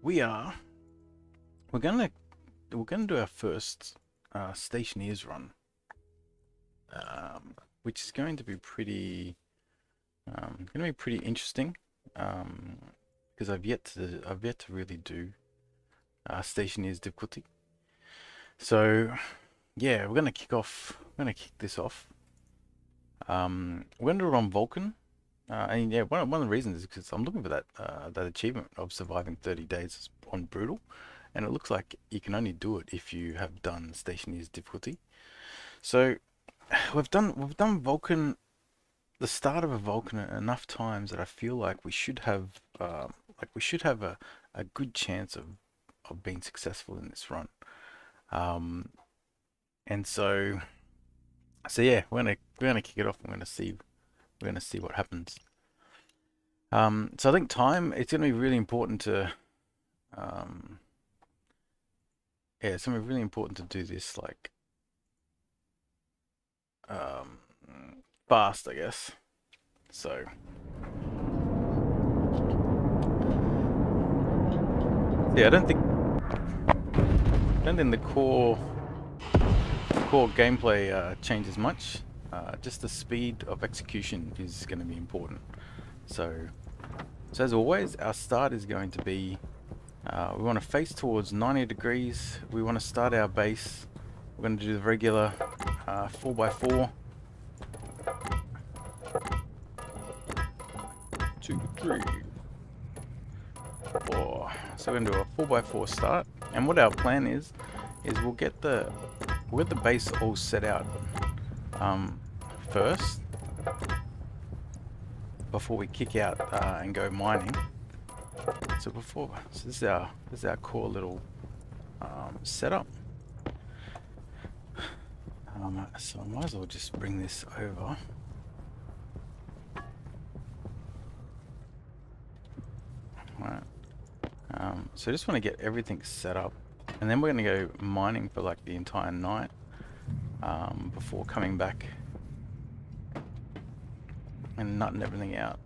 we are we're gonna do our first Stationeers run, which is going to be pretty interesting, because I've yet to really do Stationeers difficulty. So yeah, we're gonna kick this off. We're gonna do it on Vulcan. And yeah, one of the reasons is because I'm looking for that achievement of surviving 30 days on brutal, and it looks like you can only do it if you have done Stationeers difficulty. So we've done Vulcan, the start of a Vulcan, enough times that I feel like we should have a good chance of being successful in this run. And so yeah, we're gonna kick it off. We're gonna see what happens. So I think time, it's going to be really important to, yeah, it's going to be really important to do this like fast, I guess. So yeah, I don't think the core gameplay changes much. Just the speed of execution is going to be important. So as always, our start is going to be, we want to face towards 90 degrees. We want to start our base. We're going to do the regular 4x4. 2, 3, 4. So we're going to do a 4x4 start. And what our plan is we'll get the base all set out first before we kick out and go mining. So this is our core little setup. So I might as well just bring this over. Right. So I just want to get everything set up, and then we're going to go mining for like the entire night before coming back and nutting everything out.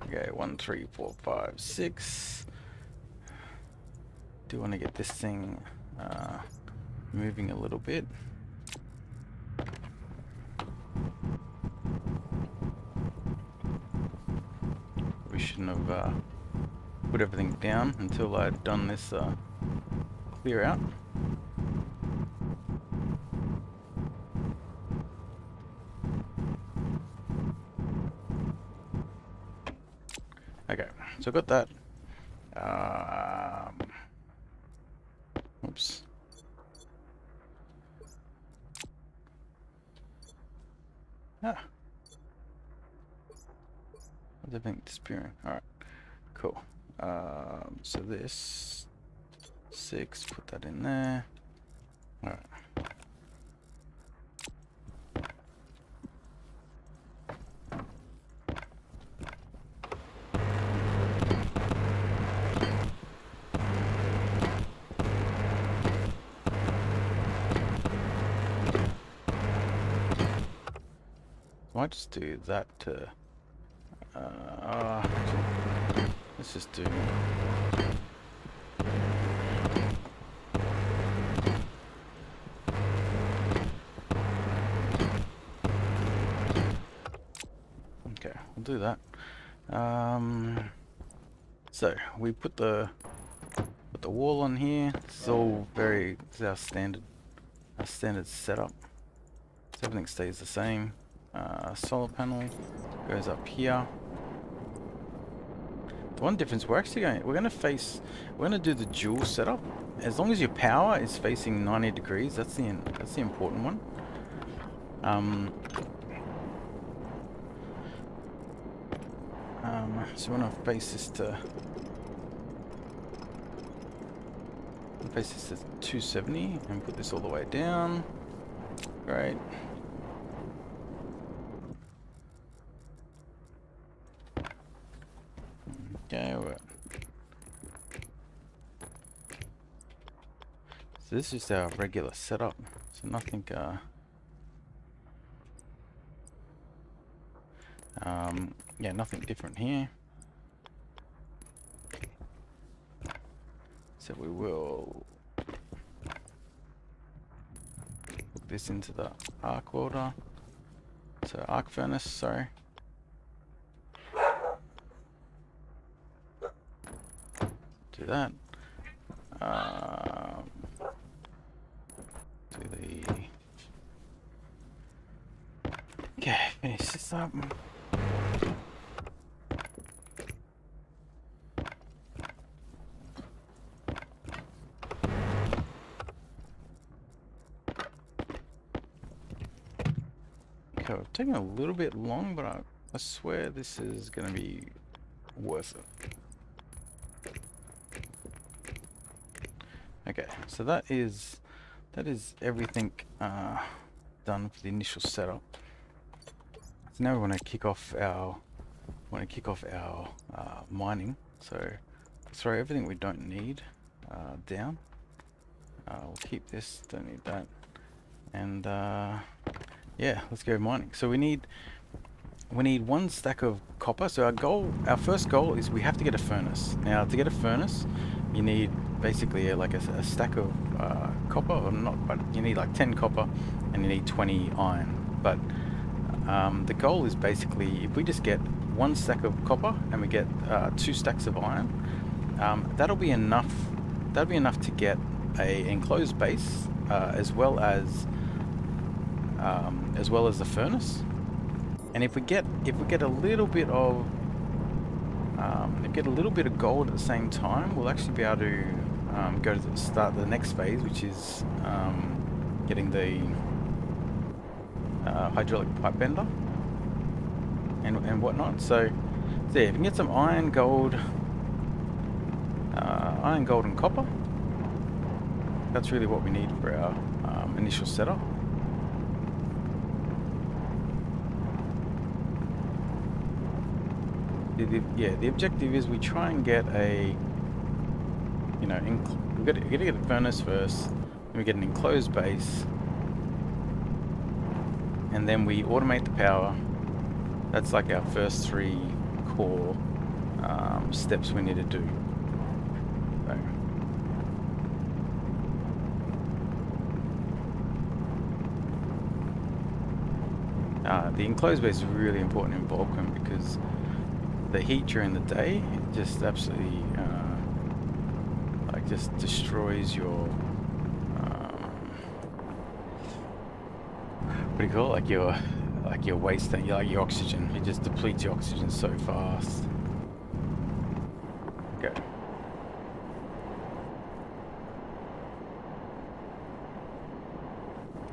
Okay, 1, 3, 4, 5, 6. Do want to get this thing moving a little bit. We shouldn't have put everything down until I'd done this clear out. Okay, so I got that. Oops. What's everything disappearing? Alright, cool. So this 6, put that in there. Alright. I might just do that to let's just do okay, we'll do that. So we put the wall on here. This is all this is our standard setup. So everything stays the same. Solar panel goes up here. The one difference, we're going to do the dual setup. As long as your power is facing 90 degrees, that's the important one. So we're going to face this to 270 and put this all the way down. Great. Okay, so this is our regular setup. So nothing yeah, nothing different here. So we will put this into the arc welder. So arc furnace, sorry. Do that. Do the... Okay, finish this up. Okay, it's taking a little bit long, but I swear this is going to be worth it. Okay, so that is everything done for the initial setup. So now we want to kick off our mining. So throw everything we don't need down. We'll keep this, don't need that, and yeah, let's go mining. So we need 1 stack of copper. So our first goal is we have to get a furnace. Now to get a furnace, you need basically a stack of copper, or not, but you need like 10 copper and you need 20 iron. But the goal is basically if we just get 1 stack of copper and we get 2 stacks of iron, that'll be enough. That'll be enough to get a enclosed base as well as the furnace. And if we get a little bit of gold at the same time, we'll actually be able to go to start the next phase, which is getting the hydraulic pipe bender and whatnot. So yeah, if we can get some iron, gold, and copper, that's really what we need for our initial setup. The objective is we try and get a, we've got to get a furnace first, then we get an enclosed base, and then we automate the power. That's like our first 3 core steps we need to do. So, the enclosed base is really important in Vulcan because the heat during the day just absolutely just destroys your what do you call it? Your waste, your oxygen. It just depletes your oxygen so fast. Okay.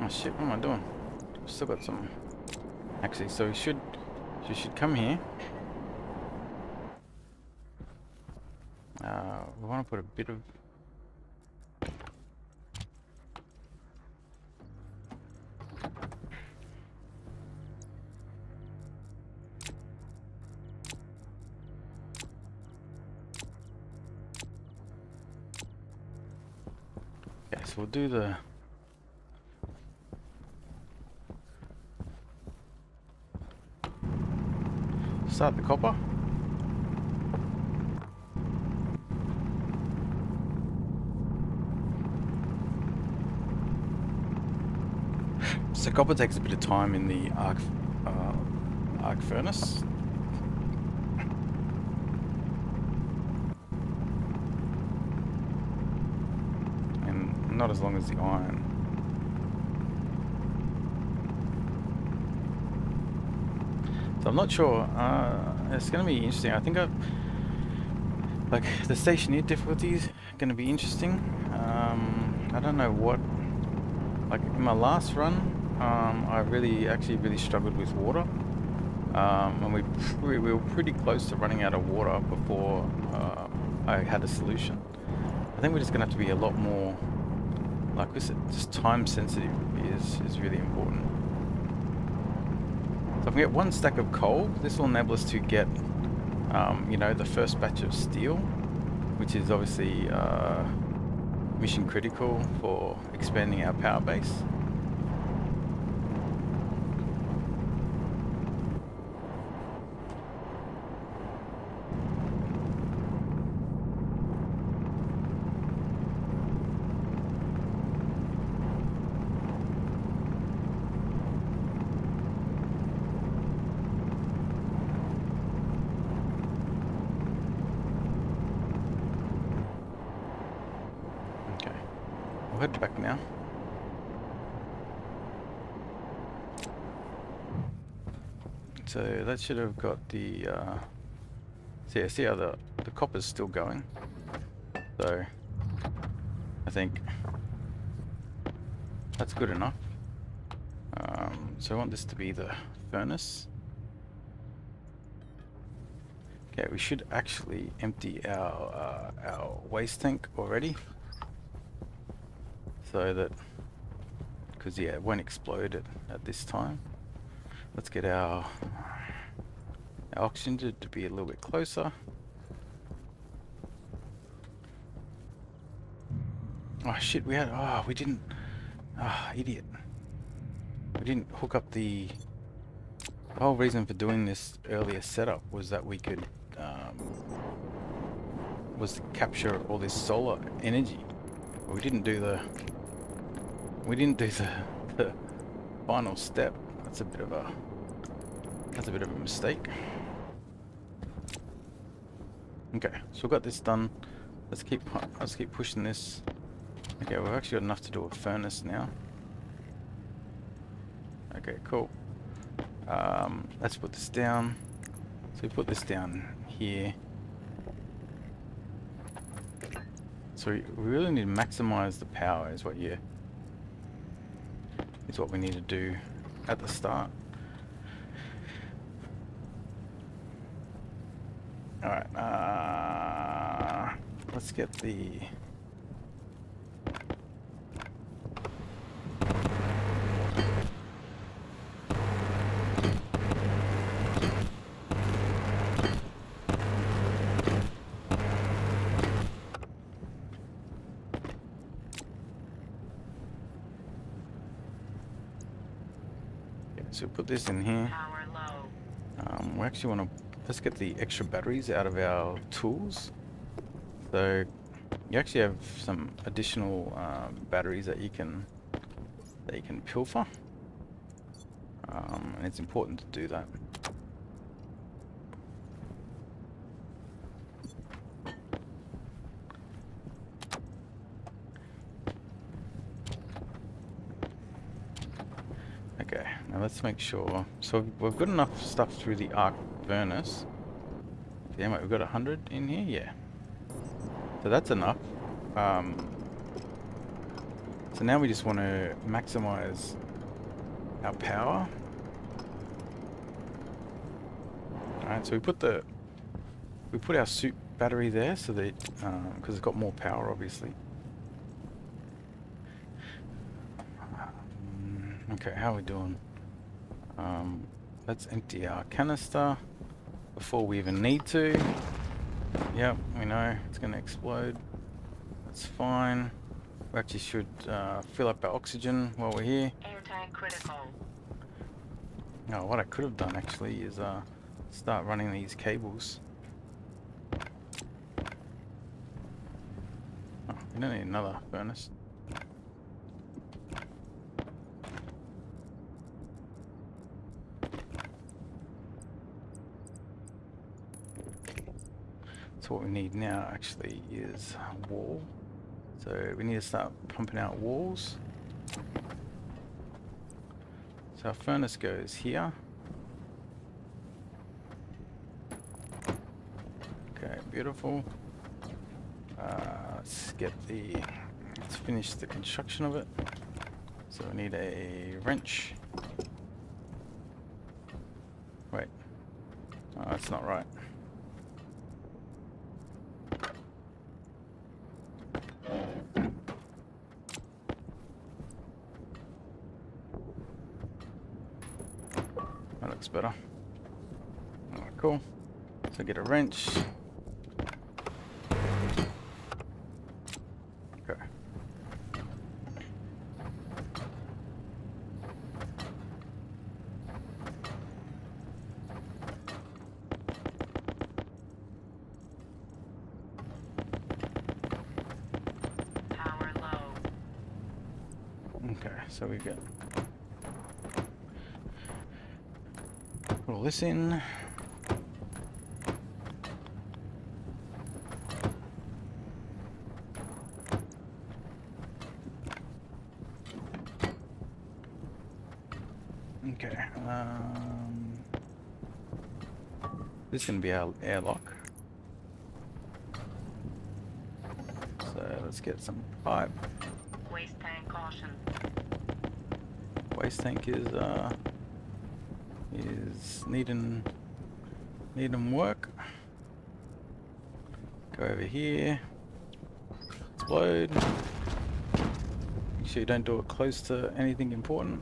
Oh shit! What am I doing? Still got some. Actually, so we should come here. We want to put a bit of so we'll do the start the copper. So copper takes a bit of time in the arc furnace. And not as long as the iron. So I'm not sure. It's going to be interesting. I think like the Stationeer difficulty is going to be interesting. I don't know what. Like in my last run, I actually really struggled with water, and we were pretty close to running out of water before I had a solution. I think we're just going to have to be a lot more, like this, just time sensitive is really important. So if we get 1 stack of coal, this will enable us to get, the first batch of steel, which is obviously mission critical for expanding our power base. we'll head back now. So that should have got the, so yeah, see how the copper's still going. So I think that's good enough. So I want this to be the furnace. Okay, we should actually empty our waste tank already, so that, because yeah, it won't explode at this time. Let's get our oxygen to be a little bit closer. Oh shit, we didn't, idiot. We didn't hook up the whole reason for doing this earlier setup was that we could, was to capture all this solar energy. But we didn't do the final step. That's a bit of a mistake. Okay, so we've got this done. Let's keep pushing this. Okay, we've actually got enough to do a furnace now. Okay, cool. Let's put this down. So we put this down here. So we really need to maximize the power is what we need to do at the start. Alright, let's get the... So put this in here. We actually want to, let's get the extra batteries out of our tools. So you actually have some additional batteries that you can pilfer, and it's important to do that. Okay, now let's make sure. So we've got enough stuff through the arc furnace. Damn it, we've got 100 in here? Yeah. So that's enough. So now we just want to maximize our power. Alright, so we put our suit battery there so that, because it's got more power obviously. Okay, how are we doing? Let's empty our canister before we even need to. Yep, we know it's going to explode. That's fine. We actually should fill up our oxygen while we're here. Air tank critical. Oh, what I could have done actually is start running these cables. Oh, we don't need another furnace. So what we need now actually is a wall. So we need to start pumping out walls. So our furnace goes here. Okay, beautiful. Let's finish the construction of it. So we need a wrench. Wait, oh, that's not right. That looks better. Alright, cool. So get a wrench. Okay. Power low. Okay, so we get put all this in. Okay. This is going to be our airlock. So let's get some pipe. Waste tank caution. Waste tank is needing work. Go over here. Explode. Make sure you don't do it close to anything important.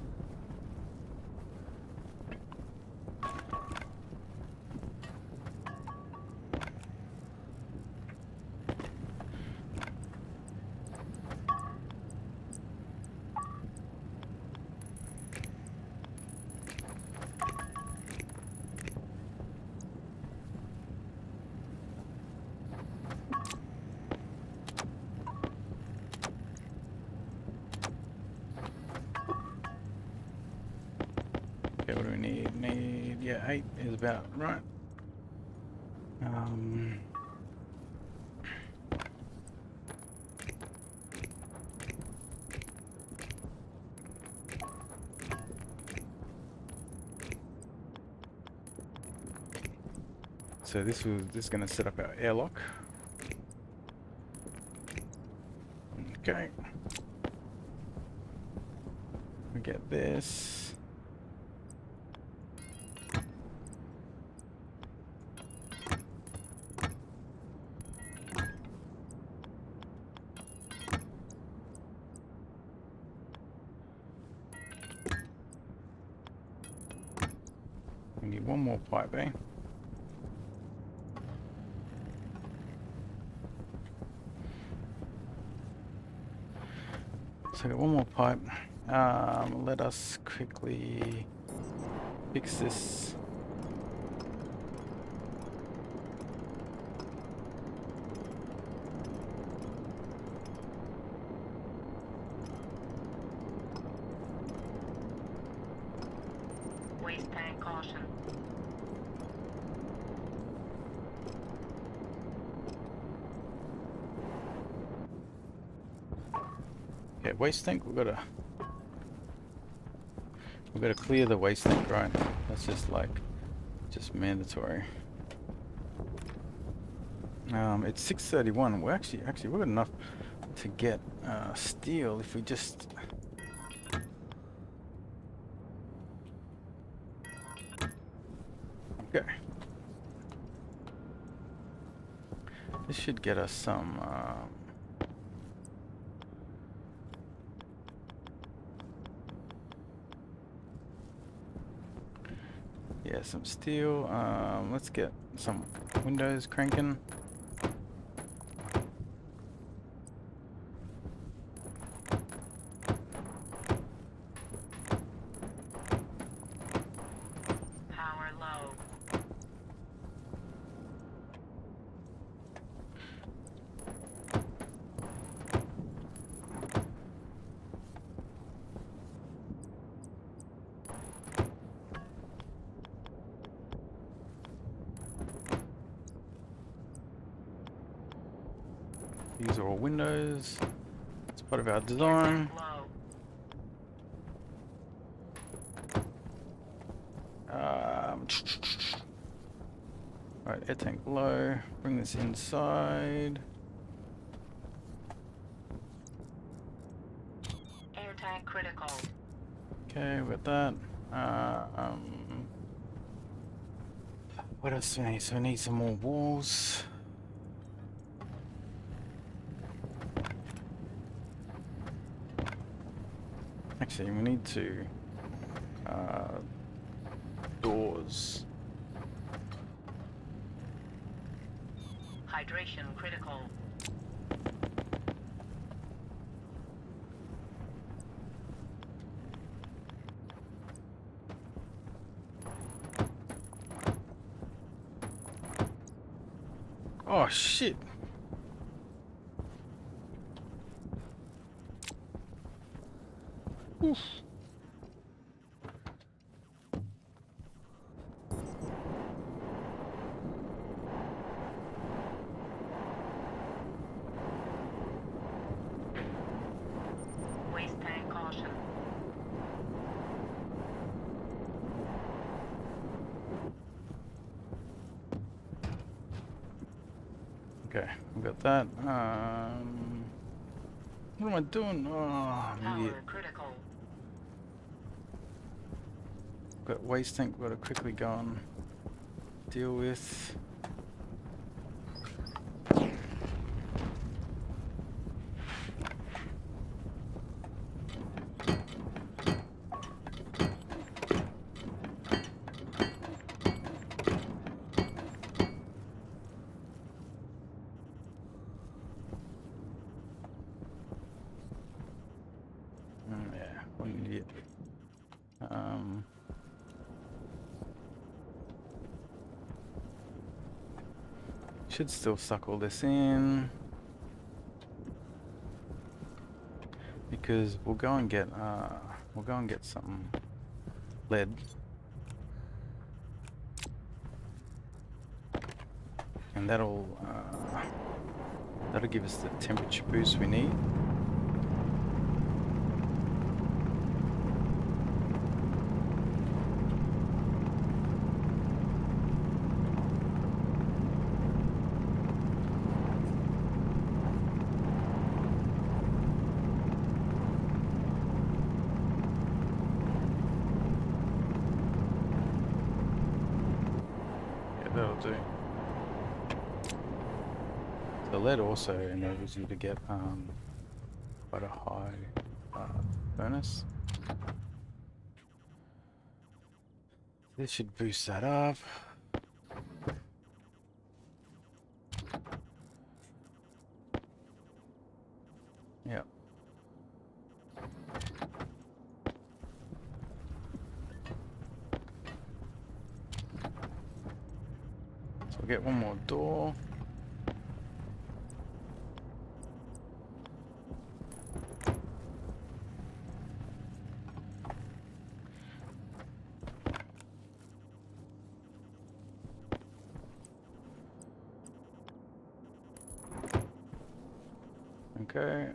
Okay, what do we need? Yeah, 8 is about right. So this is going to set up our airlock. Okay. We get this. We need one more pipe, eh? So I got one more pipe. Let us quickly fix this. Waste tank caution. Okay, waste tank. We've got to clear the waste tank, right? That's just mandatory. It's 6:31. We're actually we've got enough to get steel if we just. Okay. This should get us some. Yeah, some steel. Let's get some windows cranking. Power low. These are all windows. It's part of our Air design. tank low. Right, air tank low. Bring this inside. Air tank critical. Okay, with that. What else do we need? So we need some more walls. Actually, we need to doors. Hydration critical. Oh shit! Oof. Waste tank caution. Okay, we got that. What am I doing? Oh, I'm an idiot. Power critical. Got waste tank. Got to quickly go and deal with. Yeah, what an idiot. Should still suck all this in because we'll go and get some lead, and that'll give us the temperature boost we need. That'll do. The lead also enables you to get quite a high furnace. This should boost that up. Yep. So we'll get one more door. Okay.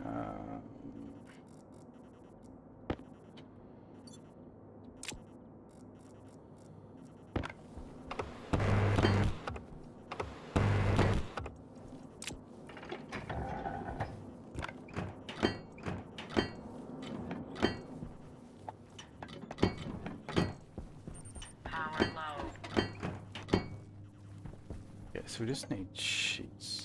Power low. Yeah, so we just need sheets.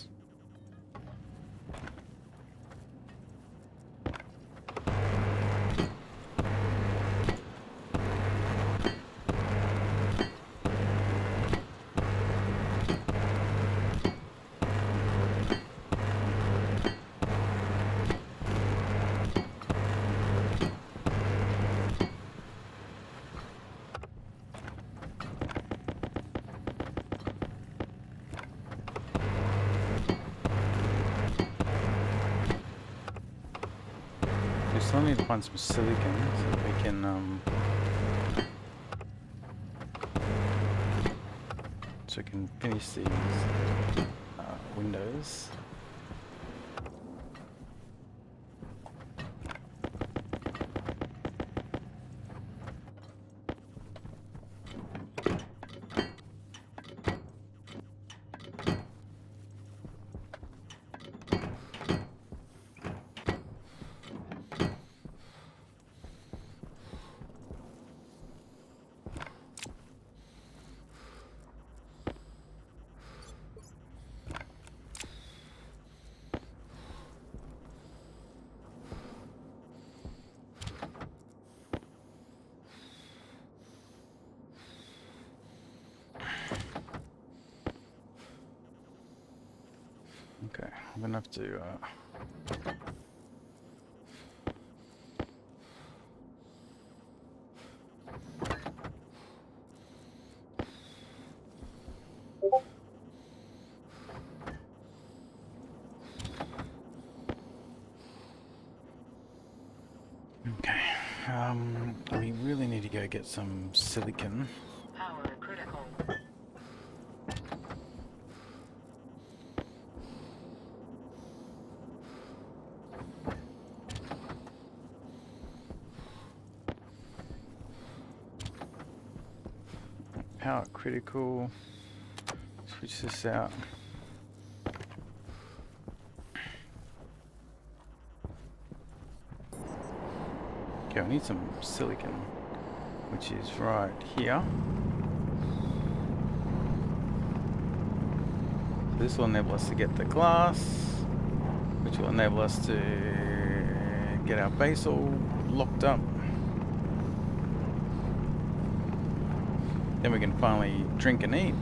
We still need to find some silicon so that we can finish these windows. Okay, I'm gonna have to okay. We really need to go get some silicon. Power critical. Power critical. Switch this out. Okay, we need some silicon, which is right here. So this will enable us to get the glass, which will enable us to get our base all locked up. Then we can finally drink and eat.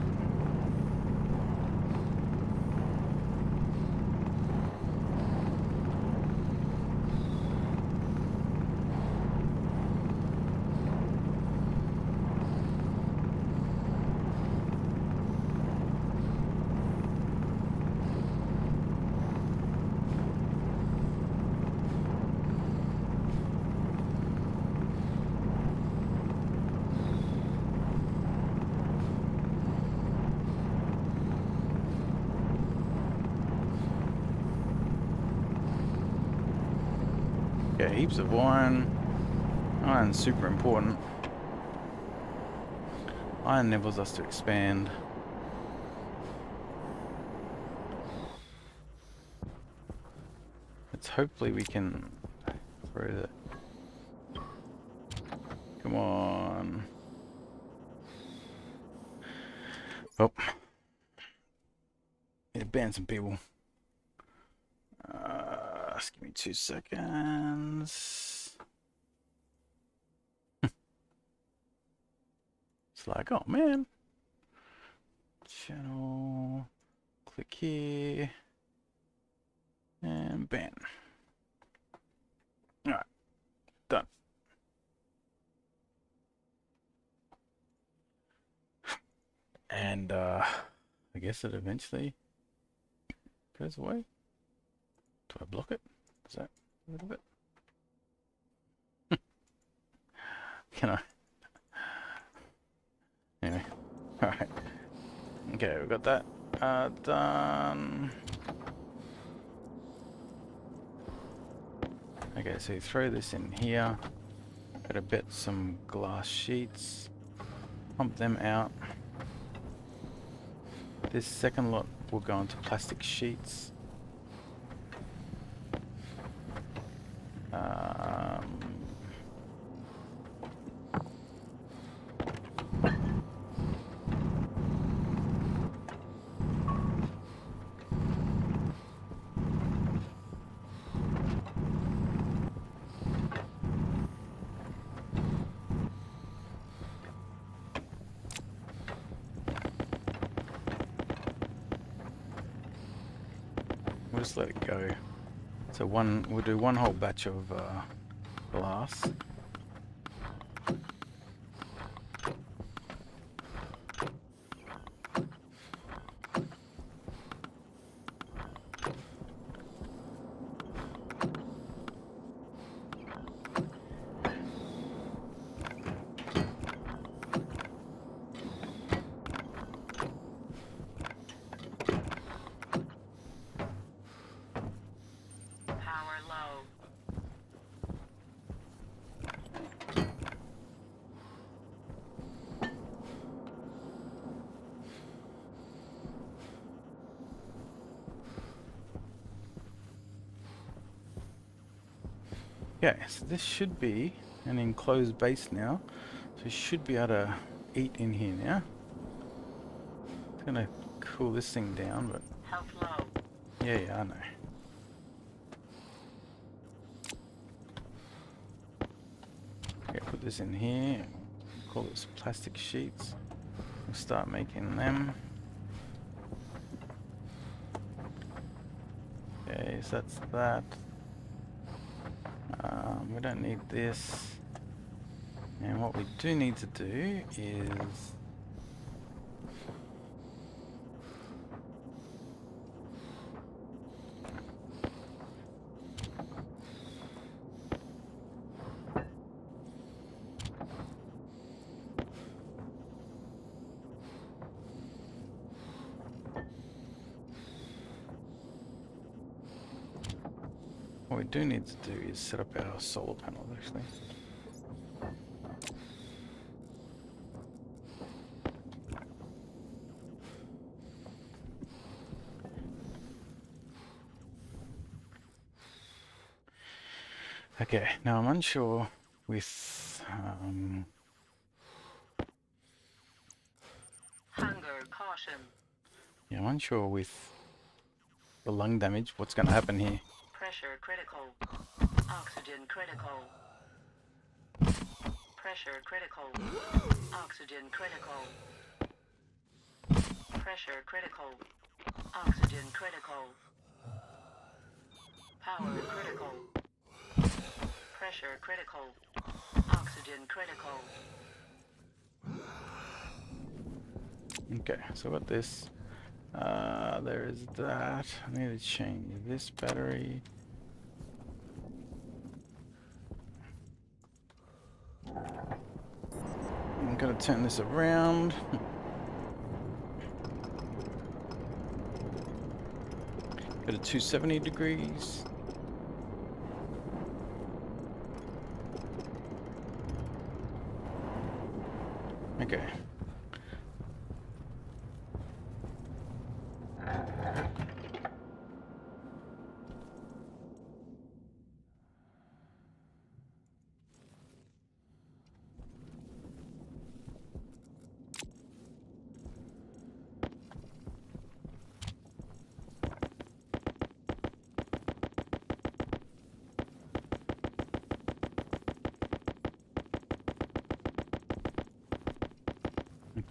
Yeah, heaps of iron. Iron's super important. Iron enables us to expand. Let's hopefully we can throw that. Come on. Oh. Need to ban some people. Just give me 2 seconds. It's like, oh man. Channel. Click here. And ban. Alright. Done. And I guess it eventually goes away. Do I block it? Is that a little bit? Can I? Anyway. Alright. Okay, we got that done. Okay, so you throw this in here. Gotta bet some glass sheets. Pump them out. This second lot will go into plastic sheets. We'll just let it go. So we'll do one whole batch of glass. Power low. Okay, so this should be an enclosed base now. So you should be able to eat in here now. It's gonna cool this thing down, but Health low. yeah, I know. Okay, put this in here. Call this plastic sheets. We'll start making them. Okay, so that's that. We don't need this. And what we do need to do is what we do need to do is set up our solar panels actually. Okay, now I'm unsure with Hunger caution. yeah, I'm unsure with the lung damage what's going to happen here. Pressure critical. Oxygen critical. Pressure critical. Oxygen critical. Pressure critical. Oxygen critical. Power critical. Pressure critical. Oxygen critical. Okay, so what this there is that. I need to change this battery. I'm gonna turn this around. Go to 270 degrees. Okay.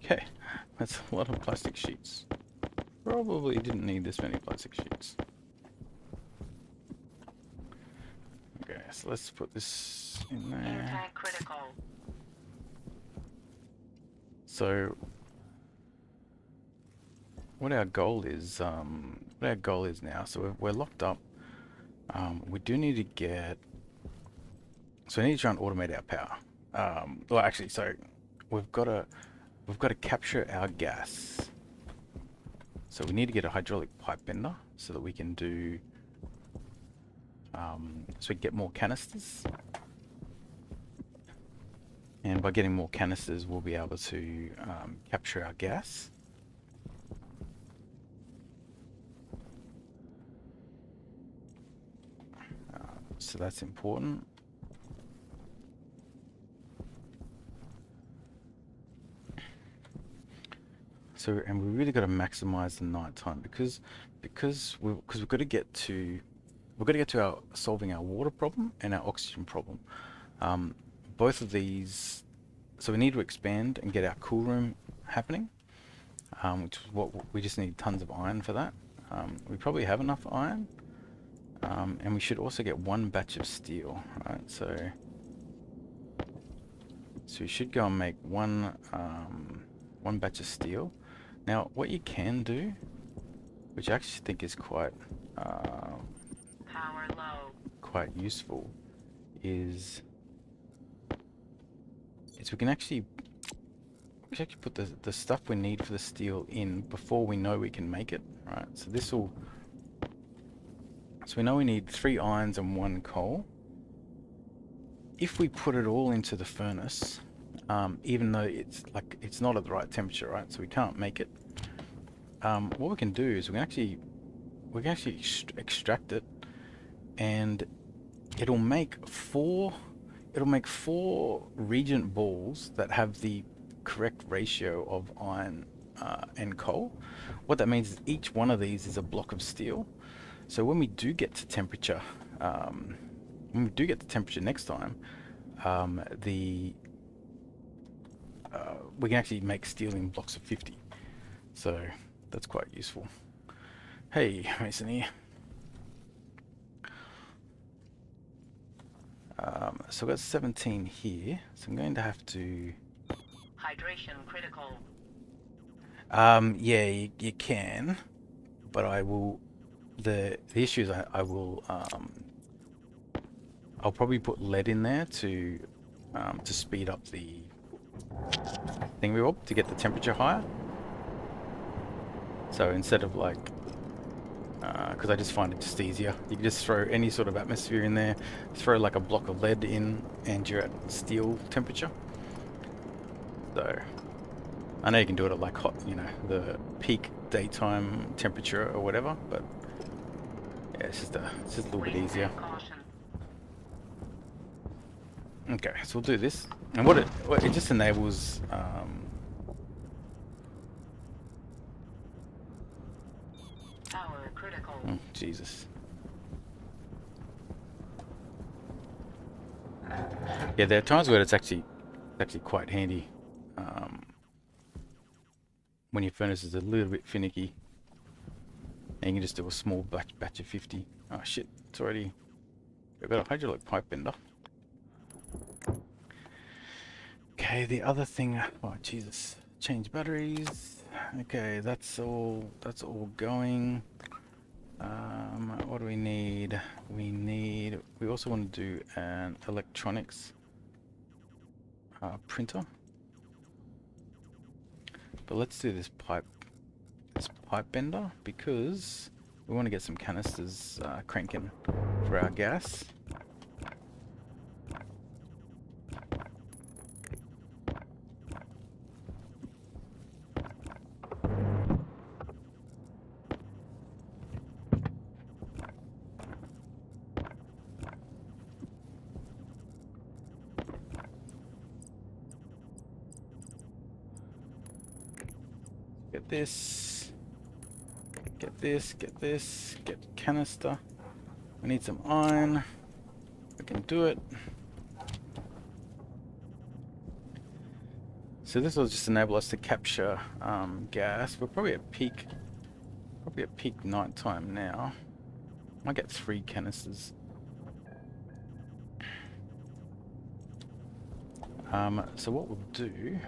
Okay, that's a lot of plastic sheets. Probably didn't need this many plastic sheets. Okay, so let's put this in Air there. tank critical. So what our goal is now, so we're locked up. We do need to get, so we need to try and automate our power. Well, actually, so we've got to capture our gas. So we need to get a hydraulic pipe bender so that we can do, so we can get more canisters. And by getting more canisters, we'll be able to capture our gas. So that's important. So, and we really got to maximize the nighttime because we've got to get to our solving our water problem and our oxygen problem. Both of these, so we need to expand and get our cool room happening, which is what we just need tons of iron for that. We probably have enough iron, and we should also get one batch of steel, right? So we should go and make one batch of steel. Now, what you can do, which I actually think is Power low. quite useful, is we can actually put the stuff we need for the steel in before we know we can make it, right? So this will, so we know we need 3 irons and 1 coal. If we put it all into the furnace, even though it's not at the right temperature, right? So we can't make it. What we can do is we can actually extract it, and it'll make 4 Regent balls that have the correct ratio of iron and coal. What that means is each one of these is a block of steel. So when we do get to temperature, next time, we can actually make steel in blocks of 50. So that's quite useful. Hey, Mason here. So I've got 17 here, so I'm going to have to... Hydration critical. Yeah, you can, but I will... The issue is I'll probably put lead in there to speed up the thingamajig to get the temperature higher. So instead of like, because I just find it just easier, you can just throw any sort of atmosphere in there, throw like a block of lead in, and you're at steel temperature. So I know you can do it at like hot, the peak daytime temperature or whatever, but yeah, it's just a little bit easier. Caution. Okay, so we'll do this, and what it just enables. Power critical. Oh, Jesus. Yeah, there are times where it's actually quite handy when your furnace is a little bit finicky, and you can just do a small batch of 50. Oh shit! It's already. I've got a hydraulic pipe bender. Okay, the other thing. Oh Jesus! Change batteries. Okay, that's all. That's all going. What do we need? We also want to do an electronics printer. But let's do this pipe bender because we want to get some canisters cranking for our gas. Get this, get canister. We need some iron. We can do it. So this will just enable us to capture gas. We're probably at peak night time now. Might get 3 canisters. So what we'll do...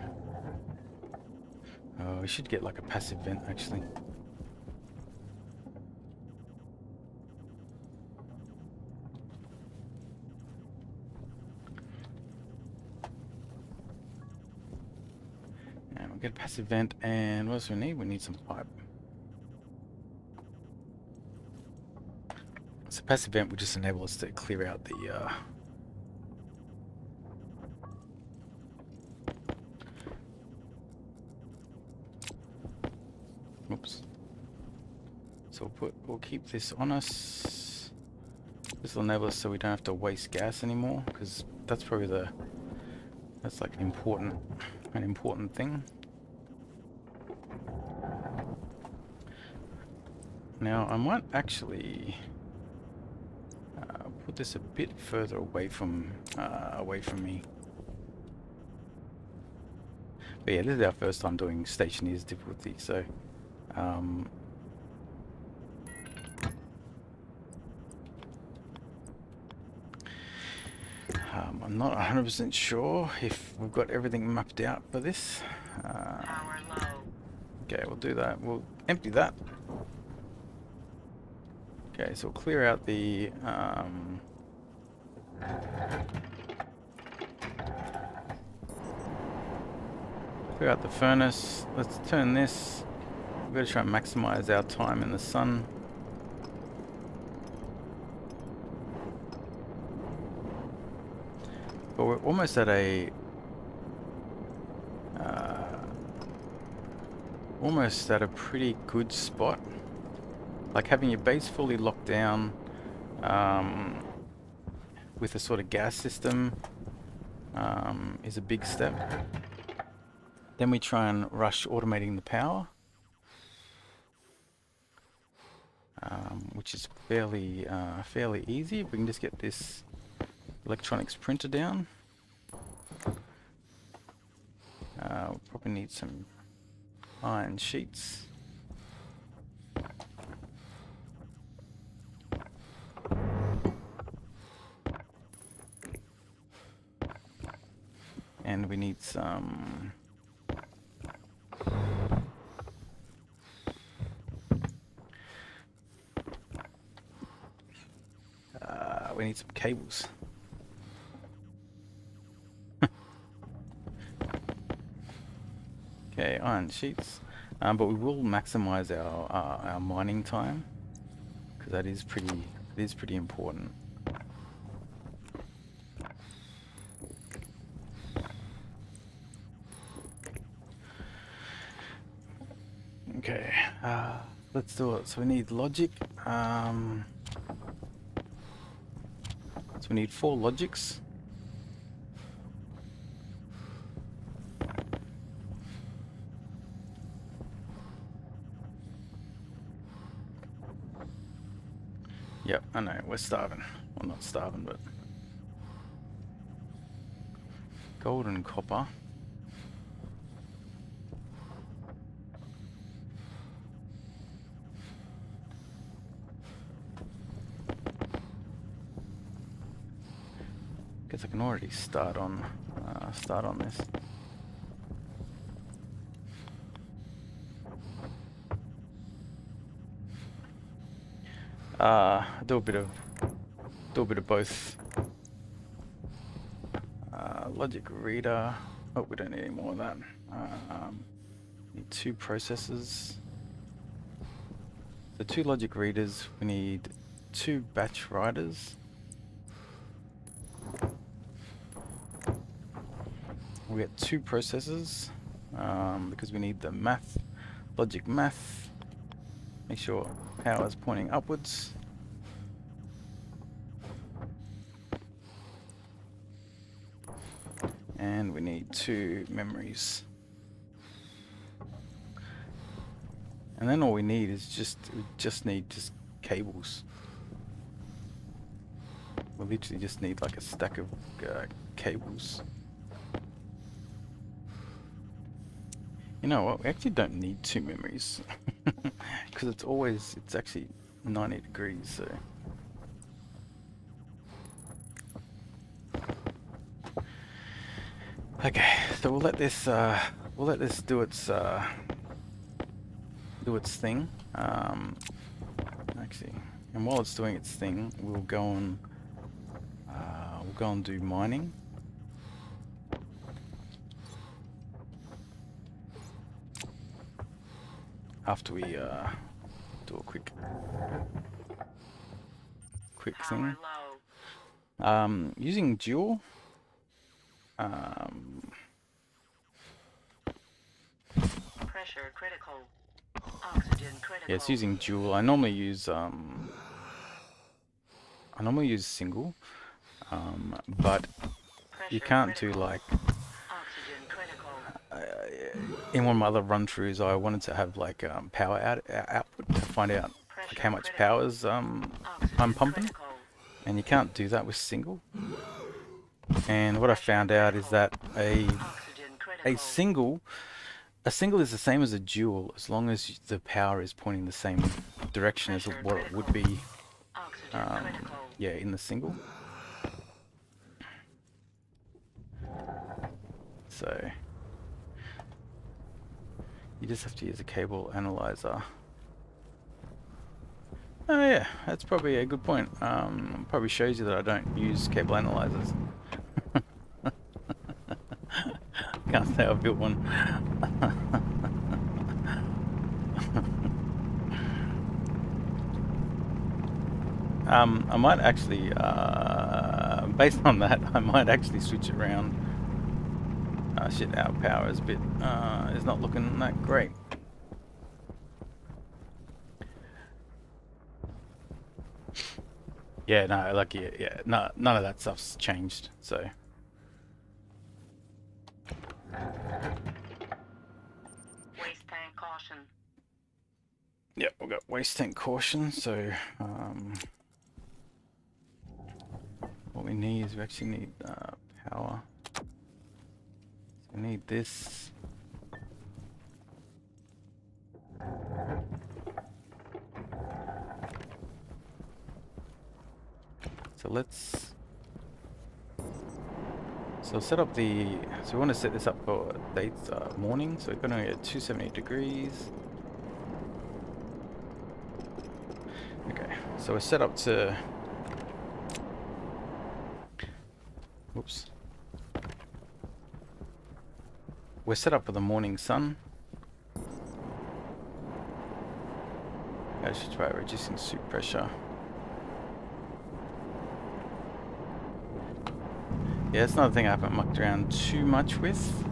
we should get like a passive vent actually. And we'll get a passive vent, and what else do we need? We need some pipe. So passive vent will just enable us to clear out the oops. So we'll keep this on us. This will enable us so we don't have to waste gas anymore, because that's probably that's like an important thing. Now I might actually put this a bit further away from me. But yeah, this is our first time doing Stationeers difficulty, so I'm not 100% sure if we've got everything mapped out for this. Power low. Okay, we'll do that. We'll empty that. Okay, so we'll clear out the furnace. Let's turn this. We've got to try and maximize our time in the sun. But we're almost at a pretty good spot. Like having your base fully locked down with a sort of gas system is a big step. Then we try and rush automating the power, which is fairly easy. We can just get this electronics printer down. We'll probably need some iron sheets. And we need some cables. Okay, iron sheets. But we will maximize our mining time, because that is pretty important. Okay, let's do it. So we need logic. So we need 4 logics. I know, we're starving. Well, not starving, but... Gold and copper. Guess I can already start on this. Do a bit of both. Logic reader. Oh, we don't need any more of that. Need 2 processors. So 2 logic readers. We need 2 batch writers. We get 2 processors because we need the logic math. Make sure power is pointing upwards. And we need 2 memories. And then all we need is just need cables. We literally just need like a stack of cables. You know what? We actually don't need 2 memories because it's actually 90 degrees. So okay, so we'll let this do its thing. Actually, and while it's doing its thing, we'll go and do mining. After we do a quick thing. Using dual. Pressure critical. Oxygen critical. Yeah, it's using dual. I normally use single, but you can't do like. In one of my other run-throughs, I wanted to have like power output to find out like how much power's I'm pumping, and you can't do that with single. And what I found out is that a single is the same as a dual as long as the power is pointing the same direction as what it would be yeah, in the single. So you just have to use a cable analyzer. Oh yeah, that's probably a good point. Probably shows you that I don't use cable analyzers. Can't say I've built one. I might actually, based on that, I might actually switch it around. Shit, our power is is not looking that great. Yeah, no, like, yeah, no, none of that stuff's changed, so. Waste tank caution. Yep, we've got waste tank caution, so, what we need is we actually need, power. So we need this. So let's set up we want to set this up for dates morning, so we're going to get 270 degrees. Okay, so we're set up to whoops. We're set up for the morning sun. I should try reducing soup pressure. Yeah, it's another thing I haven't mucked around too much with.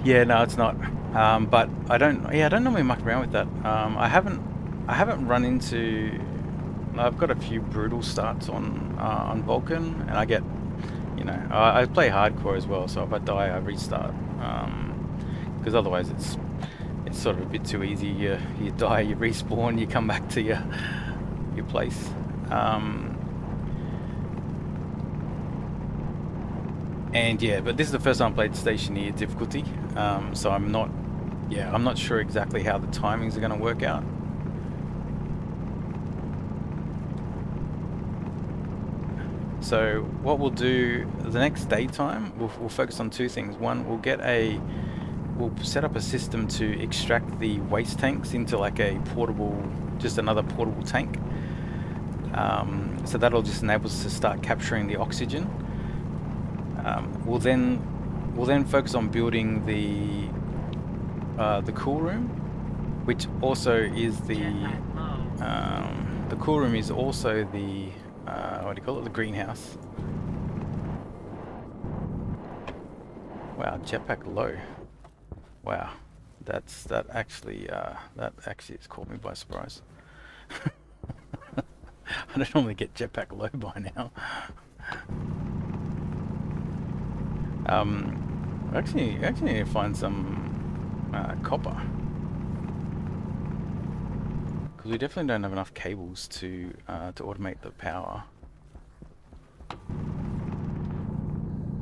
Yeah, no, it's not. But I don't normally muck around with that. I haven't run into. I've got a few brutal starts on Vulcan, and I get, you know, I play hardcore as well. So if I die, I restart. Because otherwise, it's sort of a bit too easy. You die, you respawn, you come back to your place. And yeah, but this is the first time I played Stationeer difficulty, so I'm not sure exactly how the timings are going to work out. So what we'll do the next daytime, we'll focus on two things. One, we'll set up a system to extract the waste tanks into like a portable, just another portable tank. So that'll just enable us to start capturing the oxygen. We'll then focus on building the cool room, which also is the cool room is also the what do you call it? The greenhouse. Wow, jetpack low. Wow, that actually has caught me by surprise. I don't normally get jetpack low by now. Actually need to find some copper, because we definitely don't have enough cables to automate the power.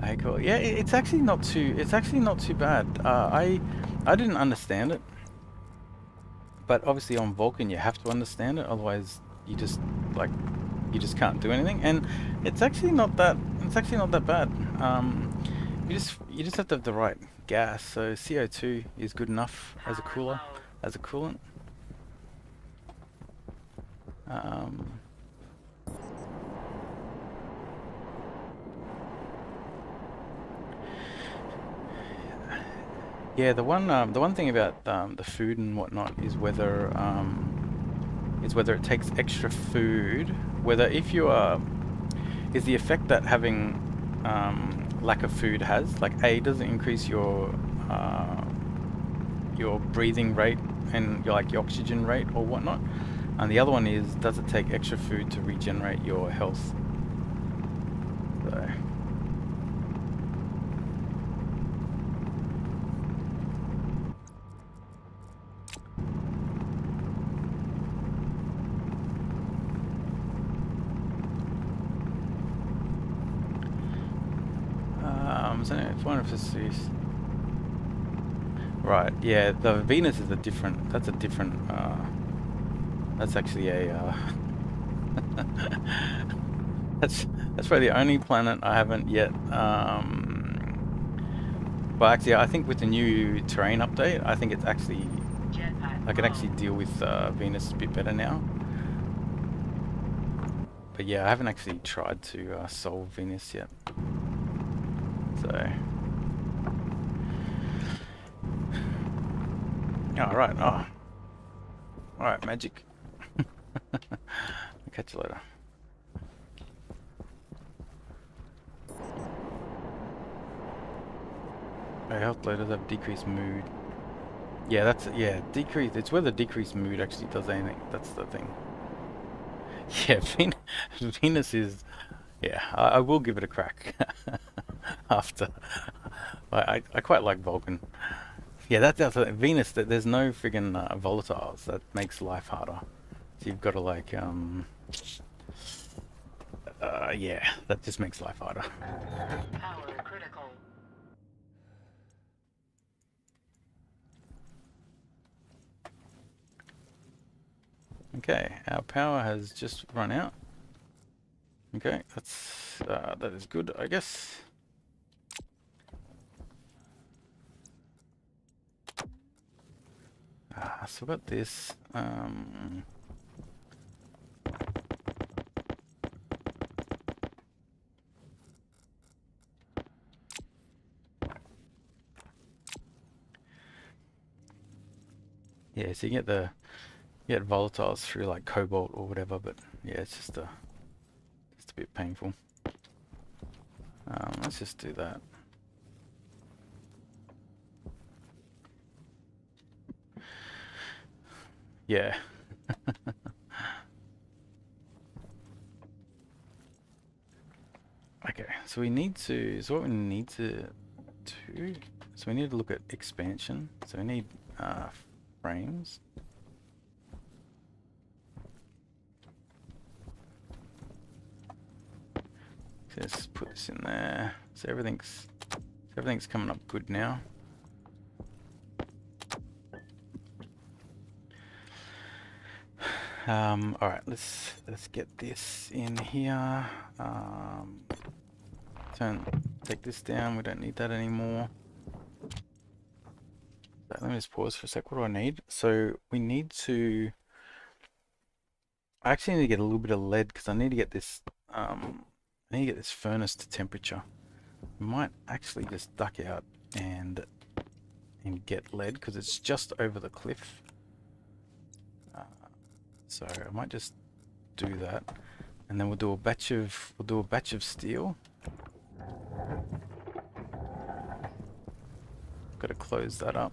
Okay, cool. Yeah, it's actually not too bad. I didn't understand it, but obviously on Vulcan you have to understand it, otherwise you just can't do anything. And it's actually not that bad. You just have to have the right gas. So CO2 is good enough as a coolant. Yeah, the one thing about the food and whatnot is whether it takes extra food. Whether if you are is the effect that having lack of food has, like A, does it increase your breathing rate and your oxygen rate or whatnot, and the other one is, does it take extra food to regenerate your health? So so anyway, 450. Right, yeah, the Venus is that's actually a that's probably the only planet I haven't yet well, actually I think with the new terrain update, I think it's actually I can actually deal with Venus a bit better now. But yeah, I haven't actually tried to solve Venus yet. So alright, alright, magic. I'll catch you later. Our health letters have decreased mood. Yeah, decreased. It's whether decreased mood actually does anything. That's the thing. Yeah, Venus is. Yeah, I will give it a crack after. I quite like Vulcan. Yeah, that's Venus. There's no friggin' volatiles. That makes life harder. So you've got to yeah, that just makes life harder. Power critical. Okay, our power has just run out. Okay, that is good, I guess. So I've got this. Yeah, so you get volatiles through like cobalt or whatever, but yeah, it's just a bit painful. Let's just do that. Yeah. Okay, so we need to. So what we need to do. So we need to look at expansion. So we need frames. So let's put this in there. So everything's coming up good now. All right, let's get this in here. Take this down. We don't need that anymore. Let me just pause for a sec. What do I need? So we need to. I actually need to get a little bit of lead because I need to get this. I need to get this furnace to temperature. I might actually just duck out and get lead because it's just over the cliff. So I might just do that, and then we'll do a batch of steel. Got to close that up.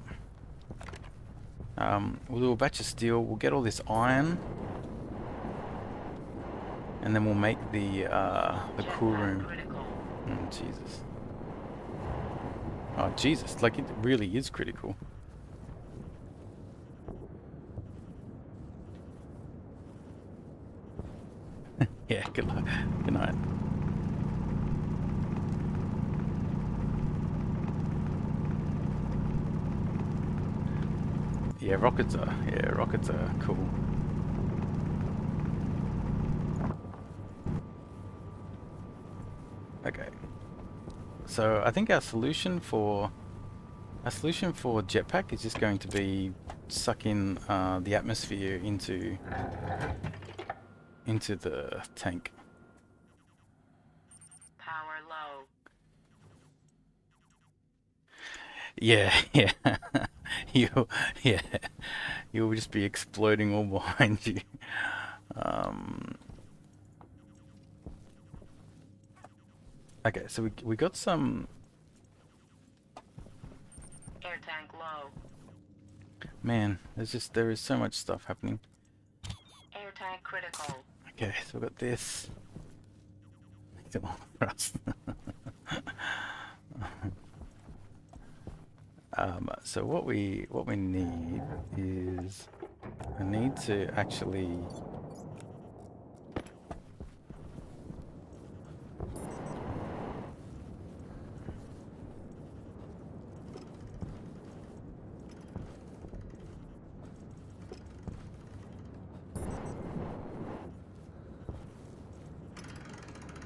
We'll do a batch of steel. We'll get all this iron, and then we'll make the cool room. Oh, Jesus. Oh, Jesus! Like it really is critical. Yeah. Good luck. Good night. Yeah, rockets are cool. Okay. So I think our solution for jetpack is just going to be suck in the atmosphere into the tank. Power low. Yeah, yeah. you yeah. You'll just be exploding all behind you. Okay, so we got some. Air tank low. Man, there is so much stuff happening. Air tank critical. Okay, so we've got this. Makes it long for us. So what we need is I need to actually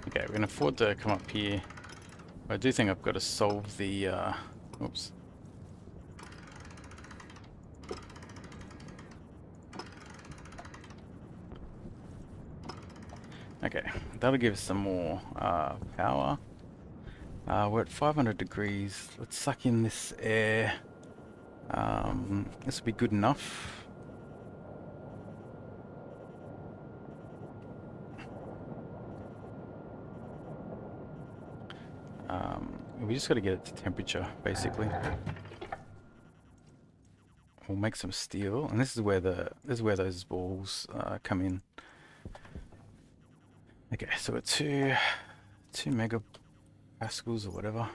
okay, we're gonna afford to come up here. I do think I've got to solve the oops. Okay, that'll give us some more power. We're at 500 degrees. Let's suck in this air. This will be good enough. We just got to get it to temperature, basically. We'll make some steel, and this is where those balls come in. Okay, so we're 2 megapascals or whatever.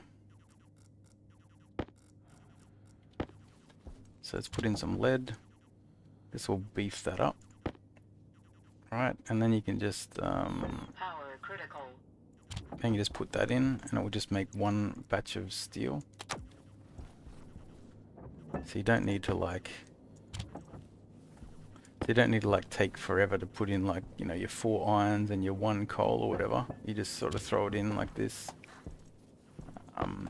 So let's put in some lead. This will beef that up. Right, and then you can just Power critical. then you just put that in, and it will just make one batch of steel. So you don't need to like take forever to put in, like, you know, your 4 irons and your 1 coal or whatever. You just sort of throw it in like this, and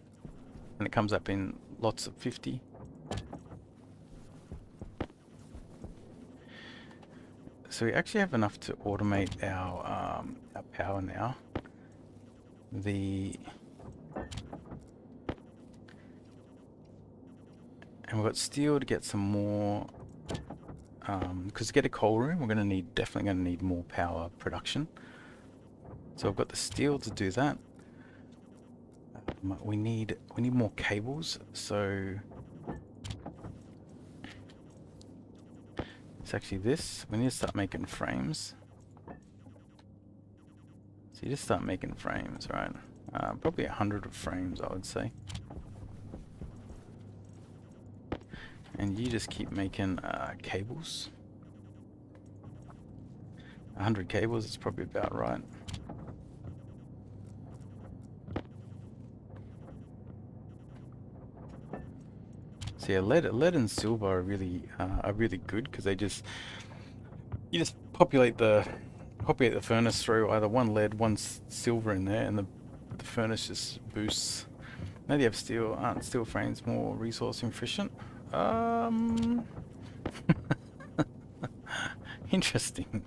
it comes up in lots of 50. So we actually have enough to automate our power now. And we've got steel to get some more. Because to get a coal room, we're definitely gonna need more power production. So I've got the steel to do that. We need more cables. So it's actually this. We need to start making frames. So you just start making frames, right? Probably 100 frames, I would say. and you just keep making cables. 100 cables is probably about right. So yeah, lead and silver are really good because you just populate the furnace through either one lead, one silver in there, and the furnace just boosts. Now you have steel. Aren't steel frames more resource efficient? Interesting.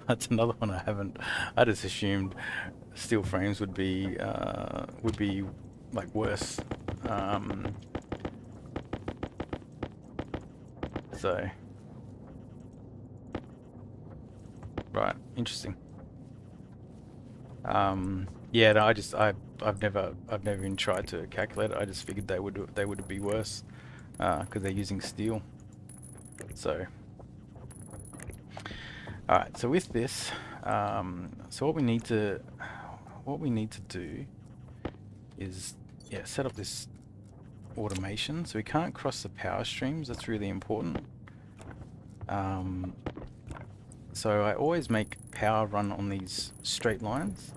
That's another one I haven't. I just assumed steel frames would be like worse. So right, interesting. Yeah, no, I've never even tried to calculate it. I just figured they would be worse because they're using steel. So all right, so with this, so what we need to do is set up this automation. So we can't cross the power streams. That's really important. So I always make power run on these straight lines.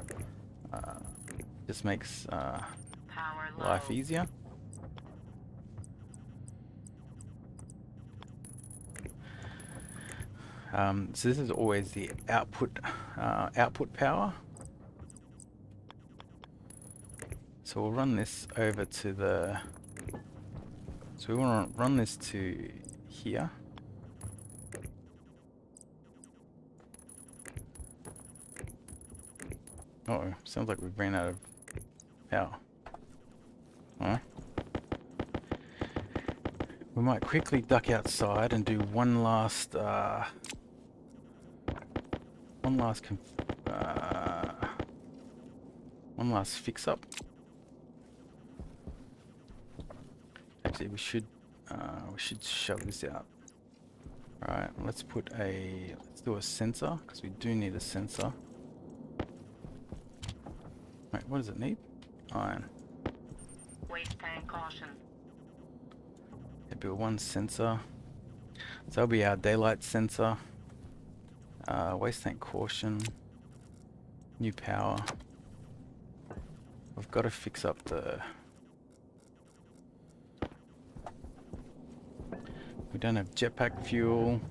Just makes Power life low. easier. So this is always the output power. So we'll run this over to the. So we want to run this to here. Oh, sounds like we've ran out of power. Alright. We might quickly duck outside and do one last fix up. Actually, we should shove this out. All right, let's do a sensor because we do need a sensor. Wait, what does it need? Iron. Waste tank caution. Build one sensor. So that'll be our daylight sensor. Waste tank caution. New power. We've got to fix up the. We don't have jetpack fuel.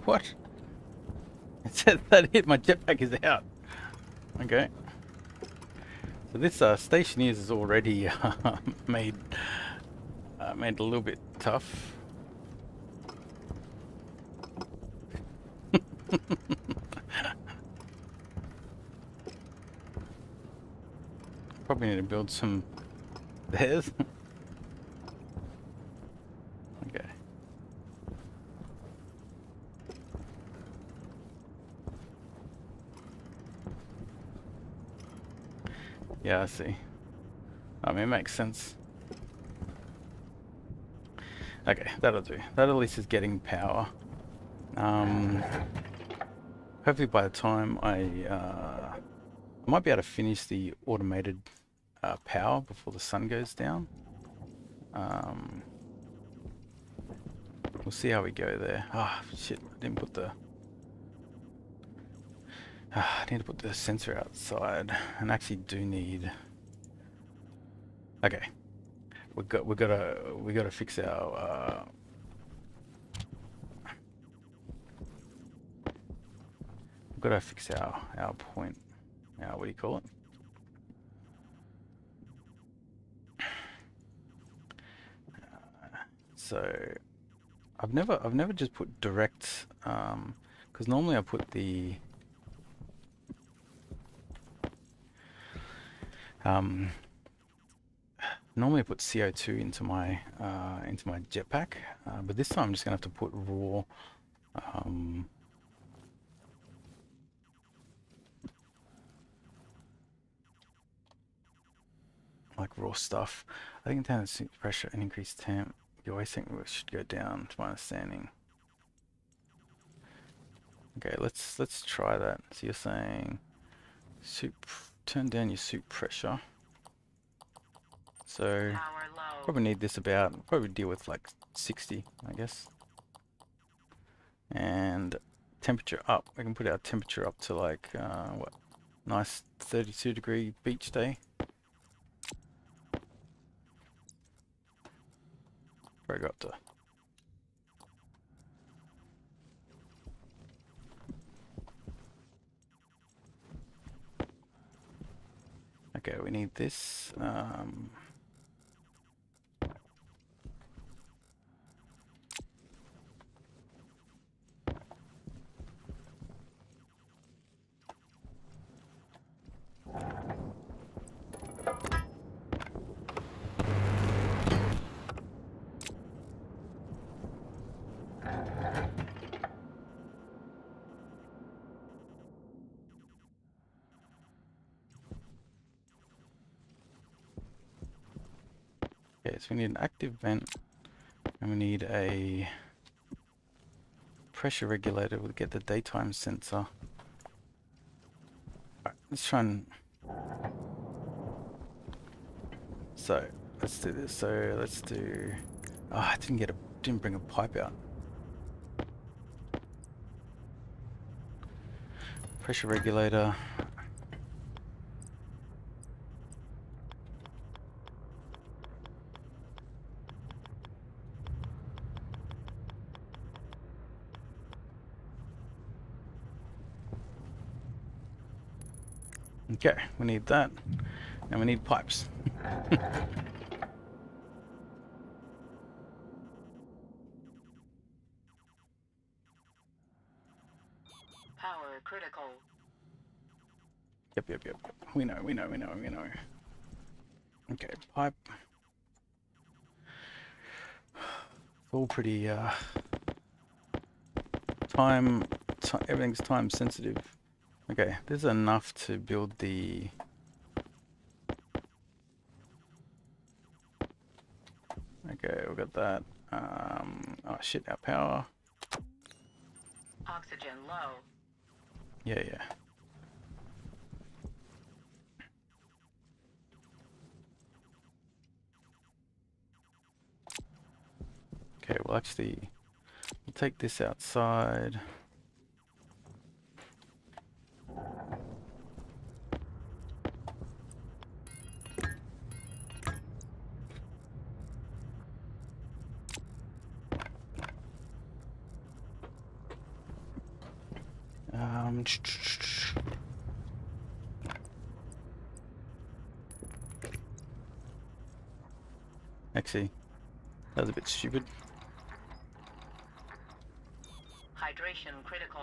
What? It said that hit my jetpack is out. Okay. So this Stationeers is already made a little bit tough. Probably need to build some theirs. Okay. Yeah, I see. I mean, it makes sense. Okay, that'll do. That at least is getting power. Hopefully by the time I might be able to finish the automated power before the sun goes down. We'll see how we go there. Ah, shit! I didn't put the. I need to put the sensor outside, and actually do need. Okay, we gotta fix our. We've got to fix our point. What do you call it? So I've never just put direct because normally I put the normally I put CO2 into my jetpack, but this time I'm just gonna have to put raw like raw stuff. I think down the pressure and increased temp. You always think we should go down, to my understanding. Okay, let's try that. So you're saying turn down your soup pressure. So Power low. probably need this about, probably deal with like 60, I guess. And temperature up. We can put our temperature up to like, what, nice 32-degree beach day. Probably go up to. Okay, we need this. Okay, so we need an active vent, and we need a pressure regulator. We'll get the daytime sensor. Alright, let's try and... So, let's do this. So, let's do... Oh, I didn't bring a pipe out. Pressure regulator. Okay, we need that, and we need pipes. Power critical. Yep. We know. Okay, pipe. All pretty, everything's time sensitive. Okay, this is enough to build the... Okay, we got that. Oh shit, our power. Oxygen low. Yeah. Okay, well actually, we'll take this outside. Actually, that was a bit stupid. Hydration critical.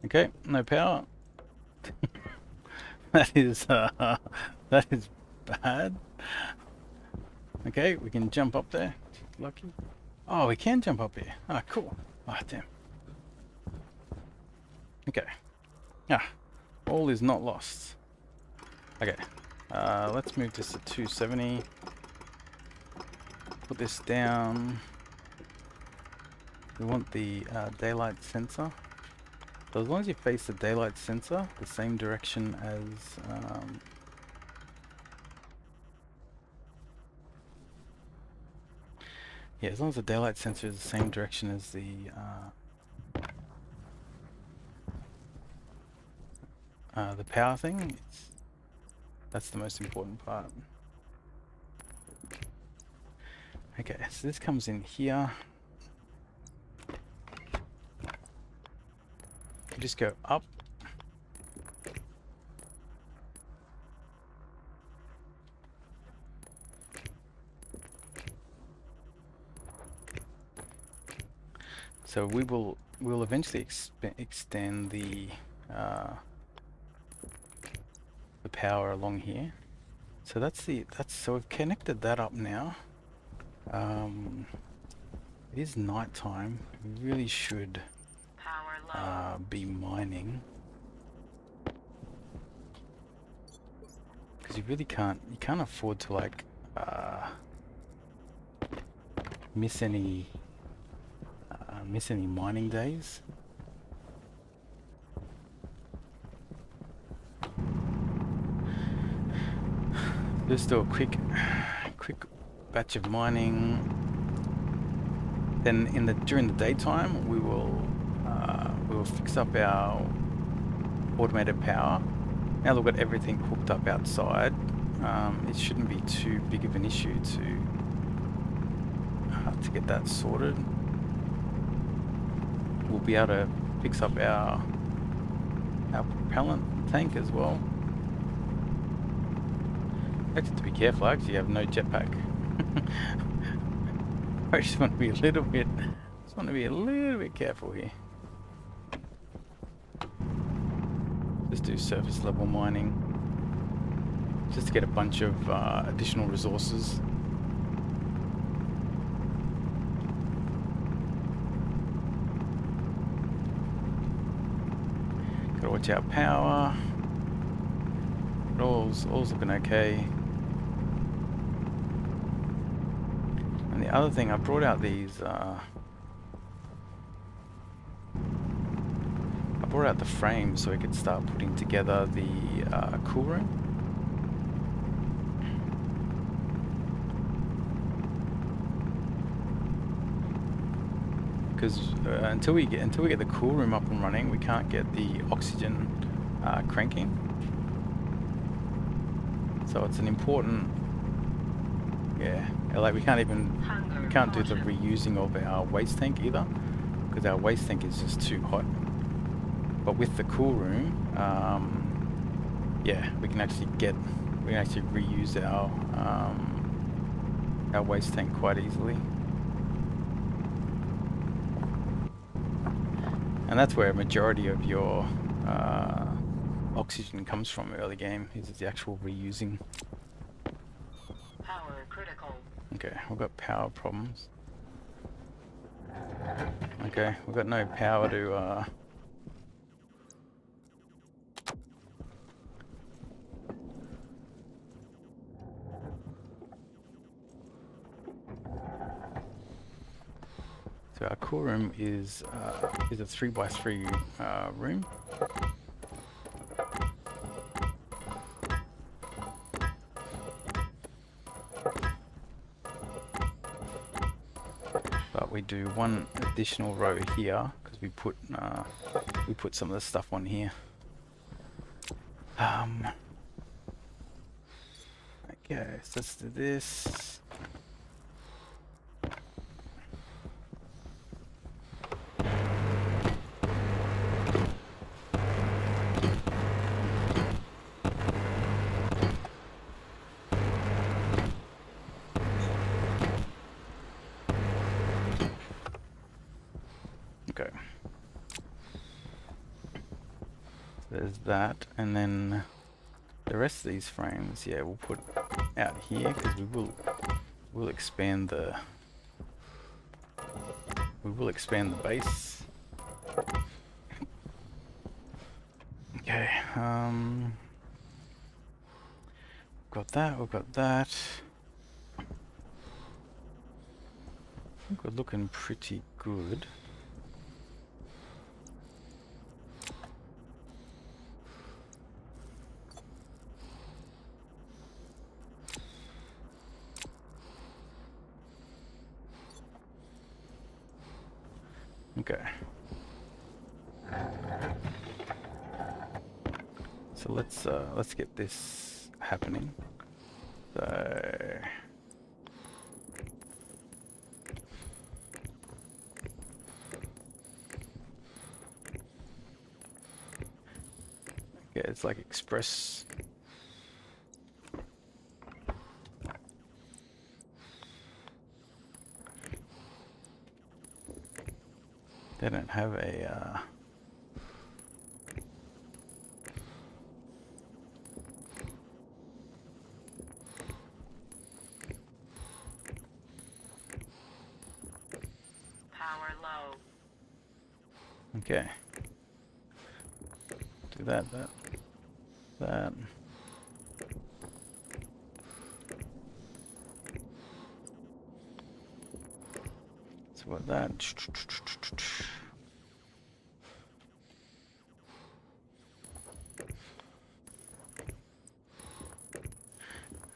Okay, no power. That is bad. Okay, we can jump up there. Lucky. Oh, we can jump up here. Ah, cool. Ah, damn. Okay. Ah, all is not lost. Okay. Let's move this to 270. Put this down. We want the daylight sensor. So as long as you face the daylight sensor, the same direction as... yeah, as long as the daylight sensor is the same direction as the power thing, that's the most important part. Okay, so this comes in here. You just go up. So we'll eventually extend the power along here. So so we've connected that up now. It is night time. We really should Power low. be mining. you really can't, you can't afford to like miss any mining days. Just do a quick batch of mining. Then during the daytime, we will fix up our automated power. Now that we've got everything hooked up outside, it shouldn't be too big of an issue to get that sorted. We'll be able to fix up our propellant tank as well. I have to be careful. I actually have no jetpack. I just want to be a little bit careful here. Just do surface level mining, just to get a bunch of additional resources. Gotta watch out power. All's looking okay. And the other thing, I brought out these. I brought out the frames so we could start putting together the cool room. Because until we get the cool room up and running, we can't get the oxygen cranking. So it's an important, like we can't do the reusing of our waste tank either, because our waste tank is just too hot. But with the cool room, we can actually reuse our waste tank quite easily. And that's where a majority of your oxygen comes from early game, is the actual reusing. Power critical. Okay, we've got power problems. Okay, we've got no power to so our cool room is a 3x3 room. But we do one additional row here because we put some of the stuff on here. Okay, so let's do this. Okay. There's that, and then the rest of these frames, we'll put out here because we'll expand the base. Okay. Got that. We've got that. I think we're looking pretty good. Okay. So let's get this happening. So it's like express. They don't have a Power low. okay. Do that. So what that.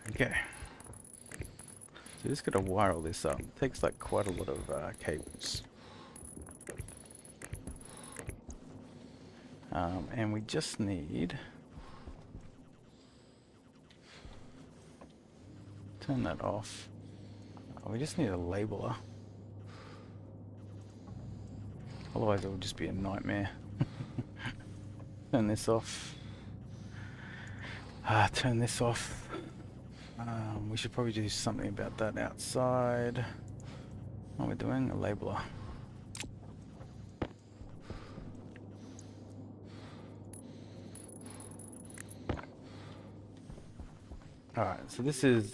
Okay. So just gotta wire all this up. It takes like quite a lot of cables. And we just need... Turn that off. We just need a labeler. Otherwise it will just be a nightmare. Turn this off. Turn this off. We should probably do something about that outside. What are we doing? A labeler. Alright, so this is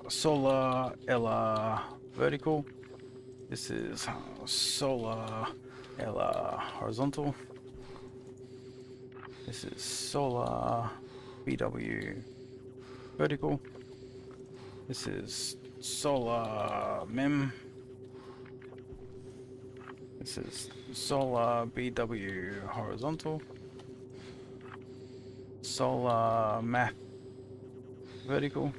solar LR vertical. This is solar LR horizontal. This is solar BW vertical. This is solar MEM. This is solar BW horizontal. Solar math vertical.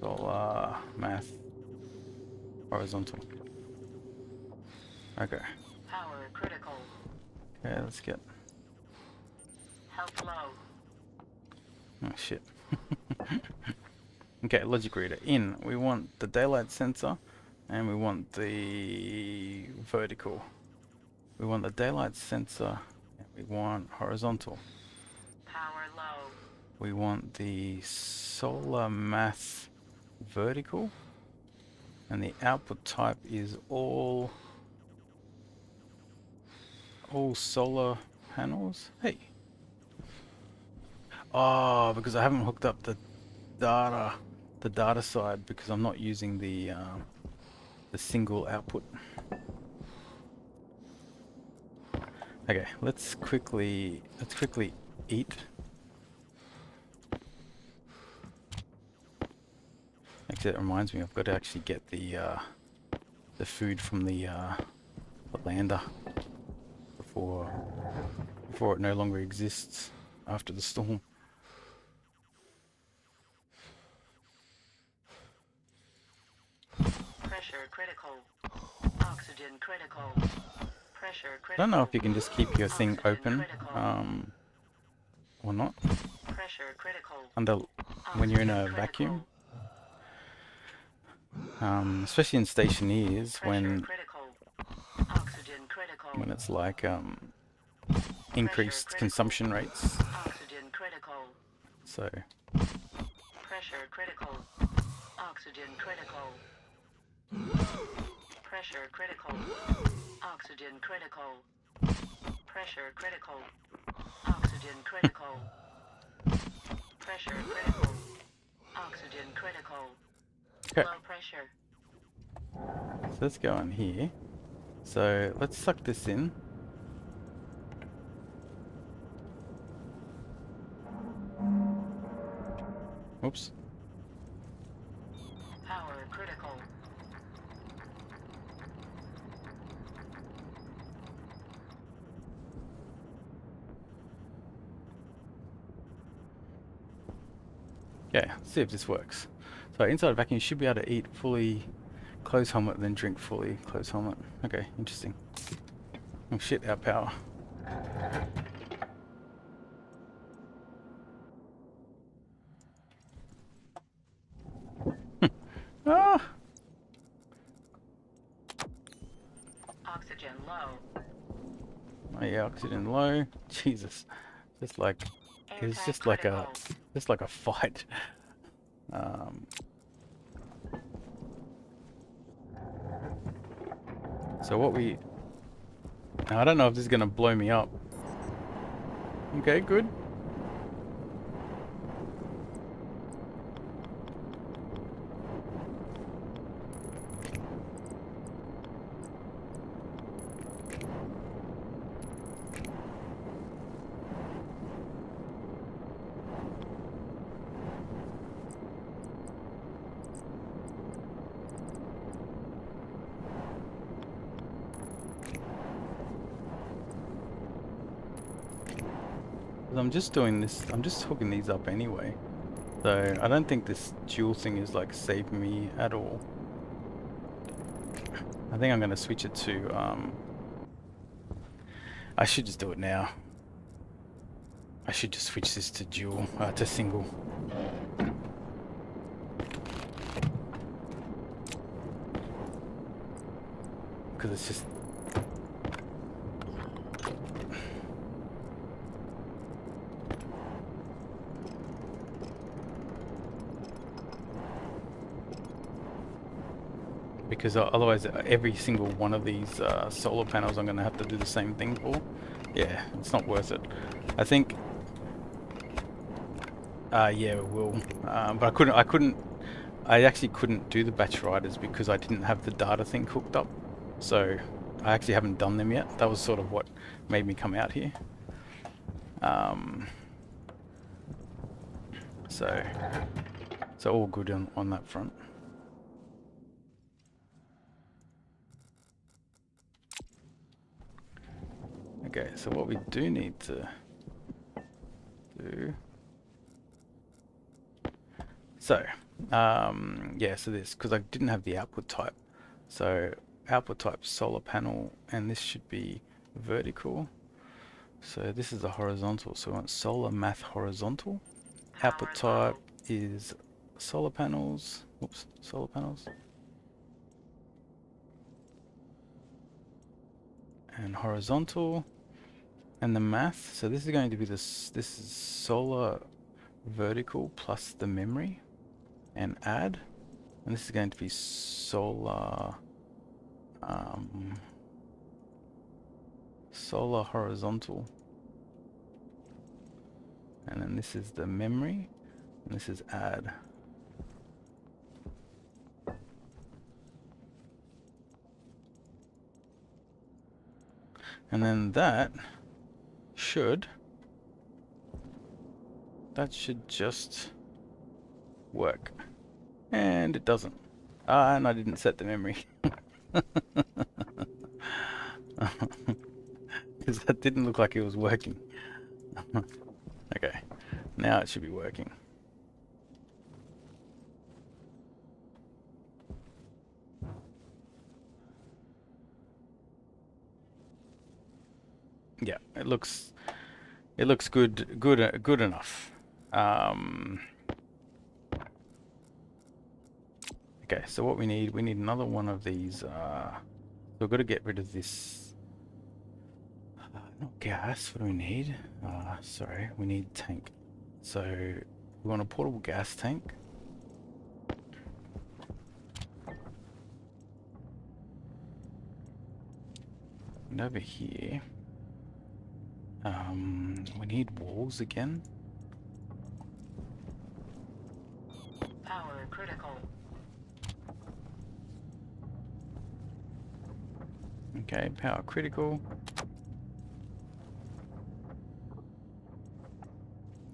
Solar math horizontal. Okay. Power critical. Okay, let's get... Health low. Oh shit. Okay, logic reader in. We want the daylight sensor and we want the vertical. We want the daylight sensor and we want horizontal. Power low. We want the solar math vertical and the output type is all solar panels. Hey. Oh, because I haven't hooked up the data side because I'm not using the single output. Okay, let's quickly eat. Actually, that reminds me, I've got to actually get the food from the lander before it no longer exists after the storm. Pressure critical. Oxygen critical. Pressure critical. I don't know if you can just keep your thing open, or not. Pressure critical. Under when you're in a vacuum, especially in Stationeers, when it's like increased consumption rates. Oxygen critical. So Pressure critical. Oxygen critical. Pressure critical. Oxygen critical. Pressure critical. Oxygen critical. Pressure critical. Oxygen critical. okay, Low pressure. so let's go in here. So let's suck this in. Oops. Power critical. Okay, let's see if this works. So inside a vacuum, you should be able to eat fully closed helmet, then drink fully closed helmet. Okay, interesting. Oh shit, our power. Ah! Oxygen low. Oh yeah, oxygen low. Jesus. Just like it's just like a fight. So what we... Now, I don't know if this is gonna blow me up. Okay, good. I'm just doing this, I'm just hooking these up anyway. So I don't think this dual thing is like saving me at all. I think I'm gonna switch it to I should just do it now. I should just switch this to dual, to single. Because it's just... Because otherwise every single one of these solar panels I'm going to have to do the same thing for. Yeah, it's not worth it. I think... yeah, it will. But I actually couldn't do the batch riders because I didn't have the data thing hooked up. So I actually haven't done them yet. That was sort of what made me come out here. So all good on that front. Okay, so what we do need to do... So, yeah, so this, because I didn't have the output type. So, output type solar panel, and this should be vertical. So this is a horizontal, so we want solar math horizontal. Output type is solar panels. Oops, solar panels. And horizontal. And the math, so this is going to be this is solar vertical plus the memory. And add. And this is going to be solar solar horizontal, and then this is the memory, and this is add. And then that should just work. And it doesn't. And I didn't set the memory. Because that didn't look like it was working. Okay, now it should be working. Yeah, it looks good enough. Okay, so what we need another one of these. So we've got to get rid of this. Not gas. What do we need? Sorry, we need tank. So we want a portable gas tank. And over here, we need walls again. Power critical. Okay, power critical.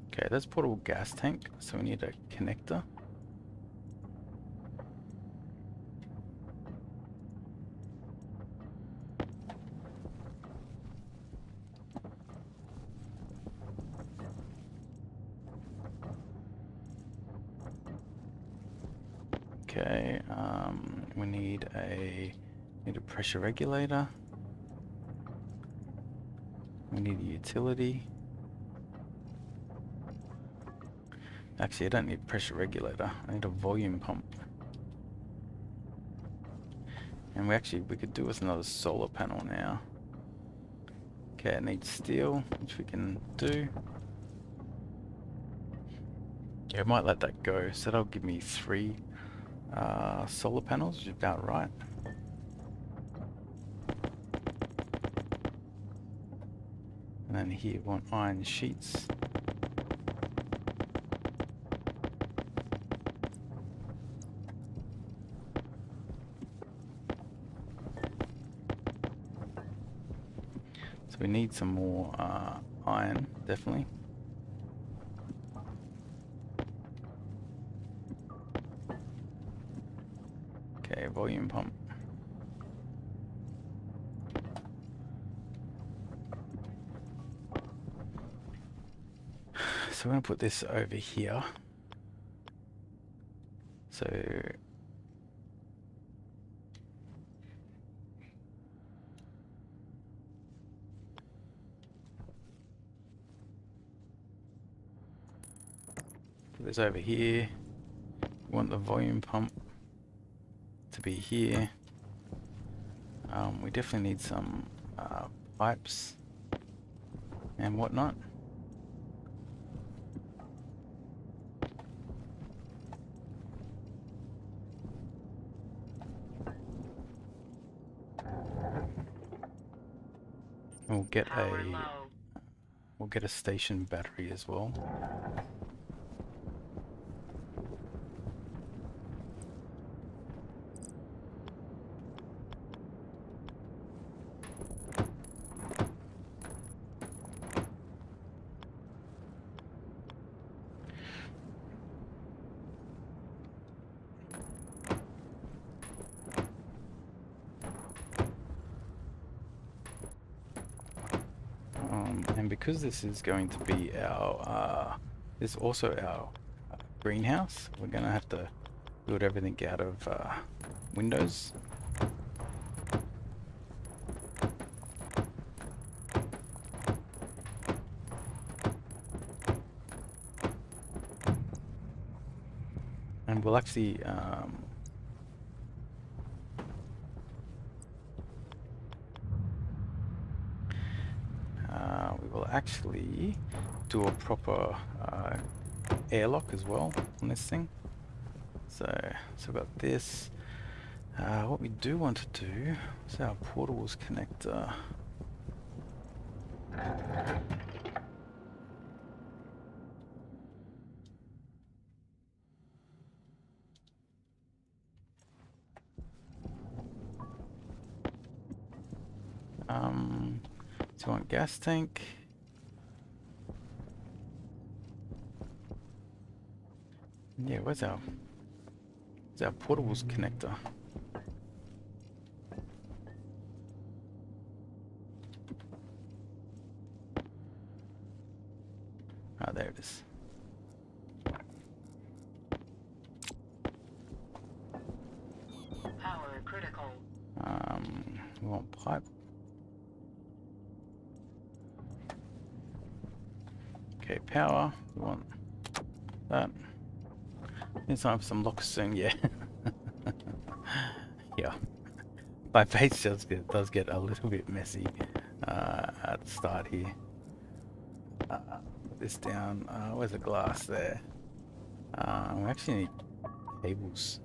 Okay, that's portable gas tank, so we need a connector. Okay, we need a pressure regulator. We need a utility. Actually, I don't need a pressure regulator. I need a volume pump. And we could do with another solar panel now. Okay, it needs steel, which we can do. Yeah, I might let that go. So that'll give me 3 solar panels, which is about right. And then here we want iron sheets. So we need some more iron, definitely. Okay, volume pump. So we're going to put this over here. So put this over here. We want the volume pump to be here. We definitely need some pipes and whatnot. And Power low. we'll get a station battery as well. And because this is going to be our, this is also our greenhouse, we're going to have to build everything out of windows. And we'll actually we will actually do a proper airlock as well on this thing. So we've got this. What we do want to do is our portables connector. So we want gas tank. Yeah, where's our portables connector? Ah, there it is. Power critical. We want pipe. Okay, power. We want that. It's time for some locks soon. Yeah. Yeah. My face does get a little bit messy at the start here. Put this down. Where's the glass there? We actually need cables.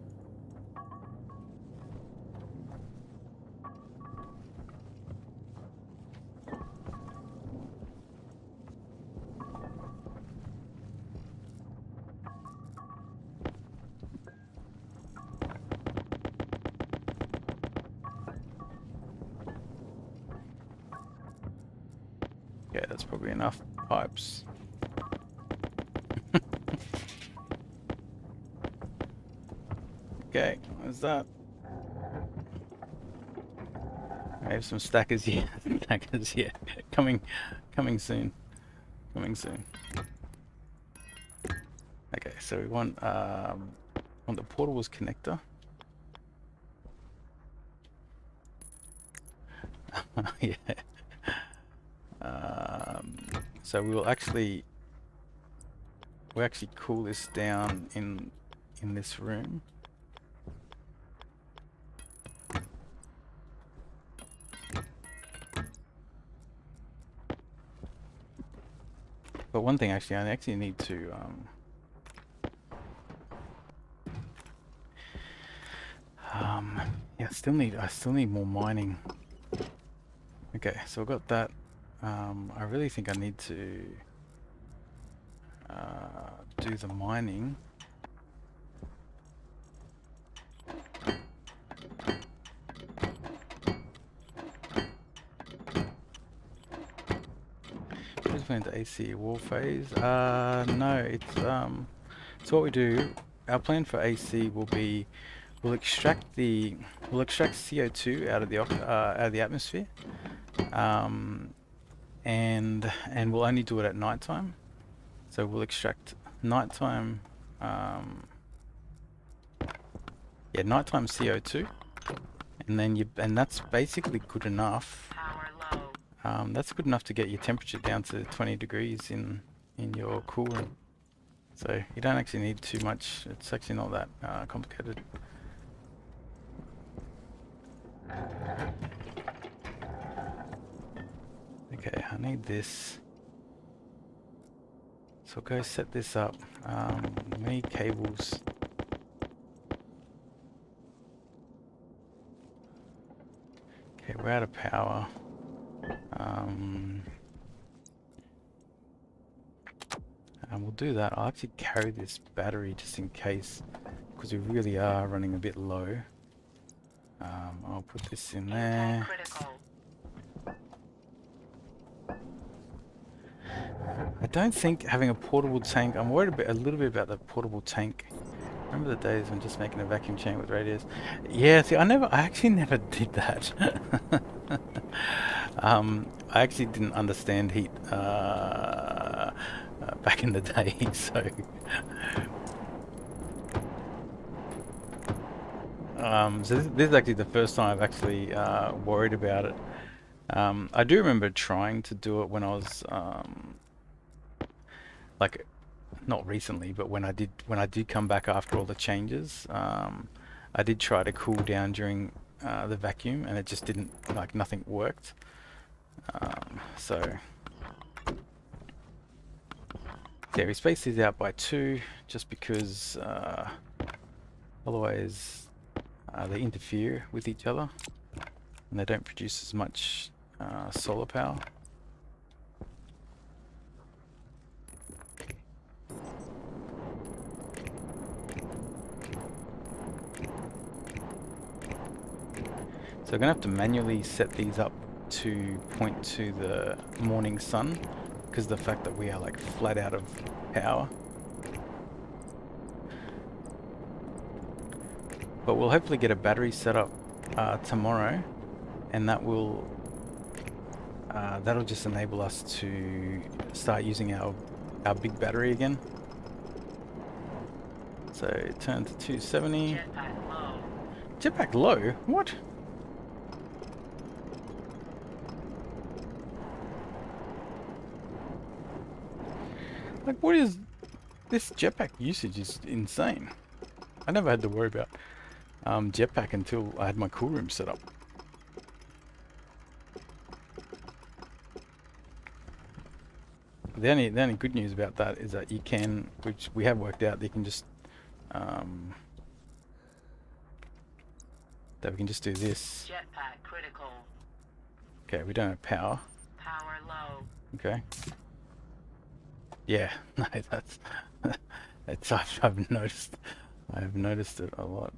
Okay, that's probably enough pipes. Okay, what's that? I have some stackers here. Stackers here. Coming soon. Coming soon. Okay, so we want the portables connector. Yeah. So we'll actually cool this down in this room. But one thing actually, I actually need to yeah, I still need more mining. Okay, so I've got that. I really think I need to do the mining. Just went into AC wall phase. No, it's so what we do. Our plan for AC will be we'll extract CO2 out of the atmosphere, and we'll only do it at night time. So we'll extract nighttime, yeah, nighttime CO2, and then and that's basically good enough. Power low. That's good enough to get your temperature down to 20 degrees in your cool room. So you don't actually need too much. It's actually not that complicated. Okay, I need this. So I'll go set this up. We need cables. Okay, we're out of power. And we'll do that. I'll actually carry this battery just in case, because we really are running a bit low. I'll put this in there. Critical. I don't think having a portable tank, I'm worried a little bit about the portable tank. Remember the days when just making a vacuum chamber with radiators? Yeah, see, I actually never did that. I actually didn't understand heat back in the day, so this is actually the first time I've actually worried about it. I do remember trying to do it when I was like not recently, but when I did come back after all the changes, I did try to cool down during the vacuum, and it just didn't, like, nothing worked. So yeah, we spaced these out by 2 just because otherwise they interfere with each other and they don't produce as much solar power. So I'm going to have to manually set these up to point to the morning sun because of the fact that we are like flat out of power. But we'll hopefully get a battery set up tomorrow, and that'll just enable us to start using our big battery again. So turn to 270. Jetpack low. Jetpack low? What? Like, what is this? Jetpack usage is insane. I never had to worry about jetpack until I had my cool room set up. The only good news about that is that you can, which we have worked out, you can just that we can just do this. Jetpack critical. Okay, we don't have power. Power low. Okay. Yeah, no, that's I've noticed. I've noticed it a lot.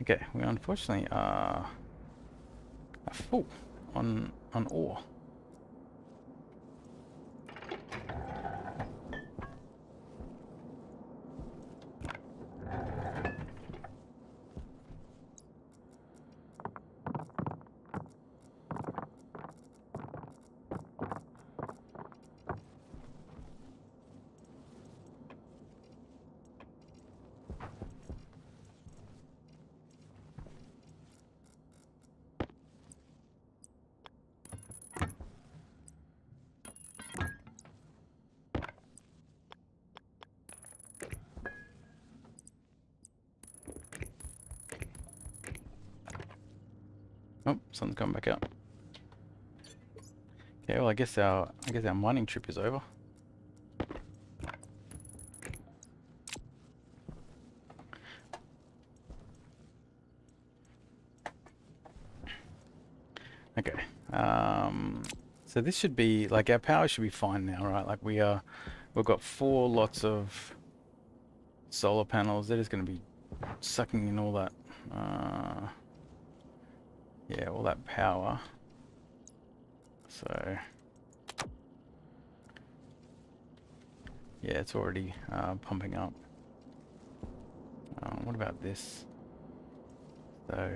Okay, we unfortunately are full on ore. Oh, sun's coming back out. Okay, well I guess our mining trip is over. Okay. So this should be like our power should be fine now, right? Like we've got 4 lots of solar panels. They're just going to be sucking in all that yeah, all that power. So yeah, it's already pumping up. What about this? So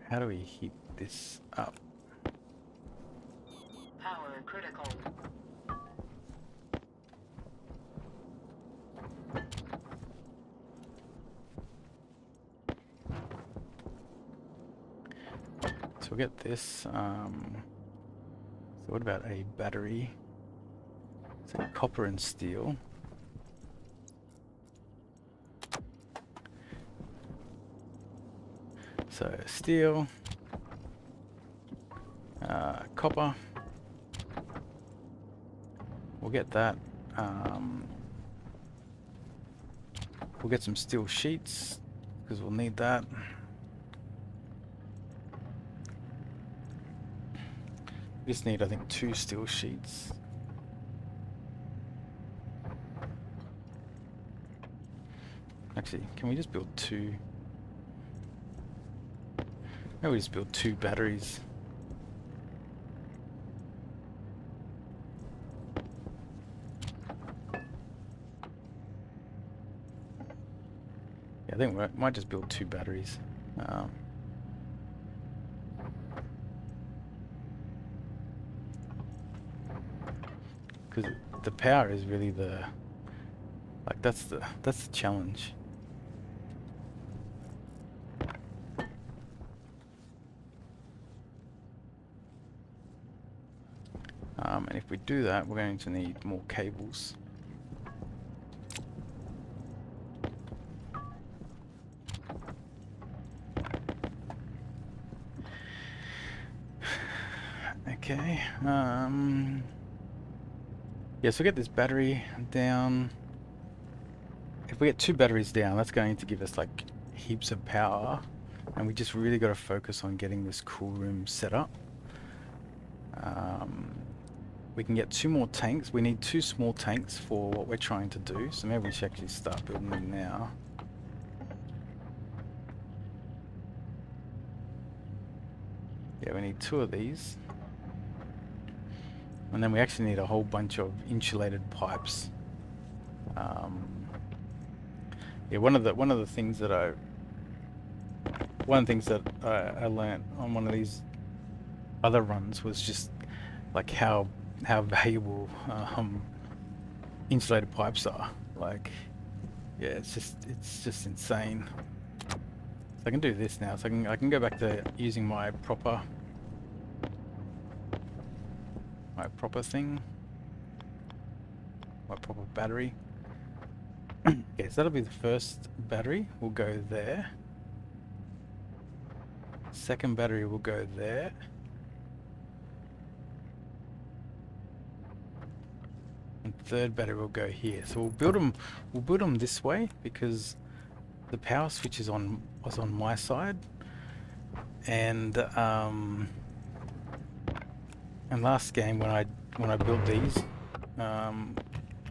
how do we heat this up. Power critical. So we'll get this. So what about a battery? So copper and steel. So steel, copper. We'll get that. We'll get some steel sheets because we'll need that. We just need, I think, 2 steel sheets. Actually, can we just build 2? Maybe we just build 2 batteries. Yeah, I think we might just build 2 batteries. Because the power is really the, like, that's the challenge. And if we do that, we're going to need more cables. Okay. Yeah, so we get this battery down. If we get 2 batteries down, that's going to give us like heaps of power. And we just really got to focus on getting this cool room set up. We can get 2 more tanks. We need 2 small tanks for what we're trying to do. So maybe we should actually start building them now. Yeah, we need 2 of these. And then we actually need a whole bunch of insulated pipes. Yeah, one of the things that I learned on one of these other runs was just like how valuable insulated pipes are. Like, yeah, it's just insane. So I can do this now. So I can go back to using my proper thing, my proper battery. Okay, so that'll be the first battery. We'll go there. Second battery will go there. And third battery will go here. So we'll build them this way because the power switch was on my side. And last game when I built these, I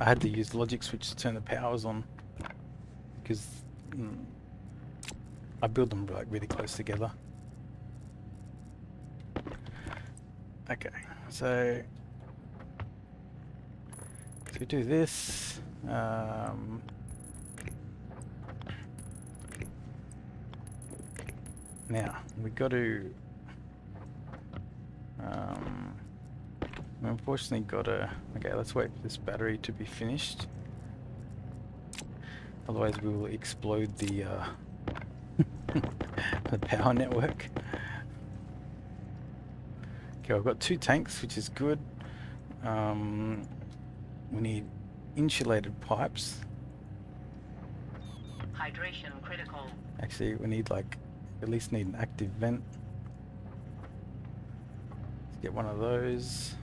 had to use the logic switch to turn the powers on because I build them like really close together. Okay, so we do this. Now we got to. We unfortunately gotta. Okay, let's wait for this battery to be finished. Otherwise, we will explode the the power network. Okay, I've got 2 tanks, which is good. We need insulated pipes. Hydration critical. Actually, we need at least need an active vent. Let's get one of those.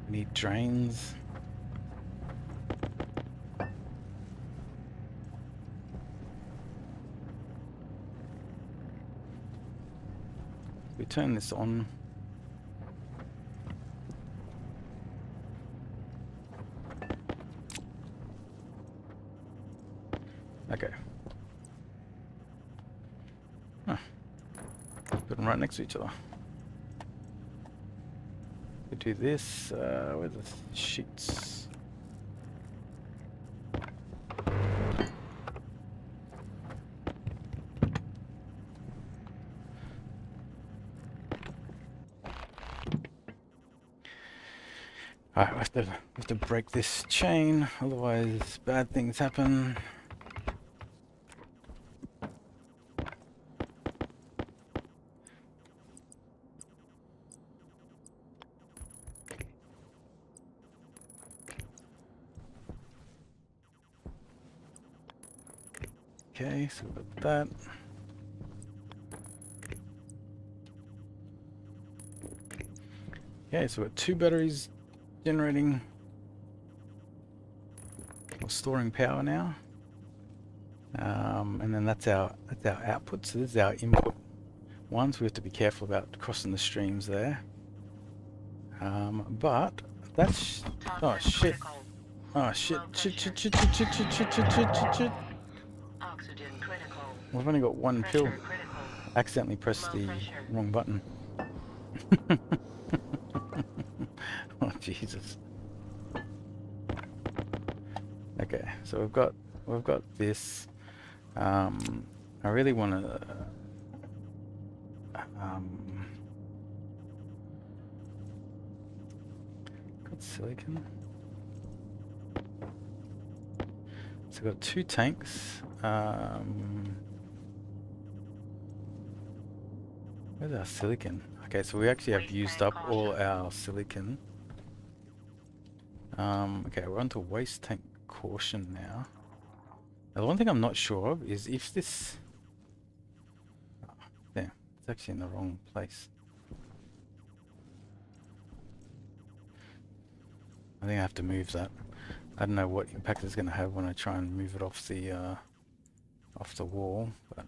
We need drains. We turn this on. Okay. Huh. Put them right next to each other. We do this. Where's the sheets? Alright, we have to break this chain, otherwise bad things happen. Okay, so we've got that. Okay, so we've got 2 batteries generating or storing power now. And then that's our output. So this is our input one, so we have to be careful about crossing the streams there. But that's oh shit. Critical. Oh shit. Low Shit, pressure. shit, shit, shit, shit, shit, shit, shit, shit, shit, shit. Oxygen critical. We've only got 1 pill. Pressure critical. Accidentally pressed Low the pressure. wrong button. Oh Jesus. Okay, so we've got this. I really want to got silicon. So we've got 2 tanks. Where's our silicon? Okay, so we actually have Waste used tank up all caution. our silicon. Okay, we're on to waste tank caution now. Now, the one thing I'm not sure of is if this... Oh, there, it's actually in the wrong place. I think I have to move that. I don't know what impact it's going to have when I try and move it off the wall, but...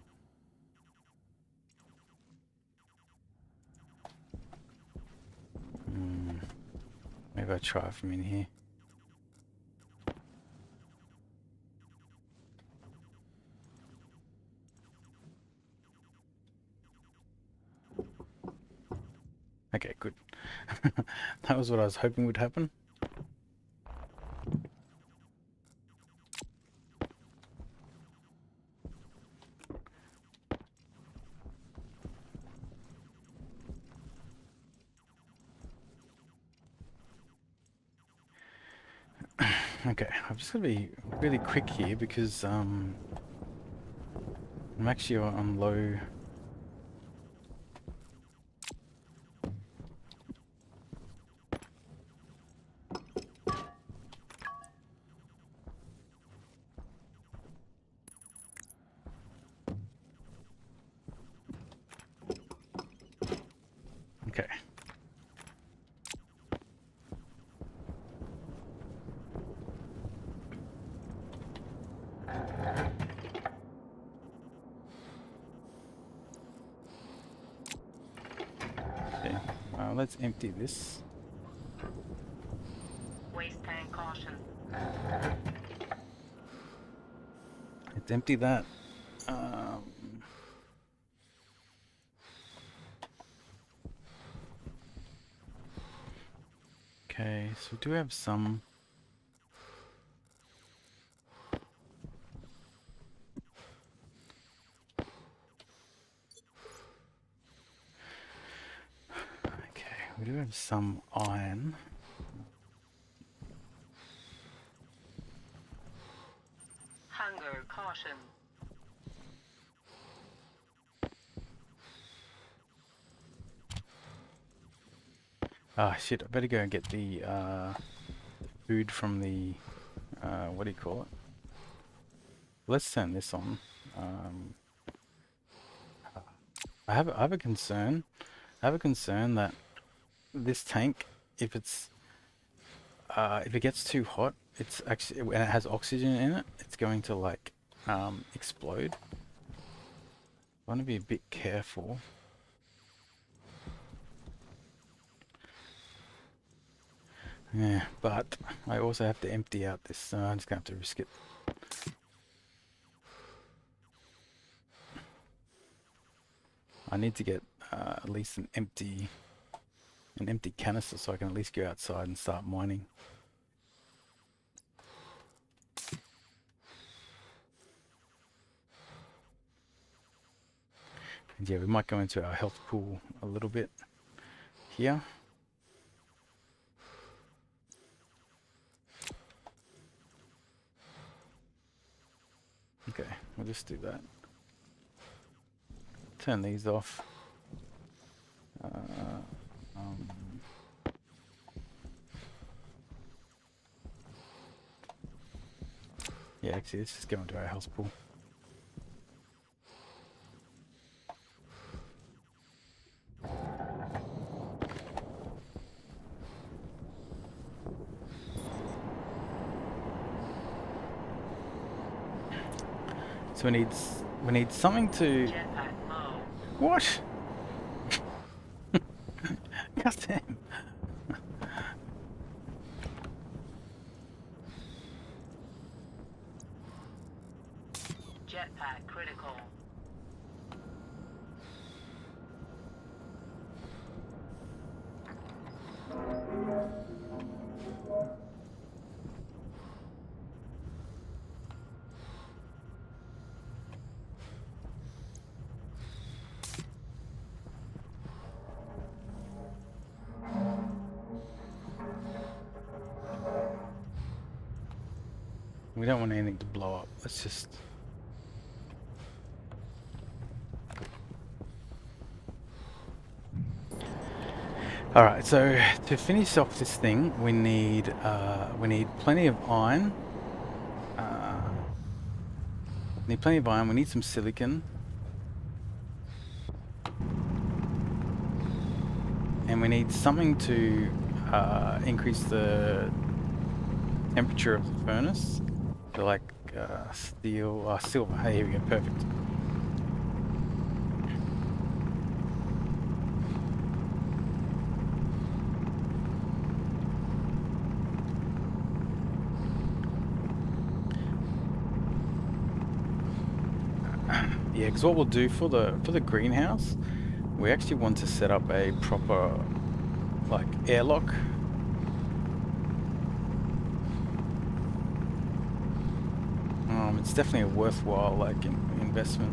maybe I try it from in here. Okay, good. That was what I was hoping would happen. Okay, I'm just gonna be really quick here because I'm actually on low. Okay. Okay. Let's empty this. Waste tank caution. Let's empty that. Um, okay, so we do have some. Okay, we do have some iron. Hunger caution. Ah, shit! I better go and get the food from the what do you call it? Let's turn this on. I have a concern. I have a concern that this tank, if it gets too hot, it's actually when it has oxygen in it, it's going to like explode. I want to be a bit careful. Yeah, but I also have to empty out this, so I'm just gonna have to risk it. I need to get at least an empty canister so I can at least go outside and start mining. And yeah, we might go into our health pool a little bit here. just do that. Turn these off. Um, yeah, actually, let's just go into our house pool. So we need something to. Jetpack low. What? God damn. Jetpack critical. We don't want anything to blow up. Let's just. All right. So to finish off this thing, we need plenty of iron. Need plenty of iron. We need some silicon. And we need something to increase the temperature of the furnace. So like steel, silver. Hey, here we go. Perfect. Yeah, because what we'll do for the greenhouse, we actually want to set up a proper like airlock. It's definitely a worthwhile like investment.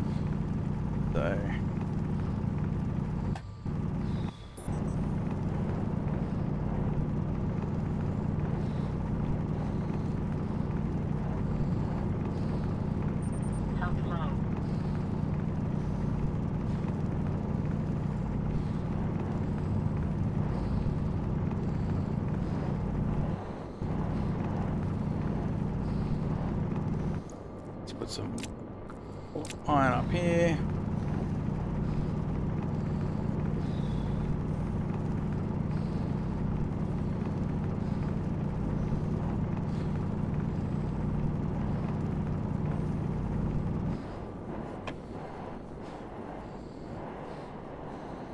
So Health low. let's put some iron up here.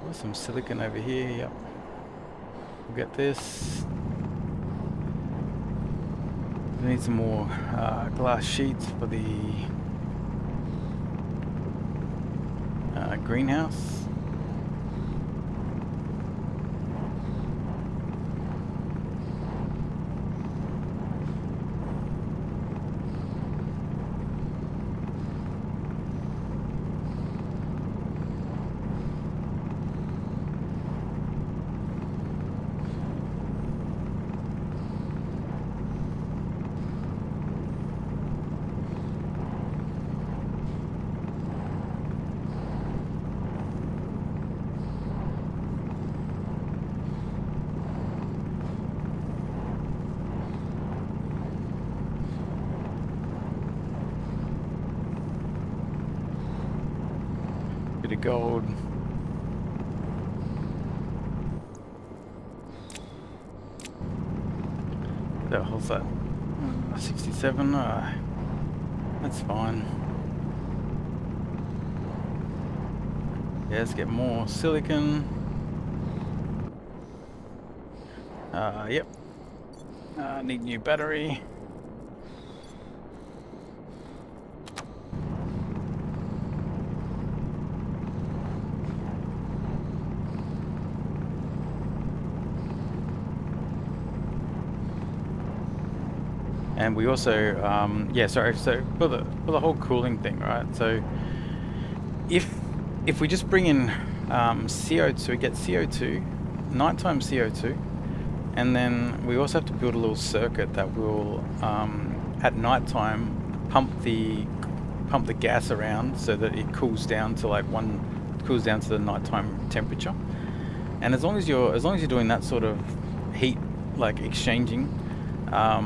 Put some silicon over here. Yep. We'll get this. We need some more glass sheets for the greenhouse. Bit of gold. That holds that 67. That's fine. Yeah, let's get more silicon. Yep. Need new battery. And we also, yeah, sorry. So for the whole cooling thing, right? So if we just bring in CO2, we get CO2, nighttime CO2, and then we also have to build a little circuit that will, at nighttime, pump the pump the gas around so that it cools down to like cools down to the nighttime temperature. And as long as you're doing that sort of heat, like exchanging, yeah,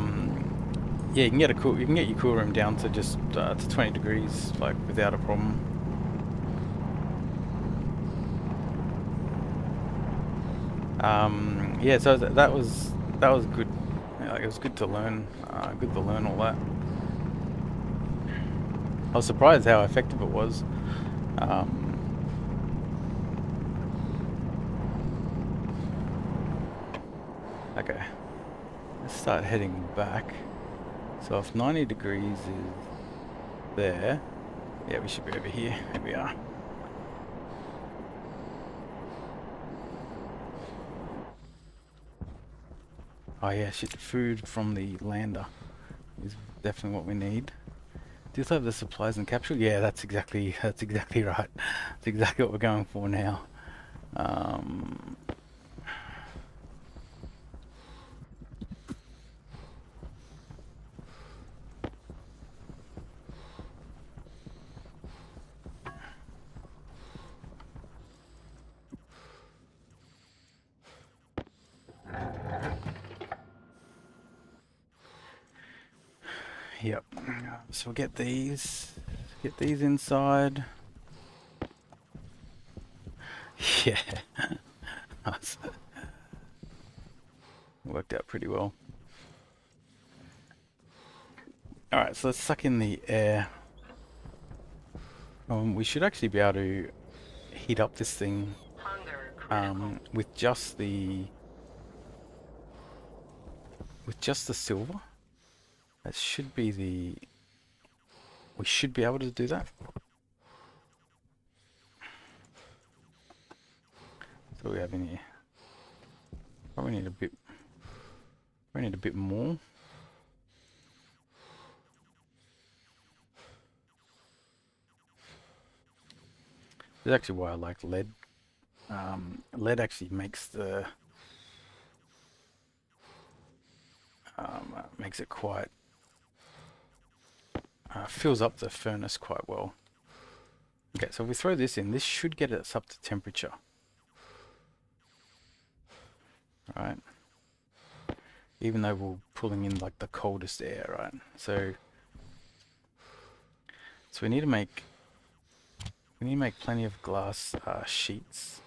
you can get your cool room down to just to 20 degrees, like without a problem. Yeah, so that was good. Yeah, like, it was good to learn all that. I was surprised how effective it was. Um, okay, let's start heading back. So if 90 degrees is there, yeah, we should be over here. Here we are. Oh yeah, shit, food from the lander is definitely what we need. Do you still have the supplies and capsule? Yeah, that's exactly right. That's exactly what we're going for now. Um, yep. So we'll get these inside. Yeah, nice. Worked out pretty well. All right, so let's suck in the air. We should actually be able to heat up this thing Hunger critical. with just the silver. That should be the. We should be able to do that. So we have in here. Probably need a bit. We need a bit more. That's actually why I like lead. Lead actually makes the makes it quite fills up the furnace quite well. Okay, so if we throw this in, this should get us up to temperature. Right? Even though we're pulling in like the coldest air, right? So we need to make plenty of glass sheets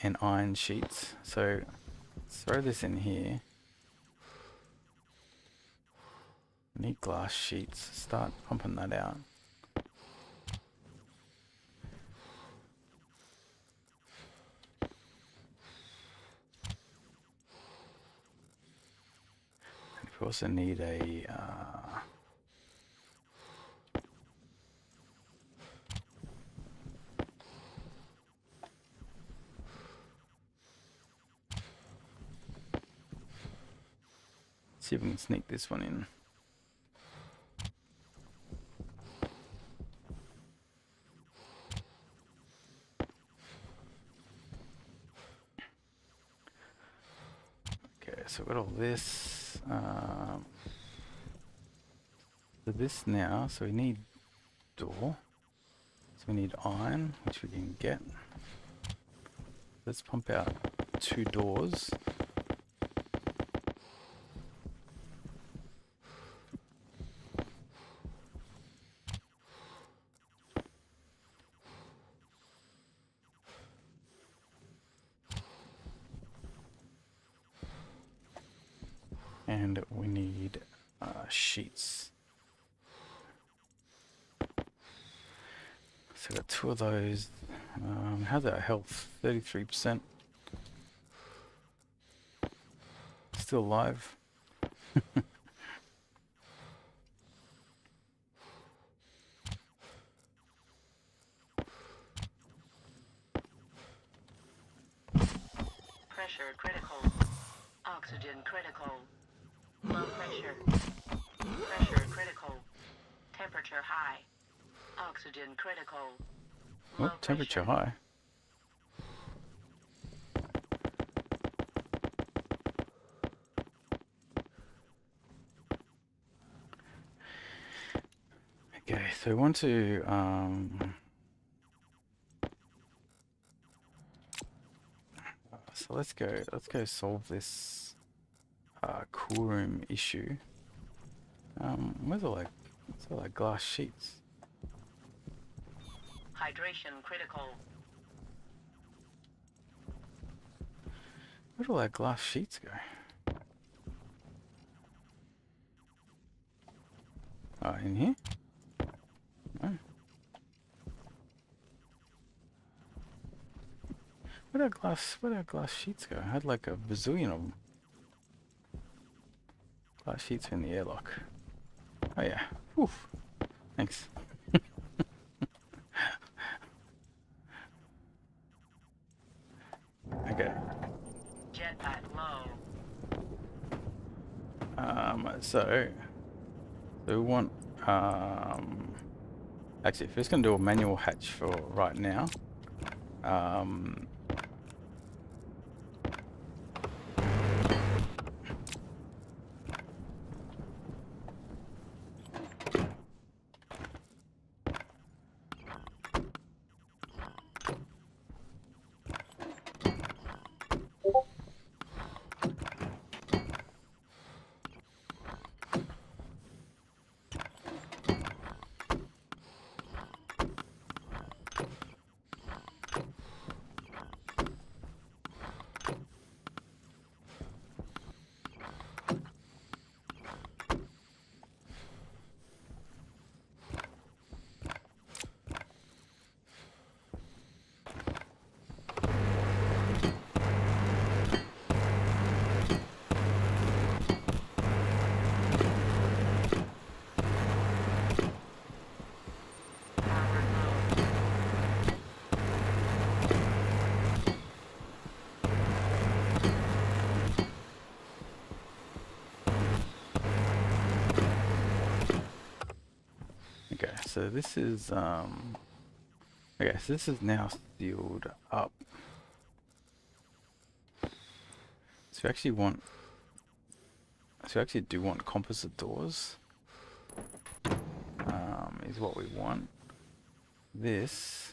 and iron sheets. So let's throw this in here. Need glass sheets. Start pumping that out. And we also need a see if we can sneak this one in. Okay, so we've got all this. So this now, so we need door. So we need iron, which we can get. Let's pump out 2 doors. And we need sheets. So got 2 of those. How's our health? 33%. Still alive. Pressure critical. Oxygen critical. Low pressure. Pressure critical. Temperature high. Oxygen critical. Oh, Low temperature pressure. high. so we want to so let's go solve this cool room issue. Where's all that glass sheets? Hydration critical. Where'd all that glass sheets go? Oh, in here? No. Where'd our glass sheets go? I had like a bazillion of them. Glass sheets are in the airlock. Oh yeah. Oof. Thanks. Okay. Jetpack low. So we want actually, if it's gonna do a manual hatch for right now, Power low. okay, so this is okay, so this is now sealed up. So we actually want so we actually do want composite doors. Is what we want. This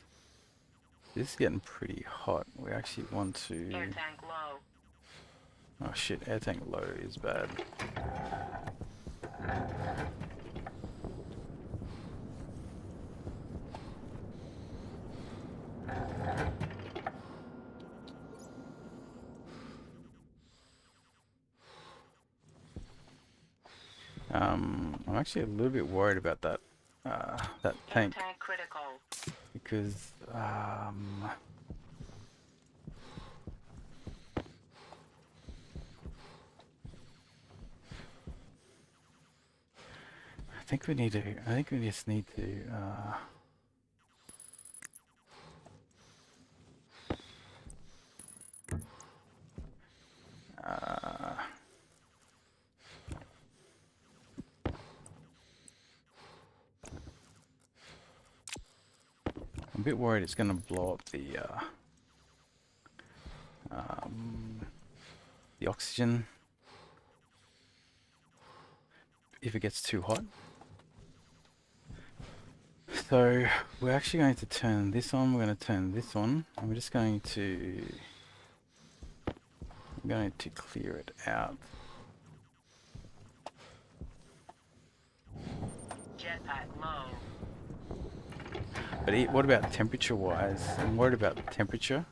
is getting pretty hot. We actually want to Air tank low. oh shit, air tank low is bad. I'm actually a little bit worried about that that Air tank tank critical. because I think we just need to I'm a bit worried it's going to blow up the oxygen if it gets too hot. So we're actually going to turn this on, we're going to turn this on, and we're just going to clear it out. Jetpack low. But what about temperature wise? I'm worried about the temperature.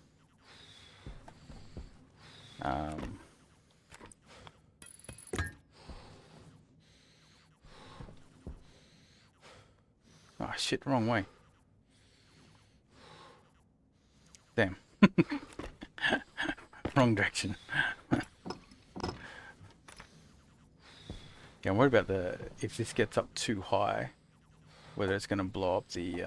Oh shit, wrong way. Damn. Wrong direction. Yeah, I'm worried about if this gets up too high, whether it's going to blow up the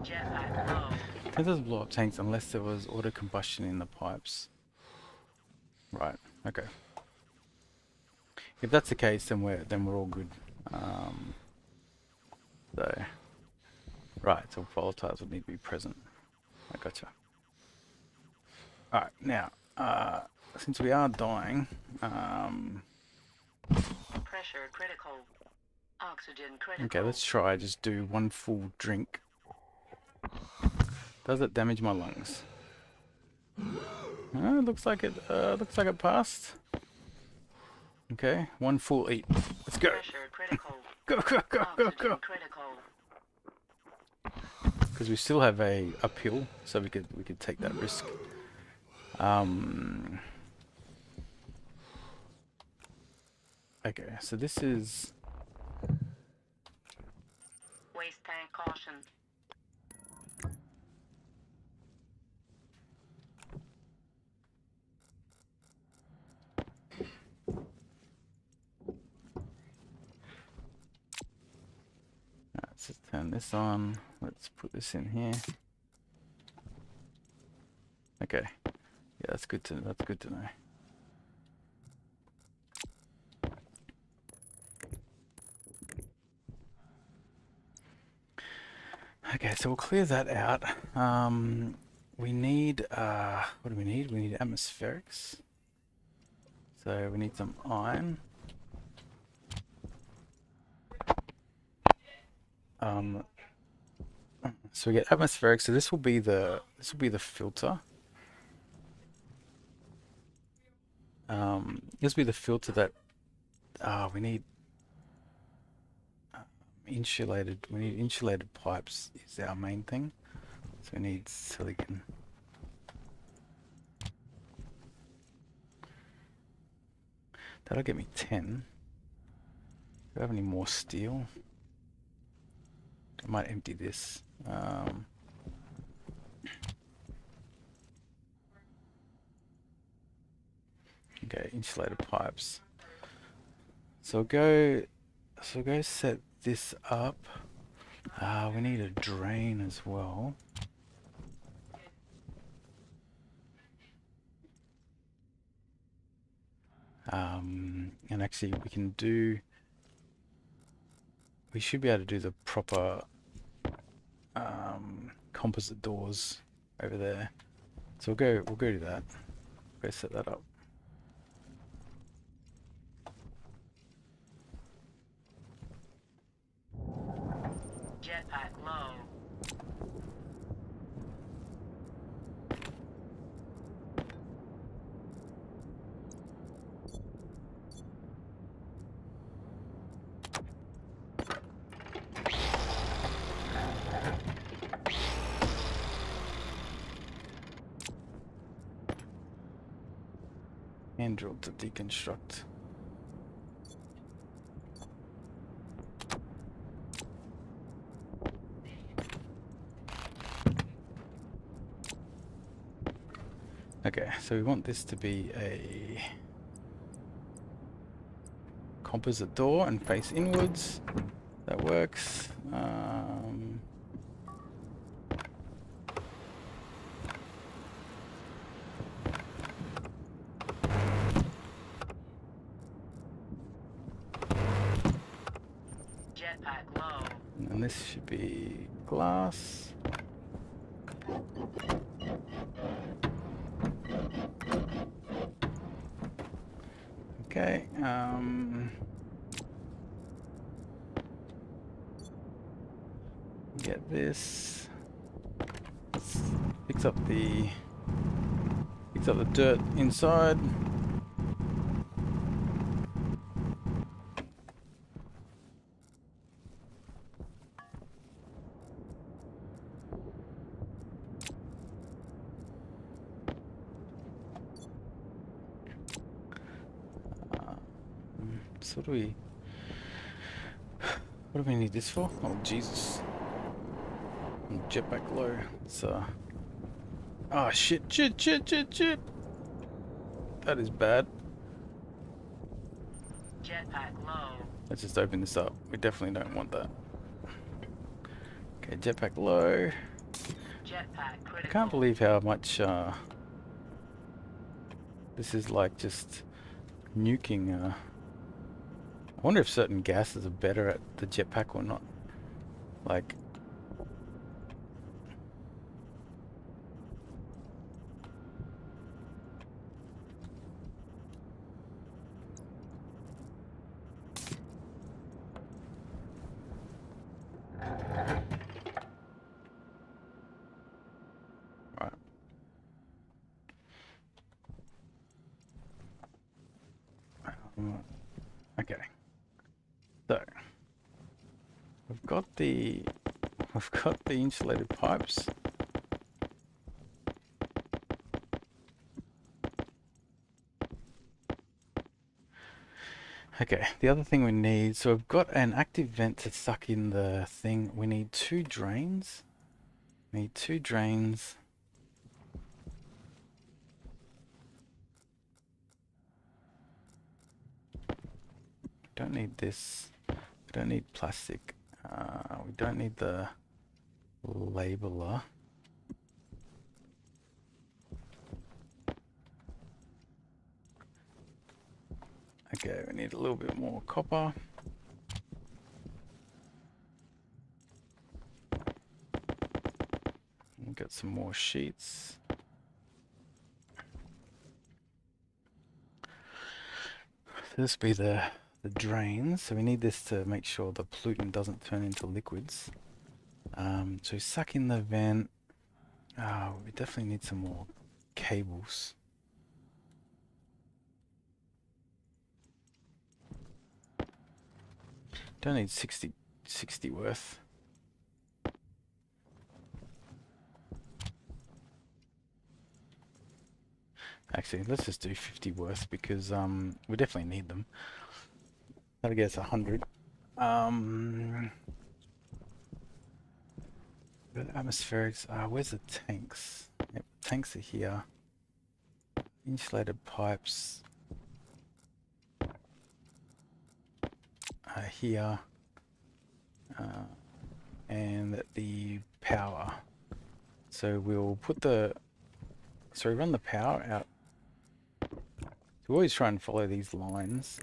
Jetpack low. it doesn't blow up tanks unless there was auto combustion in the pipes. Right, okay. If that's the case, then we're all good. So right, so volatiles would need to be present. I gotcha. Alright, now since we are dying, Pressure critical. Oxygen okay, critical. let's try just do one full drink. Does it damage my lungs? Looks like it passed. Okay, one full eat. Let's go. Pressure critical. Go, go, go, go, Oxygen go. critical. Because we still have a uphill, so we could take that risk. Okay, so this is Waste tank caution. let's just turn this on. Let's put this in here. Okay, yeah, that's good to know. Okay, so we'll clear that out. We need what do we need? We need atmospherics. So we need some iron. So we get atmospheric. So this will be the filter. This will be the filter that we need insulated. We need insulated pipes is our main thing. So we need silicon. That'll get me 10. Do I have any more steel? I might empty this. Okay, insulated pipes. So go set this up. We need a drain as well. And actually we should be able to do the proper composite doors over there. So we'll go do that. Go set that up. Jetpack low. Hand drill to deconstruct. Okay, so we want this to be a composite door and face inwards. That works. Jetpack low. And this should be glass. Okay, get this. Picks up the dirt inside. So what do we need this for? Oh Jesus. Jetpack low. It's oh shit. That is bad. Jetpack low. Let's just open this up. We definitely don't want that. Okay, jetpack low. Jetpack critical. I can't believe how much this is like just nuking. I wonder if certain gases are better at the jetpack or not. Like, got the insulated pipes. Okay, the other thing we need, so we've got an active vent to suck in the thing. We need 2 drains. We need 2 drains. Don't need this. We don't need plastic. We don't need the labeler. Okay, we need a little bit more copper. We've got some more sheets. So this will be the drains. So we need this to make sure the pollutant doesn't turn into liquids. So we suck in the vent. We definitely need some more cables. Don't need 60 worth. Actually, let's just do 50 worth because we definitely need them. That'll get us 100. The atmospherics. Where's the tanks? Yep, tanks are here. Insulated pipes are here. And the power. So we'll put the. So we run the power out. So we always try and follow these lines.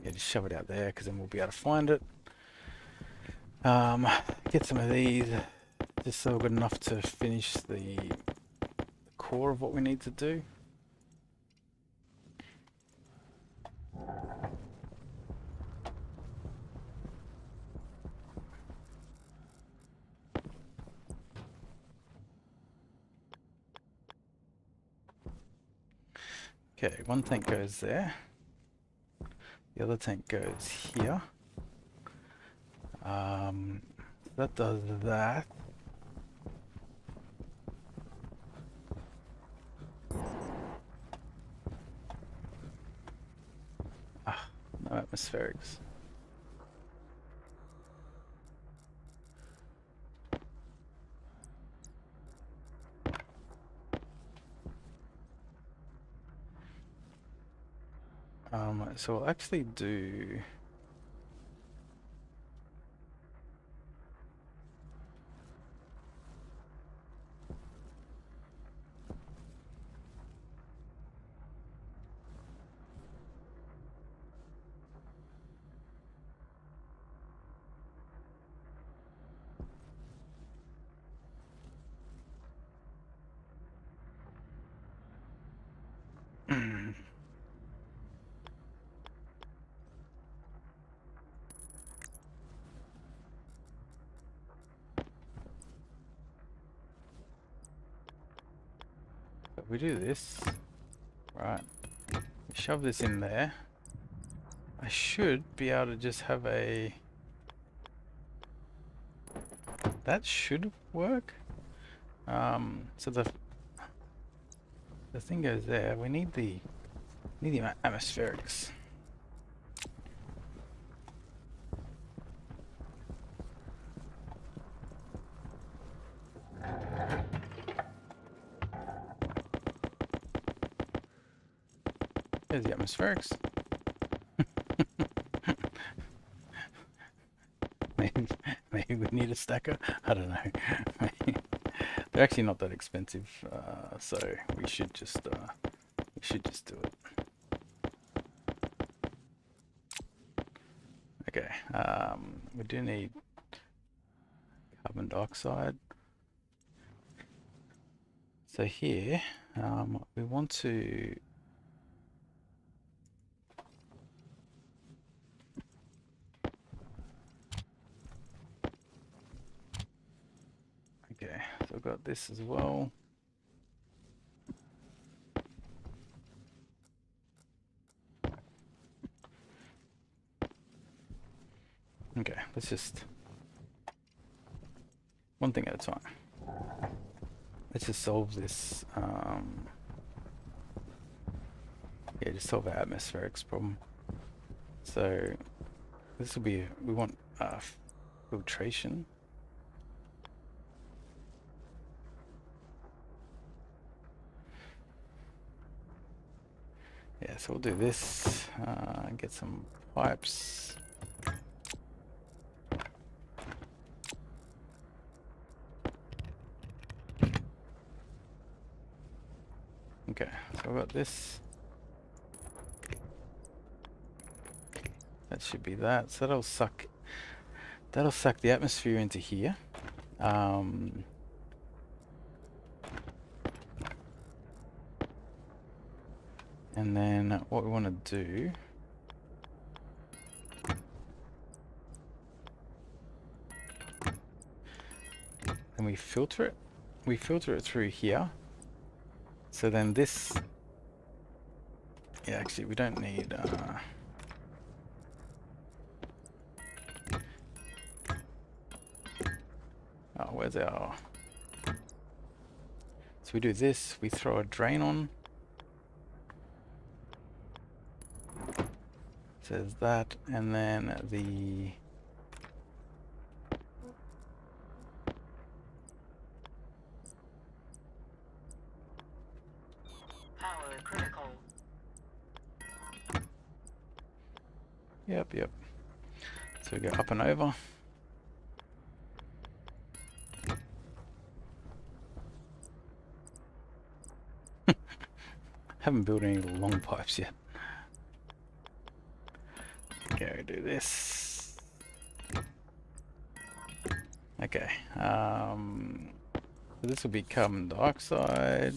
Yeah, just shove it out there because then we'll be able to find it. Get some of these just so we've got enough to finish the core of what we need to do. Okay, one tank goes there. The other tank goes here. That does that. No atmospherics. So we'll actually do. If we do this, right, shove this in there, I should be able to just have a. That should work. So the thing goes there. We need the atmospherics. There's the atmospherics. maybe we need a stacker. I don't know. They're actually not that expensive, so we should just do it. Okay. We do need carbon dioxide. So here, we want to. Okay, so I've got this as well. Okay, let's just one thing at a time. Let's just solve this. Yeah, just solve our atmospherics problem. So this will be, we want filtration. Yeah, so we'll do this, get some pipes. Okay, so I've got this. That should be that. So that'll suck the atmosphere into here. And then what we want to do, and we filter it. We filter it through here. So then this, yeah, actually we don't need, oh, where's our, so we do this, we throw a drain on. Says that, and then the Power critical. yep. So we go up and over. Haven't built any long pipes yet. Okay, do this. Okay. So this will be carbon dioxide.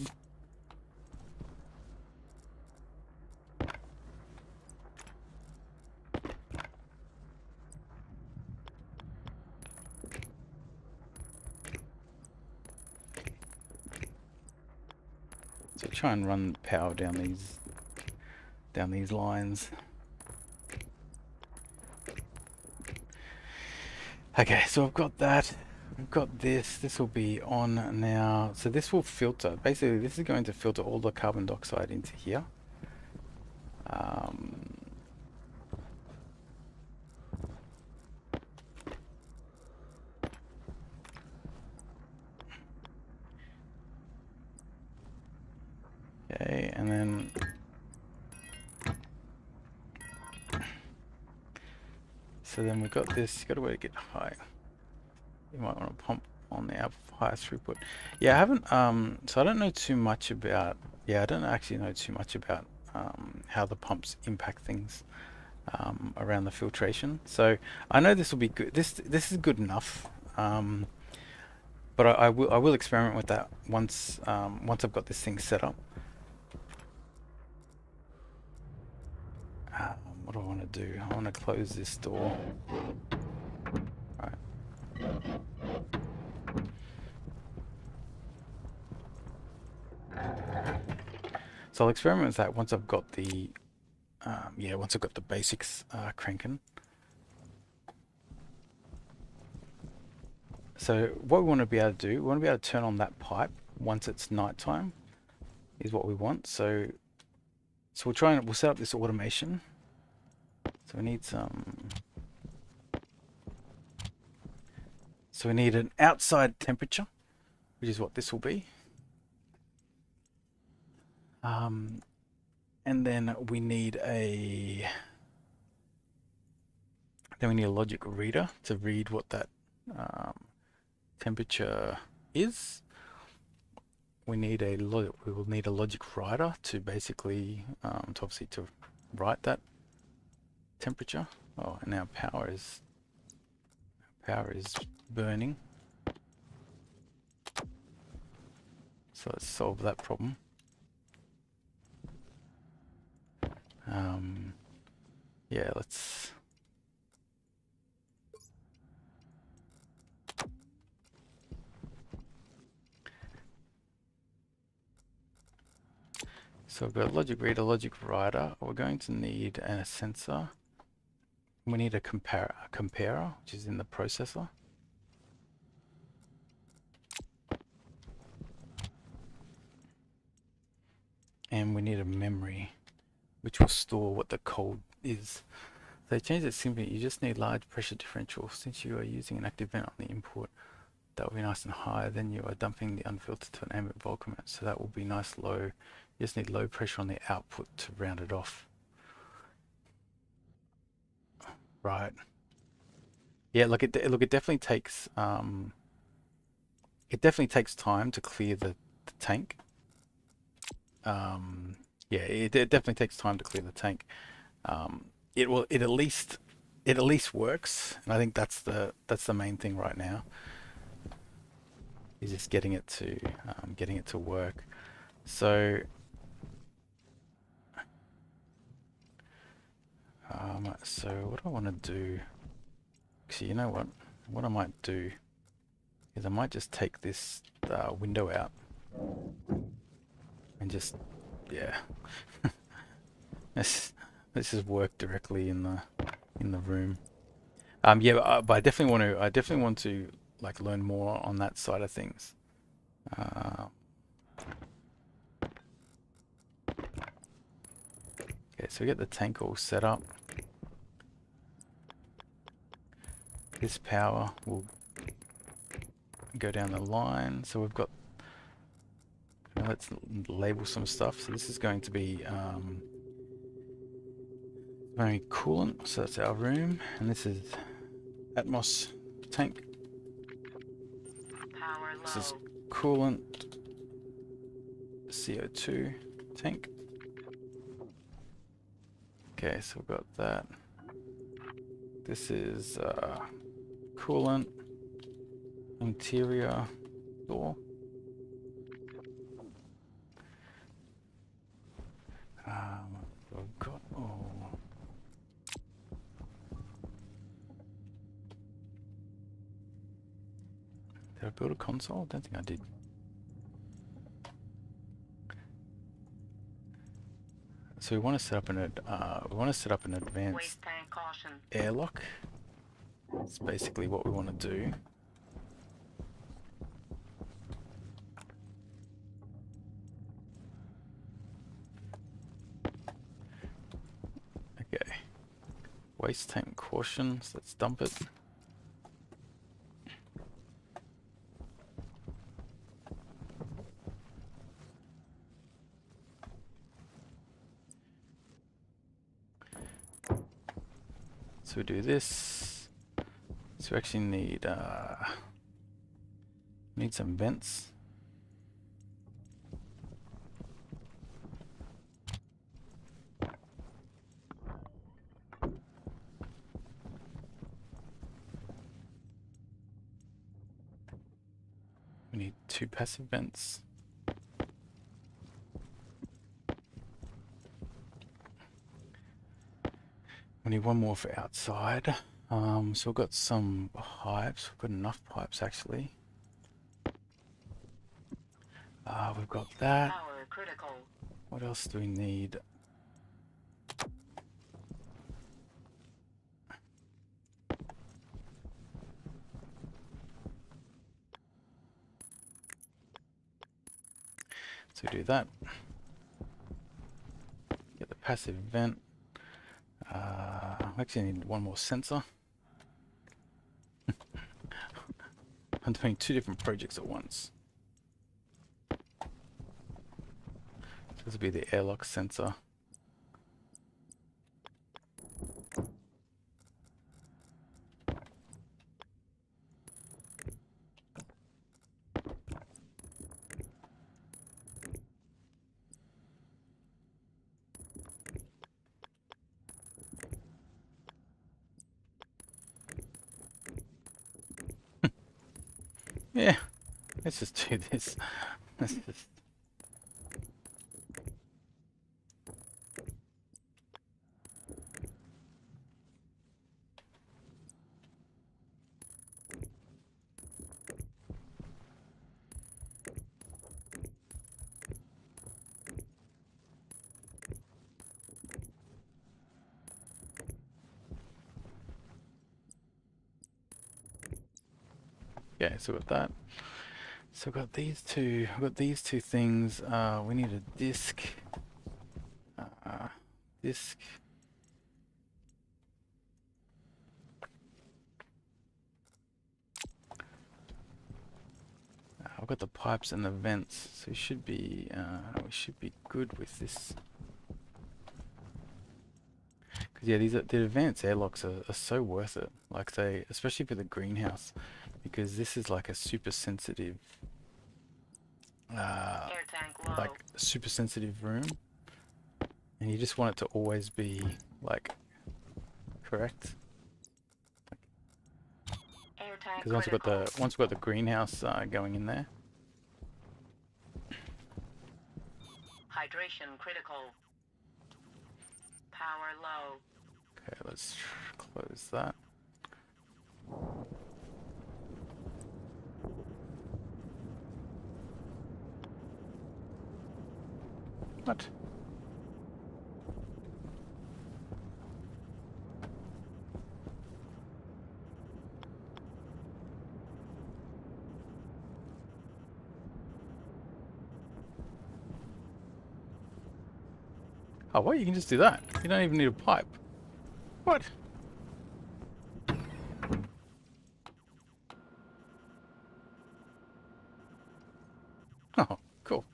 So try and run power down these lines. Okay, so I've got that. We've got this. This will be on now. So this will filter. Basically, this is going to filter all the carbon dioxide into here. Okay, and then so then we've got this. You got a way to get high. You might want to pump on the highest throughput. Yeah, I haven't. So I don't know too much about. Yeah, I don't actually know too much about how the pumps impact things around the filtration. So I know this will be good. This is good enough. But I will experiment with that once I've got this thing set up. What do I want to do? I want to close this door. Right. So I'll experiment with that once I've got the once I've got the basics cranking. So what we want to be able to do, we want to be able to turn on that pipe once it's nighttime, is what we want. So we'll set up this automation. So we need so we need an outside temperature, which is what this will be. And then we need a logic reader to read what that temperature is. We will need a logic writer to basically to write that temperature. Oh, and our power is burning. So let's solve that problem. Yeah, let's. So we've got logic reader, logic writer. We're going to need a sensor. We need a comparer, which is in the processor. And we need a memory, which will store what the code is. So change it simply, you just need large pressure differential. Since you are using an active vent on the input, that will be nice and high. Then you are dumping the unfiltered to an ambient Vulcan vent, so that will be nice low. You just need low pressure on the output to round it off. Right. Yeah, look, it definitely takes time to clear the tank. Yeah, it definitely takes time to clear the tank. It at least works, and I think that's the main thing right now. Is just getting it to work. So so what do I want to do? Actually, you know what? What I might do is I might just take this window out and just, yeah, let's just work directly in the room. Yeah, but I definitely want to like learn more on that side of things. Okay, so we get the tank all set up. This power will go down the line. So we've got, let's label some stuff. So this is going to be very coolant. So that's our room, and this is Atmos tank. Power This is low. coolant CO2 tank. Okay, so we've got that. This is coolant interior door. I've got, did I build a console? I don't think I did. So we want to set up an advanced Waste tank caution. airlock. That's basically what we want to do. Okay. Waste tank caution. So let's dump it. So we do this. So we actually need some vents. We need 2 passive vents. We need 1 more for outside. So we've got some pipes. We've got enough pipes actually. We've got that. Power critical. What else do we need? So do that. Get the passive vent. I actually need 1 more sensor. I'm doing 2 different projects at once. So this will be the airlock sensor. Yeah, let's just do this. Let's just... Okay, so we've got that. So I've got these two. I've got these two things. We need a disc. Disc. I've got the pipes and the vents, so we should be good with this. Because yeah, the advanced airlocks are so worth it. Like they, especially for the greenhouse, because this is like a super sensitive, Air tank low. like super sensitive room, and you just want it to always be like correct. Air tank Because critical. once we've got the greenhouse going in there. Hydration critical. Power low. Okay, let's close that. What? Oh, what? You can just do that. You don't even need a pipe. What? Oh, cool.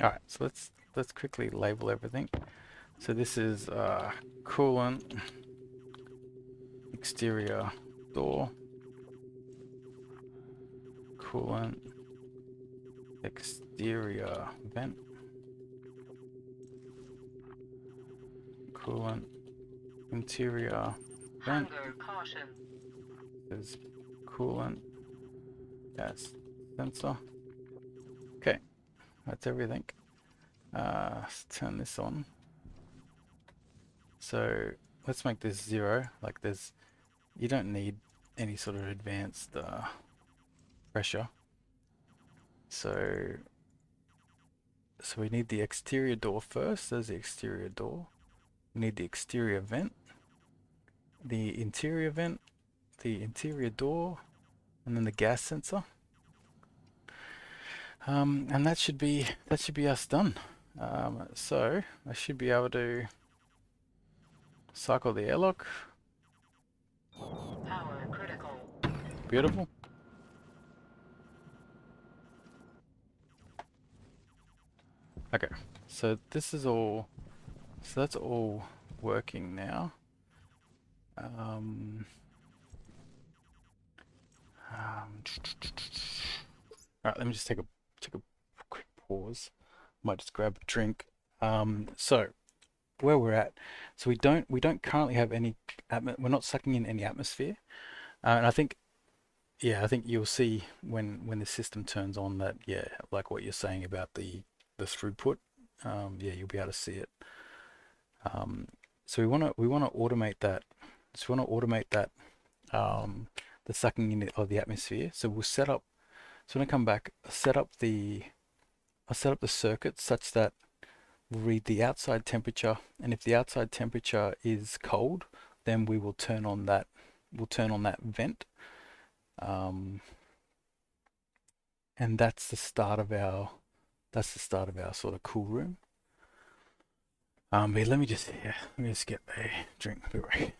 All right, so let's quickly label everything. So this is coolant, exterior door, coolant, exterior vent, coolant, interior vent. Hunger caution. There's coolant, gas sensor. Okay, that's everything. Let's turn this on. So let's make this 0. Like you don't need any sort of advanced pressure. So we need the exterior door first. There's the exterior door. We need the exterior vent, the interior vent, the interior door, and then the gas sensor. And that should be us done. So I should be able to cycle the airlock. Power critical. Beautiful. Okay, so this is all. So that's all working now. All right, let me just take a quick pause. Might just grab a drink. So where we're at, so we don't currently have any we're not sucking in any atmosphere, and I think yeah, I think you'll see when the system turns on that yeah, like what you're saying about the throughput. Yeah, you'll be able to see it. So we want to automate that. So we want to automate that the sucking in of the atmosphere. So we'll set up. So when I come back, I'll set up the circuit such that we'll read the outside temperature, and if the outside temperature is cold, then we will turn on that. We'll turn on that vent, and that's the start of our sort of cool room. But let me just get a drink. Be right.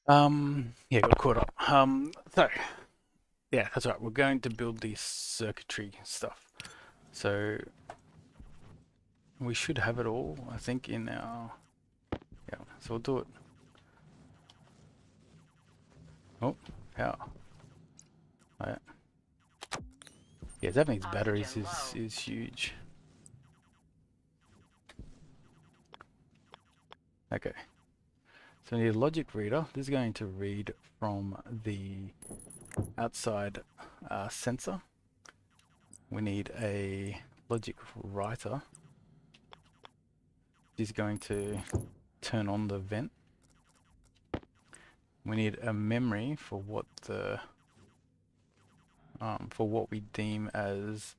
Yeah, got caught up. So yeah, that's right. We're going to build this circuitry stuff. So we should have it all, I think, in our, yeah. So we'll do it. Oh, how? Oh, yeah. Yeah, having these batteries Oxygen low. is huge. Okay. So we need a logic reader. This is going to read from the outside sensor. We need a logic writer. This is going to turn on the vent. We need a memory for what the for what we deem as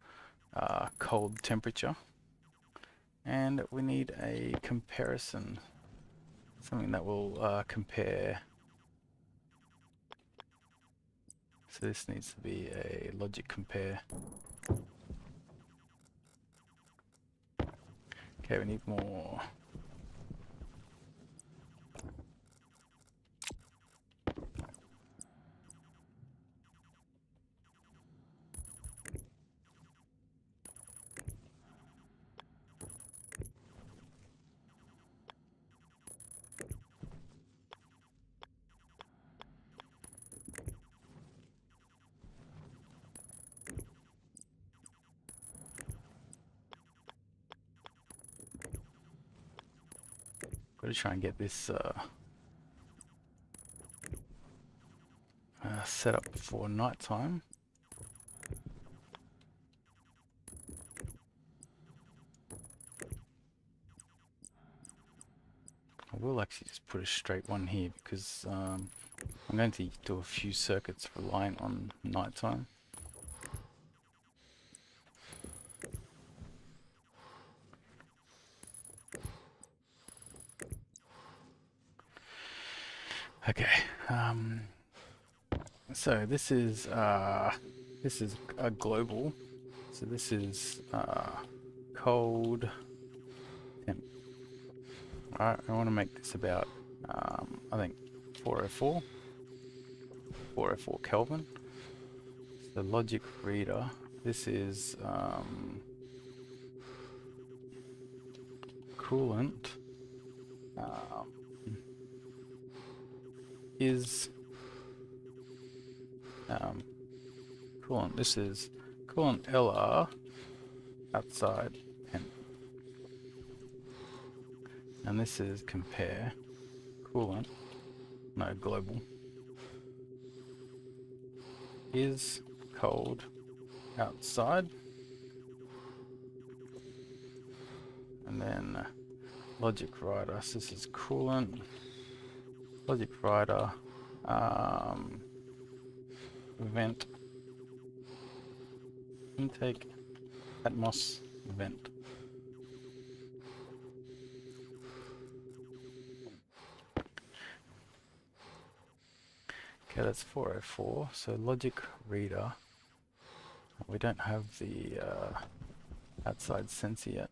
cold temperature, and we need a comparison, something that will compare. So this needs to be a logic compare. Okay, we need more. Got to try and get this set up before night time. I will actually just put a straight one here because I'm going to do a few circuits relying on nighttime. Okay. So this is a global. So this is cold temp. Alright, I want to make this about I think 404 Kelvin. So the logic reader. This is coolant is coolant. This is coolant LR outside and this is compare coolant, no, global, is cold outside, and then logic writer. So this is coolant, logic writer, vent, intake, atmos, vent. Okay, that's 404. So logic reader. We don't have the outside sensor yet.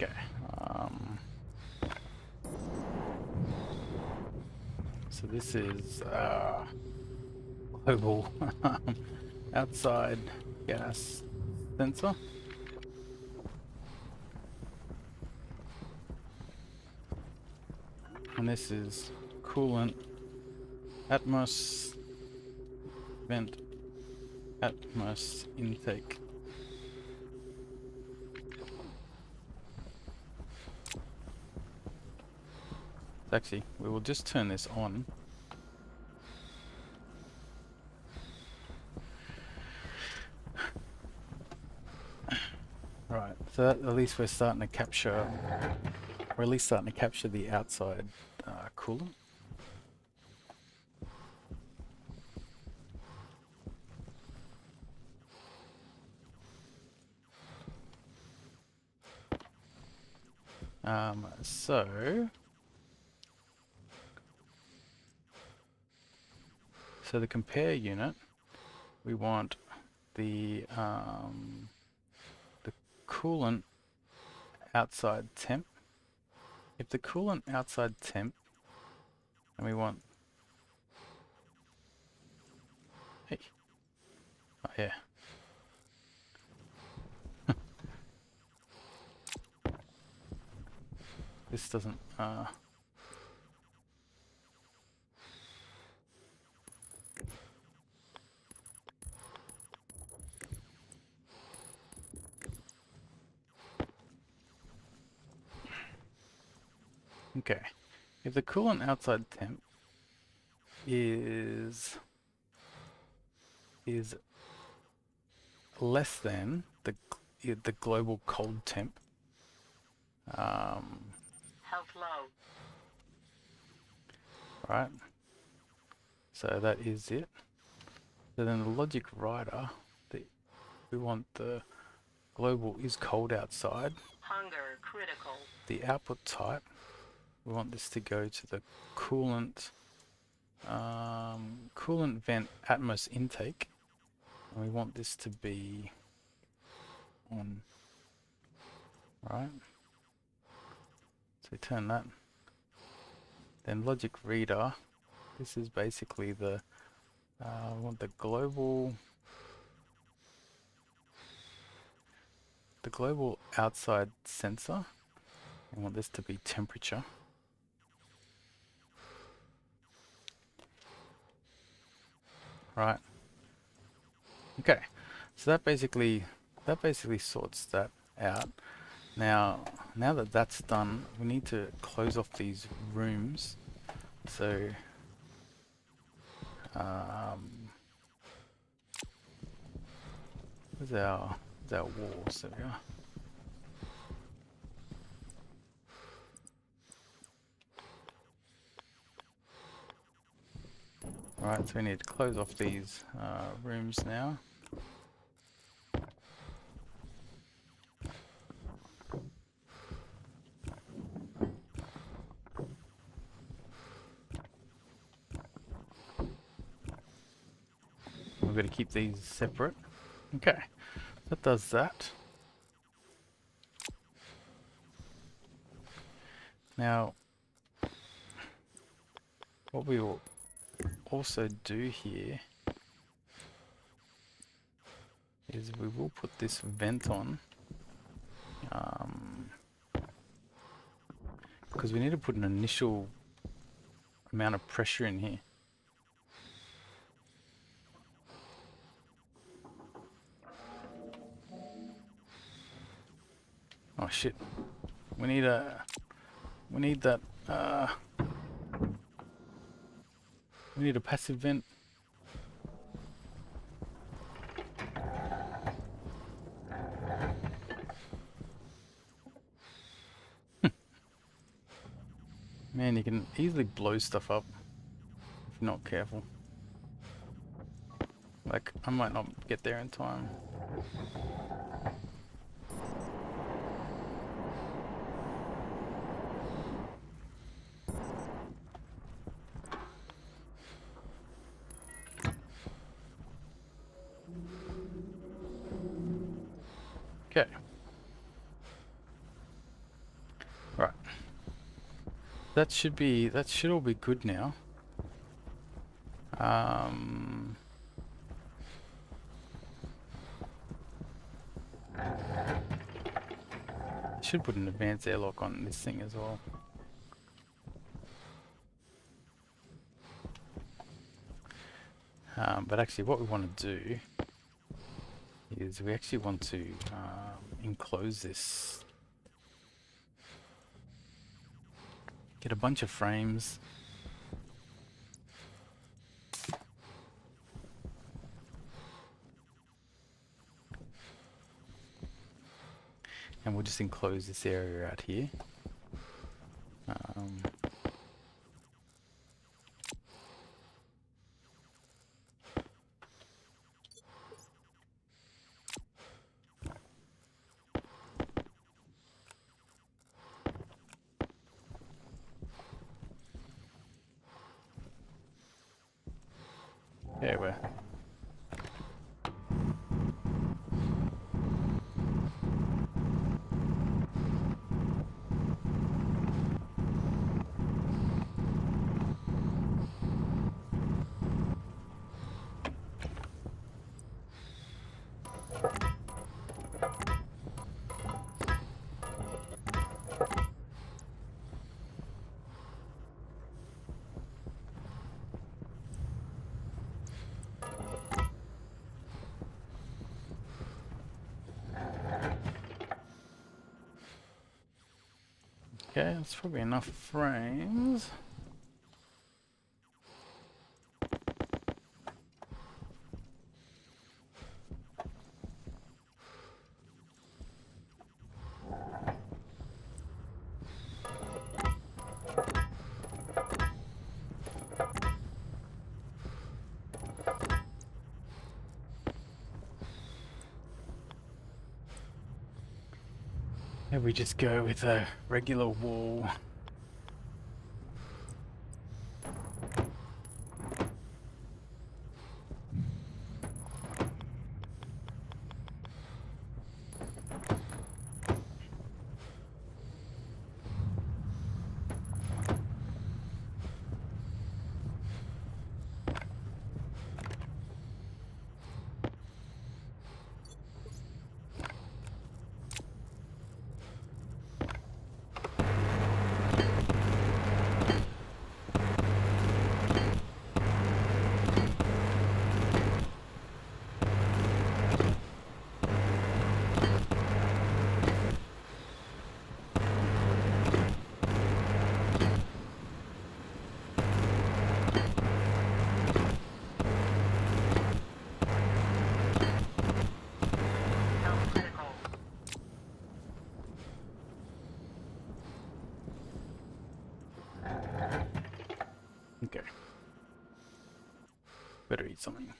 Okay. So this is global outside gas sensor. And this is coolant, atmos, vent, atmos, intake. Actually, we will just turn this on. Right, so that, at least we're starting to capture, or at least starting to capture the outside coolant. So the compare unit, we want the coolant outside temp. If the coolant outside temp, and we want, hey, oh yeah. This doesn't, okay. If the coolant outside temp is less than the global cold temp, Health low. right? So that is it. So then the logic writer, we want the global is cold outside. Hunger critical. The output type, we want this to go to the coolant coolant vent Atmos intake, and we want this to be on, right? So we turn that. Then logic reader, this is basically the we want the global outside sensor. We want this to be temperature. Right. Okay. So that basically sorts that out. Now that that's done, we need to close off these rooms. So where's our walls? There we are. Right, so we need to close off these rooms now. We've got to keep these separate. Okay, that does that. Now, what we will also do here is we will put this vent on, because we need to put an initial amount of pressure in here. Oh shit, we need that we need a passive vent. Man, you can easily blow stuff up if you're not careful. Like, I might not get there in time. Okay. Right. That should all be good now. Should put an advanced airlock on this thing as well. But actually what we want to do is we actually want to enclose this. Get a bunch of frames. And we'll just enclose this area out here. Yeah, we're... Okay, that's probably enough frames. Maybe we just go with a regular wall. Health critical. Okay. Better eat something.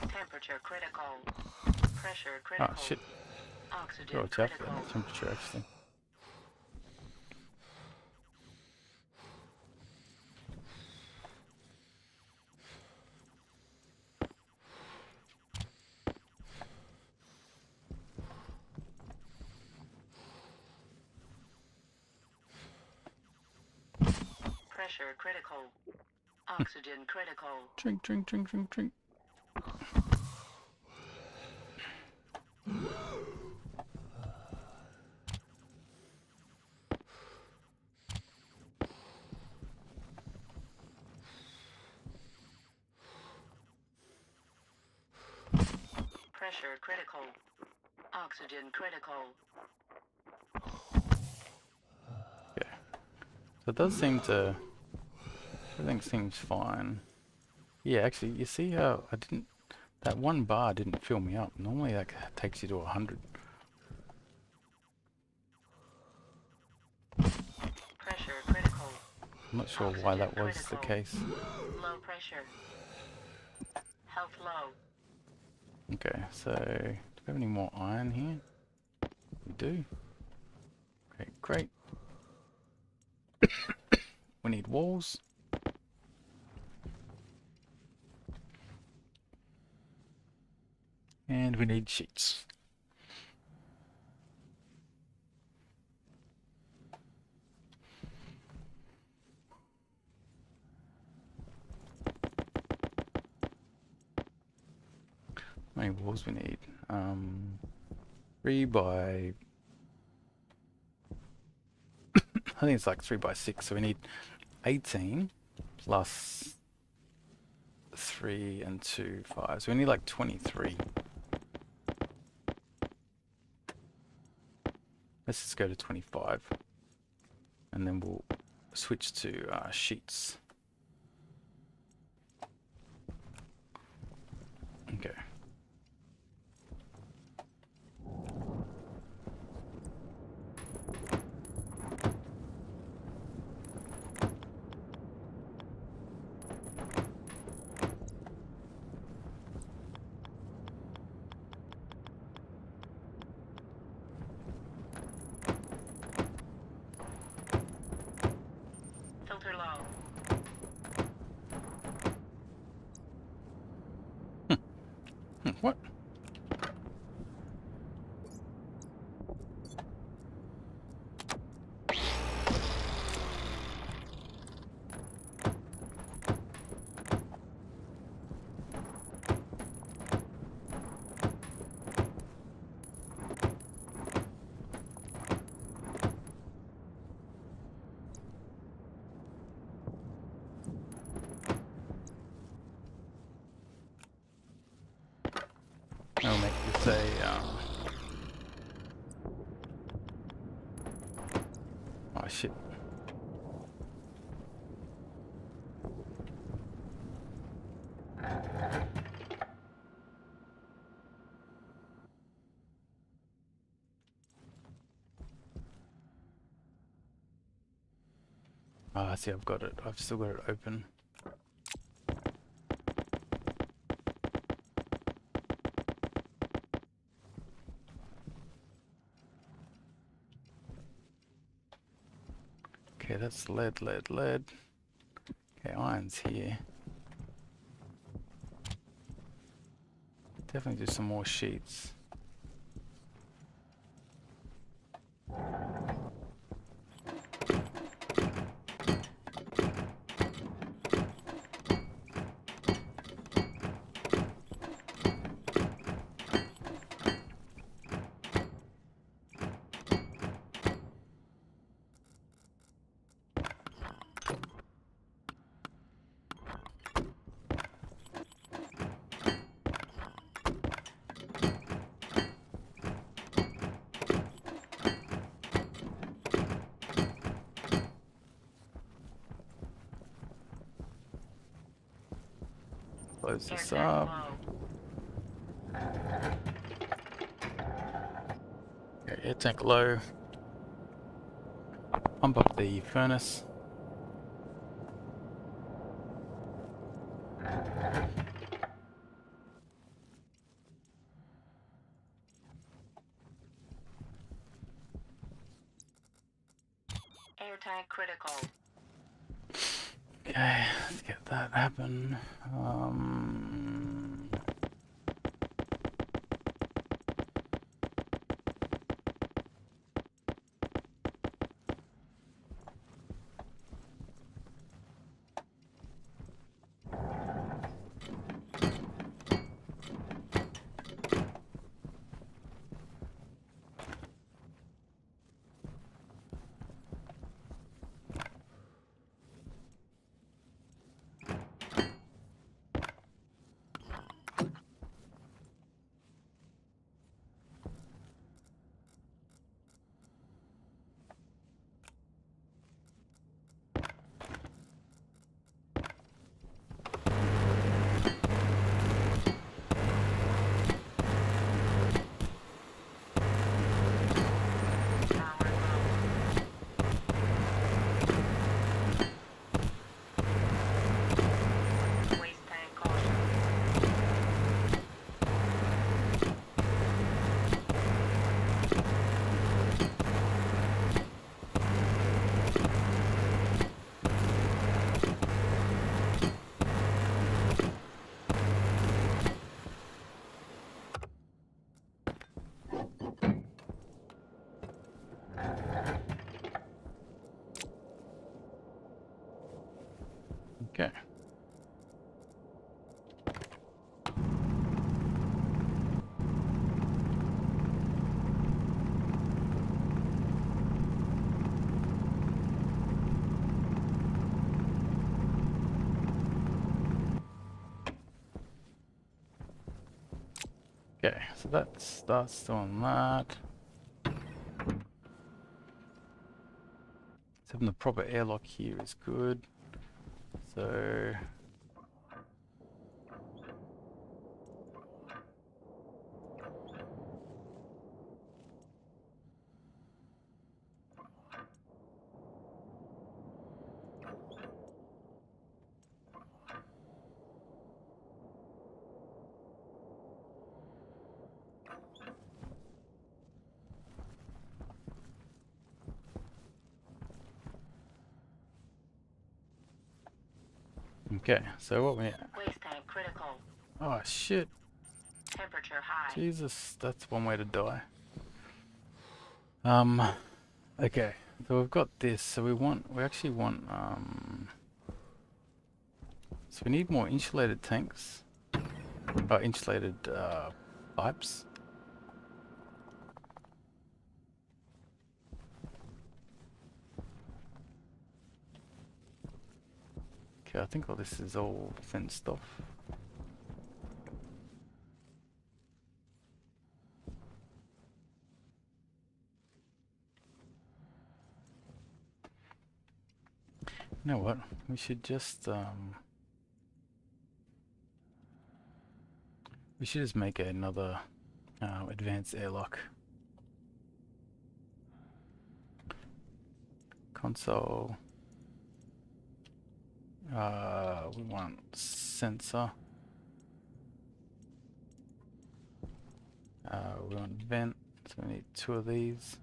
Temperature critical. Pressure Oh critical. shit. Oxygen Got watch out for critical. that temperature actually. Pressure critical. Oxygen critical. Drink, drink, drink, drink, drink. Pressure critical. Oxygen critical. Yeah. So it does seem to... Everything seems fine. Yeah, actually, you see how I didn't... That one bar didn't fill me up. Normally that takes you to 100. Pressure critical. I'm not sure why that was the Critical. case. Low pressure. Health low. Okay, so... Do we have any more iron here? We do. Okay, great. We need walls. And we need sheets. How many walls we need? 3 by... I think it's like 3 by 6, so we need 18 plus 3 and 2, 5. So we need like 23. Let's just go to 25. And then we'll switch to sheets. Okay. What? I'll make this a, oh shit. Oh, I see, I've got it. I've still got it open. Okay, that's lead, lead, lead. Okay, iron's here. Definitely do some more sheets. Close Air this tank up. low. Okay, air tank low. Pump up the furnace. Air tank critical. Okay, let's get that happen. Power low. Waste tank caution. Okay. Okay, so that starts doing that. Having the proper airlock here is good. So okay, so what we Waste tank critical. oh shit. Temper temperature high. Jesus, that's one way to die. Okay, so we've got this. So we actually want, so we need more insulated tanks. Insulated, pipes. Okay, I think all this is all fenced off. You know what? We should just make another advanced airlock. Console. We want sensor. We want vent. So we need 2 of these.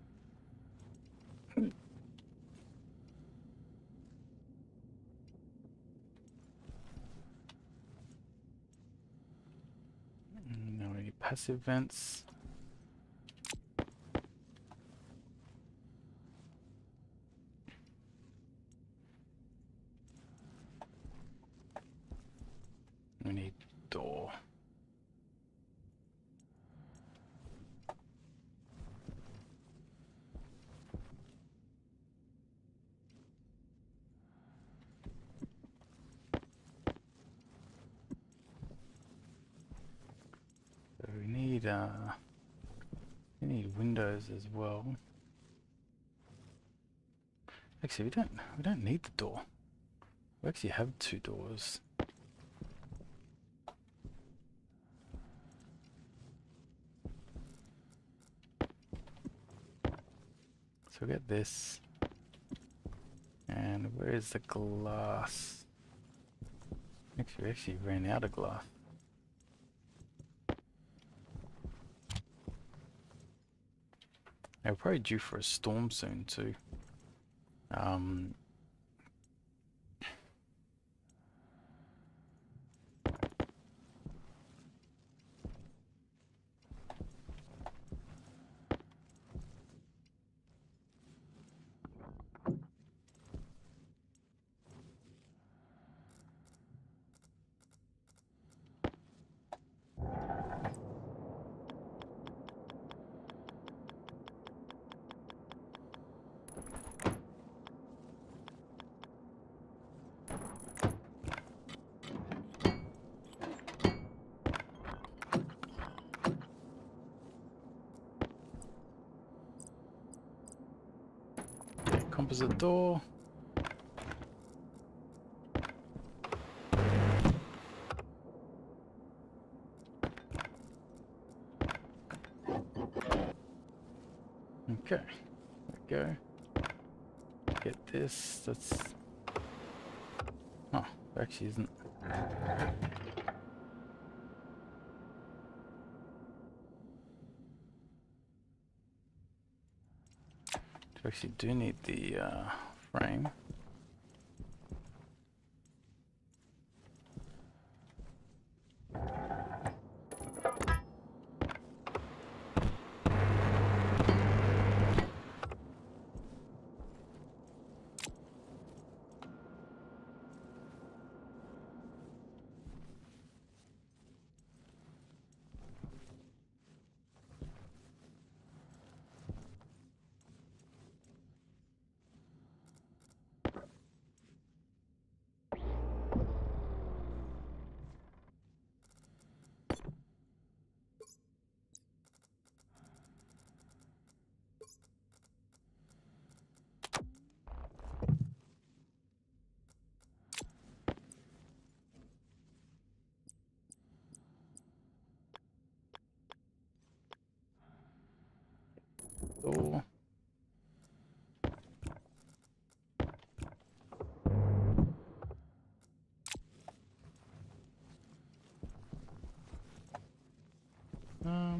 Now we need passive vents. We need door. So we need windows as well. Actually, we don't need the door. We actually have 2 doors. So we get this. And where is the glass? Actually, we actually ran out of glass. We're probably due for a storm soon too. Composite door. Okay, there we go. Get this. That's. Oh, there actually isn't. We actually do need the frame. Door.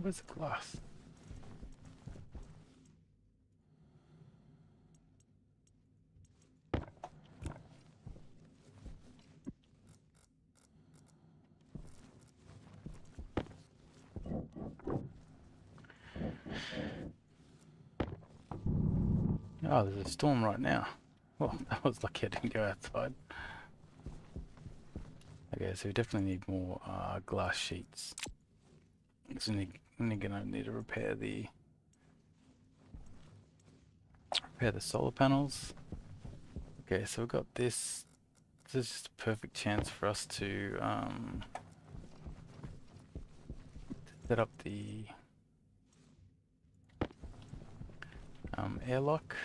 Where's the glass? Oh, there's a storm right now. Well, that was lucky I didn't go outside. Okay, so we definitely need more glass sheets. So we're gonna need to repair the solar panels. Okay, so we've got this. This is just a perfect chance for us to set up the airlock.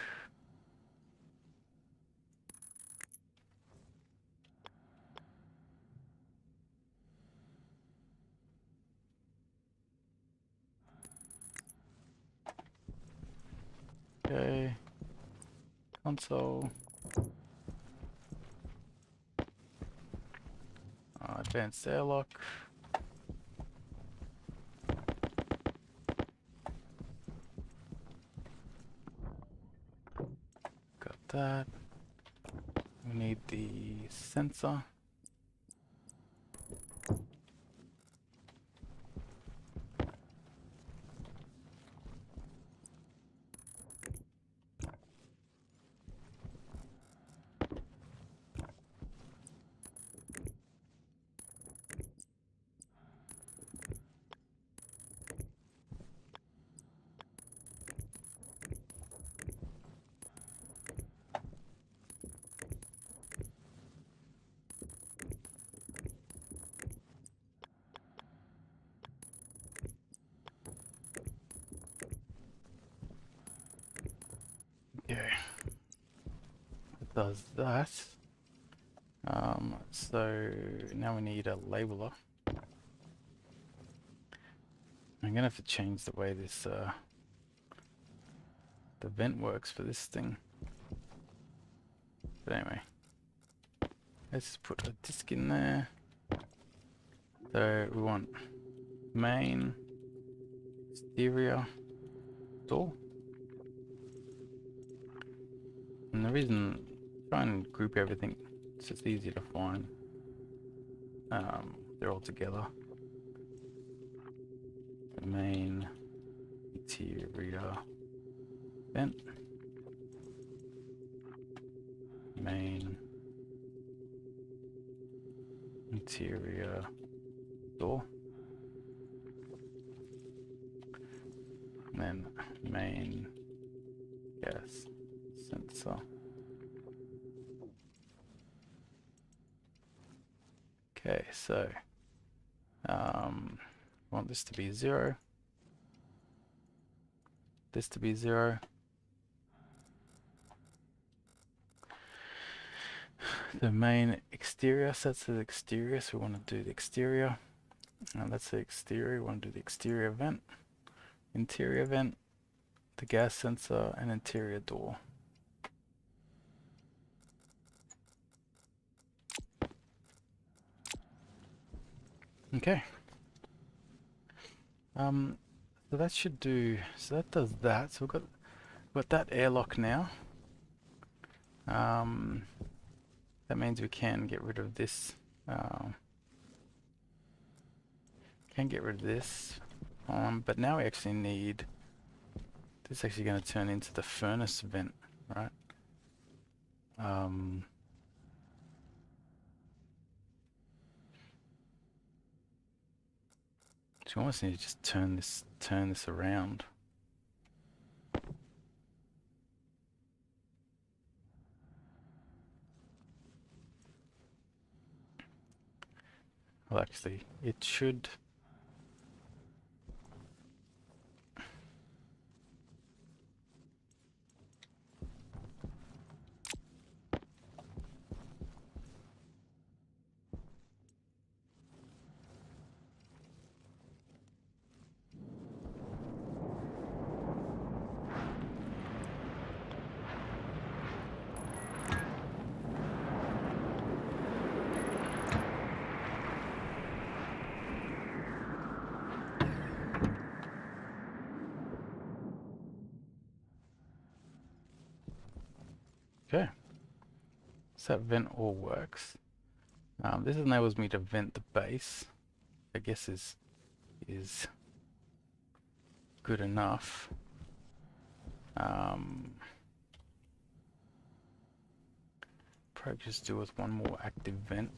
Okay, console. Advanced airlock. Got that. We need the sensor. Okay, it does that. So now we need a labeler. I'm gonna have to change the way this the vent works for this thing. But anyway, let's just put a disc in there. So we want main, exterior, door. And the reason, try and group everything, it's just easier to find. They're all together. The main, interior, vent, main, interior, door, and then main, gas, sensor. Okay, so want this to be 0, this to be 0. The main exterior sets the exterior, so we want to do the exterior. And that's the exterior, we want to do the exterior vent, interior vent, the gas sensor, and interior door. Okay. So that should do, so that does that. So we've got that airlock now. That means we can get rid of this. Can get rid of this. But now we actually need, this is actually going to turn into the furnace vent, right? So you almost need to just turn this around. Well, actually, it should. Okay. So that vent all works. This enables me to vent the base. I guess is good enough. probably just do with one more active vent.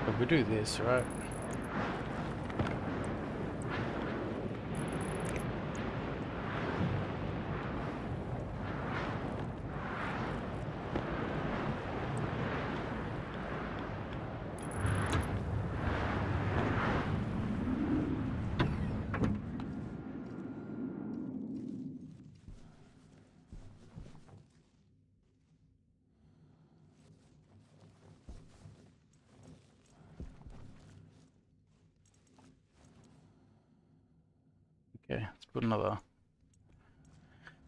But we do this, right? Okay, let's put another.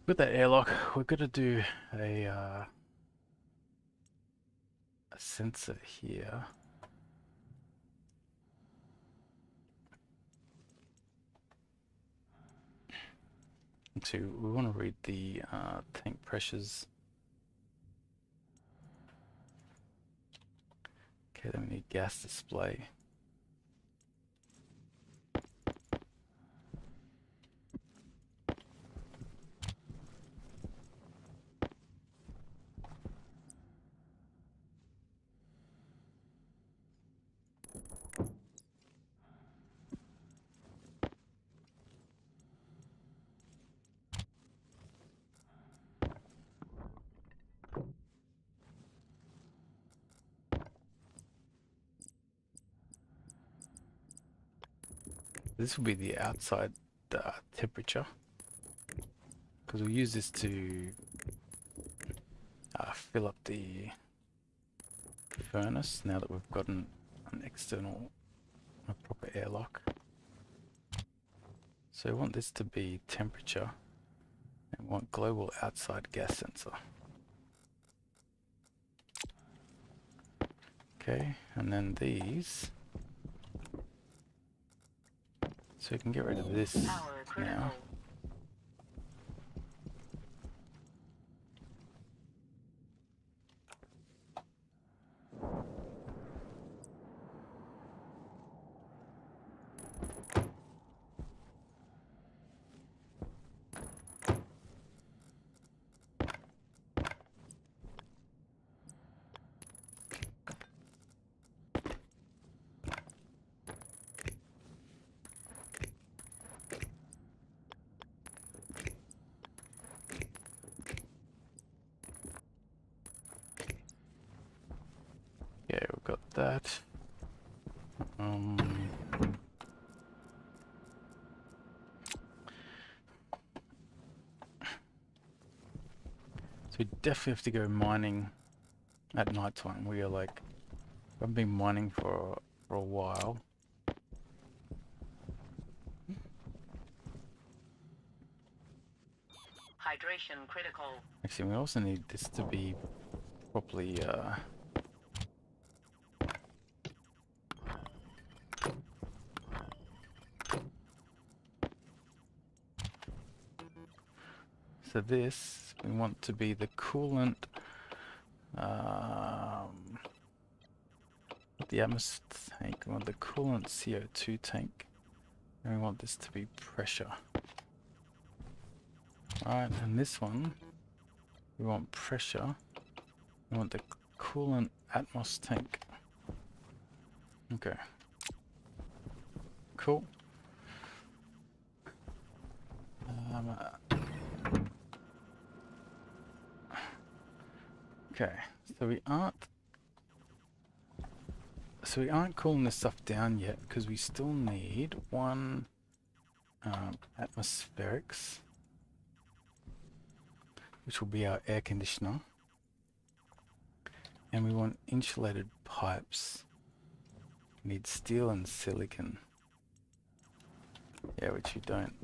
With that airlock, we're gonna do a sensor here. So we want to read the tank pressures. Okay, then we need gas display. This will be the outside temperature, because we'll use this to fill up the furnace now that we've got an external, a proper airlock. So we want this to be temperature, and we want global outside gas sensor. Okay, and then these. So we can get rid of this Power critical. now. Yeah, we've got that. So we definitely have to go mining at night time. We are like, I've been mining for a while. Hydration critical. Actually, we also need this to be properly so this we want to be the coolant, the atmosphere tank. We want the coolant CO2 tank, and we want this to be pressure. Alright, and this one we want pressure. We want the coolant atmos tank. Okay. Cool. Okay, so we aren't cooling this stuff down yet because we still need one atmospherics, which will be our air conditioner, and we want insulated pipes. need steel and silicon. Yeah, which you don't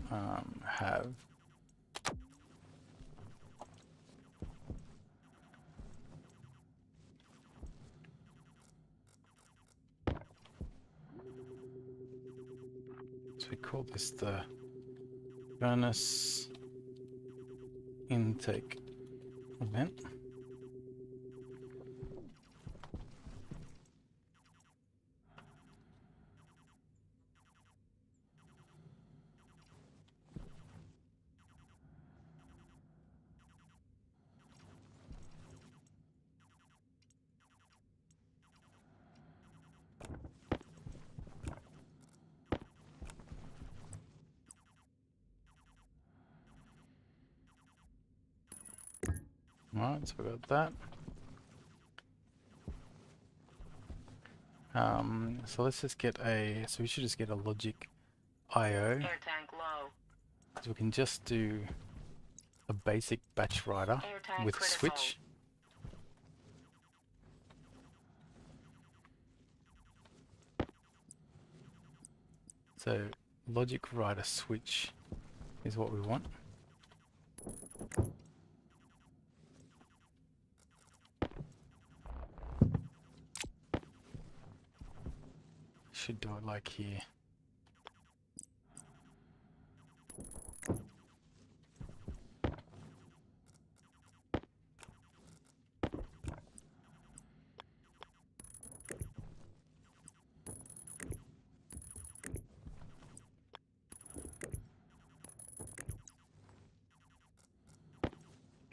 have. So we call this the furnace intake event. Alright, so we got that. So let's just get so we should just get a logic IO. Air tank low. So we can just do a basic batch writer Air tank with critical. switch. So logic writer switch is what we want. Should do it like here.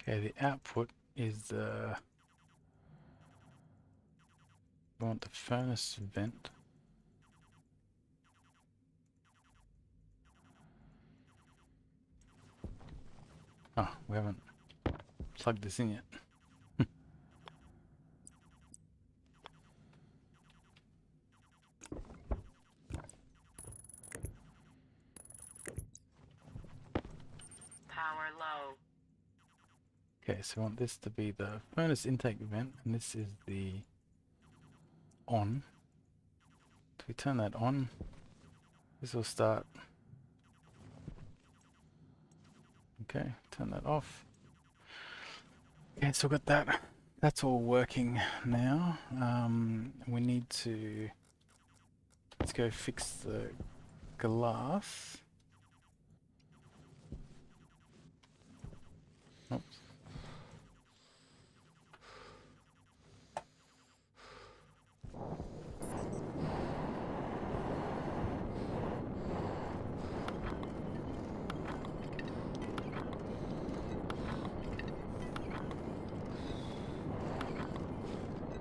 Okay, the output is the we want the furnace vent. Oh, we haven't plugged this in yet. Power low. Okay, so we want this to be the furnace intake vent, and this is the on. If we turn that on, this will start. Okay, turn that off. Okay, so we've got that. That's all working now. We need to, let's go fix the glass. Oops.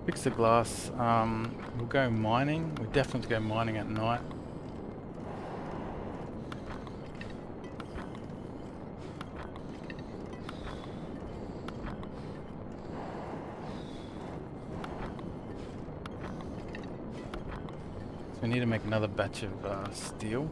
Fix the glass. We'll go mining. We definitely go mining at night. So we need to make another batch of steel.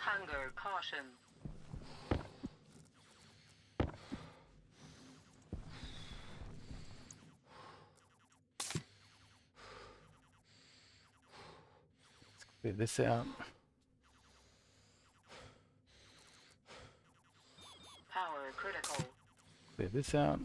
Hunger caution. Clear this out. Power critical. Clear this out.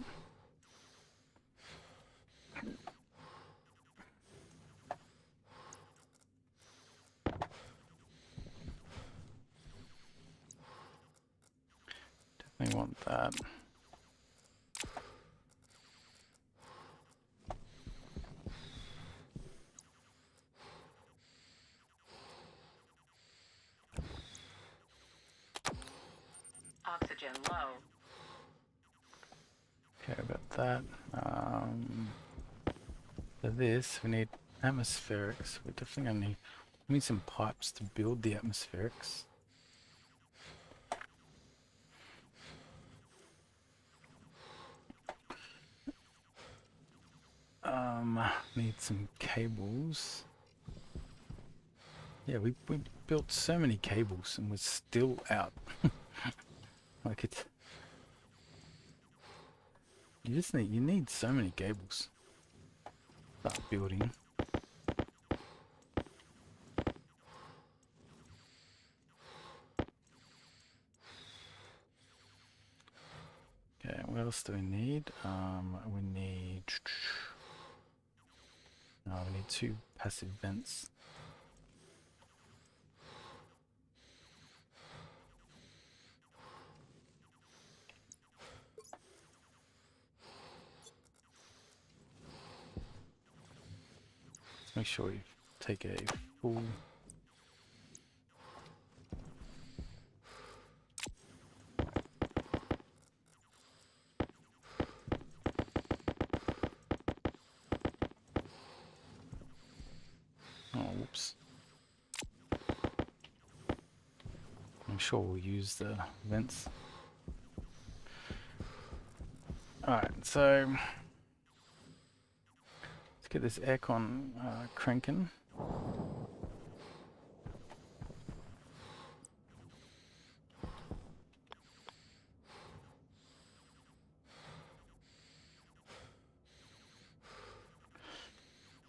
Definitely want that. Oxygen low. Okay, about that. For this, we need atmospherics. We're definitely gonna need, we need some pipes to build the atmospherics. need some cables. Yeah, we built so many cables and we're still out. Like it's... You need so many cables. Start building. Okay, what else do we need? We need... No, we need 2 passive vents. Let's make sure we take a full... Oh, whoops. I'm sure we'll use the vents. Alright, so let's get this aircon cranking.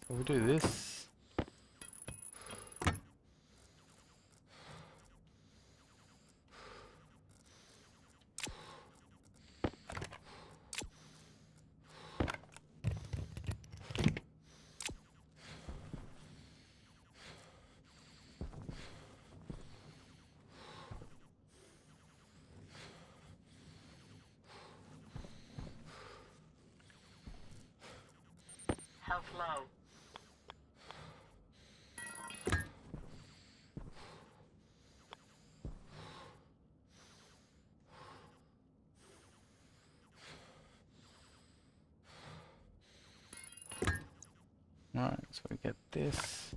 So we'll do this. Health low. Alright, so we get this.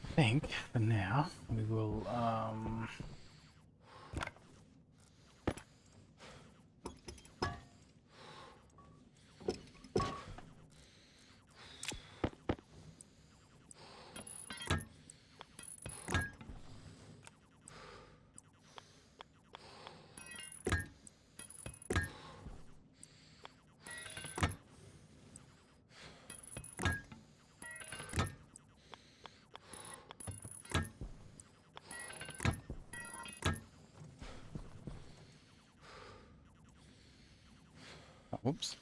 I think for now we will whoops.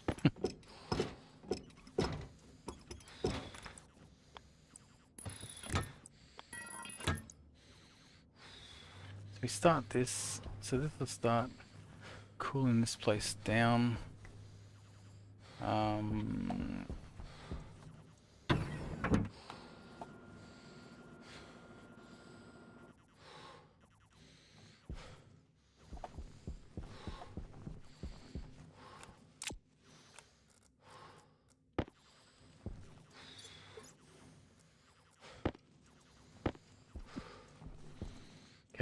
So we start this, so this will start cooling this place down.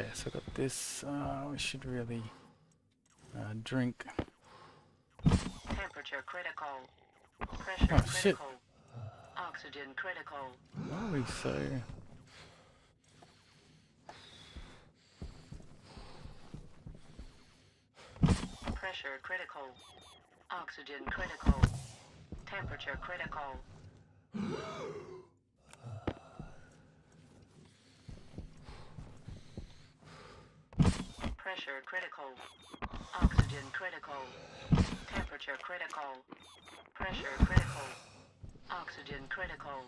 Okay, so I got this. We should really drink. Temperature critical. Pressure Oh, shit. critical. Oxygen critical. Why are we so... Pressure critical. Oxygen critical. Temperature critical. Pressure critical. Oxygen critical. Temperature critical. Pressure critical. Oxygen critical.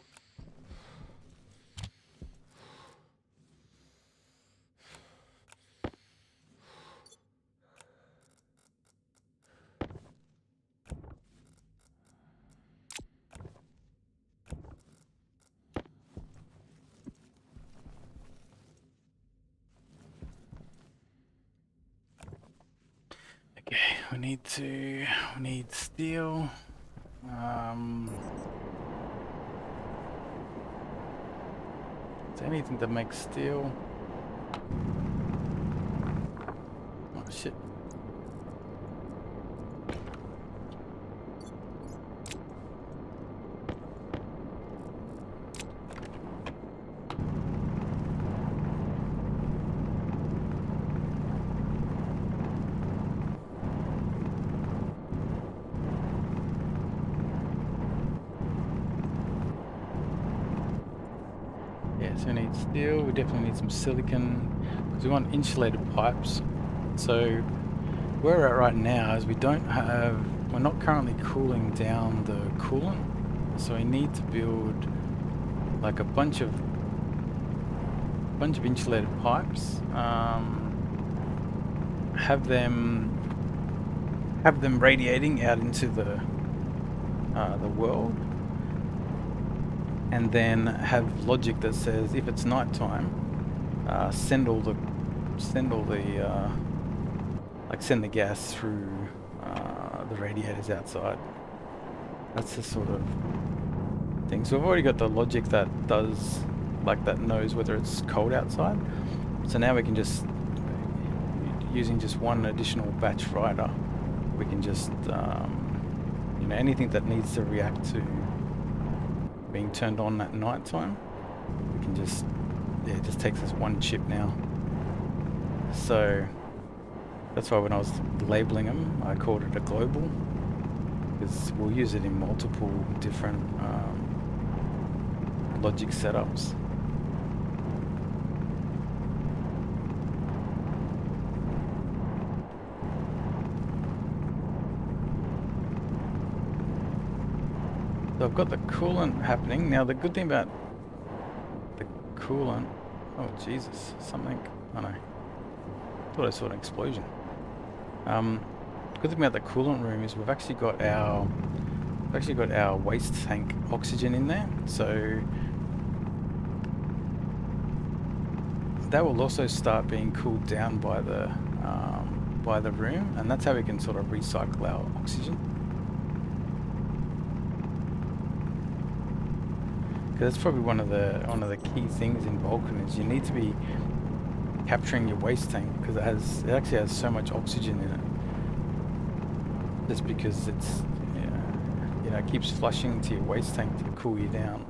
we need steel. Is there anything that makes steel? Oh shit. Yeah, so we need steel, we definitely need some silicon, because we want insulated pipes. So where we're at right now is we're not currently cooling down the coolant, so we need to build like a bunch of insulated pipes, have them radiating out into the world, and then have logic that says if it's nighttime, send the gas through the radiators outside. That's the sort of thing. So we've already got the logic that knows whether it's cold outside. So now we can just, using just one additional batch writer, we can just, anything that needs to react to being turned on at night time, we can just, it just takes us one chip now. So that's why when I was labeling them, I called it a global, because we'll use it in multiple different logic setups. So I've got the coolant happening. Now the good thing about the coolant, oh Jesus, something, I know, thought I saw an explosion. Good thing about the coolant room is we've actually got our waste tank oxygen in there, so that will also start being cooled down by the room, and that's how we can sort of recycle our oxygen. Because that's probably one of the key things in Vulcan is you need to be capturing your waste tank, because it actually has so much oxygen in it. Just because it keeps flushing to your waste tank to cool you down.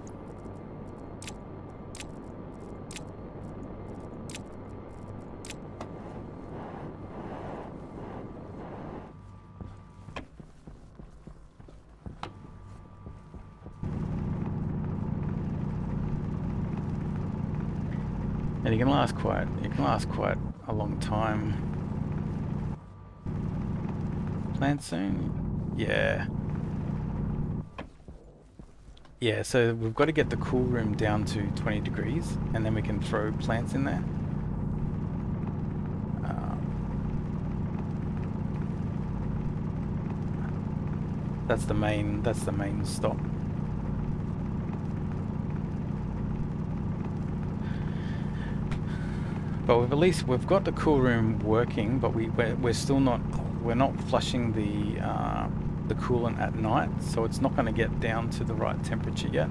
And it can last quite a long time. Plant soon? Yeah. Yeah, so we've got to get the cool room down to 20 degrees, and then we can throw plants in there. That's the main stop. But we've got the cool room working, but we're not flushing the coolant at night, so it's not going to get down to the right temperature yet.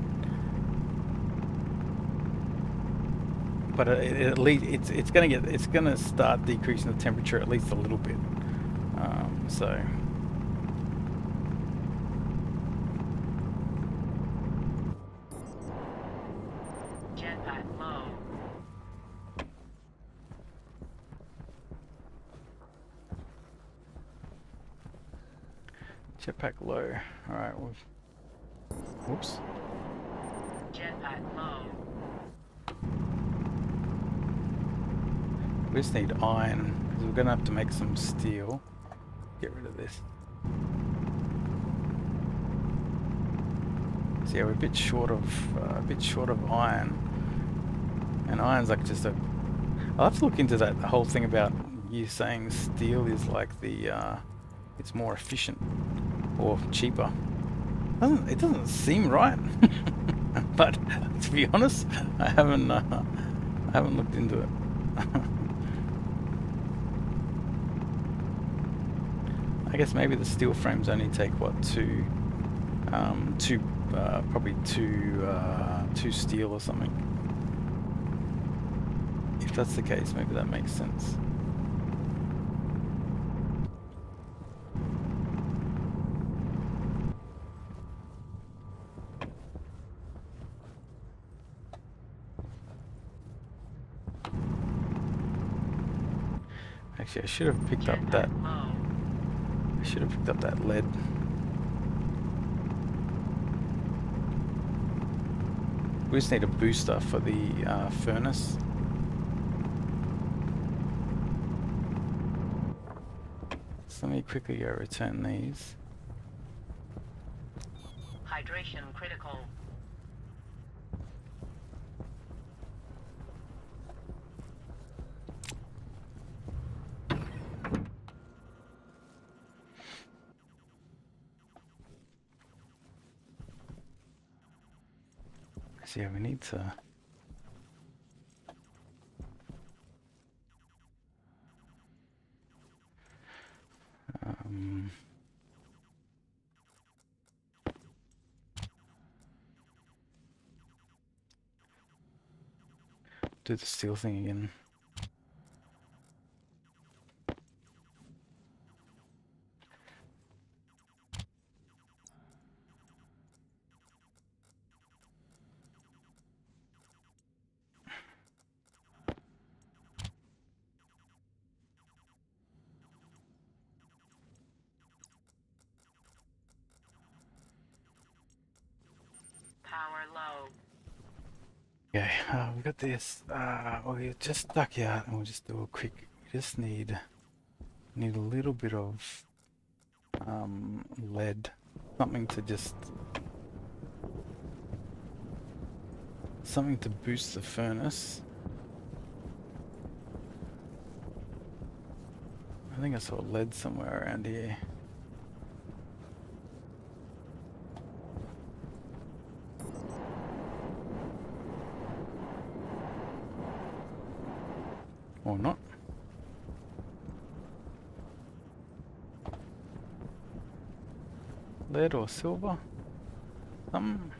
But at least it's going to start decreasing the temperature at least a little bit. So. Jetpack low. Jetpack low. Alright, whoops. Jetpack low. We just need iron, because we're going to have to make some steel. Get rid of this. So yeah, we're a bit short of iron. And iron's like just a... I'll have to look into that whole thing about you saying steel is like it's more efficient or cheaper. It doesn't seem right. But to be honest, I haven't looked into it. I guess maybe the steel frames only take what, probably two steel or something. If that's the case, maybe that makes sense. Actually, I should have picked up that. Jetpack low. I should have picked up that lead. We just need a booster for the furnace. So let me quickly go return these. Hydration critical. So yeah, we need to. Um, do the steel thing again. Power low. Okay, we got this. We'll just duck out and we'll just do a quick. We just need a little bit of lead, something to boost the furnace. I think I saw lead somewhere around here. Or not. Lead or silver? Something.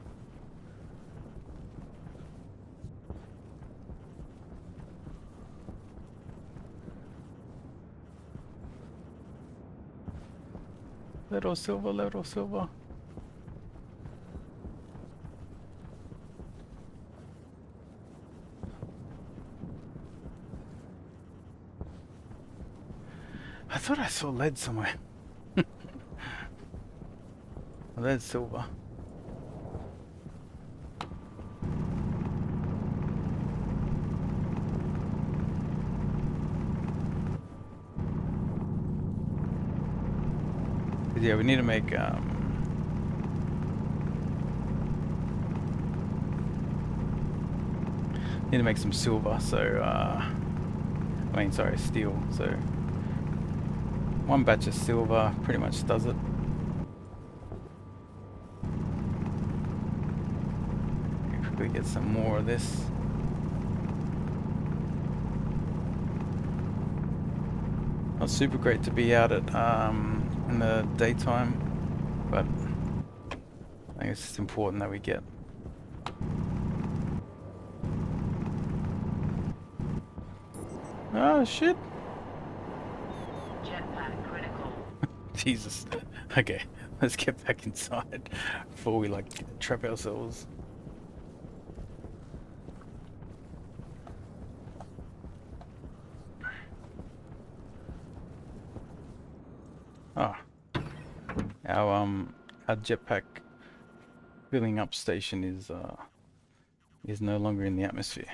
Lead or silver, lead or silver. I thought I saw lead somewhere. Lead, silver. Yeah, we need to make some silver. So I mean, sorry, steel. So one batch of silver pretty much does it. Quickly get some more of this. Not super great to be out at in the daytime, but I think it's just important that we get. Oh shit! Jetpack critical. Jesus. Okay, let's get back inside before we like trap ourselves. Ah, our jetpack filling up station is no longer in the atmosphere.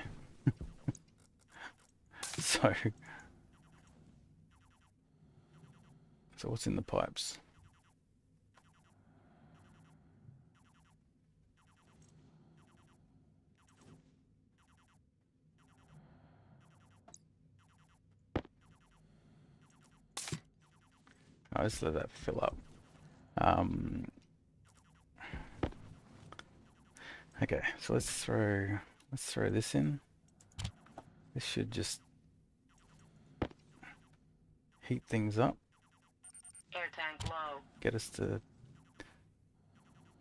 So what's in the pipes? I'll just let that fill up. Okay, so let's throw this in. This should just heat things up. Air tank get us to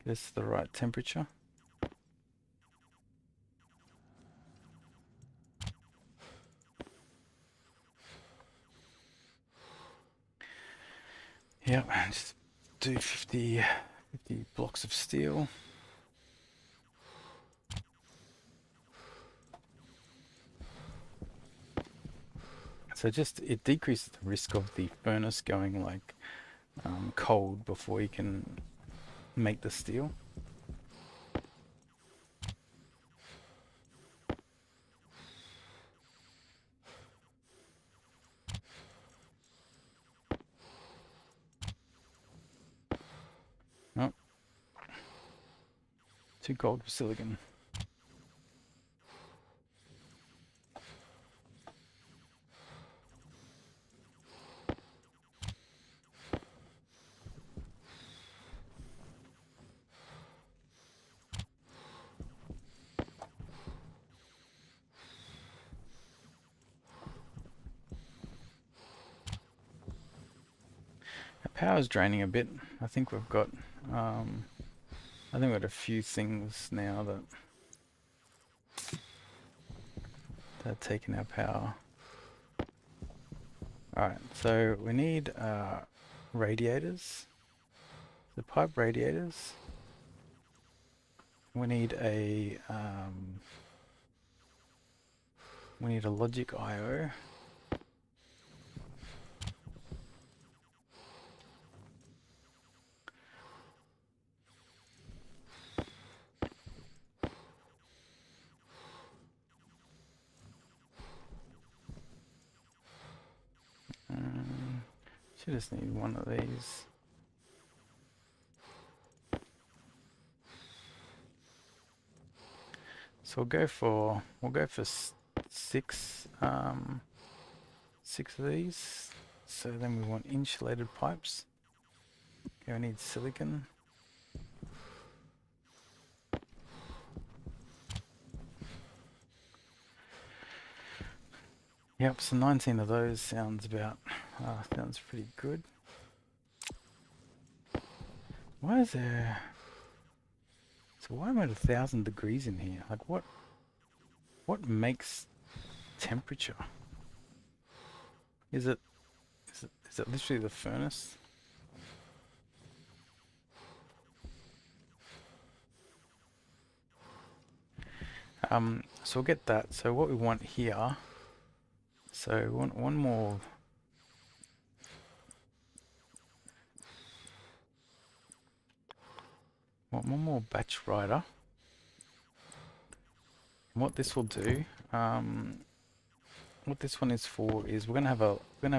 the right temperature. Yep, and just do 50 blocks of steel. So just it decreases the risk of the furnace going like cold before you can make the steel. Oh, too cold for silicon. Our power's draining a bit. I think we've got a few things now that are taking our power. Alright, so we need radiators. The pipe radiators. We need a logic I/O. Should just need one of these. So we'll go for six of these. So then we want insulated pipes. Okay, we need silicon. Yep, so 19 of those sounds pretty good. Why is there? So why am I at 1,000 degrees in here? Like what makes temperature? Is it literally the furnace? So we'll get that. So what we want here. So we want one more. Want one more batch writer. And what this will do, what this one is for is we're gonna have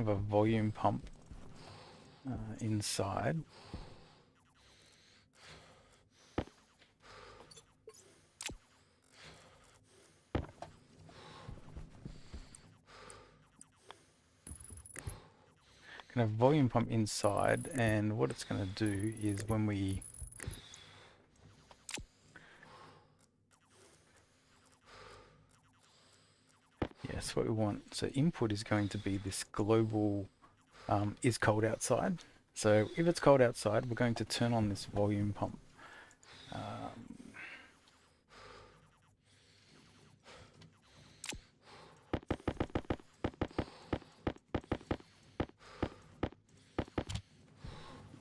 a volume pump inside. Gonna have a volume pump inside, and what it's gonna do is when we Yes, what we want. So input is going to be this global is cold outside. So if it's cold outside, we're going to turn on this volume pump.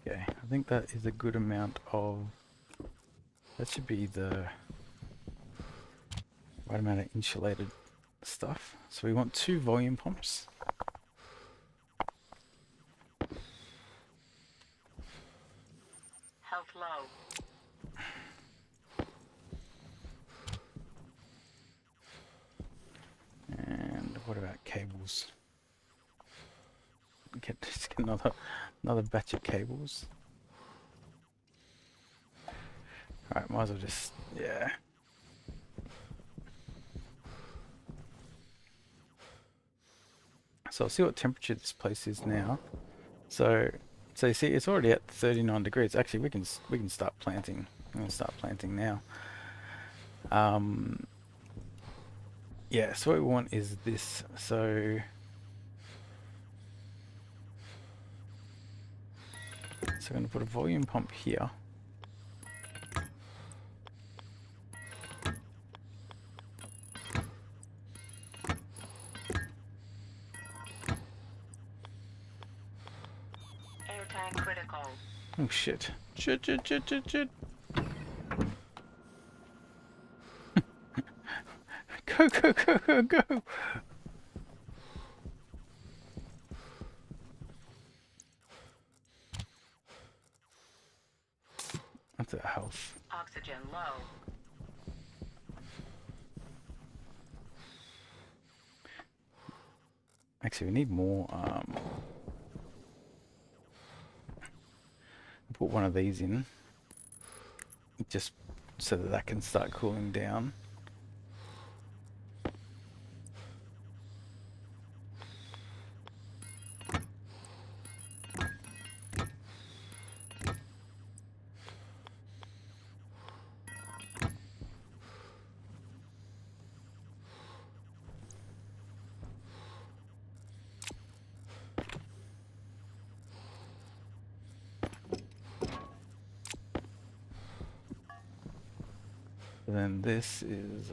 Okay, I think that is a good amount of, that should be the right amount of insulated stuff. So we want 2 volume pumps. Health low. And what about cables? Just get another batch of cables. Alright, might as well just, yeah. So I'll see what temperature this place is now. So you see, it's already at 39 degrees. Actually, we can start planting. I'm gonna start planting now. Yeah. So what we want is this. So So I'm going to put a volume pump here. Air tank critical. Oh shit. Shit. Go. That's our health. Oxygen low. Actually, we need more. Put one of these in, just so that that can start cooling down. Then this is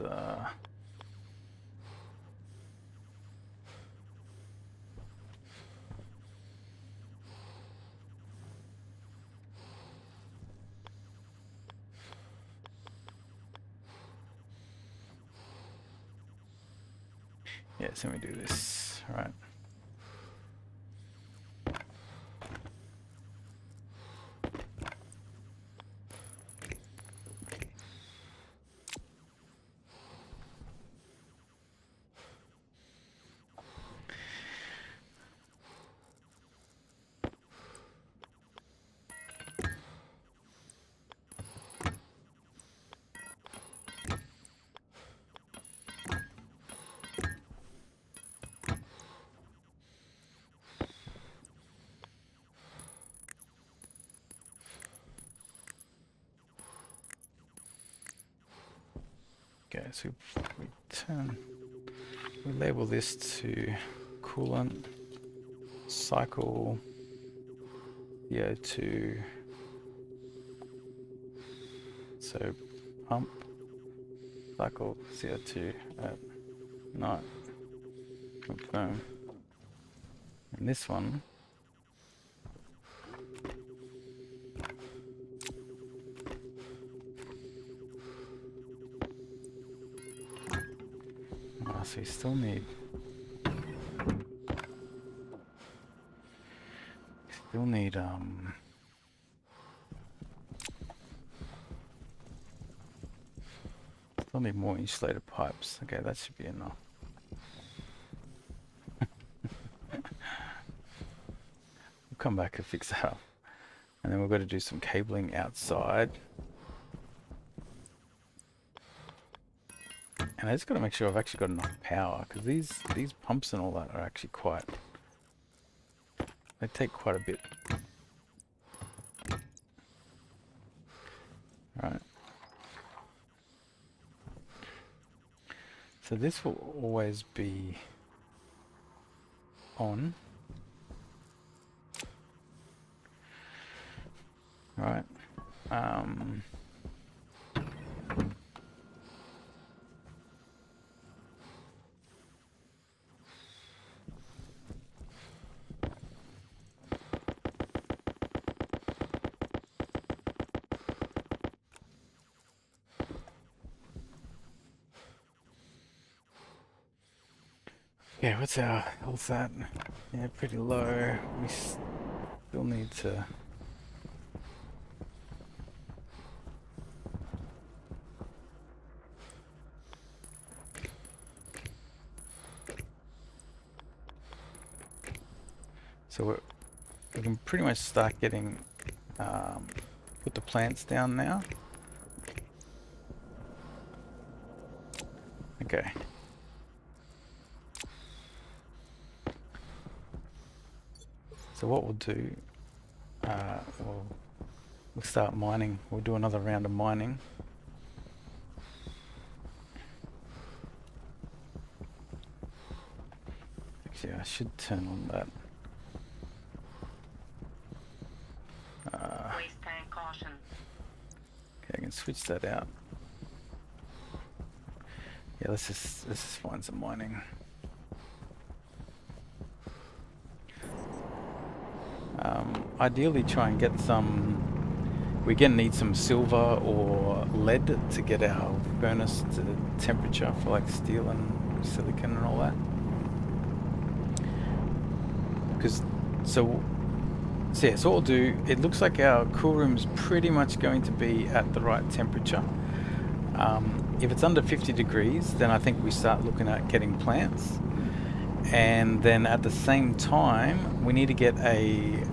yeah, so we do this, right? Okay, so we label this to coolant, cycle, CO2, so pump, cycle, CO2 at night, confirm. And this one, so you still need still need more insulated pipes. Okay, that should be enough. We'll come back and fix that up. And then we've got to do some cabling outside. And I just got to make sure I've actually got enough power, because these pumps and all that are actually they take quite a bit. Right. So this will always be on. Right. Yeah, what's our health at? Yeah, pretty low. We still need to... So we can pretty much start getting... put the plants down now. Okay. So what we'll do, we'll start mining. We'll do another round of mining. Actually, I should turn on that. switch that out. Yeah, let's just find some mining. Ideally try and get some, we're gonna need some silver or lead to get our furnace to temperature for like steel and silicon and all that. Because, so yeah, so what we'll do, it looks like our cool room's pretty much going to be at the right temperature. If it's under 50 degrees, then I think we start looking at getting plants. And then at the same time, we need to get a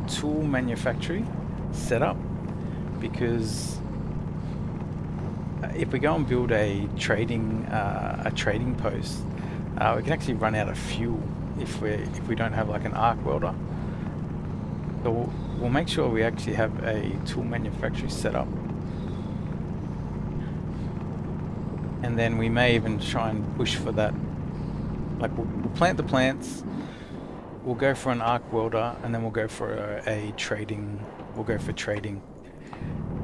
tool manufactory set up, because if we go and build a trading post, we can actually run out of fuel if we don't have like an arc welder. So we'll make sure we actually have a tool manufacturer set up. And then we may even try and push for that. Like we'll plant the plants, we'll go for an arc welder, and then we'll go for a trading, we'll go for trading.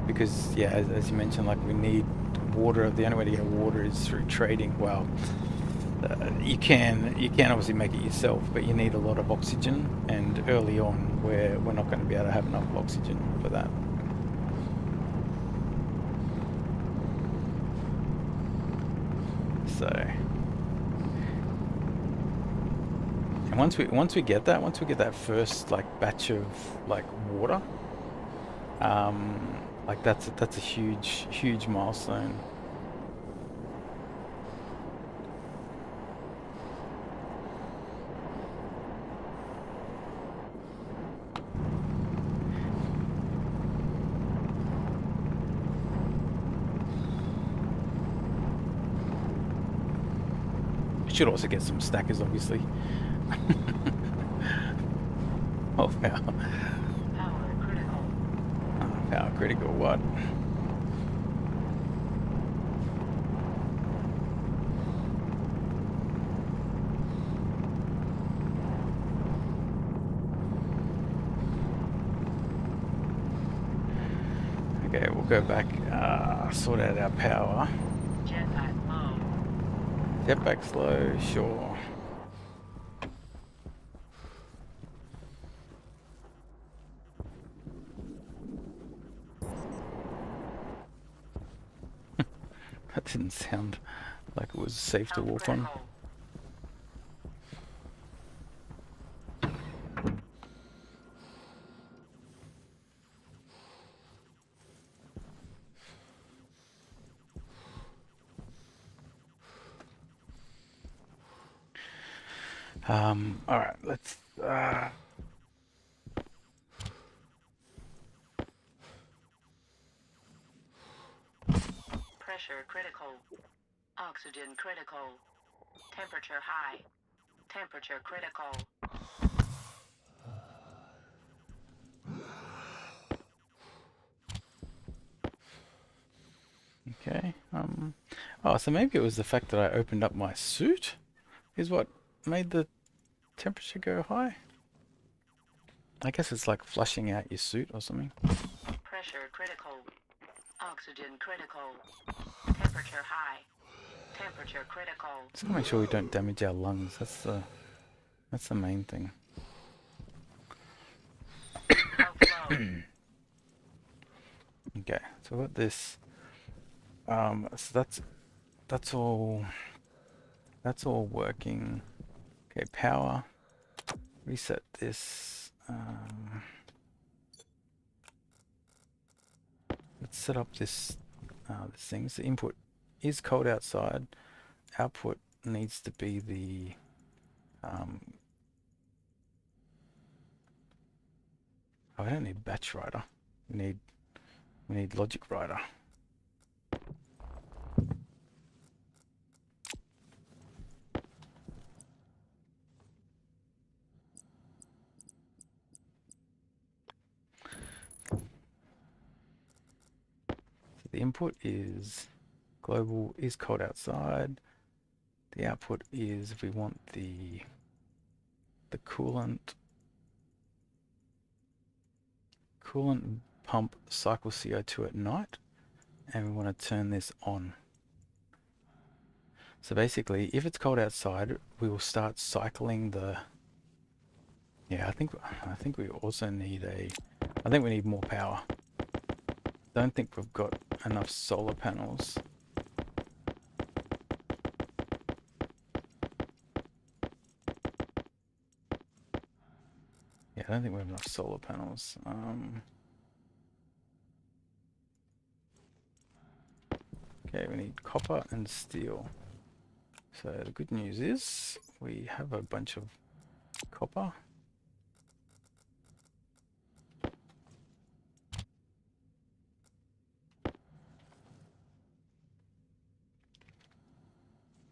Because yeah, as you mentioned, like we need water. The only way to get water is through trading. Well, you can obviously make it yourself, but you need a lot of oxygen, and early on we're not going to be able to have enough oxygen for that. So, and once we get that first like batch of like water, like that's a huge milestone. Should also get some stackers, obviously. Oh, power. Power critical. Oh, power critical, what? Okay, we'll go back, sort out our power. Jetpack low. Jetpack slow, sure. That didn't sound like it was safe to Health walk on. critical. Alright, let's, Pressure critical. Oxygen critical. Temperature high. Temperature critical. okay, oh, so maybe it was the fact that I opened up my suit is what made the temperature go high. I guess it's like flushing out your suit or something. Pressure critical. Oxygen critical. Temperature high. Temperature critical. Just gotta make sure we don't damage our lungs. That's the main thing. Health low. Okay, so we've got this. So that's all working. Okay, power. Reset this. Let's set up this this thing. So input is cold outside. Output needs to be the oh, I don't need batch writer. We need logic writer. So the input is global is cold outside. The output is if we want the coolant pump cycle CO2 at night, and we want to turn this on. So basically, if it's cold outside, we will start cycling the... Yeah, I think we also need I think we need more power. Don't think we've got enough solar panels. Yeah, I don't think we have enough solar panels. Okay, we need copper and steel. So the good news is we have a bunch of copper.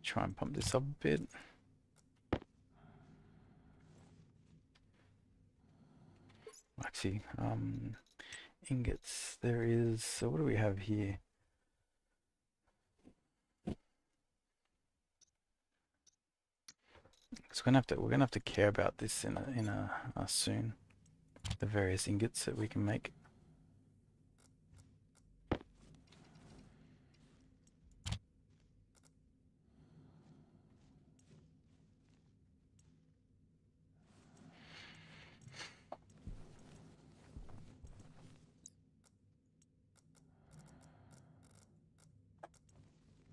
Try and pump this up a bit. Actually, ingots. There is. So what do we have here? So we're gonna have to care about this in a soon. The various ingots that we can make.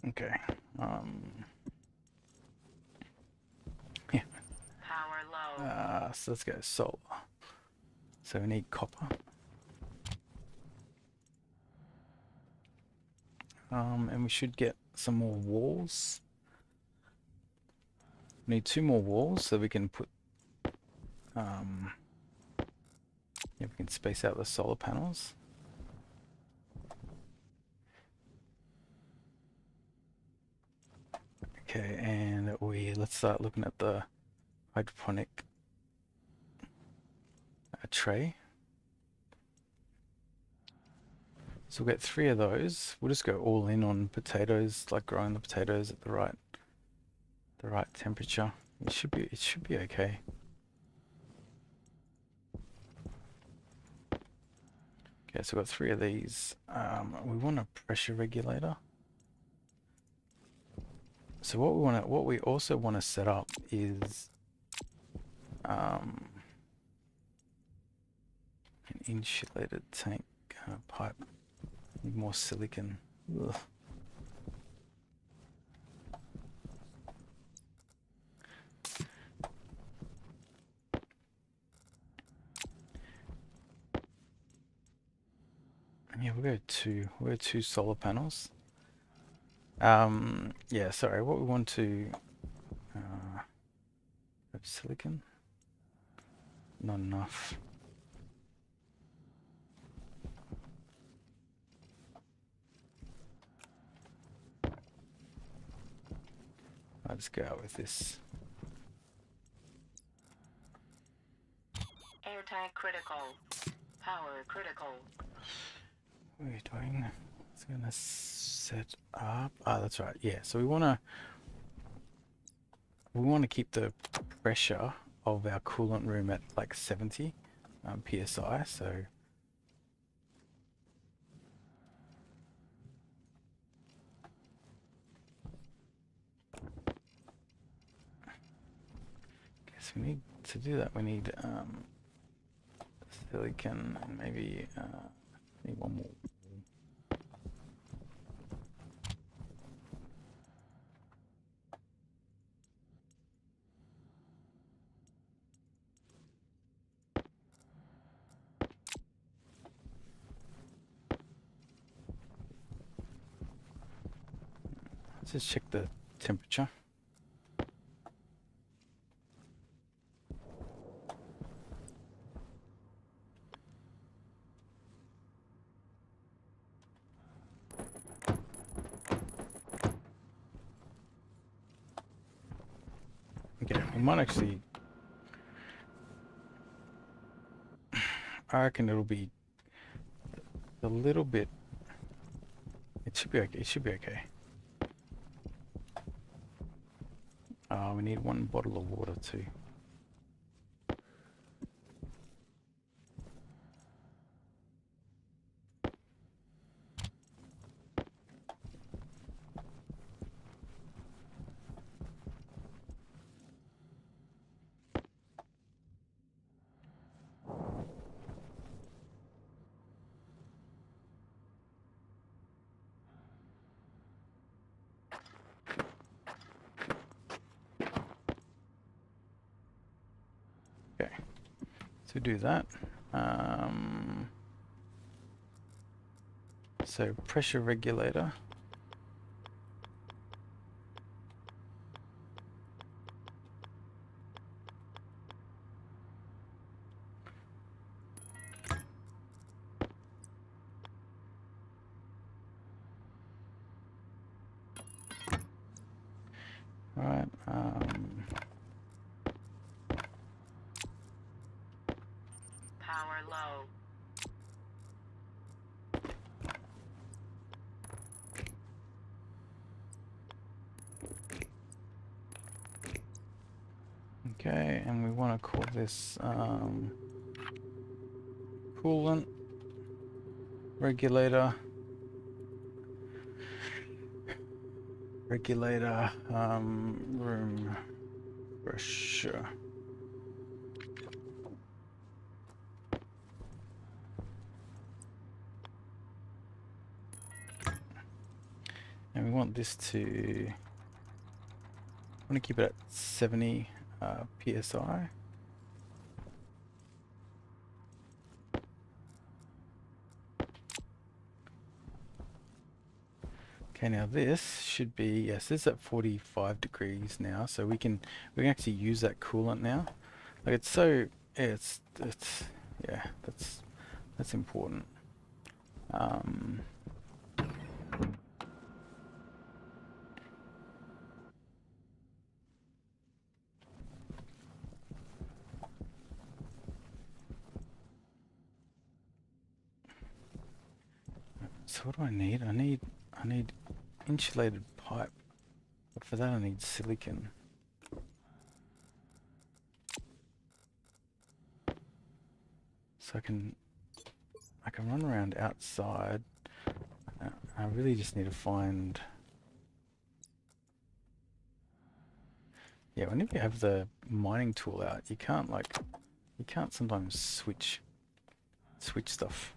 Okay. Yeah. Power low. So let's go solar. So we need copper. And we should get some more walls. We need 2 more walls so we can put yeah, we can space out the solar panels. Okay, and let's start looking at the hydroponic tray. So we'll get 3 of those. We'll just go all in on potatoes, like growing the potatoes at the right temperature. It should be okay. Okay, so we've got 3 of these. We want a pressure regulator. So what we also want to set up is an insulated tank pipe. Need more silicon. Ugh. Yeah, we'll go 2 solar panels. Yeah, sorry, what we want to have silicon. Not enough. I'll just go out with this. Air tank critical. Power critical. What are you doing? It's gonna set up. Ah, that's right. Yeah, so we wanna keep the pressure of our coolant room at like 70 psi. So guess we need to do that. We need silicon and maybe need 1 more. Let's just check the temperature. Okay, we might actually... I reckon it'll be a little bit... It should be okay. It should be okay. We need 1 bottle of water too. to do that. So pressure regulator. Right. Power low. Okay, and we want to call this coolant regulator. Room pressure. And we want this to, want to keep it at 70 psi. Okay, now this should be, yes, this is at 45 degrees now, so we can actually use that coolant now. Like it's so, yeah, it's yeah, that's important. So what do I need? I need insulated pipe. But for that I need silicon. So I can run around outside. I really just need to find. Yeah, whenever you have the mining tool out, you can't sometimes switch stuff.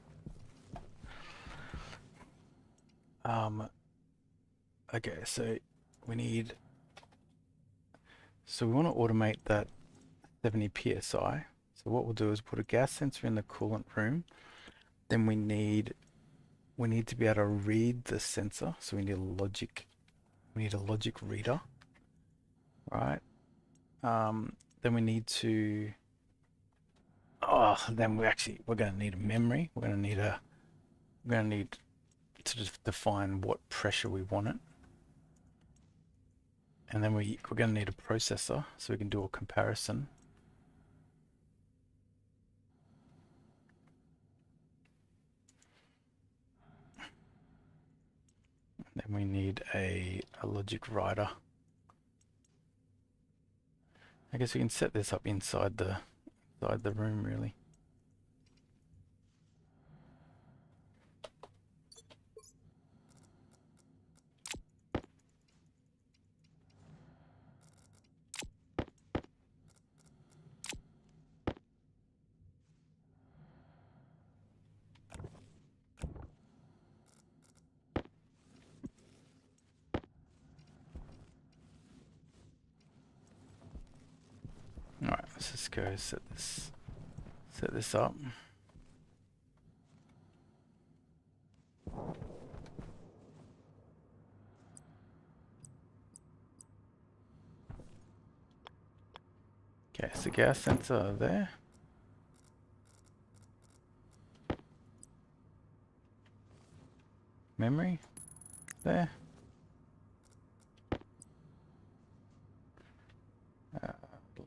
Okay, so we want to automate that 70 psi. So what we'll do is put a gas sensor in the coolant room. Then we need to be able to read the sensor. So we need a logic reader. Right. Then we need to then we're going to need a memory. We're going to need to define what pressure we want it. And then we're going to need a processor so we can do a comparison. Then we need a logic writer. I guess we can set this up inside the room really. Alright, let's just go set this up. Okay, so gas sensor there. Memory there.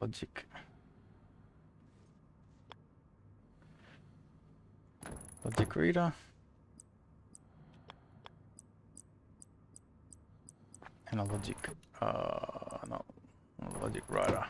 Logic reader. And a logic logic writer.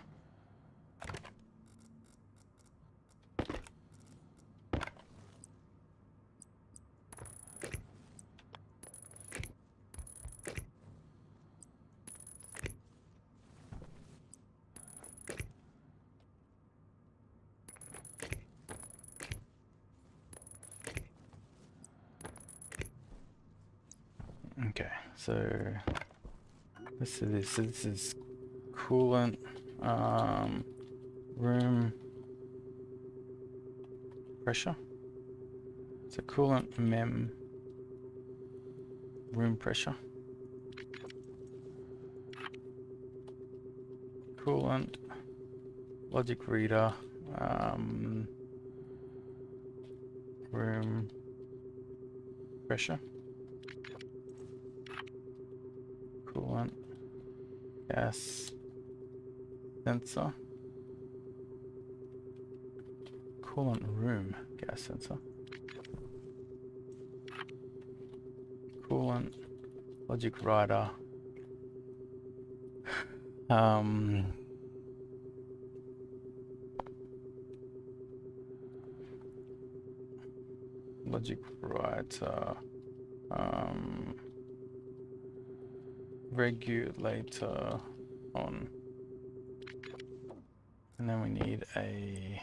Okay, so this is coolant room pressure. So coolant mem room pressure. Coolant logic reader room pressure. Coolant gas sensor. Coolant room gas sensor. Coolant logic writer. Logic writer. Regulator on. And then we need a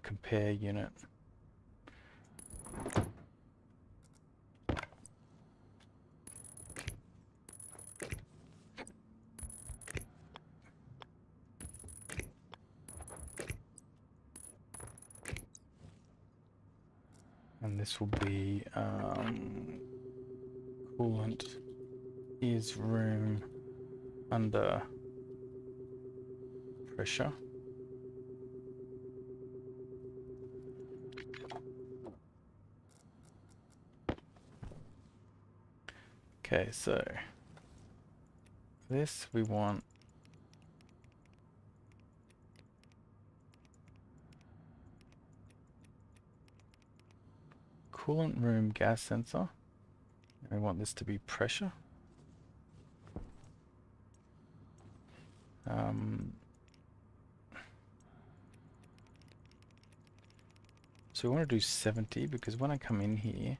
compare unit. And this will be coolant is room under pressure. Okay, so this we want coolant room gas sensor. And we want this to be pressure. So we want to do 70 because when I come in here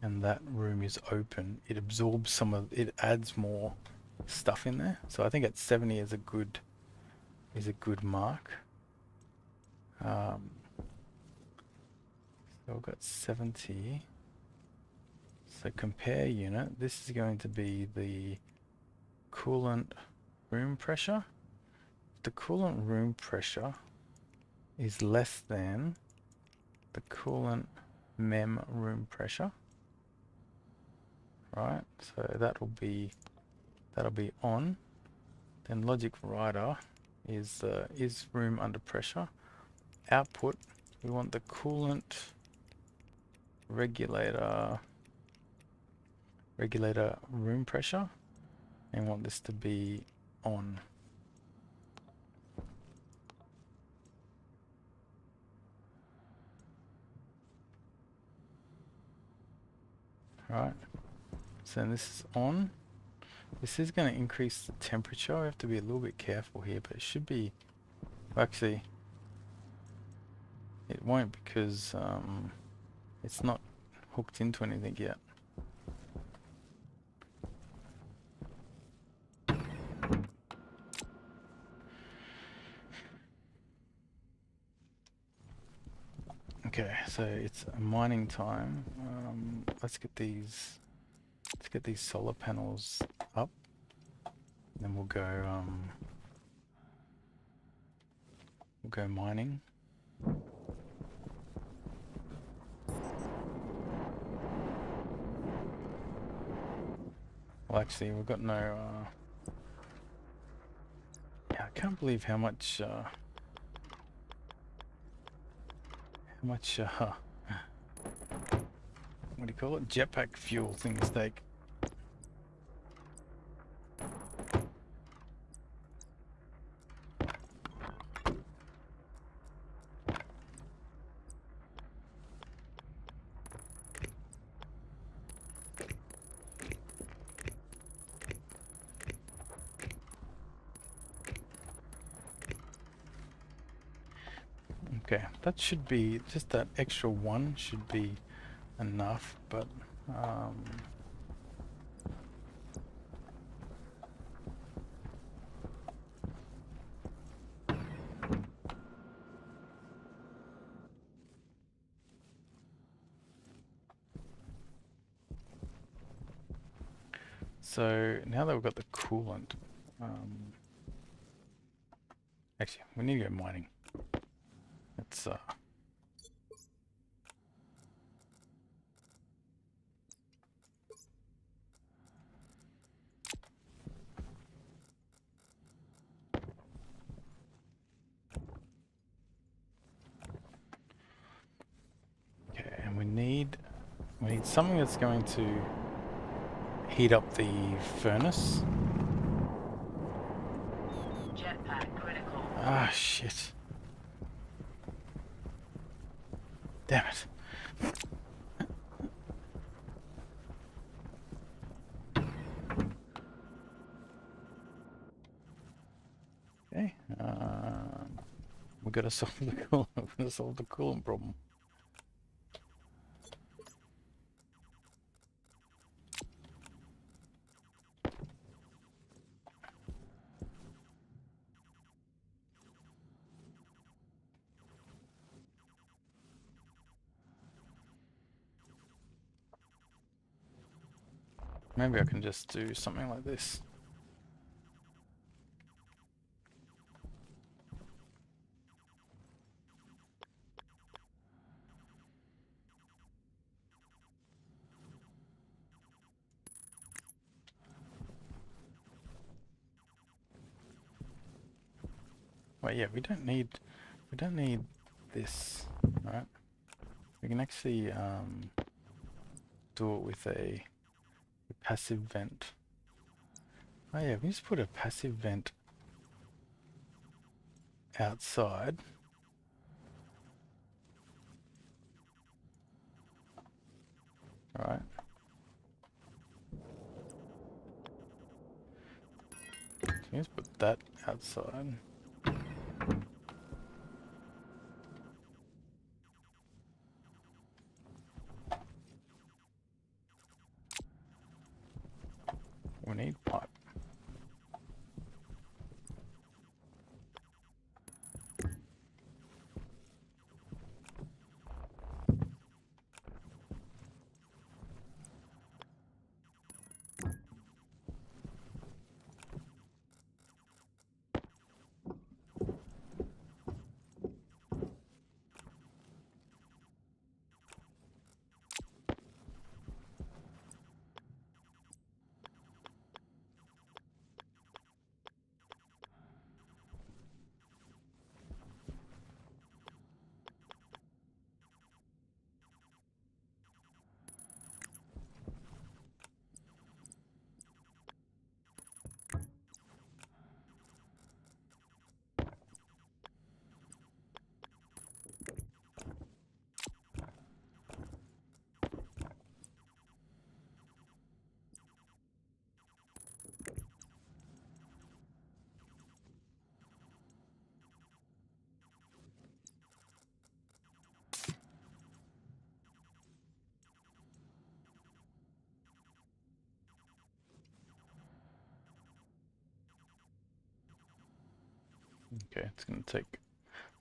and that room is open, it absorbs it adds more stuff in there. So I think at 70 is a good mark. So we've got 70. So compare unit. This is going to be the coolant room pressure. The coolant room pressure is less than the coolant mem room pressure. Right, so that'll be on. Then logic writer is room under pressure. Output, we want the coolant regulator room pressure and want this to be on. Right, so this is on. This is going to increase the temperature. We have to be a little bit careful here, but it should be, actually it won't because it's not hooked into anything yet. Okay, so it's mining time. Let's get these solar panels up. Then we'll go mining. Well, actually, we've got no. Yeah, I can't believe how much. What do you call it? Jetpack fuel things take. Okay, that should be, just that extra one should be enough, but so now that we've got the coolant, actually actually, we need to go mining. It's okay, and we need something that's going to heat up the furnace. Jetpack critical. Ah, shit. Damn it. Okay. We gotta solve the coolant. We gotta solve the coolant problem. Maybe I can just do something like this. Well, yeah, we don't need this, right? We can actually do it with a passive vent. Oh yeah, we just put a passive vent outside. Alright. So we just put that outside. We need pipe. Okay, it's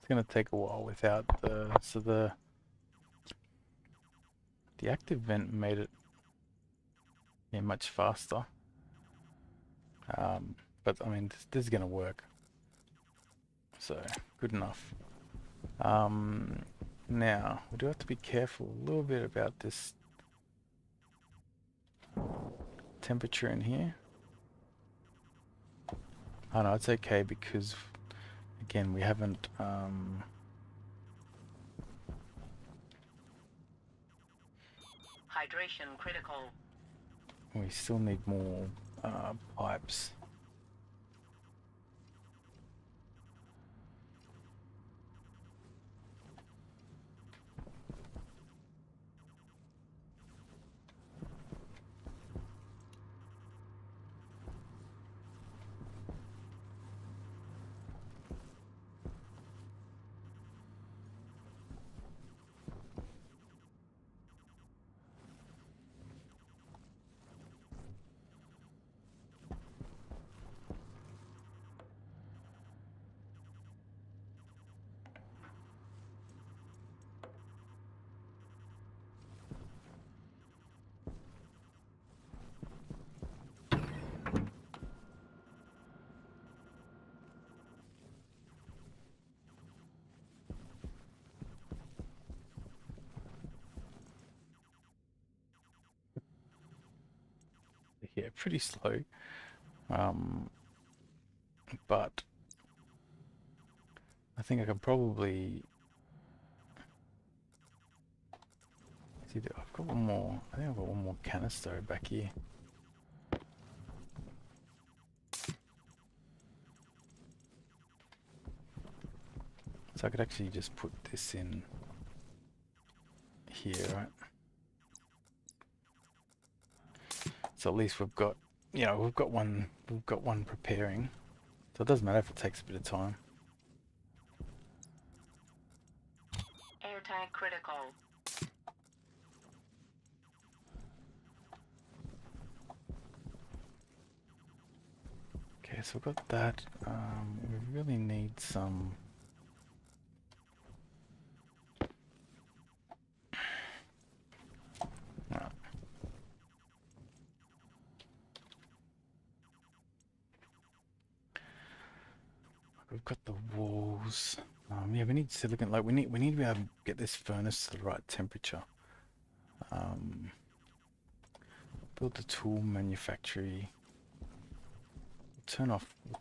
gonna take a while without the active vent made it much faster. But I mean this is gonna work. So good enough. Now we do have to be careful a little bit about this temperature in here. Oh no, it's okay because again we haven't Hydration critical. we still need more pipes. yeah, pretty slow. But I think I can probably see that I've got one more. I think I've got one more canister back here. So I could actually just put this in here, right? So at least we've got, we've got one preparing. So it doesn't matter if it takes a bit of time. Air tank critical. Okay, so we've got that. We really need some. Right. We've got the walls. Yeah, we need silicon. Like we need to be able to get this furnace to the right temperature. Build the tool manufactory. We'll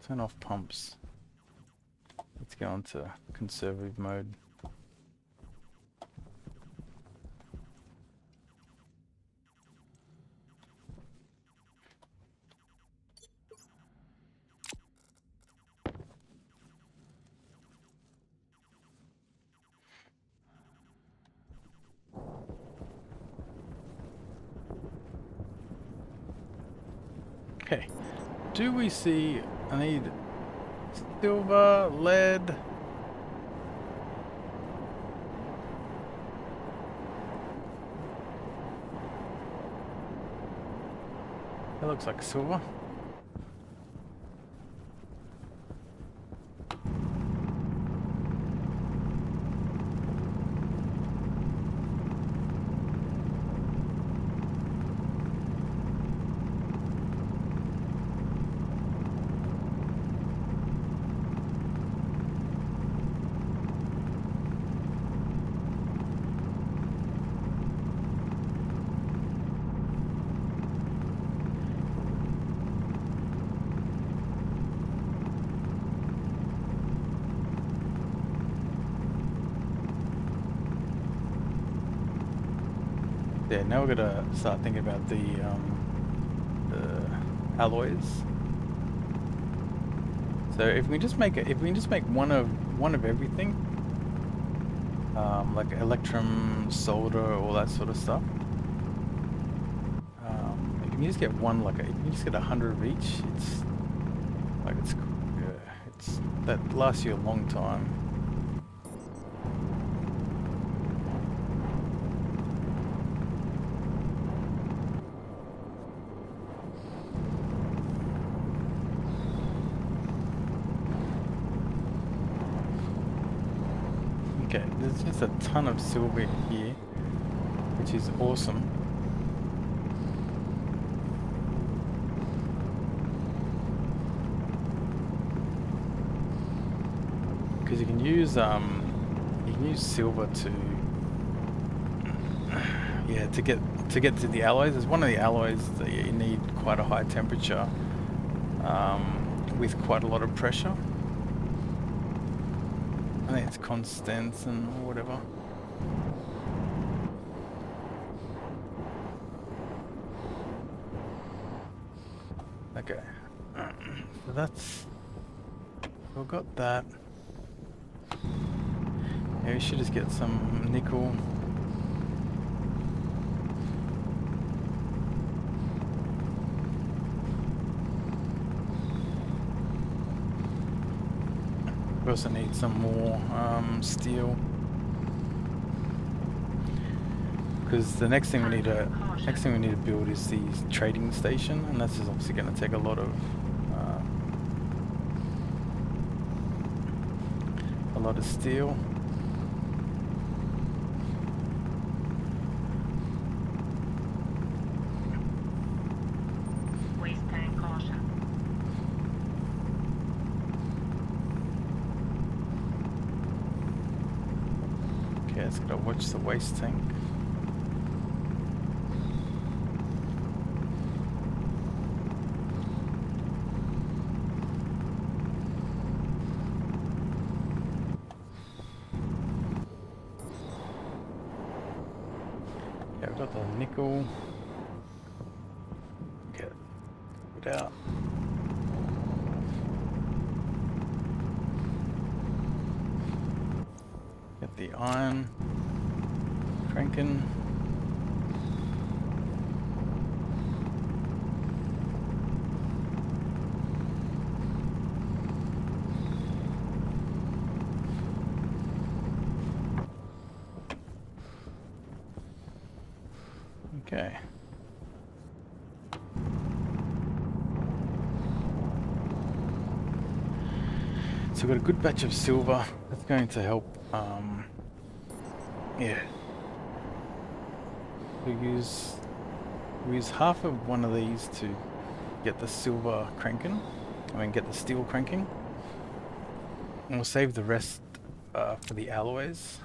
turn off pumps. Let's go into conservative mode. Okay. Do we see? I need silver, lead. That looks like silver. Yeah, now we're gonna start thinking about the alloys. So if we just make one of everything, like electrum, solder, all that sort of stuff. If you can just get one, if you can just get 100 of each, that lasts you a long time. Okay, there's just a ton of silver here, which is awesome. Because you can use silver to to get to the alloys. There's one of the alloys that you need quite a high temperature with quite a lot of pressure. I think it's Constantin or whatever. Okay, so we've got that. Yeah, we should just get some nickel. We also need some more steel, because the next thing we need to build is the trading station, and this is obviously going to take a lot of steel. Waste tank caution. Okay, it's got to watch the waste tank. Yeah, we've got the nickel. Okay, put it out. Get the iron cranking. Okay. So we've got a good batch of silver. That's going to help. Yeah. We use half of one of these to get the silver cranking. Get the steel cranking. And we'll save the rest for the alloys.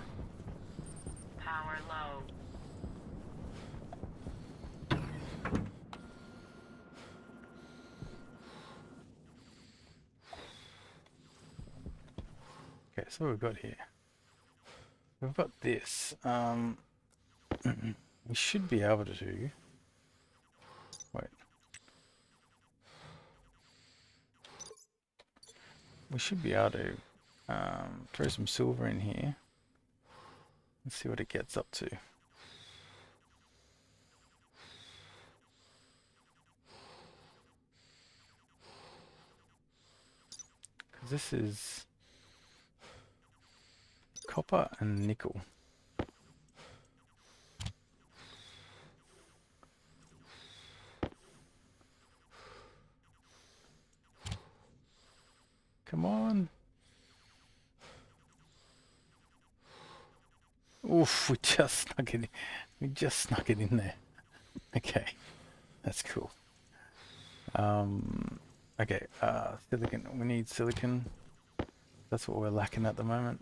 Power low. Okay, so what we've got here. We've got this. We should be able to. Wait. We should be able to throw some silver in here. Let's see what it gets up to. Because this is copper and nickel. Come on. Oof, we just snuck it in. We just snuck it in there. Okay, that's cool. Okay, silicon. We need silicon. That's what we're lacking at the moment.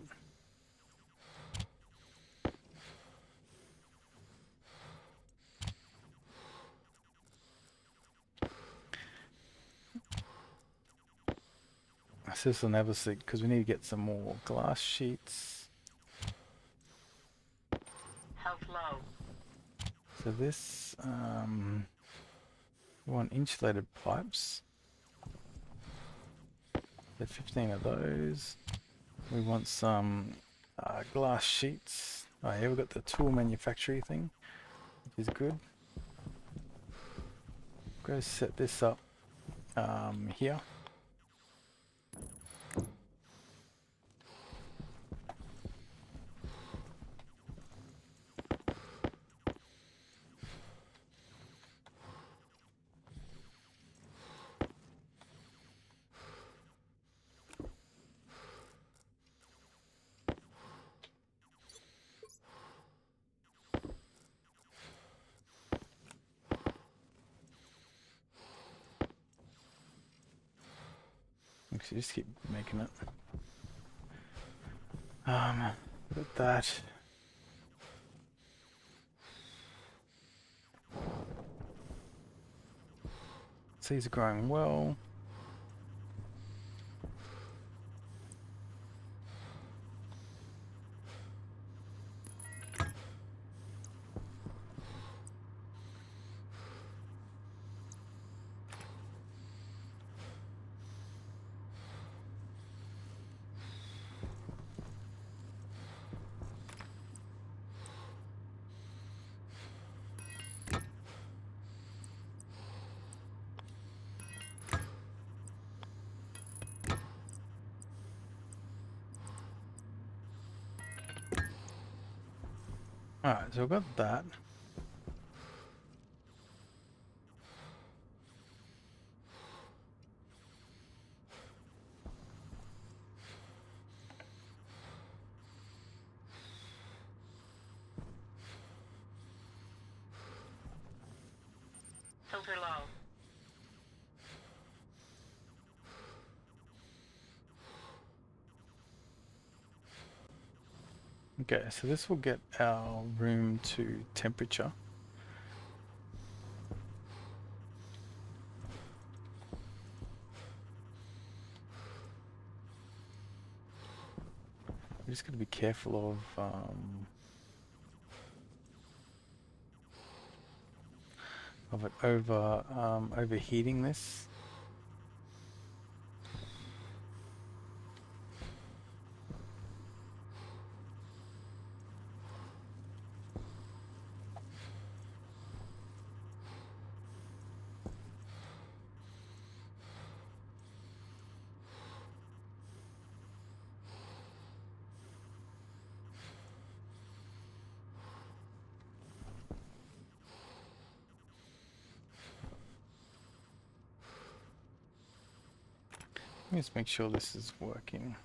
This will never see because we need to get some more glass sheets. Health low. So this, we want insulated pipes. Get 15 of those. We want some glass sheets. Oh yeah, we've got the tool manufacturing thing, which is good. Go set this up here. Actually, just keep making it. Look at that. Seeds are growing well. Alright, so we've got that. Filter low. Okay, so this will get our room to temperature. We're just going to be careful of of it overheating this. Let me just make sure this is working.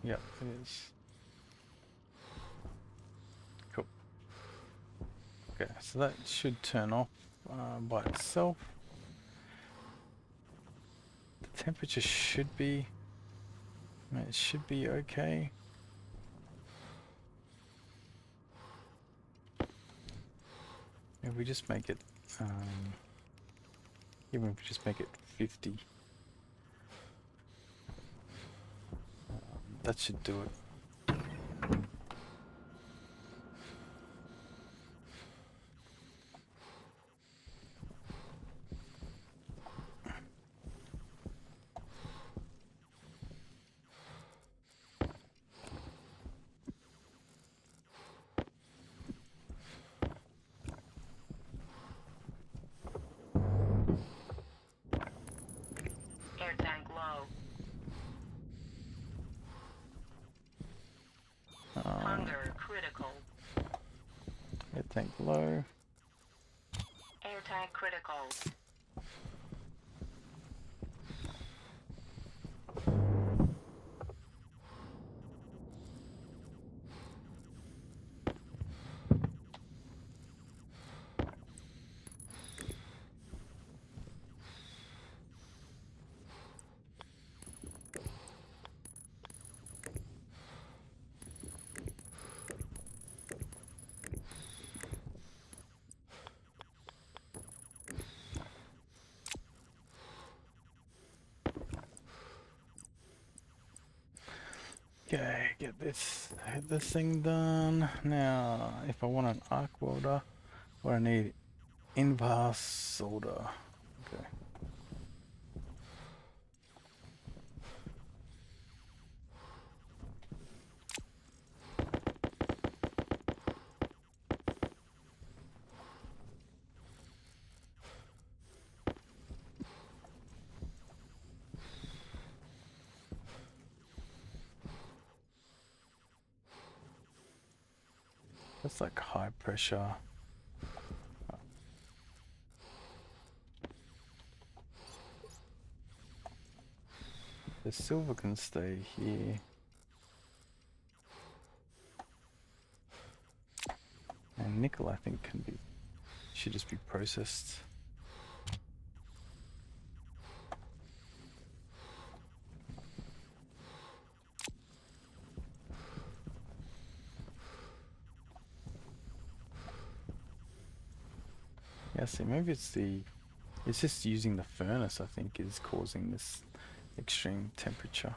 Yep, it is. Cool. Okay, so that should turn off by itself. The temperature should be, it should be okay. If we just make it, even if we just make it 50, that should do it. Air tank low. Hunger critical. Air tank low. Air tank critical. Okay, get this thing done. Now, if I want an arc welder, what I need, invar solder. Okay. That's like high pressure. The silver can stay here. And nickel, I think, should just be processed. Yeah, see, maybe it's just using the furnace, I think, is causing this extreme temperature.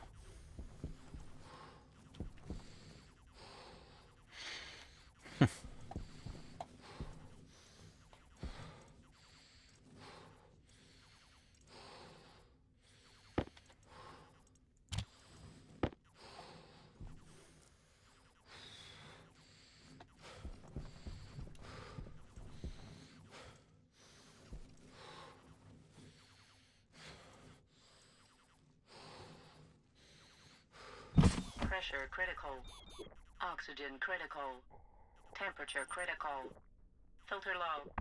Pressure critical. Oxygen critical. Temperature critical. Filter low.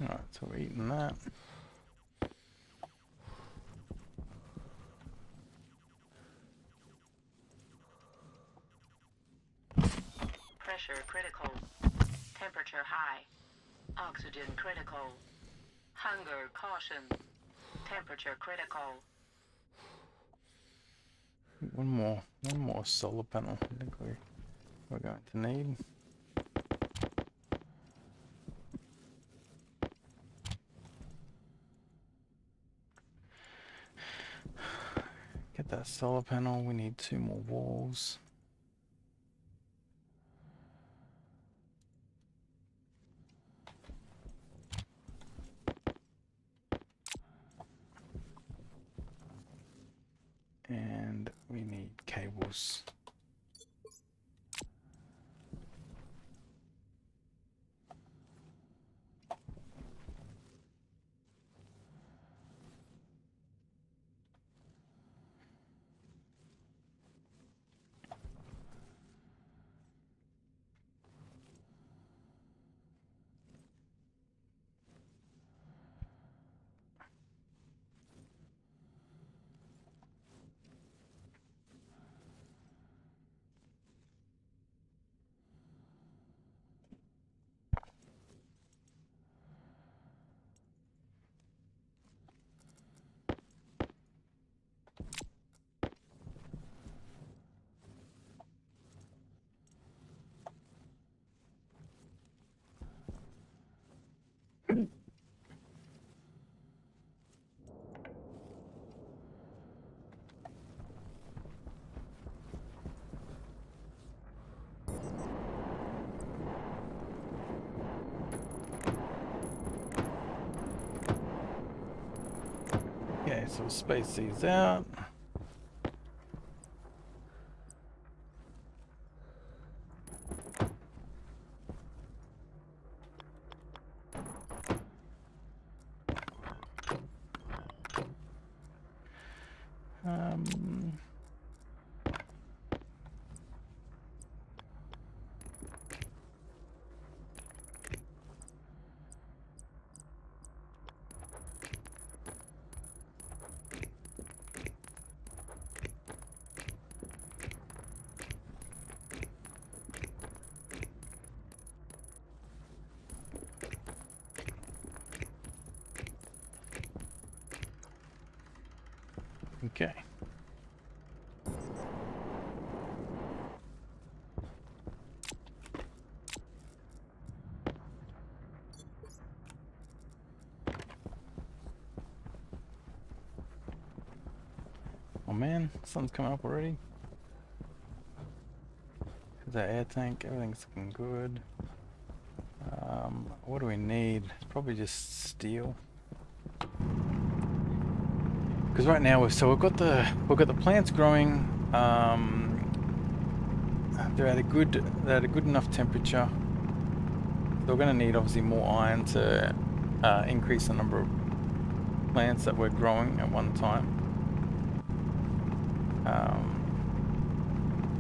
Alright, so we're eating that. Pressure critical. Temperature high. Oxygen critical. Hunger caution. Temperature critical. One more solar panel. I think we're going to need. Get get that solar panel. We need 2 more walls. And we need cables. Okay, so we'll space these out. Um, okay. Oh man, sun's coming up already. There's our air tank, everything's looking good. What do we need? It's probably just steel. Because right now we've got the plants growing. They're at a good enough temperature. So we're going to need obviously more iron to increase the number of plants that we're growing at one time,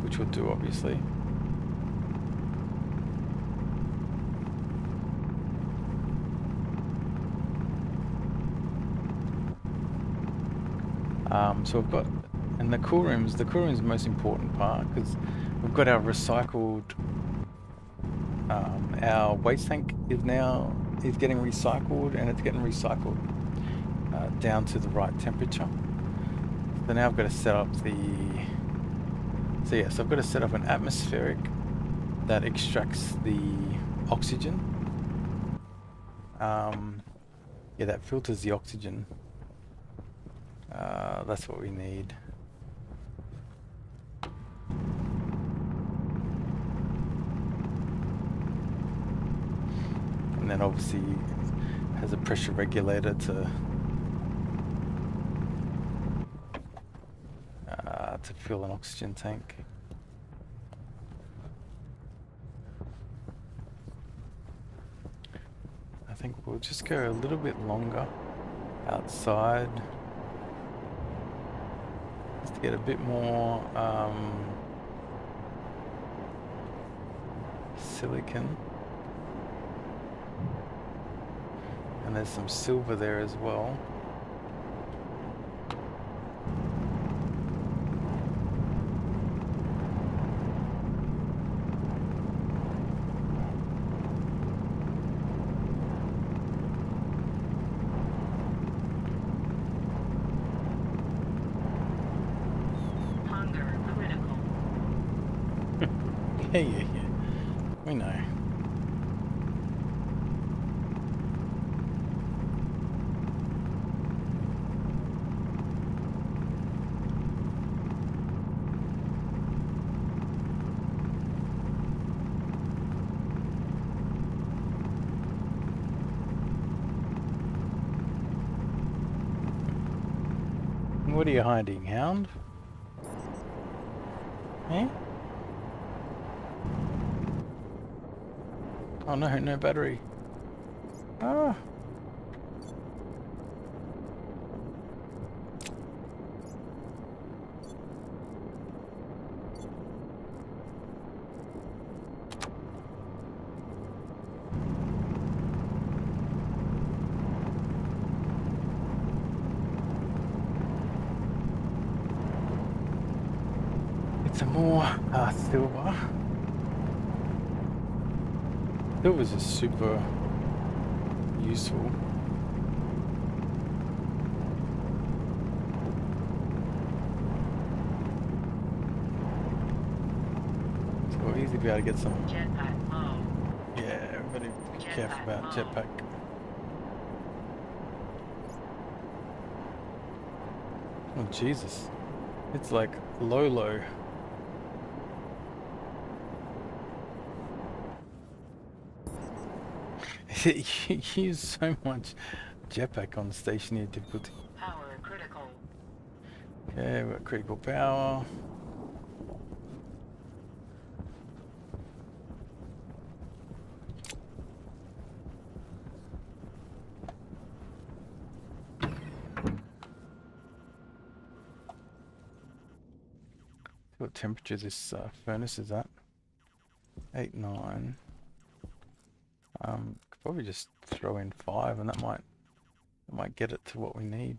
which we'll do obviously. So we've got, and the cool room is the most important part, because we've got our recycled, our waste tank is getting recycled, and it's getting recycled down to the right temperature. So now I've got to set up so I've got to set up an atmospheric that extracts the oxygen. Yeah, that filters the oxygen. That's what we need. And then obviously has a pressure regulator to fill an oxygen tank. I think we'll just go a little bit longer outside, just to get a bit more silicon. And there's some silver there as well. Yeah. We know. What are you hiding, hound? Eh? Oh no, no battery. Ah. It's a more silver. Silver's just super useful. So we'll easily be able to get some. Jetpack low. Yeah, we've got to be careful about jetpack. Oh Jesus, it's like low. You use so much jetpack on stationeer difficulty. Power critical. Okay, we've got critical power. What temperature this furnace is at? 8, 9. Could probably just throw in 5 and that might get it to what we need.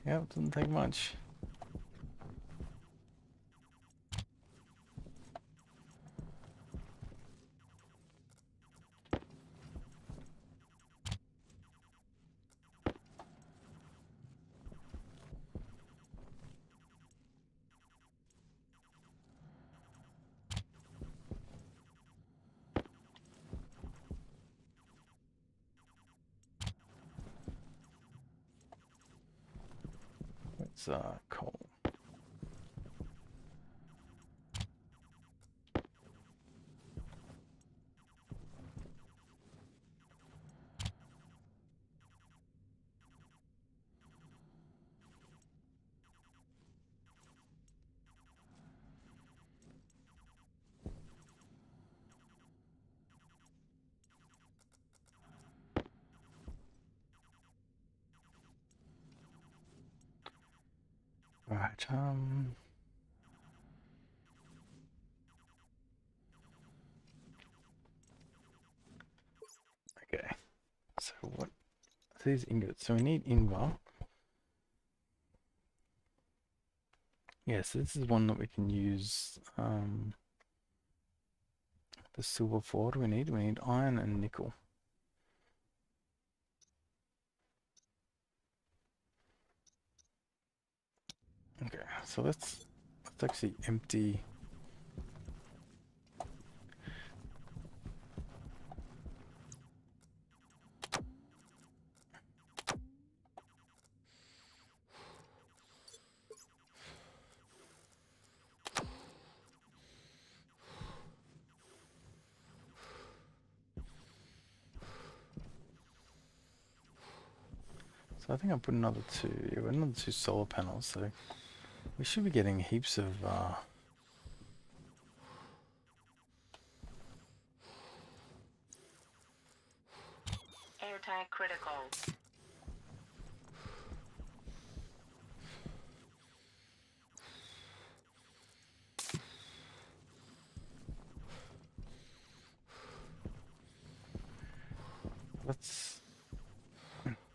Yeah, it doesn't take much. It's coal. Right, okay. So what these ingots? So we need invar. Yes, this is one that we can use the silver for. What do we need? We need iron and nickel. Okay, so let's actually empty. So I think I put another 2 solar panels. So we should be getting heaps of Airtight critical.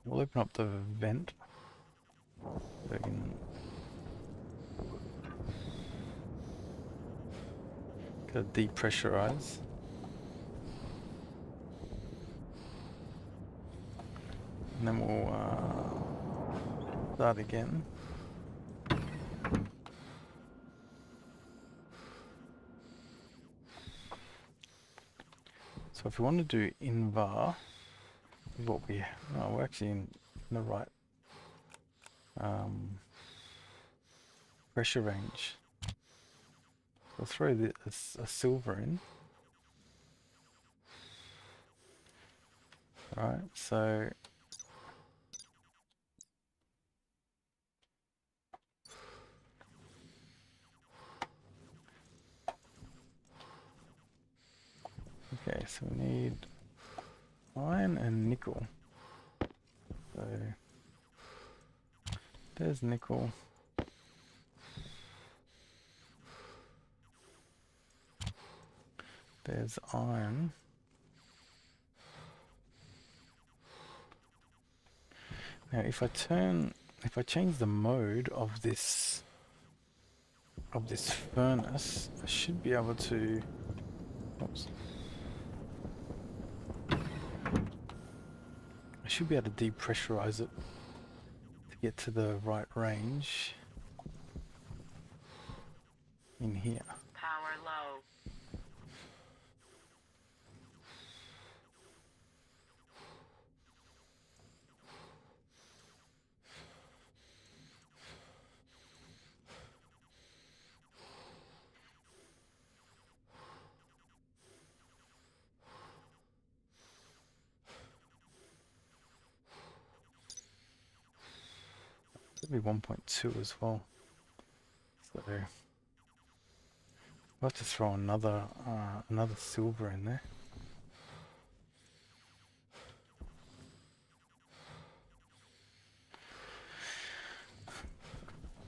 we'll open up the vent. So we can gotta depressurize. And then we'll start again. So if we want to do invar, we're actually in the right pressure range. I'll throw a silver in. Alright, so okay, so we need iron and nickel. So there's nickel. There's iron. Now if I change the mode of this furnace, I should be able to, oops. I should be able to depressurize it to get to the right range in here. Power low. Could be 1.2 as well. So we'll have to throw another silver in there.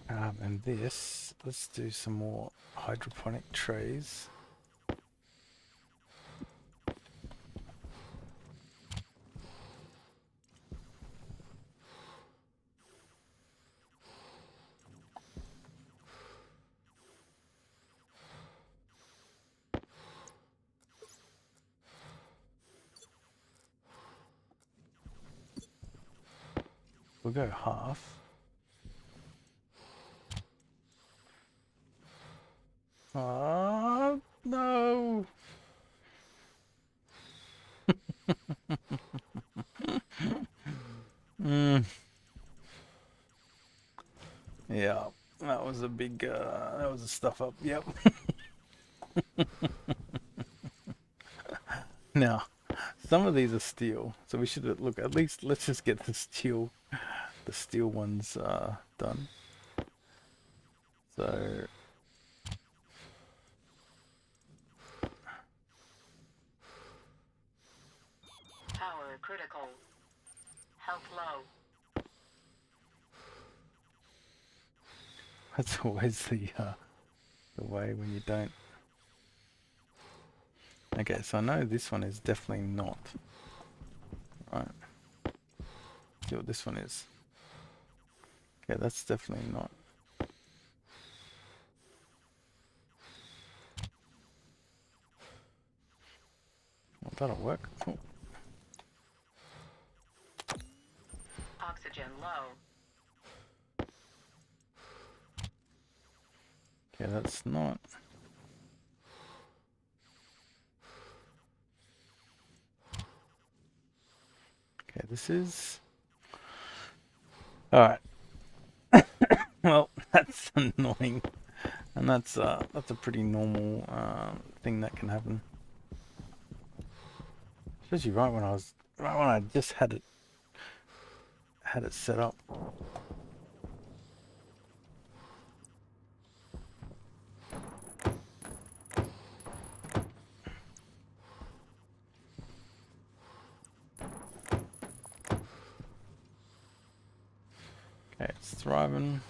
And this, let's do some more hydroponic trays. We'll go half. Oh no! Yeah, that was a big, that was a stuff up. Yep. Now, some of these are steel, so we should look. At least let's just get the steel ones done. So Power critical. Health low. that's always the way when you don't. Okay, so I know this one is definitely not. Right. See what this one is. Okay, that's definitely not. Well, that'll work. Cool. Oxygen low. Okay, that's not. Okay, this is. Alright. Well, that's annoying. And that's a pretty normal thing that can happen. Especially right when I just had it set up. Okay, it's thriving.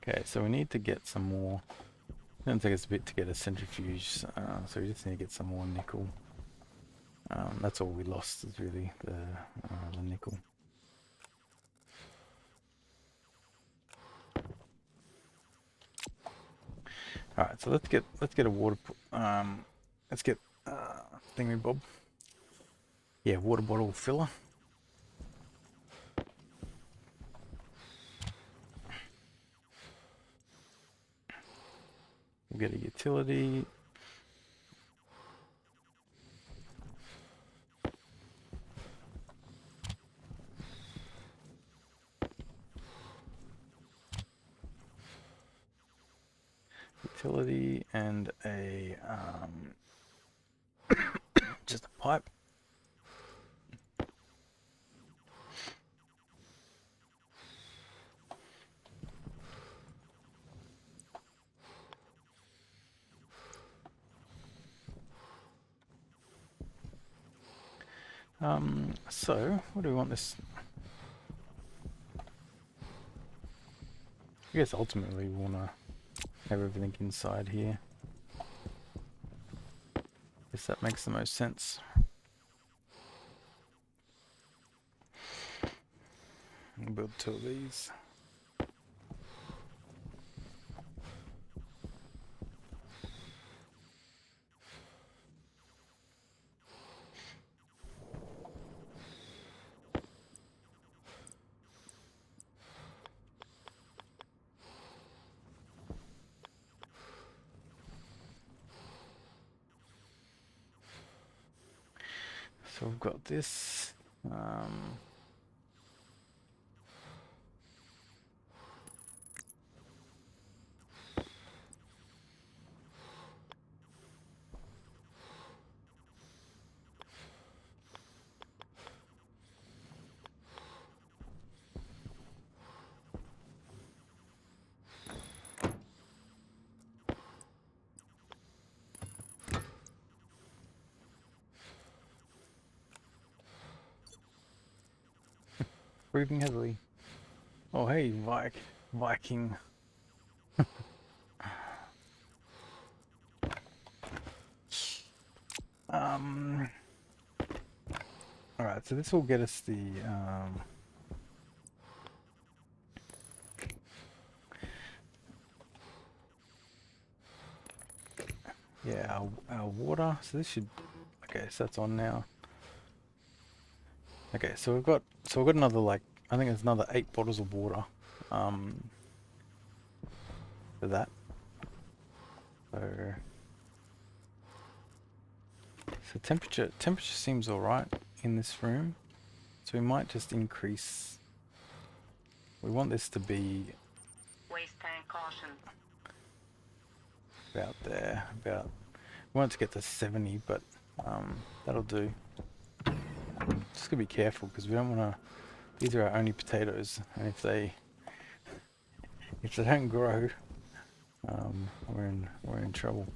Okay, so we need to get some more. It's going to take us a bit to get a centrifuge, so we just need to get some more nickel. That's all we lost, is really the nickel. All right, so let's get a water. Let's get thingy bob. Yeah, water bottle filler. We'll get a utility. Utility and a just a pipe. So what do we want this? I guess ultimately we want to have everything inside here. Guess that makes the most sense. I'll build 2 of these. So we've got this. Breathing heavily. Oh hey, Viking. Alright, so this will get us the yeah, our water. So this should, okay, so that's on now. Okay, so we've got another, like, I think it's another 8 bottles of water for that. So temperature seems all right in this room. So we might just increase. We want this to be Waste tank caution. about there. We want it to get to 70, but that'll do. Just gotta be careful because we don't want to. These are our only potatoes, and if they don't grow, we're in trouble.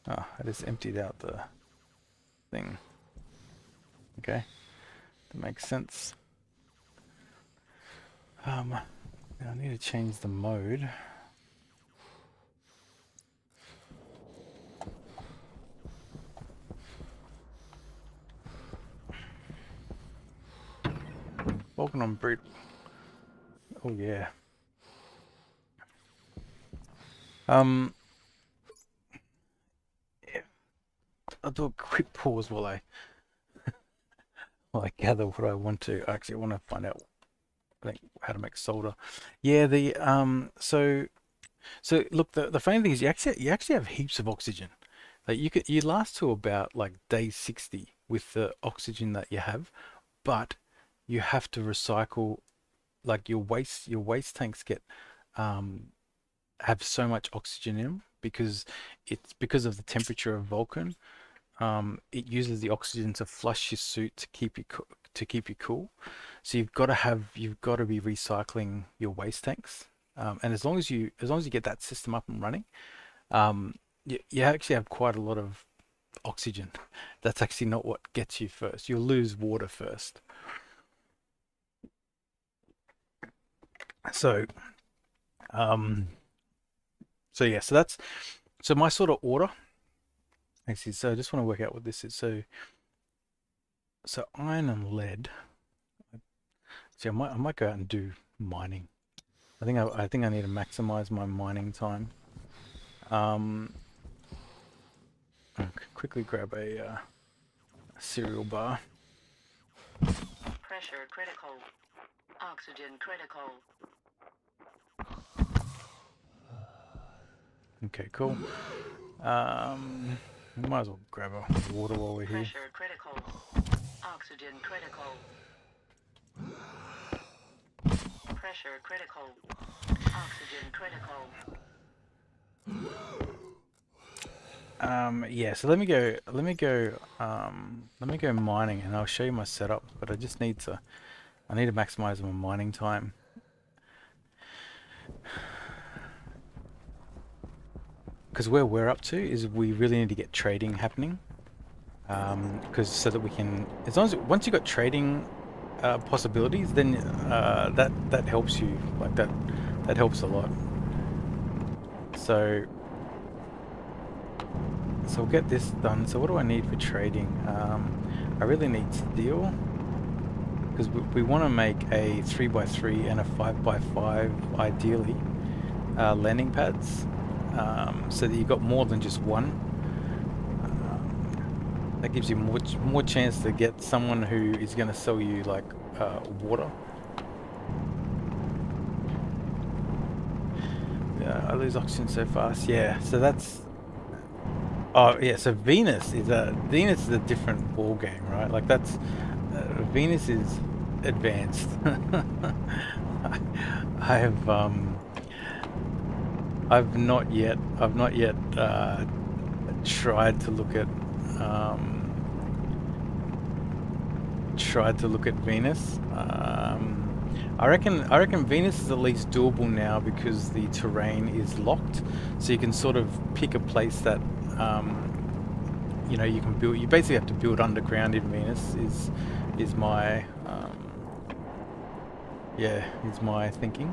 Ah, I just emptied out the thing. Okay, that makes sense. Now I need to change the mode. Vulcan on breed. Oh yeah. Yeah. I'll do a quick pause while I gather what I want to. Actually, I want to find out, I think, how to make solder. Yeah, the so look, the funny thing is you actually have heaps of oxygen. Like you last to about like day 60 with the oxygen that you have, but you have to recycle, like your waste tanks get have so much oxygen in them because it's because of the temperature of Vulcan. It uses the oxygen to flush your suit to keep you cool. So you've got to be recycling your waste tanks. And as long as you get that system up and running, you actually have quite a lot of oxygen. That's actually not what gets you first. You'll lose water first. So, so yeah, so my sort of order. Actually, so I just want to work out what this is. So iron and lead. See, I might go out and do mining. I think I need to maximize my mining time. I'll quickly grab a cereal bar. Pressure critical. Oxygen critical. Okay, cool. We might as well grab a water while we're here. Pressure critical. Oxygen critical. Pressure critical. Oxygen critical. Yeah, so let me go mining and I'll show you my setup, but I need to maximize my mining time. Because where we're up to is we really need to get trading happening. Because so that we can, as long as once you've got trading possibilities, then that helps you, like that helps a lot. So we'll get this done. So what do I need for trading? I really need steel because we want to make a 3x3 and a 5x5 ideally landing pads, so that you've got more than just one. That gives you more chance to get someone who is going to sell you like water. I lose oxygen so fast. Yeah, so that's. Oh yeah, so Venus is a different ball game, right? Like that's Venus is advanced. I have I've not yet tried to look at Venus. I reckon Venus is at least doable now because the terrain is locked, so you can sort of pick a place that you know you can build. You basically have to build underground in Venus. Is my yeah, is my thinking.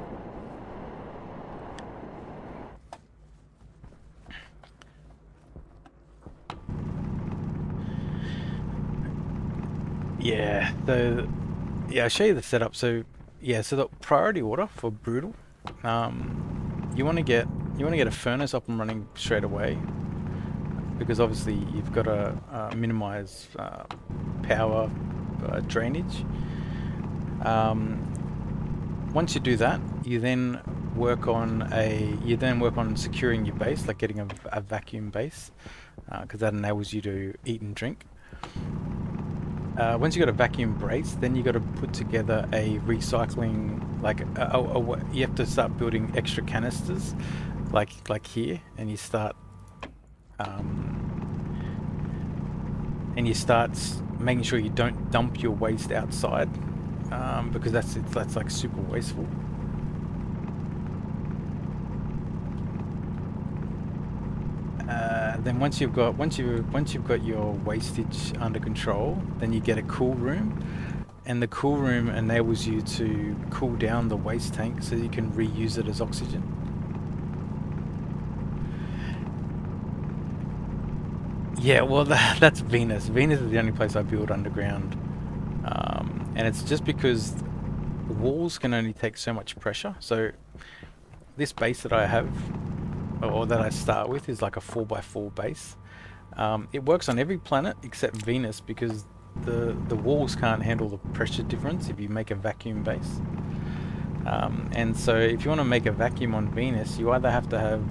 Yeah, so yeah, I'll show you the setup. So yeah, so the priority order for brutal, you want to get a furnace up and running straight away, because obviously you've got to minimize power drainage. Once you do that, you then work on securing your base, like getting a vacuum base, because that enables you to eat and drink. Once you got a vacuum brace, then you got to put together a recycling, like you have to start building extra canisters, like here, and you start making sure you don't dump your waste outside, because that's like super wasteful. Then once you've got your wastage under control, then you get a cool room, and the cool room enables you to cool down the waste tank so you can reuse it as oxygen. Yeah, well, that's Venus. Venus is the only place I build underground, and it's just because walls can only take so much pressure. So this base that I have, or that I start with, is like a 4x4 base. It works on every planet except Venus because the walls can't handle the pressure difference if you make a vacuum base. And so if you want to make a vacuum on Venus, you either have to have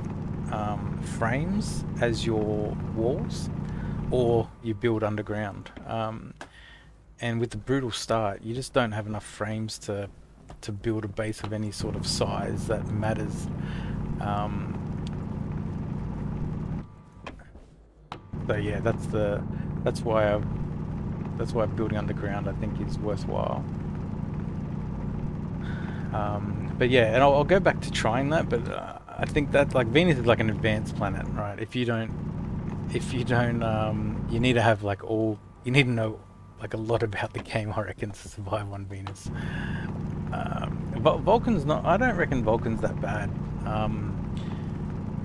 frames as your walls, or you build underground. And with the brutal start, you just don't have enough frames to build a base of any sort of size that matters. So yeah, that's why building underground I think is worthwhile. But yeah, and I'll go back to trying that, but I think that like Venus is like an advanced planet, right? If you don't, you need to have you need to know like a lot about the game, I reckon, to survive on Venus. Vulcan's not. I don't reckon Vulcan's that bad.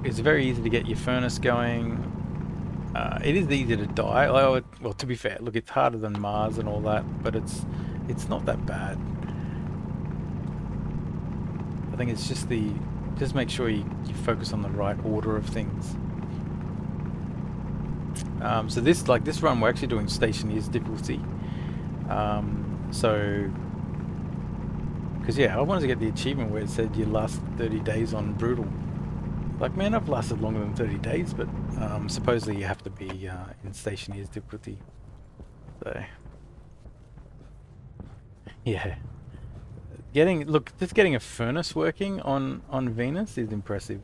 It's very easy to get your furnace going. It is easy to die. Well, to be fair, look, it's harder than Mars and all that, but it's not that bad. I think it's just make sure you focus on the right order of things. So this run, we're actually doing Stationeers difficulty. Because yeah, I wanted to get the achievement where it said you last 30 days on brutal. Like, man, I've lasted longer than 30 days, but supposedly you have to be in Stationeers difficulty. So, yeah. Just getting a furnace working on Venus is impressive.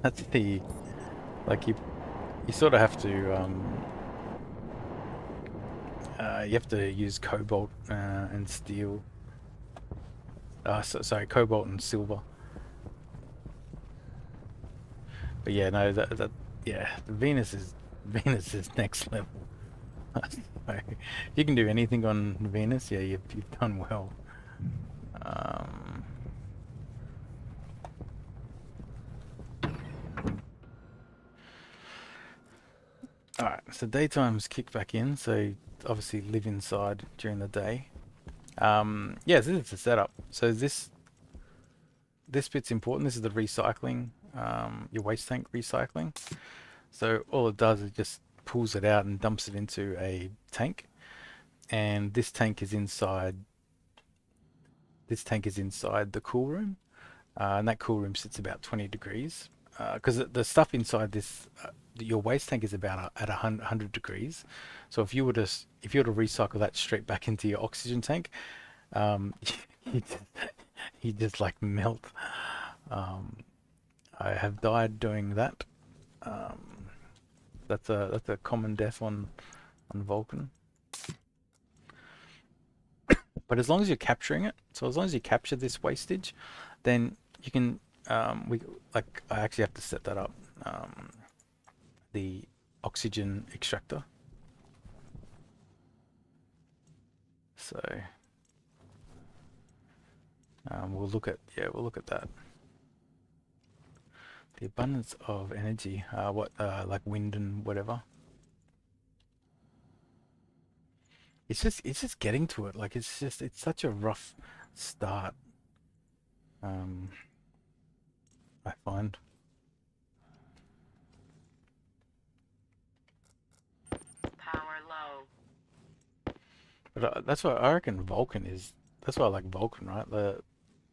That's the, like, you sort of have to, you have to use cobalt and steel. Sorry, cobalt and silver. But yeah, no, yeah, Venus is Venus is next level. So, if you can do anything on Venus, yeah, you've done well. Um, all right, so daytime's kicked back in, so obviously live inside during the day. Yeah, so this is the setup. So this bit's important. This is the recycling, your waste tank recycling. So all it does is just pulls it out and dumps it into a tank, and this tank is inside. This tank is inside the cool room, and that cool room sits about 20 degrees. Because the stuff inside this, your waste tank is about at 100 degrees. So if you were to recycle that straight back into your oxygen tank, um, you just, you just like melt. Um, I have died doing that. Um, that's a common death on Vulcan. But as long as you're capturing it, so as long as you capture this wastage, then you can. We like I actually have to set that up. The oxygen extractor. So we'll look at that. The abundance of energy. Like wind and whatever. It's just getting to it. Like it's such a rough start. Um, I find. Power low. But that's why I reckon Vulcan is. That's why I like Vulcan, right?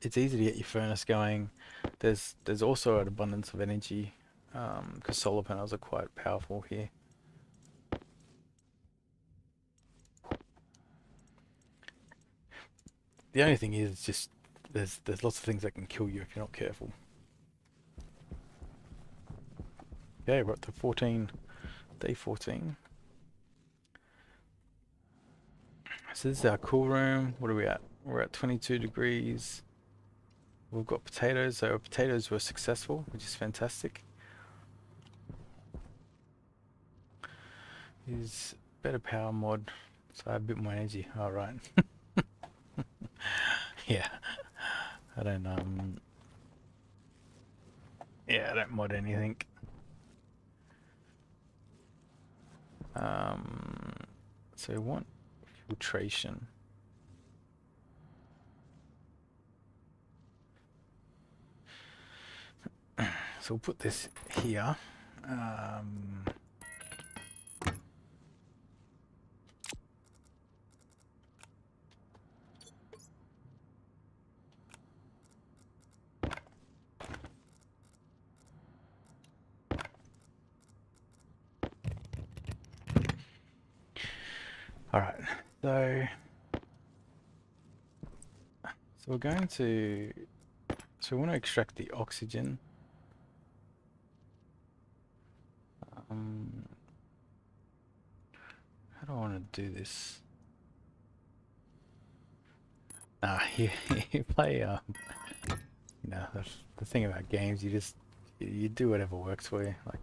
It's easy to get your furnace going. There's also an abundance of energy, because solar panels are quite powerful here. The only thing is just there's lots of things that can kill you if you're not careful. Okay, we're up to day 14. So this is our cool room. What are we at? We're at 22 degrees. We've got potatoes, so our potatoes were successful, which is fantastic. Is better power mod, so I have a bit more energy. All right. Yeah, I don't yeah, I don't mod anything. So we want filtration. So we'll put this here. All right, so we're going to, so we want to extract the oxygen. How do I want to do this? You, you play, the thing about games, you do whatever works for you. Like,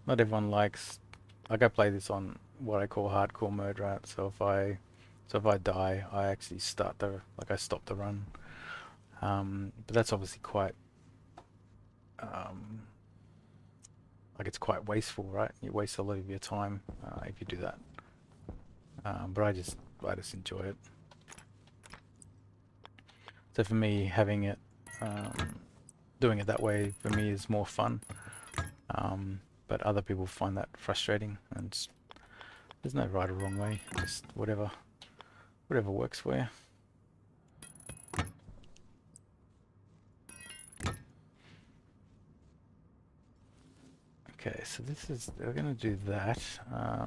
not everyone likes, like I play this on what I call hardcore mode, right? So if I die, I actually I stop the run. But that's obviously quite, um, like it's quite wasteful, right? You waste a lot of your time if you do that. But I just enjoy it. So for me, having it, doing it that way for me is more fun. But other people find that frustrating, and there's no right or wrong way. Just whatever works for you. Okay, so we're gonna do that. I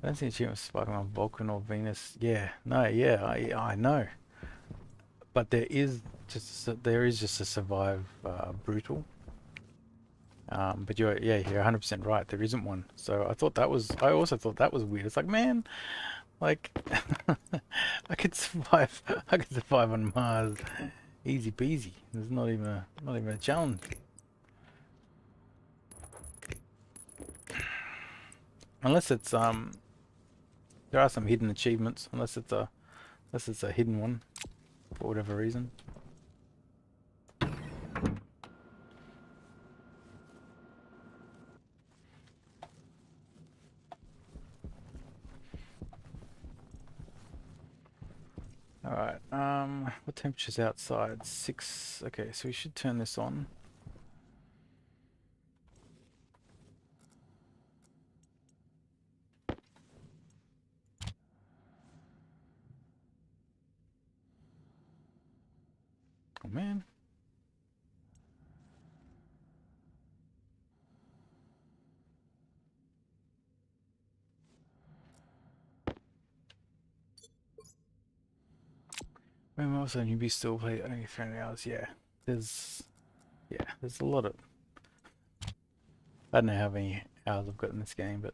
don't see achievement spiking on Vulcan or Venus. Yeah, no, yeah, I know. But there is just a survive brutal. But you're 100% right. There isn't one. So I also thought that was weird. It's like, man, like I could survive. I could survive on Mars, easy peasy. There's not even a challenge. Unless it's there are some hidden achievements. Unless it's a hidden one for whatever reason. All right. What temperature's outside? 6. Okay, so we should turn this on. Oh man. When also you be still play only 300 hours. There's there's a lot of. I don't know how many hours I've got in this game, but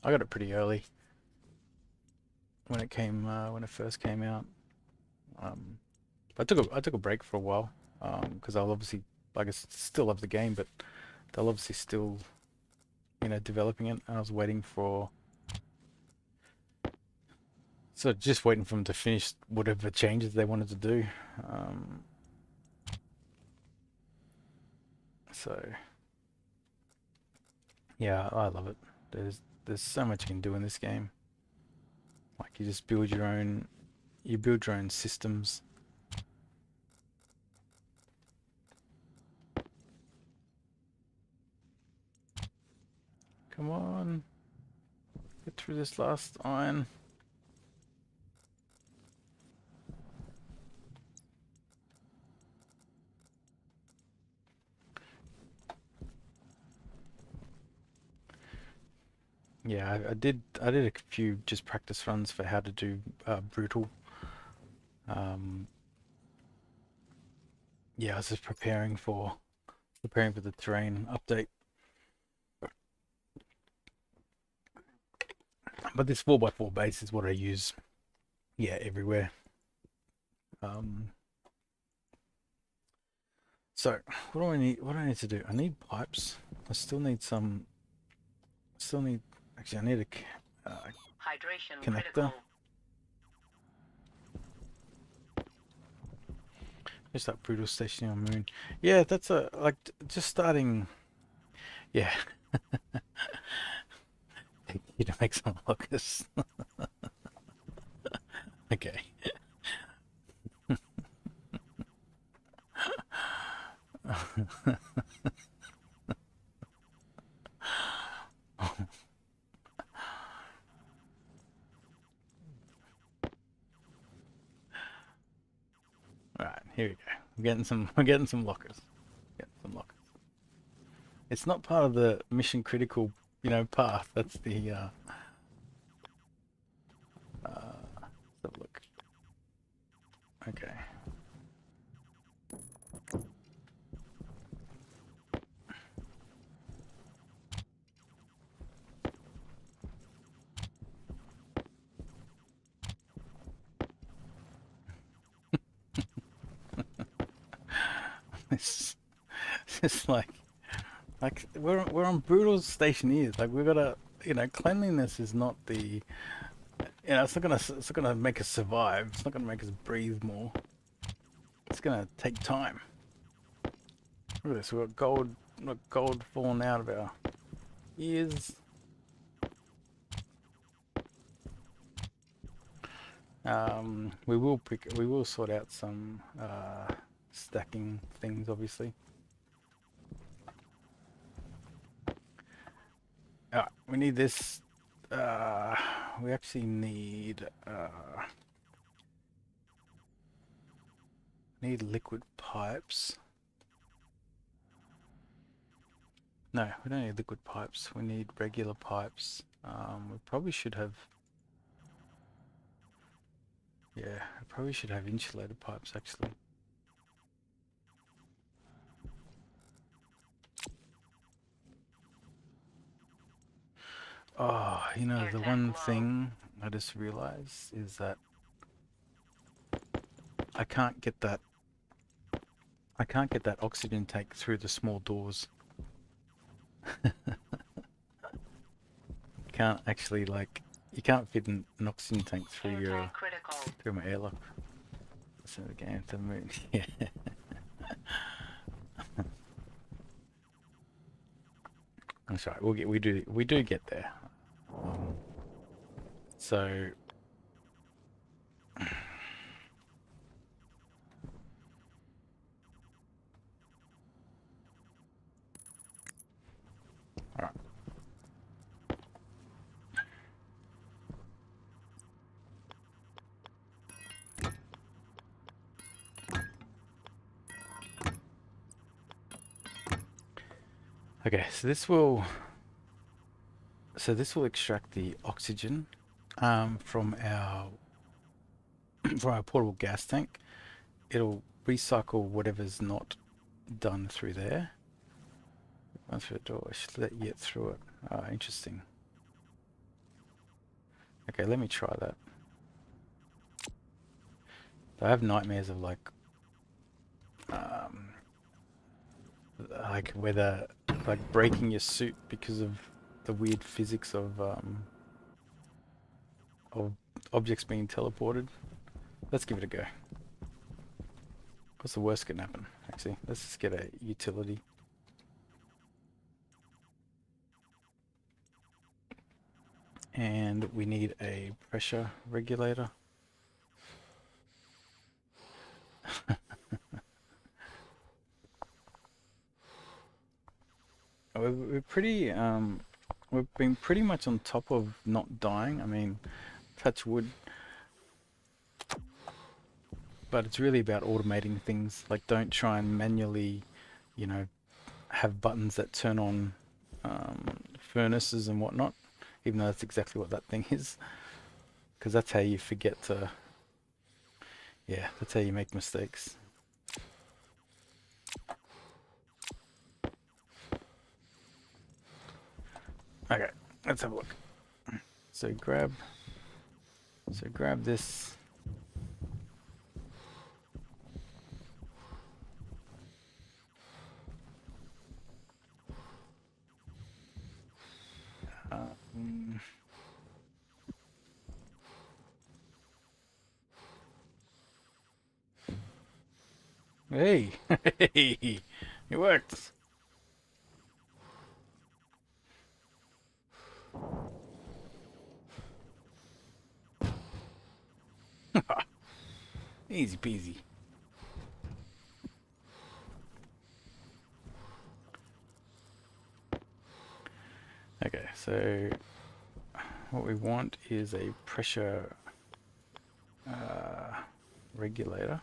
I got it pretty early when when it first came out. Um, I took a break for a while because I'll obviously like I still love the game, but they'll obviously still developing it, and I was waiting for just waiting for them to finish whatever changes they wanted to do. Um, so yeah, I love it. There's so much you can do in this game. Like you build your own systems. Come on, get through this last iron. Yeah, I did a few just practice runs for how to do brutal. Um, yeah, I was just preparing for the terrain update. But this 4x4 base is what I use. Yeah, everywhere. Um, so what do I need? What do I need to do? I need pipes. I still need some. Still need. Actually, I need a Hydration connector. critical. Just that brutal stationeer moon. Yeah, that's just starting. Yeah, you to make some locusts. Okay. Right, here we go. We're getting some lockers. Getting some lockers. It's not part of the mission critical, path. That's the let's have a look. Okay. It's just like we're on brutal stationeers. Like we've got to, cleanliness is not the, it's not gonna make us survive. It's not gonna make us breathe more. It's gonna take time. Look at this. We've got gold falling out of our ears. We will sort out some stacking things, obviously. Alright, we need this. We actually need liquid pipes. No, we don't need liquid pipes. We need regular pipes. We probably should have... Yeah, we probably should have insulated pipes actually. Oh, you know, Air the tank one low. thing I just realized is that I can't get that oxygen tank through the small doors. Can't actually like you can't fit an oxygen tank through Air your tank critical. through my airlock. Listen to the game to the moon. Yeah. That's right. We do get there. Um, so all right. Okay, so this will extract the oxygen from our from our portable gas tank. It'll recycle whatever's not done through there. Run through the door. I should let you get through it. Ah, interesting. Okay, let me try that. I have nightmares of um, like whether like breaking your suit because of the weird physics of objects being teleported. Let's give it a go. What's the worst that can happen? Actually, let's just get a utility. And we need a pressure regulator. We're pretty we've been pretty much on top of not dying. I mean, touch wood. But it's really about automating things. Like, don't try and manually, you know, have buttons that turn on furnaces and whatnot, even though that's exactly what that thing is. Because that's how you forget to, yeah, that's how you make mistakes. Okay, let's have a look. So grab this. Um, hey, hey, it worked. Easy peasy. Okay, so what we want is a pressure regulator.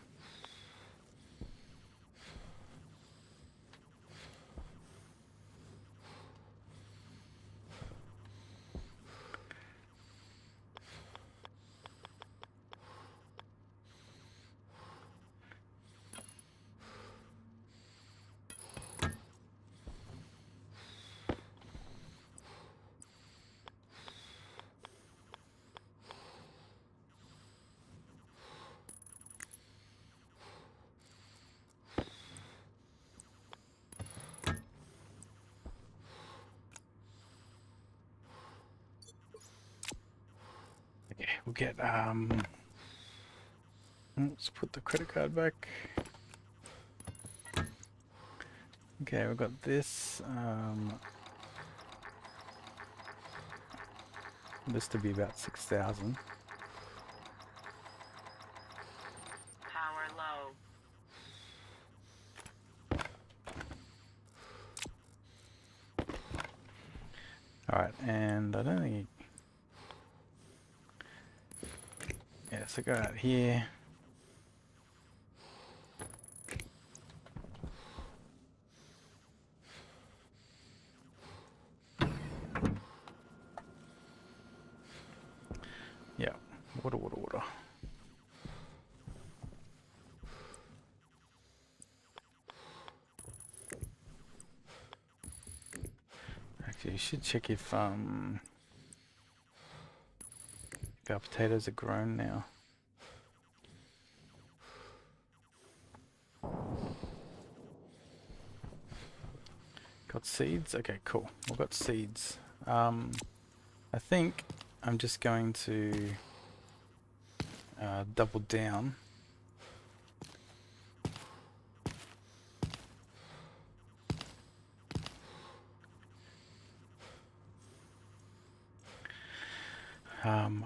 Okay, we'll get let's put the credit card back. Okay, we've got this this to be about 6,000. Power low. Alright, and I don't think yeah, so go out here. Yeah, water, water, water. Actually, you should check if our potatoes are grown now. Got seeds? Okay, cool. We've got seeds. I think I'm just going to double down.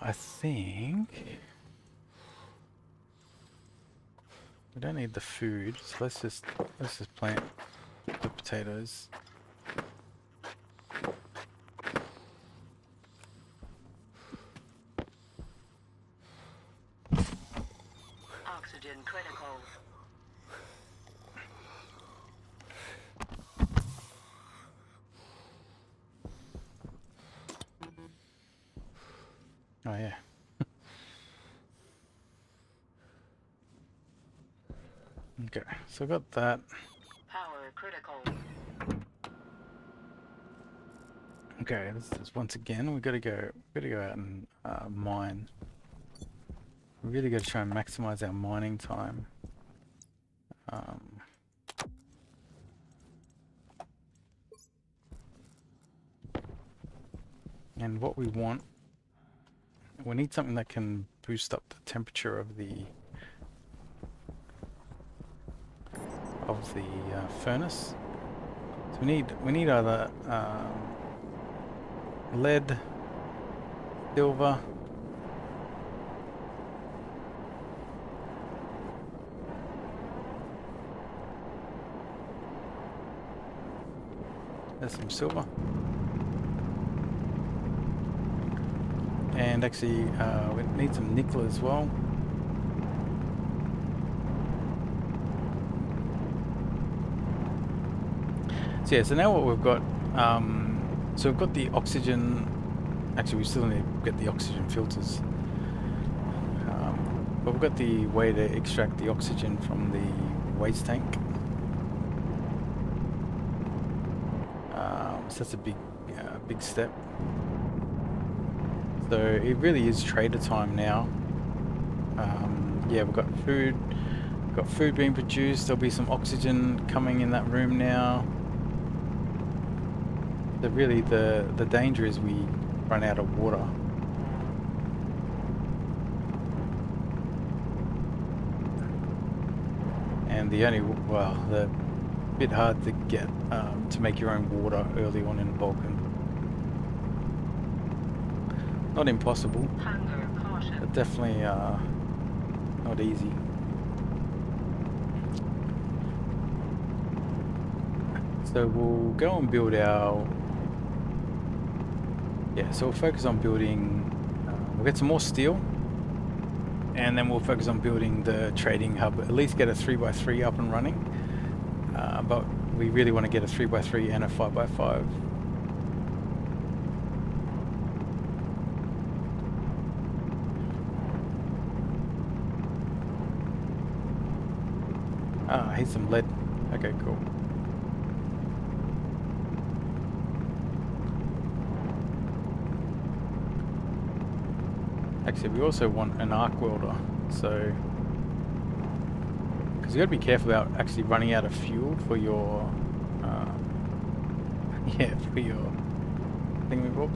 I think we don't need the food, so let's just plant the potatoes. Oxygen critical. Oh yeah. Okay, so I got that. Power critical. Okay, this is once again we gotta go out and mine. We really gotta try and maximize our mining time. And what we want, we need something that can boost up the temperature of the furnace. So we need either lead, silver, there's some silver, and actually we need some nickel as well. So yeah, so now what we've got, so we've got the oxygen. Actually, we still need to get the oxygen filters, but we've got the way to extract the oxygen from the waste tank. So that's a big step. So it really is trader time now. Yeah, we've got food. Got food being produced. There'll be some oxygen coming in that room now. So really, the danger is we run out of water. And the bit hard to get to make your own water early on in Vulcan. Not impossible, Hunger caution. but definitely not easy. So we'll go and build our... Yeah, so we'll focus on building... we'll get some more steel. And then we'll focus on building the trading hub. At least get a 3x3 up and running. But we really want to get a 3x3 and a 5x5. Ah, here's some lead. Okay, cool. Actually, we also want an arc welder, so... Because you got to be careful about actually running out of fuel for your... yeah, for your thingamabob.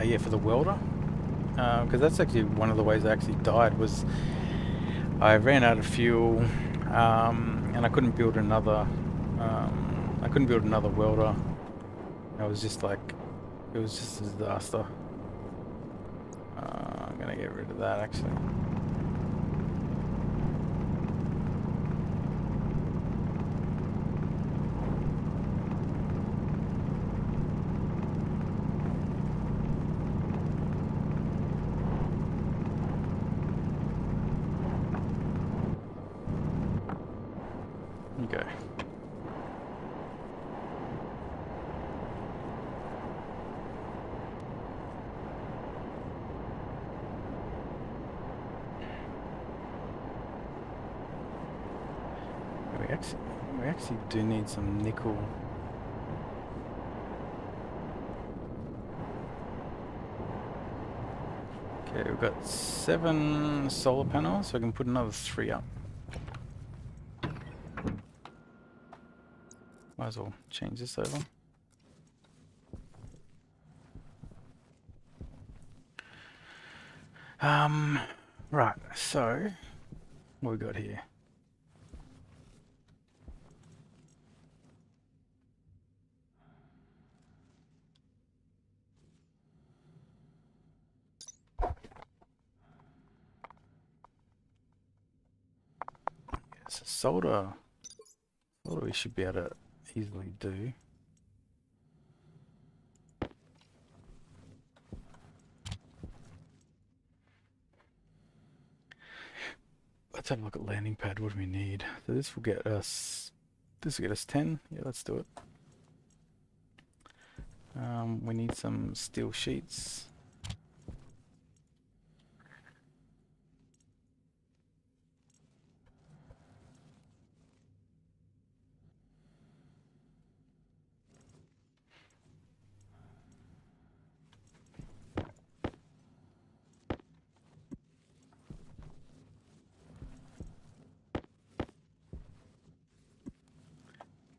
Yeah, for the welder. Because that's actually one of the ways I actually died, was I ran out of fuel, and I couldn't build another welder. I was just like, it was just a disaster. I'm gonna get rid of that actually. Okay. we actually do need some nickel. Okay, we've got 7 solar panels, so I can put another 3 up. Might as well change this over. Right, so what we got here? So solder we should be able to easily do. Let's have a look at landing pad. What do we need? So this will get us 10. Yeah, let's do it. We need some steel sheets.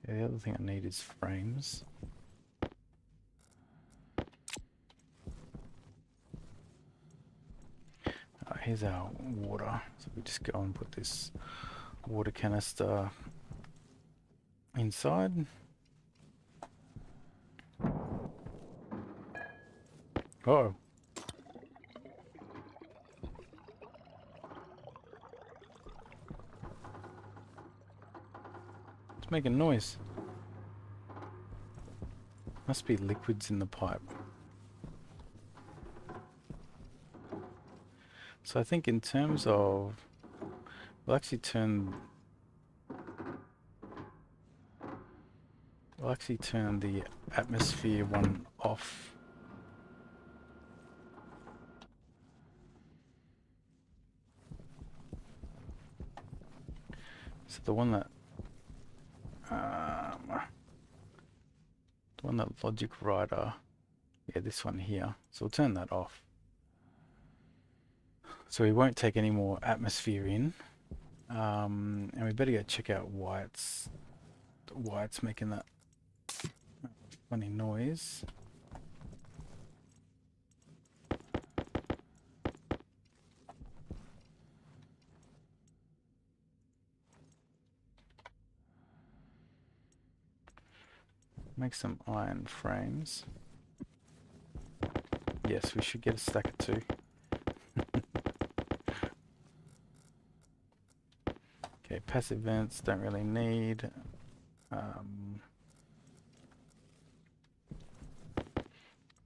Yeah, the other thing I need is frames. Here's our water. So we just go and put this water canister inside. Oh. It's making noise. Must be liquids in the pipe. So I think in terms of, we'll actually turn the atmosphere one off. So the one that logic writer, yeah, this one here. So we'll turn that off. So we won't take any more atmosphere in. And we better go check out why it's making that funny noise. Make some iron frames. Yes, we should get a stack of 2. Okay, passive vents don't really need.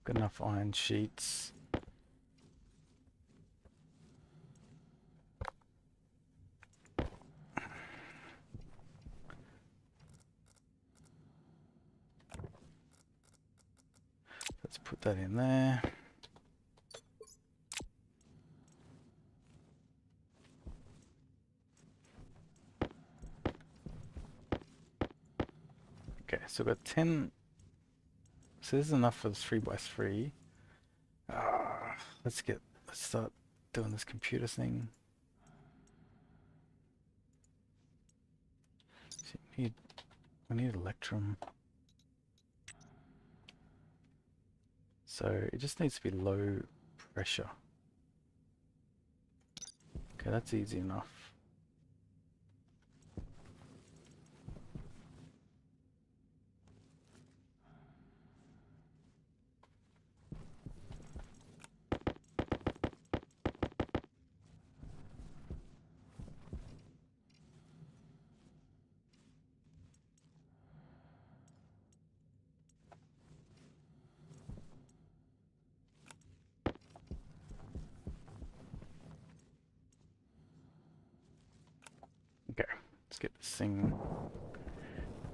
Got enough iron sheets. Let's put that in there. Okay, so we've got 10. So this is enough for the 3x3. Let's start doing this computer thing. So we need electrum. So it just needs to be low pressure. Okay, that's easy enough. Okay, let's get this thing.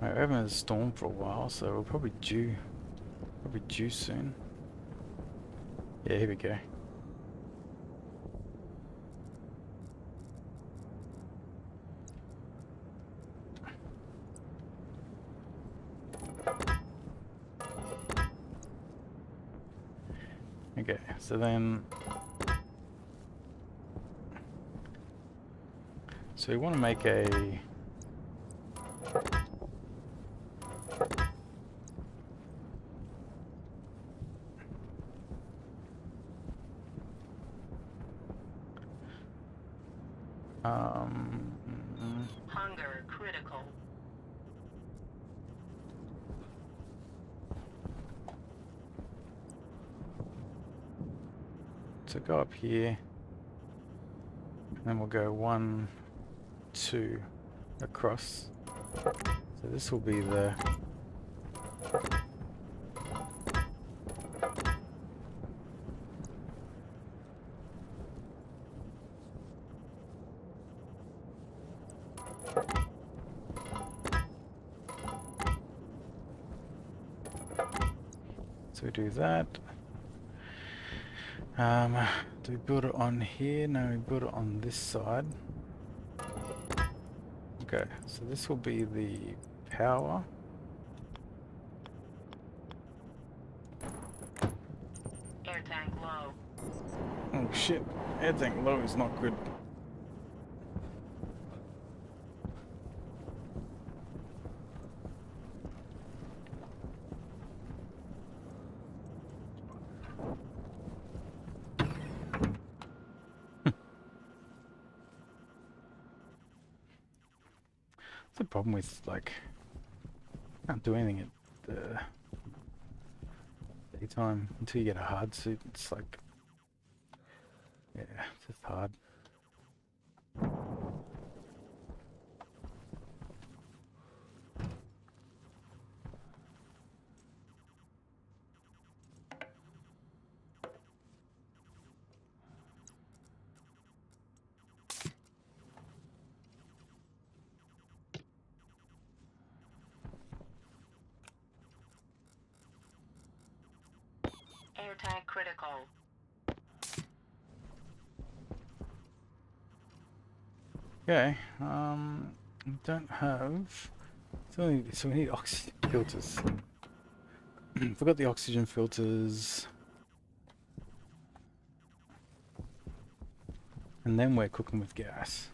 Alright, we're having a storm for a while, so we're probably due soon. Yeah, here we go. Okay, so then... So we want to make a... Hunger critical. So go up here, and then we'll go 1, 2 across. So this will be the... So we do that. Do we build it on here? No, we build it on this side. Okay, so this will be the power. Air tank low. Oh shit, air tank low is not good. The problem with, like, can't do anything at the daytime until you get a hard suit. It's like, yeah, it's just hard. Air tank critical. Okay, we don't have... So we need oxygen filters. Forgot the oxygen filters. And then we're cooking with gas.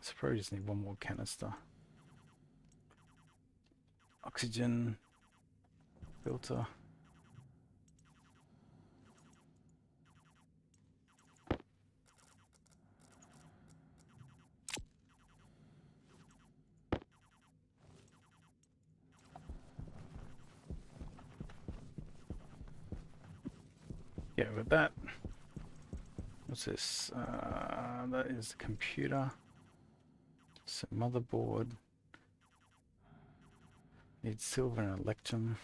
So probably just need one more canister. Oxygen filter. Yeah, with that. What's this? That is the computer. So motherboard. Need silver and electrum.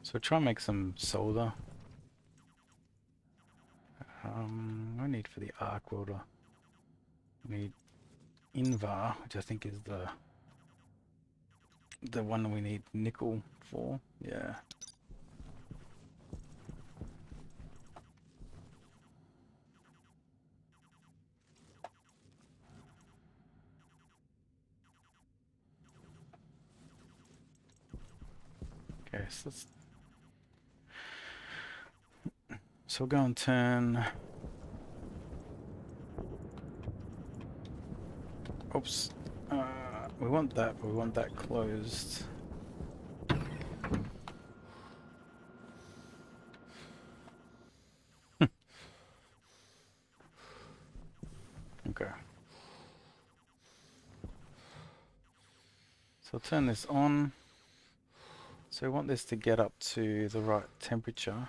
So try and make some solder. I need for the arc welder. We need Invar, which I think is the one we need nickel for. Yeah. Okay, so we'll go and turn... Oops. We want that, but we want that closed. Okay. So I'll turn this on. So we want this to get up to the right temperature.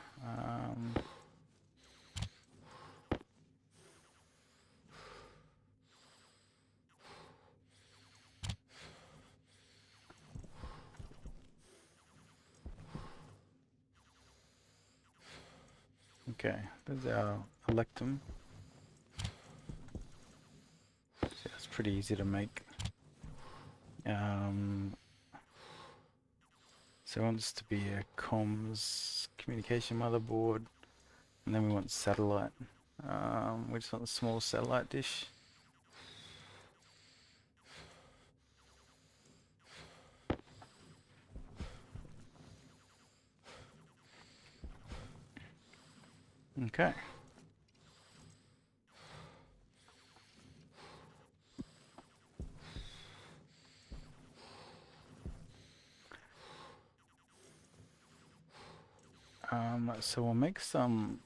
Okay, there's our electrum. So it's pretty easy to make. So we want this to be a comms communication motherboard, and then we want satellite. We just want a small satellite dish. Okay. So we'll make some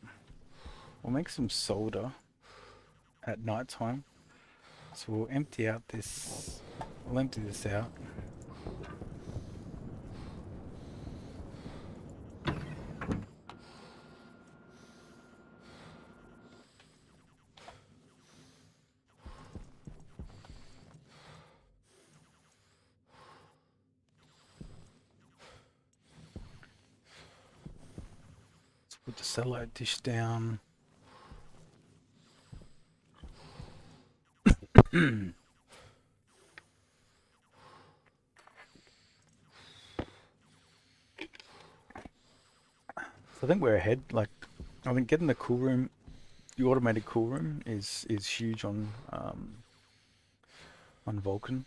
solder at night time. So we'll empty out this. We'll empty this out. Let's put the satellite dish down. So I think we're ahead. Like, I think getting the cool room, the automated cool room, is huge on Vulcan.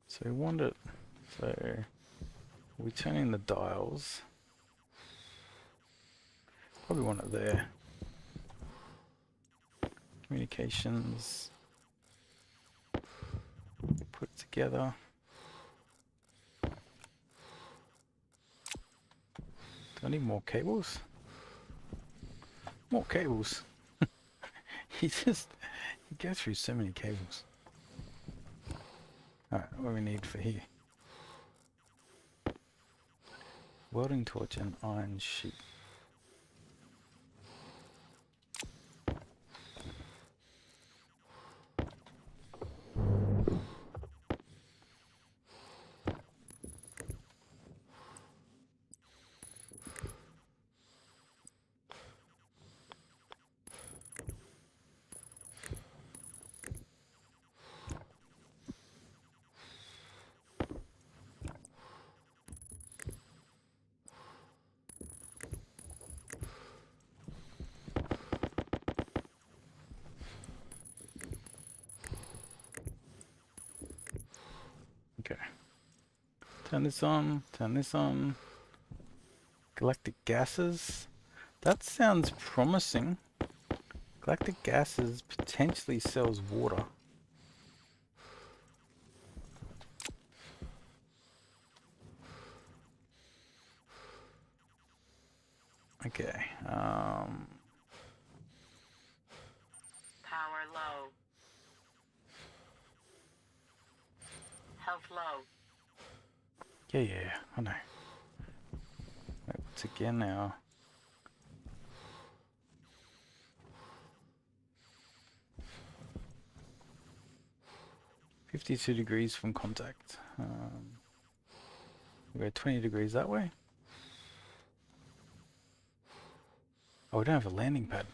So we want it. So we turn in the dials. Probably want it there. Communications. Put it together. Do I need more cables? More cables. He goes through so many cables. Alright, what do we need for here? Welding torch and iron sheet. Okay. Turn this on, turn this on. Galactic gases. That sounds promising. Galactic gases potentially sells water. Okay. Power low. Health low. Yeah, I know. Once again now. $52 degrees from contact. We go 20 degrees that way. Oh, we don't have a landing pad.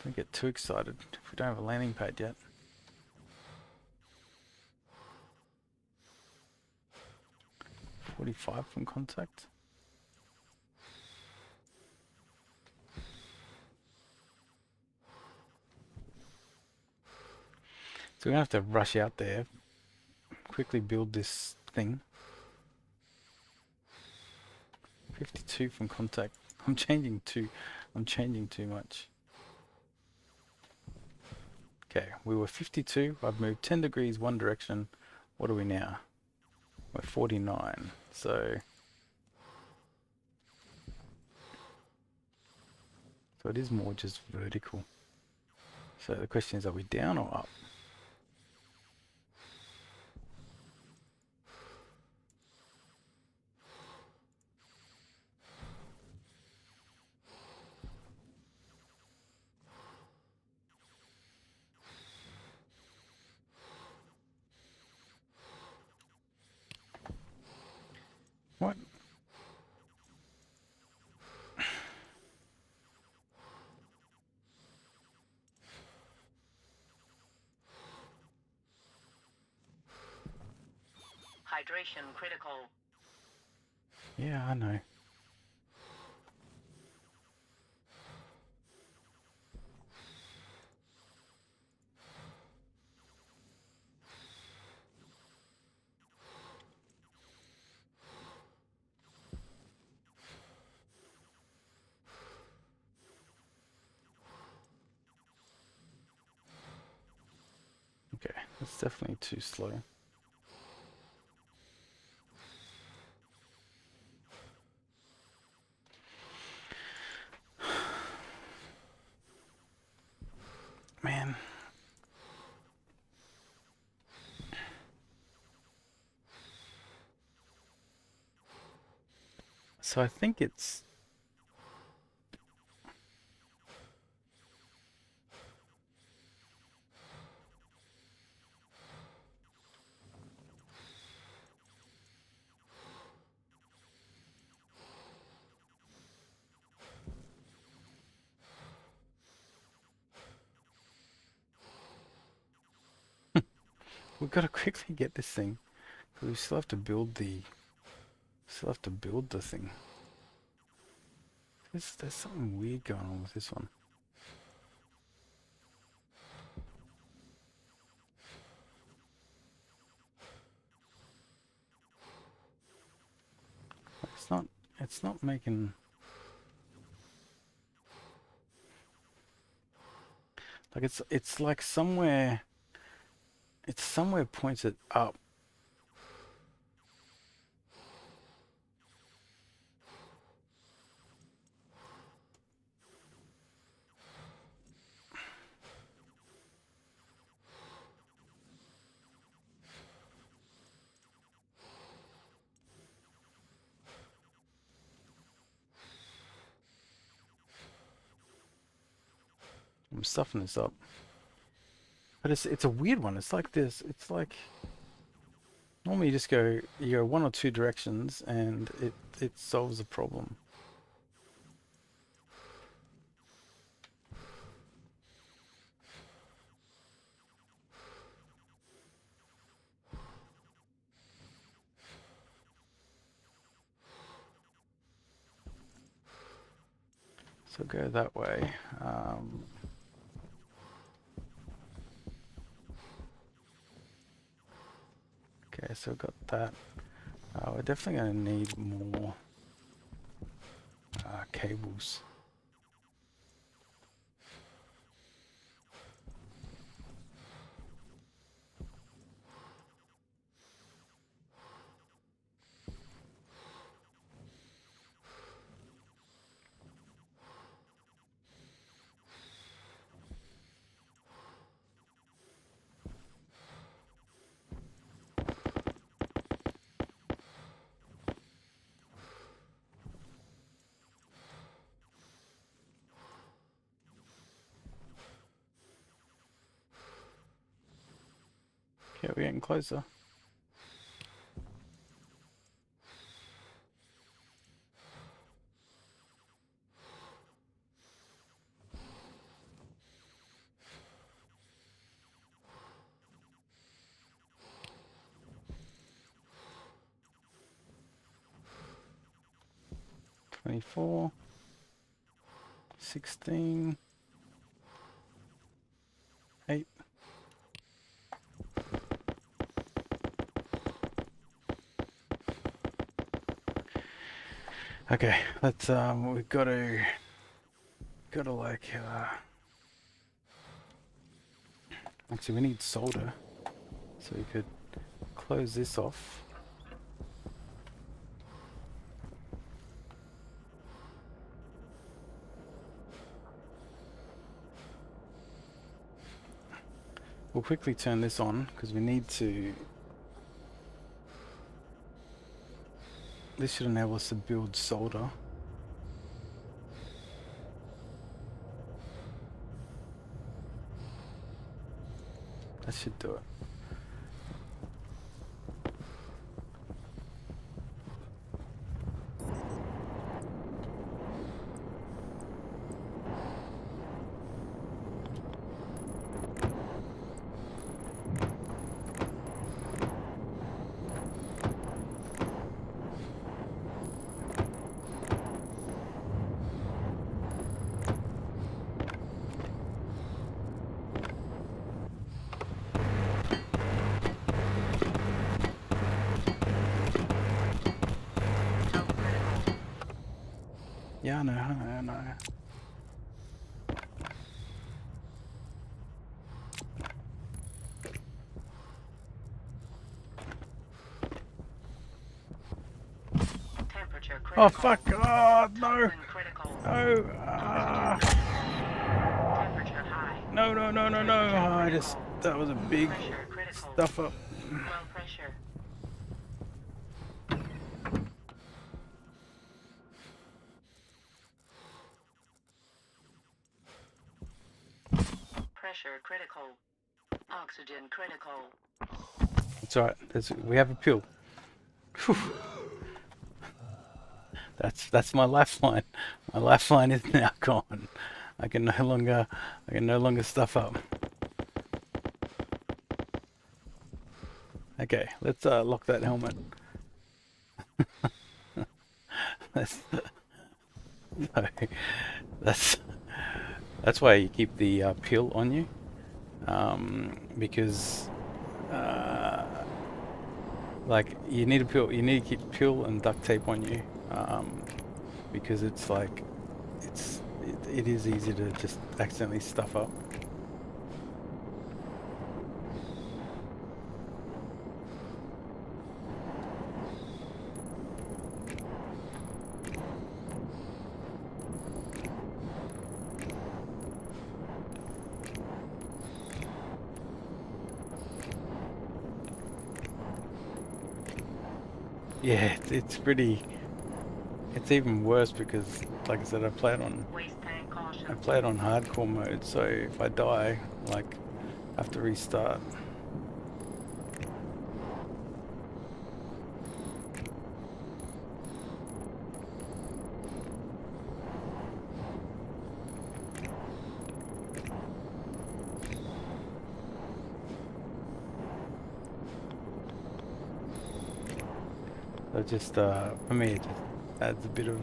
Don't get too excited if we don't have a landing pad yet. $45 from contact. So we're gonna have to rush out there, quickly build this thing. 52 from contact. I'm changing too much. Okay, we were 52. I've moved 10 degrees one direction. What are we now? We're 49. So it is more just vertical. So the question is, are we down or up? What? Hydration critical. Yeah, I know. It's definitely too slow. Man. So I think it's... We've got to quickly get this thing. Because we still have to build the... Still have to build the thing. There's something weird going on with this one. It's not making... Like it's like somewhere... It's somewhere pointed up. I'm stuffing this up. But it's a weird one. It's like this. It's like normally you go one or two directions and it solves the problem. So go that way. Okay, so we've got that. We're definitely going to need more cables. Okay, we're getting closer. $24, $16, $8. Okay, let's we've got to like actually we need solder, so we could close this off. We'll quickly turn this on because we need to... This should enable us to build solder. That should do it. Yeah, I know. Oh critical. fuck! Oh no! Toxin critical. No! Temperature high. No! No! No! No! No! Temperature Oh, critical. that was a big Pressure critical. stuff up. Low pressure. Pressure critical. Oxygen critical. It's alright. We have a pill. Whew. That's my lifeline. My lifeline is now gone. I can no longer stuff up. Okay, let's lock that helmet. that's no, that's that's why you keep the pill on you, because like you need to keep pill and duct tape on you, because it's like it is easy to just accidentally stuff up. Yeah, it's pretty. It's even worse because, like I said, I play it on hardcore mode. So if I die, like, I have to restart. So just for me, it just adds a bit of,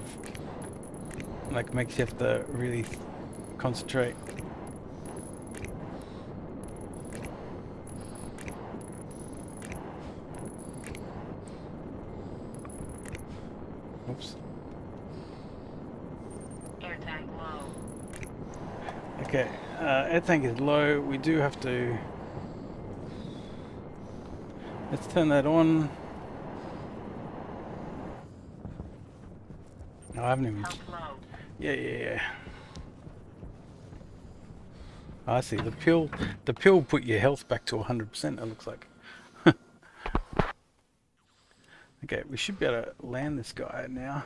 like, makes you have to really concentrate. Oops. Air tank low. Okay, air tank is low. We do have to. Let's turn that on. No, I haven't even. Health low. Yeah. I see. The pill put your health back to 100%. It looks like. Okay, we should be able to land this guy now.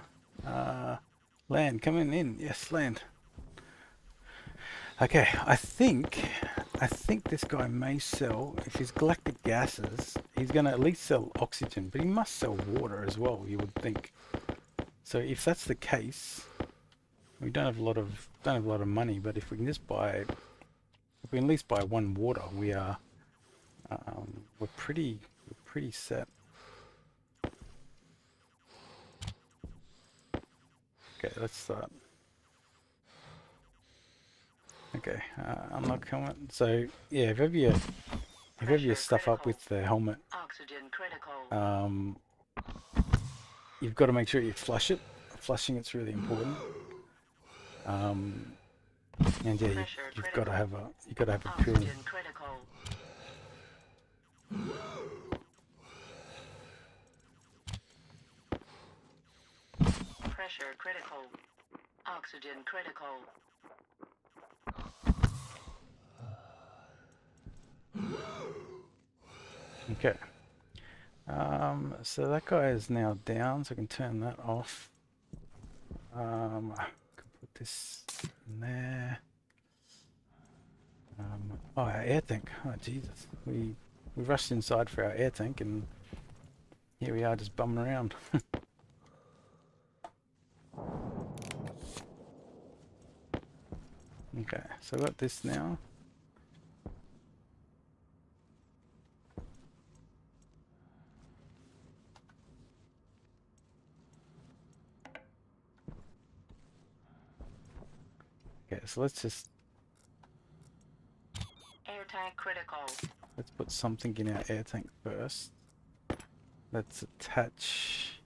Land, coming in. Yes, land. Okay, I think this guy may sell, if he's galactic gases, he's going to at least sell oxygen, but he must sell water as well, you would think. So if that's the case, we don't have a lot of money, but if we can just buy, if we can at least buy one water, we are we're pretty set. Okay, let's start. Okay, unlock helmet. So yeah, if ever you stuff up with the helmet, Oxygen critical. you've got to make sure you flush it. Flushing it's really important. And yeah, you've got to have a pill. Oxygen critical. Pressure critical. Oxygen critical. Okay. So that guy is now down, so I can turn that off. I can put this in there. Oh, our air tank. Oh, Jesus. We rushed inside for our air tank, and here we are just bumming around. Okay, so I've got this now. Okay, so let's Air tank critical. put something in our air tank first. Let's attach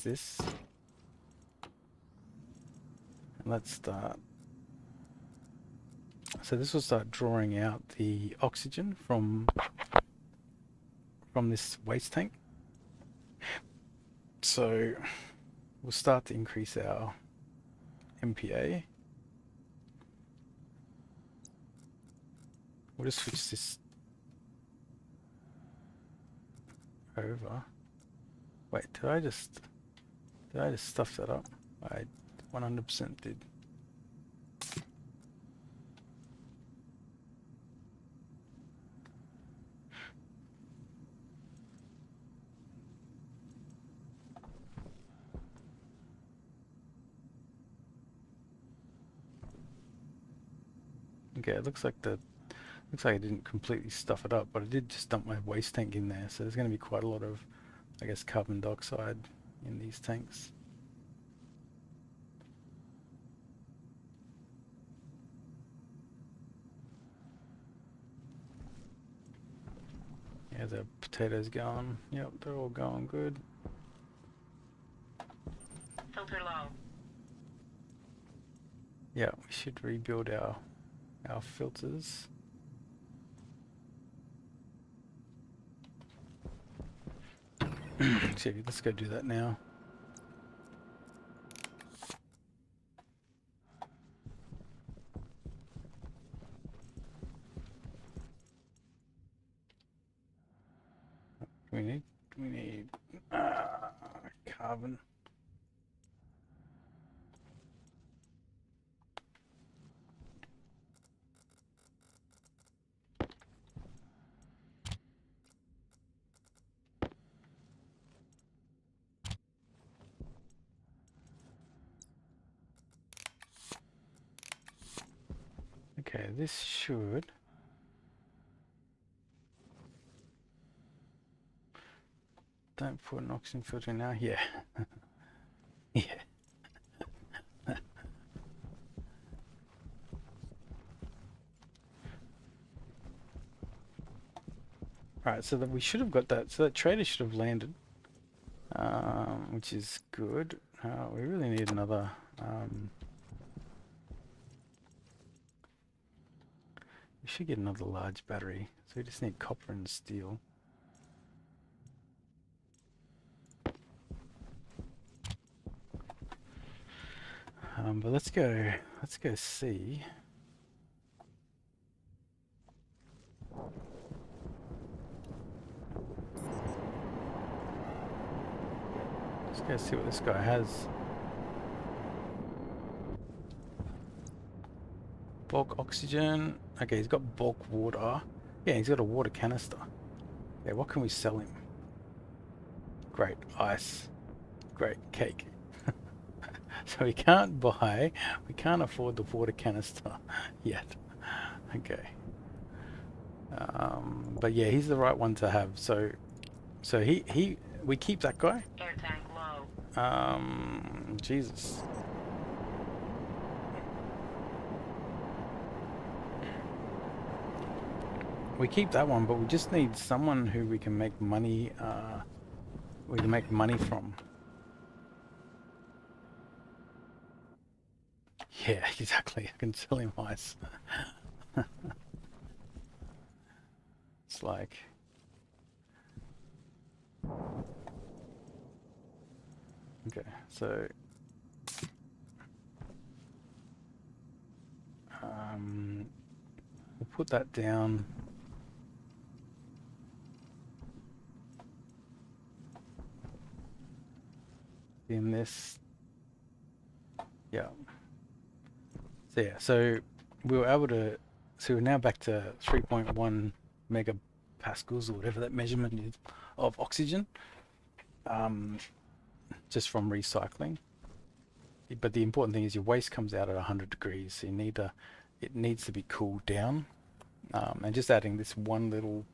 this. And let's start. So this will start drawing out the oxygen from this waste tank. So we'll start to increase our MPA. We'll just switch this over. Wait, did I just stuff that up? I 100% did. Okay, it looks like I didn't completely stuff it up, but I did just dump my waste tank in there, so there's going to be quite a lot of, I guess, carbon dioxide in these tanks. Yeah, the potatoes going. Yep, they're all going good. Filter low. Yeah, we should rebuild our filters. So let's go do that now. We need carbon. Okay, this should. Don't put an oxygen filter now. Yeah. Yeah. Alright, so that we should have got that. So that trader should have landed, which is good. We really need another. We should get another large battery. So we just need copper and steel. But let's go see. Let's go see what this guy has. Bulk oxygen. Okay, he's got bulk water. Yeah, he's got a water canister. Okay, what can we sell him? Great, ice. Great, cake. So we can't afford the water canister yet. Okay. But yeah, he's the right one to have. So we keep that guy. Air tank low. Jesus. We keep that one, but we just need someone who we can make money. From. Yeah, exactly. I can sell him ice. It's like. Okay, so. We'll put that down. In this. Yeah. So yeah, so we were able to, so we're now back to 3.1 megapascals or whatever that measurement is of oxygen, just from recycling. But the important thing is your waste comes out at 100 degrees, so it needs to be cooled down. And just adding this one little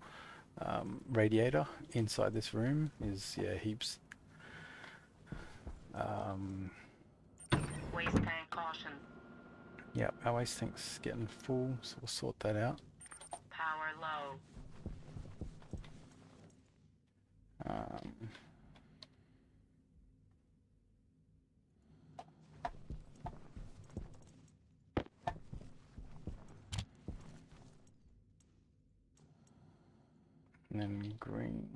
radiator inside this room is, yeah, heaps. Waste tank caution. Yeah, our waste tank's getting full, so we'll sort that out. Power low. And then green.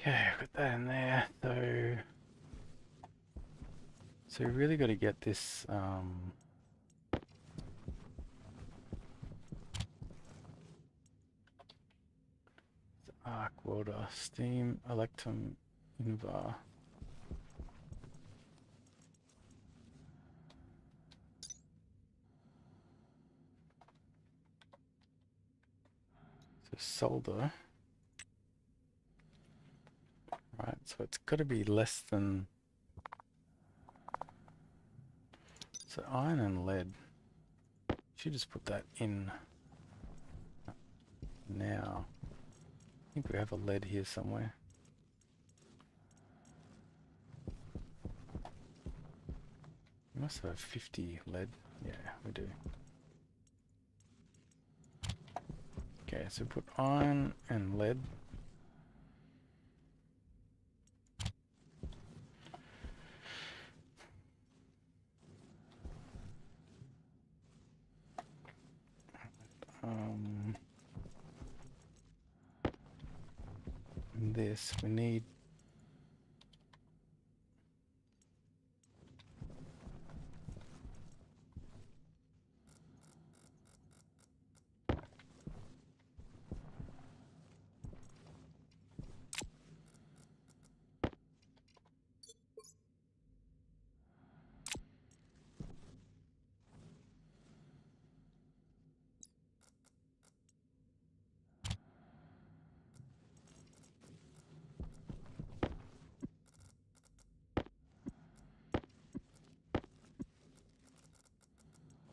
Okay, I've got that in there. So we really got to get this arc welder, steam, electrum, invar. So solder. Right, so it's got to be less than. So iron and lead. Should just put that in now. I think we have a lead here somewhere. We must have 50 lead. Yeah, we do. Okay, so put iron and lead. This we need.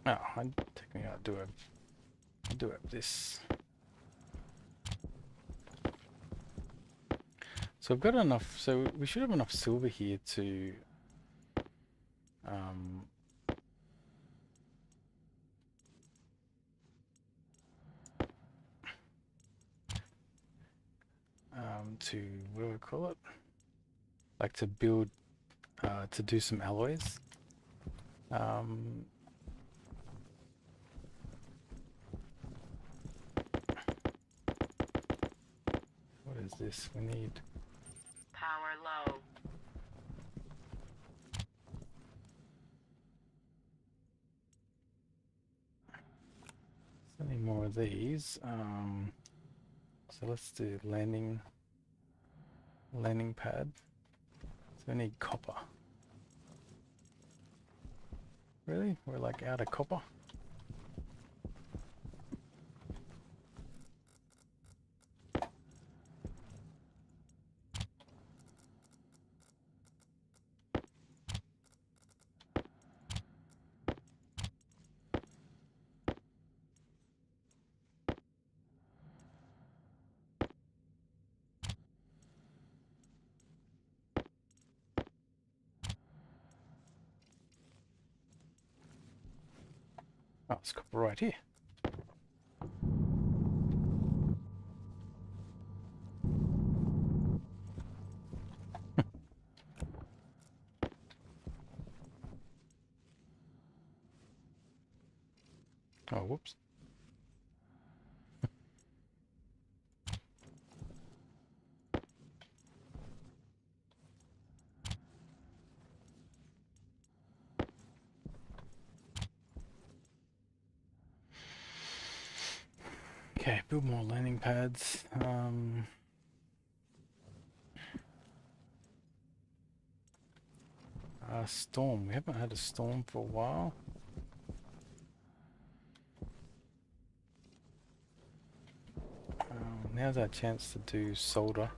Oh, technically I do have this. So I've got enough. So we should have enough silver here to what do we call it? Like to build, to do some alloys. What is this? We need. Power low. Any more of these? So let's do landing pad. So we need copper. Really? We're like out of copper? Oh, it's copper right here. Oh, whoops. Okay, build more landing pads. Storm. We haven't had a storm for a while. Now's our chance to do solder.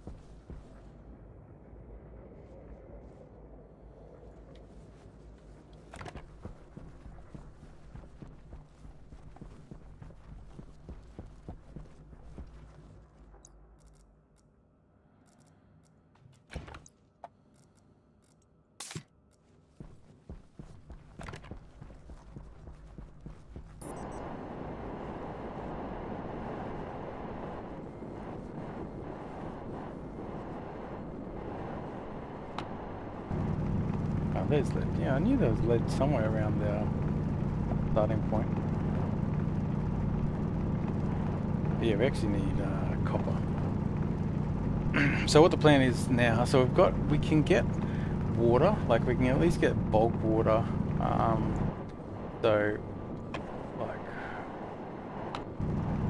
Oh, there's lead. Yeah, I knew there was lead somewhere around the starting point. But yeah, we actually need copper. So what the plan is now, so we can get water, like we can at least get bulk water. So like,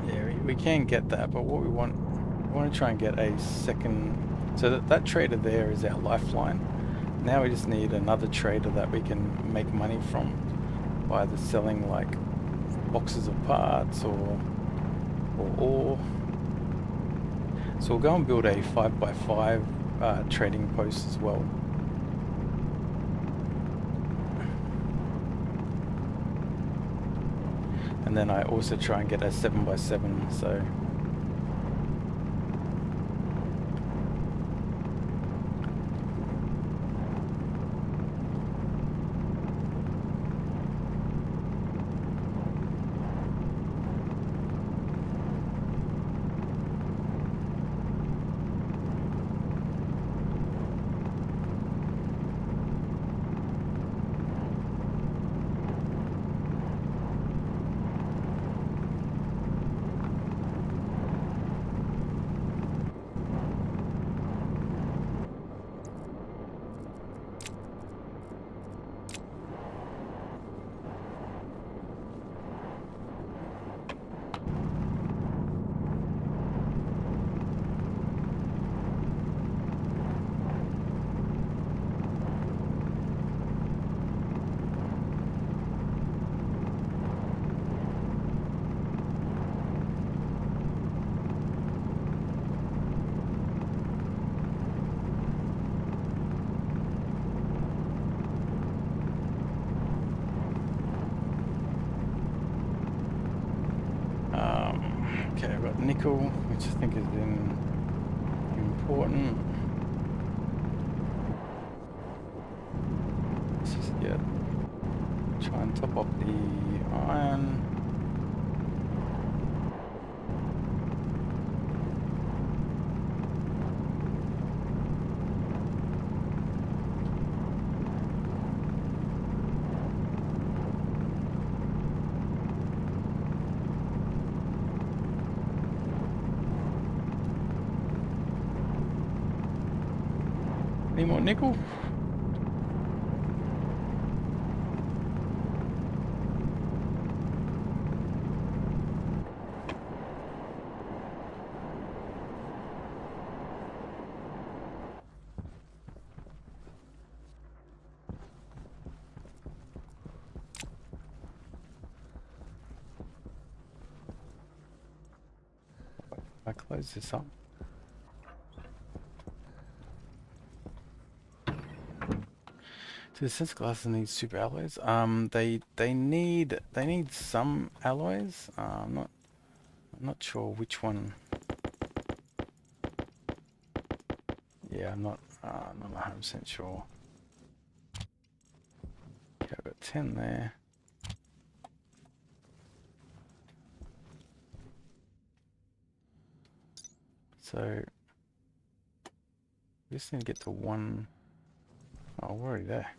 yeah, we can get that, but what we want to try and get a second, so that trader there is our lifeline. Now we just need another trader that we can make money from by either selling like boxes of parts or ore. So we'll go and build a 5x5 trading post as well. And then I also try and get a 7x7, so okay, I've got nickel, which I think is important. Let's just try and top up the iron. Any more nickel? I close this up. Do the sense glasses need super alloys? They need some alloys. I'm not sure which one. Yeah, I'm not 100% sure. Okay, I've got 10 there. So we just need to get to one. Oh, we're already there.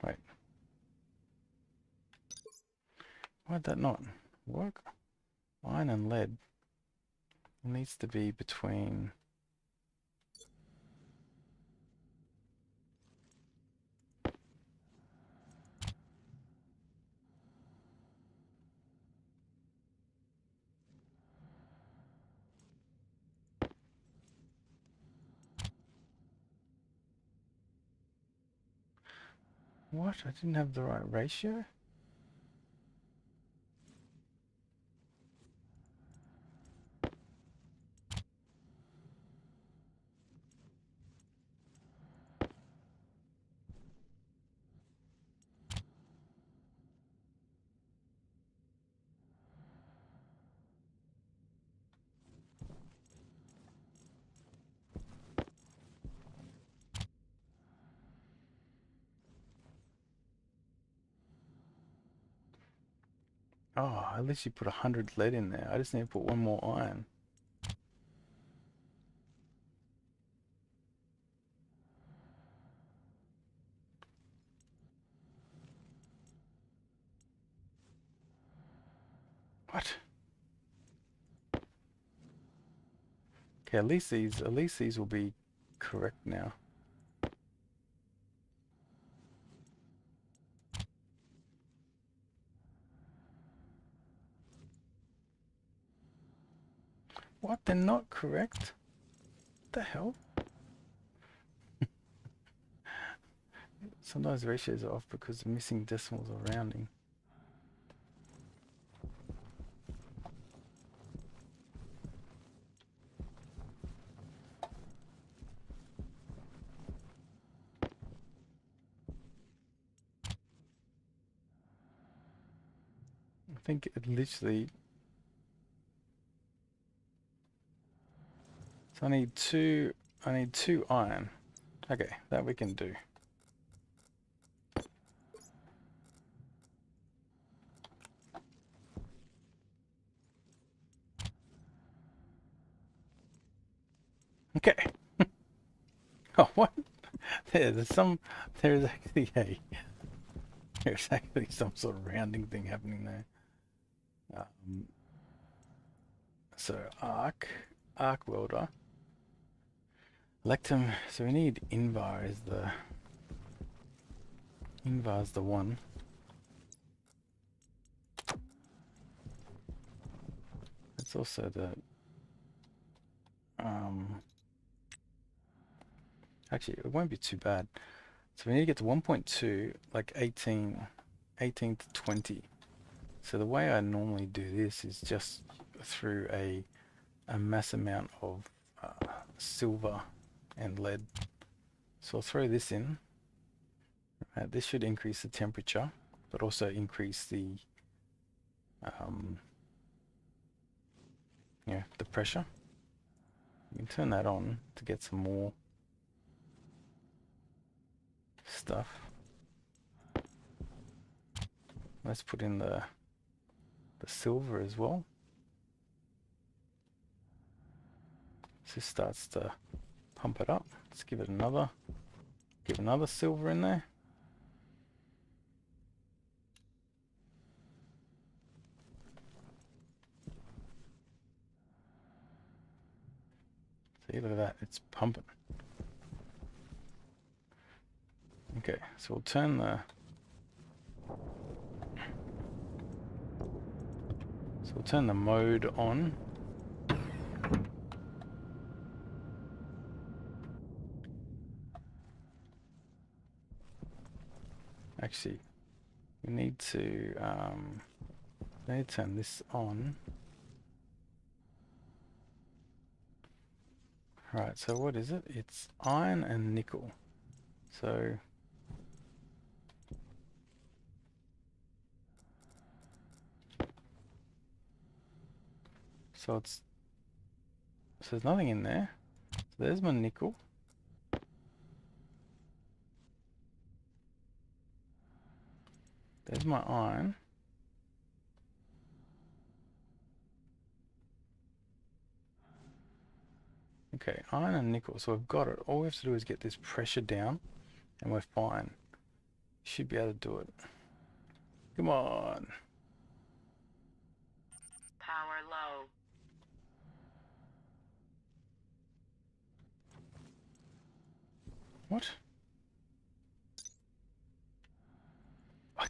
Wait. Why'd that not work? Iron and lead. It needs to be between. What? I didn't have the right ratio? Oh, at least you put 100 lead in there. I just need to put one more iron. What? Okay, at least these will be correct now. What? They're not correct? What the hell? Sometimes ratios are off because of missing decimals or rounding. I think it literally... So I need two iron. Okay, that we can do. Okay. Oh, what? There's actually some sort of rounding thing happening there. So arc welder. Lectum, so we need Invar's the one. It's also the actually it won't be too bad. So we need to get to 1.2, like 18 to 20. So the way I normally do this is just through a mass amount of silver and lead. So I'll throw this in. This should increase the temperature, but also increase the the pressure. You can turn that on to get some more stuff. Let's put in the silver as well. So this starts to pump it up. Let's give another silver in there. See, look at that, it's pumping. Okay, so we'll turn the mode on. Actually, we need to turn this on. Right, so what is it? It's iron and nickel. So there's nothing in there. So there's my nickel. There's my iron. Okay, iron and nickel. So we've got it. All we have to do is get this pressure down and we're fine. Should be able to do it. Come on. Power low. What? Oh,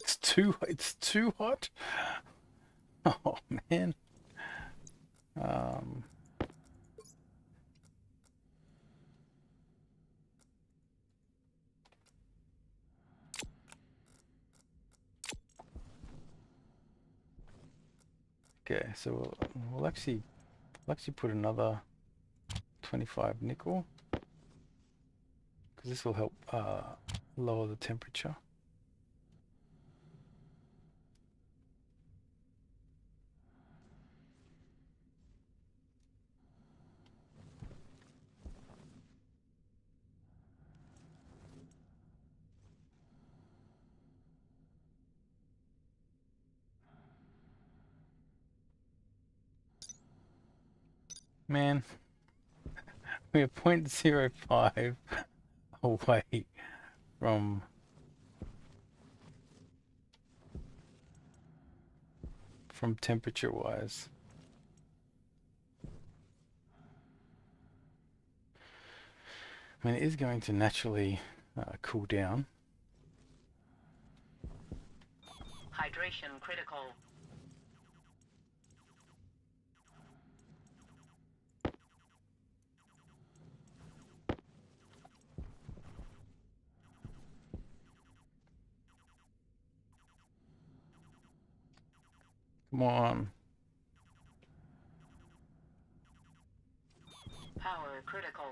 it's too hot. Oh man. Okay, so we'll actually put another 25 nickel because this will help lower the temperature. Man, we're 0.05 away from temperature wise. I mean, it is going to naturally cool down. Hydration critical. Come on. Power critical.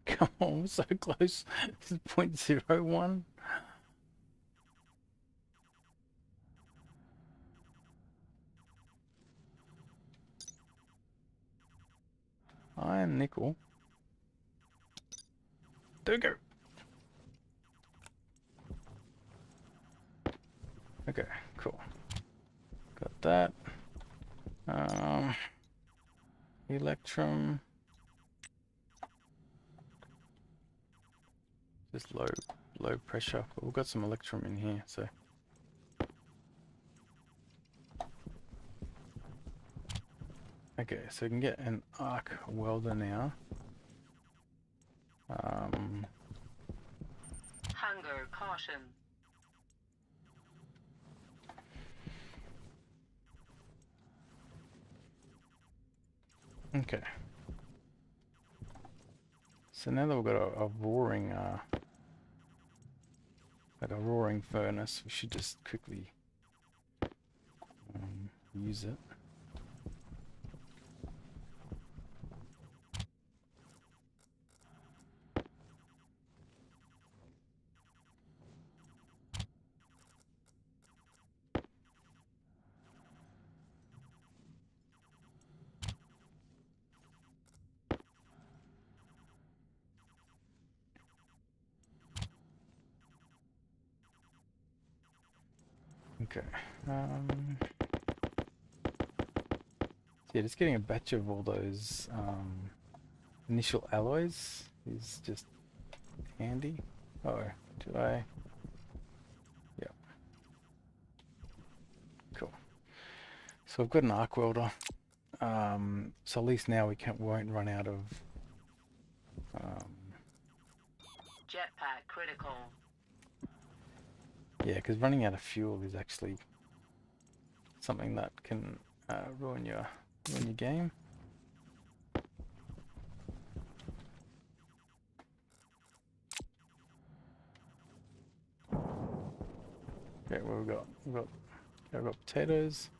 Come on, we're so close. This is 0.01. Iron nickel. There we go. Okay, cool. Got that. Electrum. Just low pressure, but we've got some electrum in here, so. Okay, so we can get an arc welder now. Hunger caution. Okay. So now that we've got a roaring, like a roaring furnace, we should just quickly use it. Okay. Yeah, just getting a batch of all those initial alloys is just handy. Oh, did I? Yep. Cool. So I've got an arc welder. So at least now won't run out of Jetpack critical. yeah, because running out of fuel is actually something that can ruin your game. Okay, what I've got potatoes.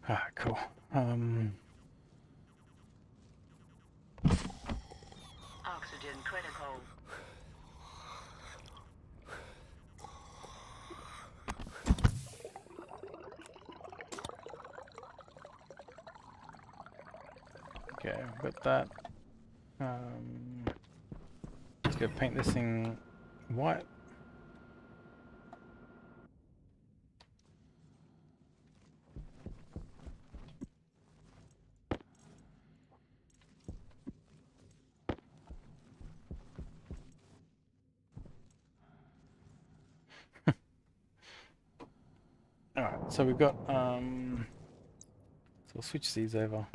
Alright, cool. Oxygen critical. Okay, I've got that. Let's go paint this thing white. Alright, so we've got so we'll switch these over.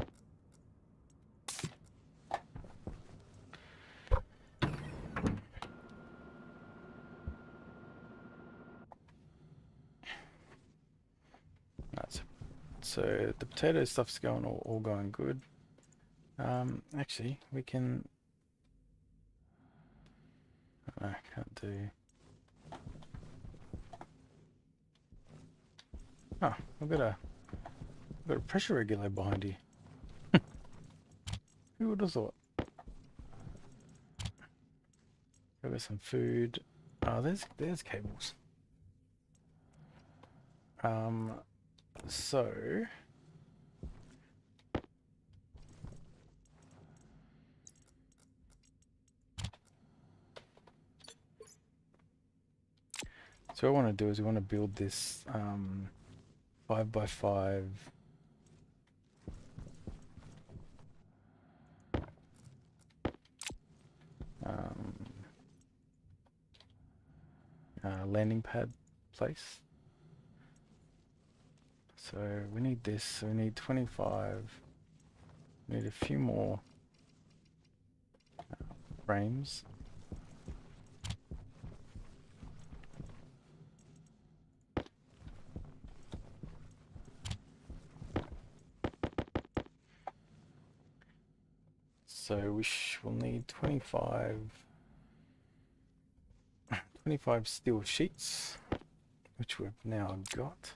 That's so the potato stuff's going all going good. Actually we can I can't do. Oh, I've got a pressure regulator behind you. Who would have thought? I've got some food. Oh, there's cables. So So what I want to do is we want to build this 5x5 landing pad place. So we need this. So we need 25. We need a few more frames. So we will need 25 steel sheets, which we've now got.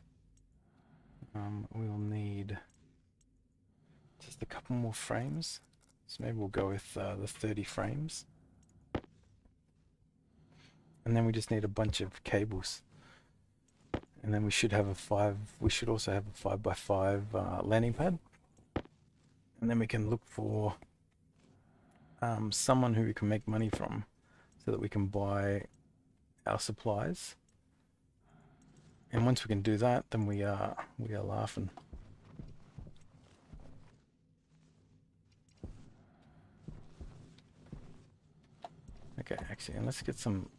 We'll need just a couple more frames. So maybe we'll go with the 30 frames. And then we just need a bunch of cables. And then we should have we should also have a 5x5 landing pad. And then we can look for someone who we can make money from so that we can buy our supplies. And once we can do that, then we are laughing. Okay, actually, and let's get some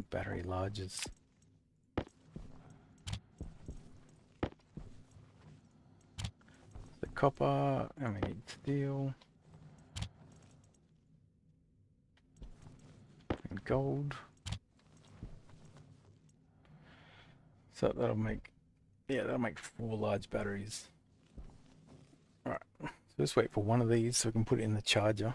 battery larges. The copper, and we need steel and gold. So that'll make 4 large batteries. All right, so let's wait for one of these so we can put it in the charger.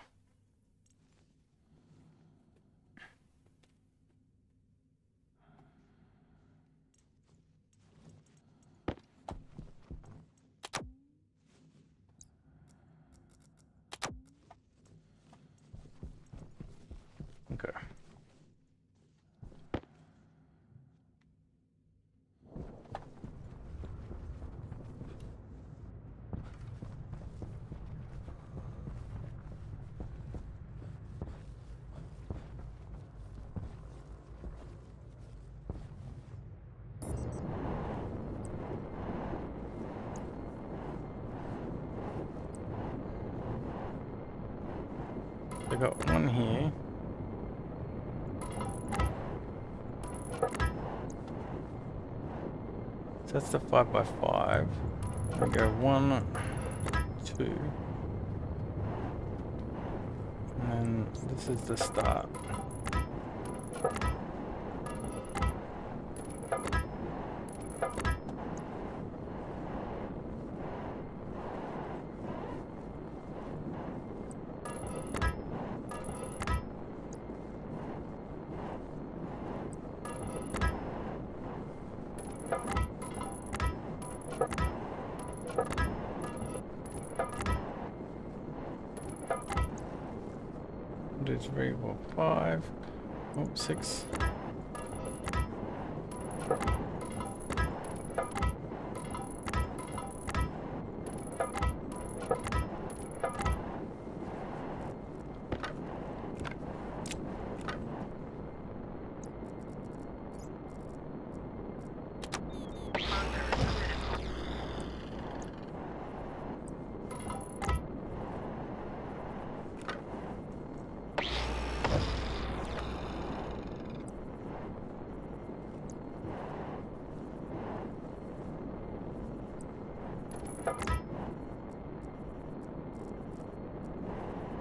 Okay. I got one here. So that's the 5x5. We go 1, 2, and then this is the start. Do 3, 4, 5, 6.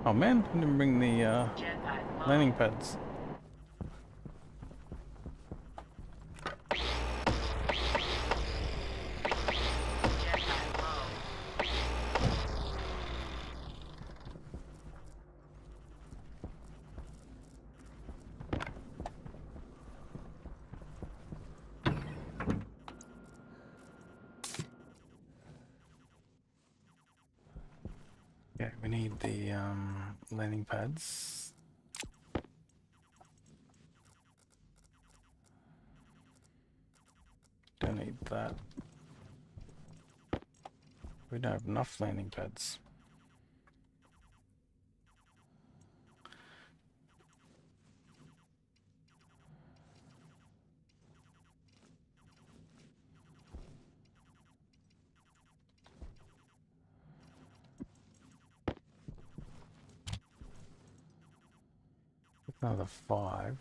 Oh man, I didn't bring the landing pads. Okay, we need the landing pads. Don't need that. We don't have enough landing pads. Another 5.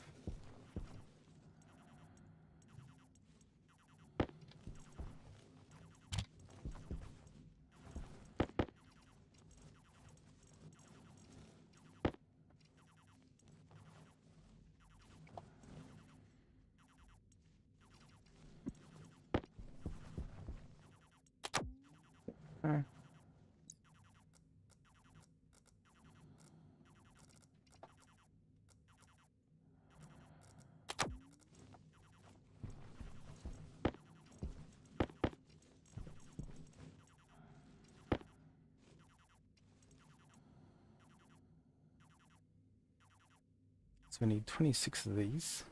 Okay. So we need 26 of these.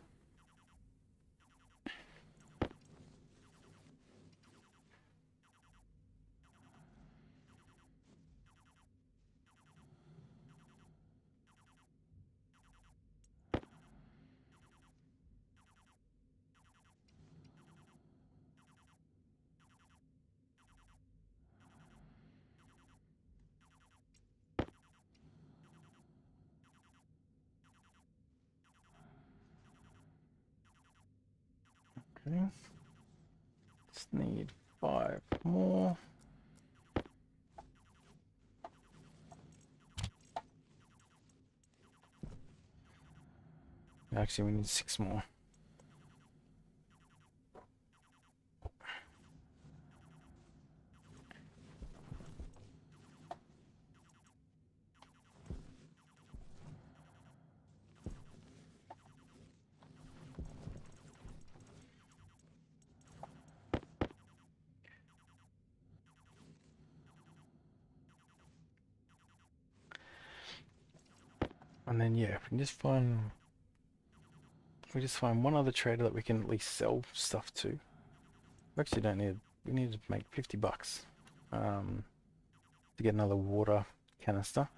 Okay. Just need 5 more. Actually, we need 6 more. And then yeah, if we just find one other trader that we can at least sell stuff to. We actually don't need. We need to make 50 bucks to get another water canister.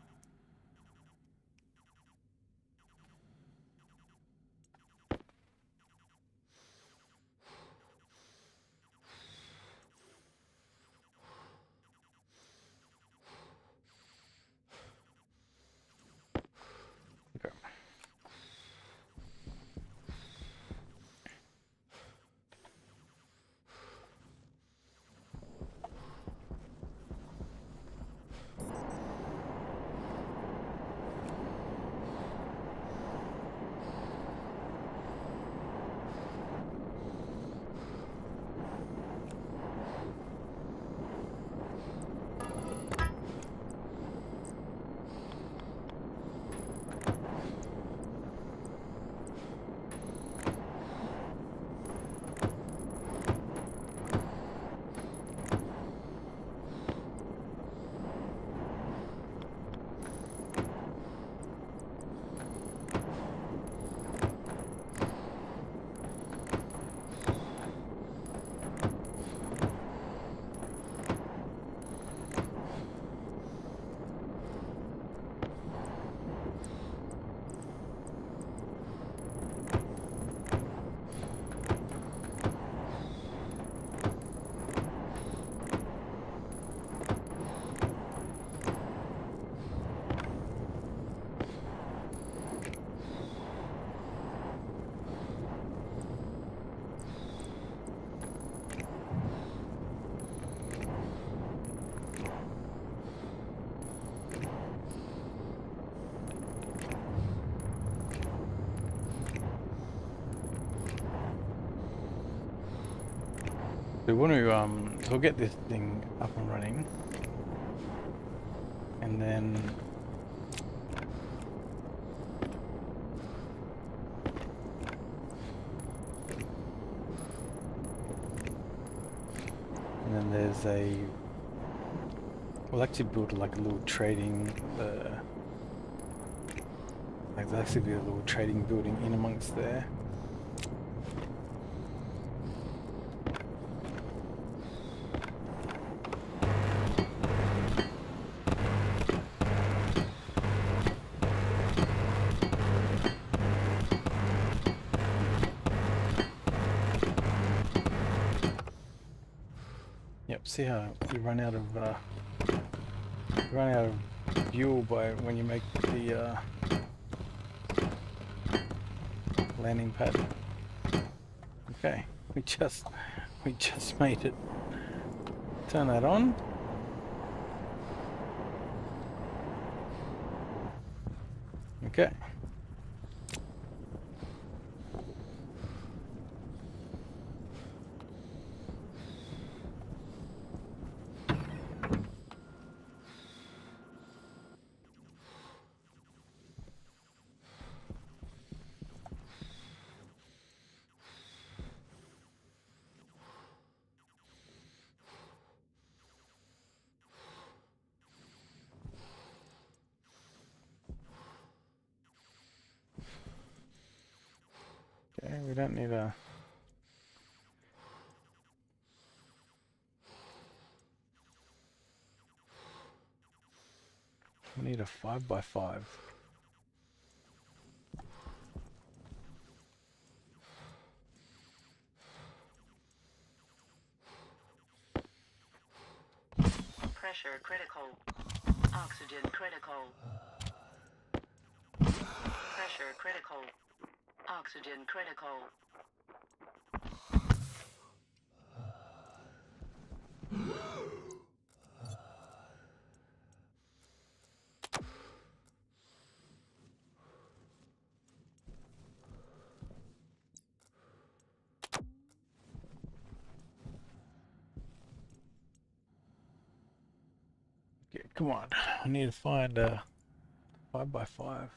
Okay. We want to so we'll get this thing up and running, and then there's a. We'll actually build like a little trading. Like there'll actually be a little trading building in amongst there. Yep, see how you run out of fuel by when you make the landing pad. Okay, we just made it. Turn that on. Okay. Okay, we don't need a... We need a 5x5. Pressure critical. Oxygen critical. Pressure critical. Oxygen critical. Okay, come on. I need to find a 5x5.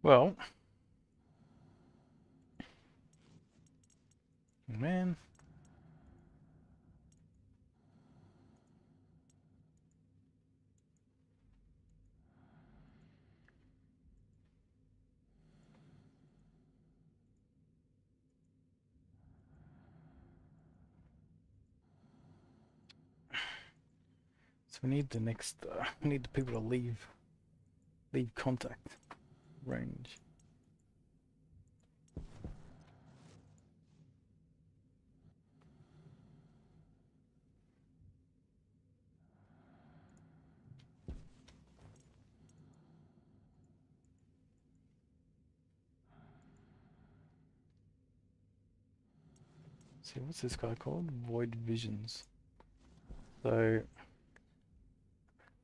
Well, man. So we need the next, we need the people to leave contact range. See, what's this guy called? Void Visions. So,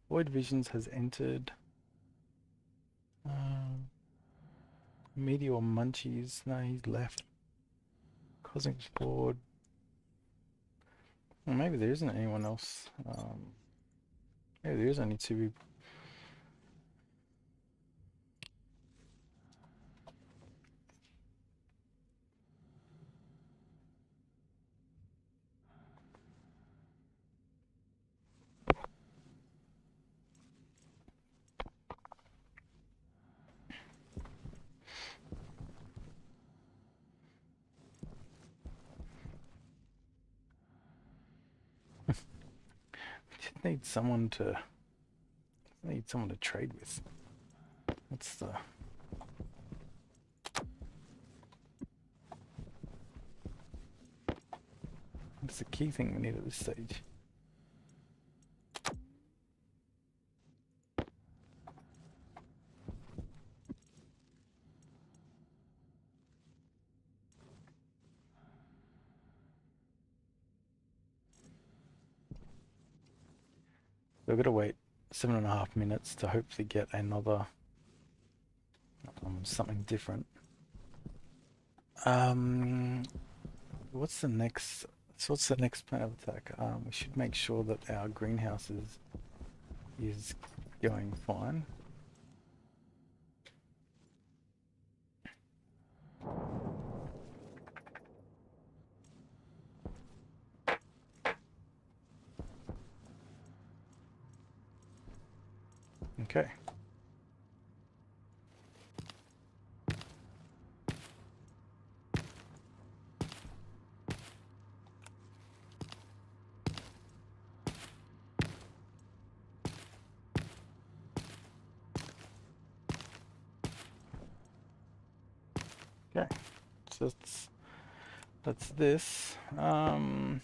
Void Visions has entered. Meteor Munchies. No, he's left. Cosmic Sport. Well, maybe there isn't anyone else. Maybe there is only two people. Just need someone to trade with. That's the key thing we need at this stage. we've got to wait 7.5 minutes to hopefully get another something different. What's the next? So what's the next plan of attack? We should make sure that our greenhouse is going fine. Okay. Okay. So that's this. Oh,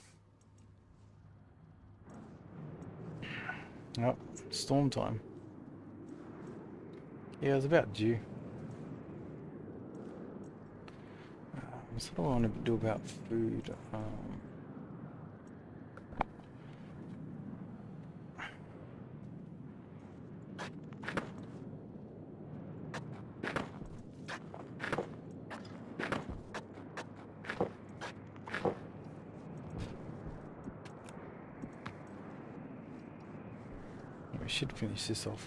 storm time. Yeah, it was about due. So what do I want to do about food? We should finish this off.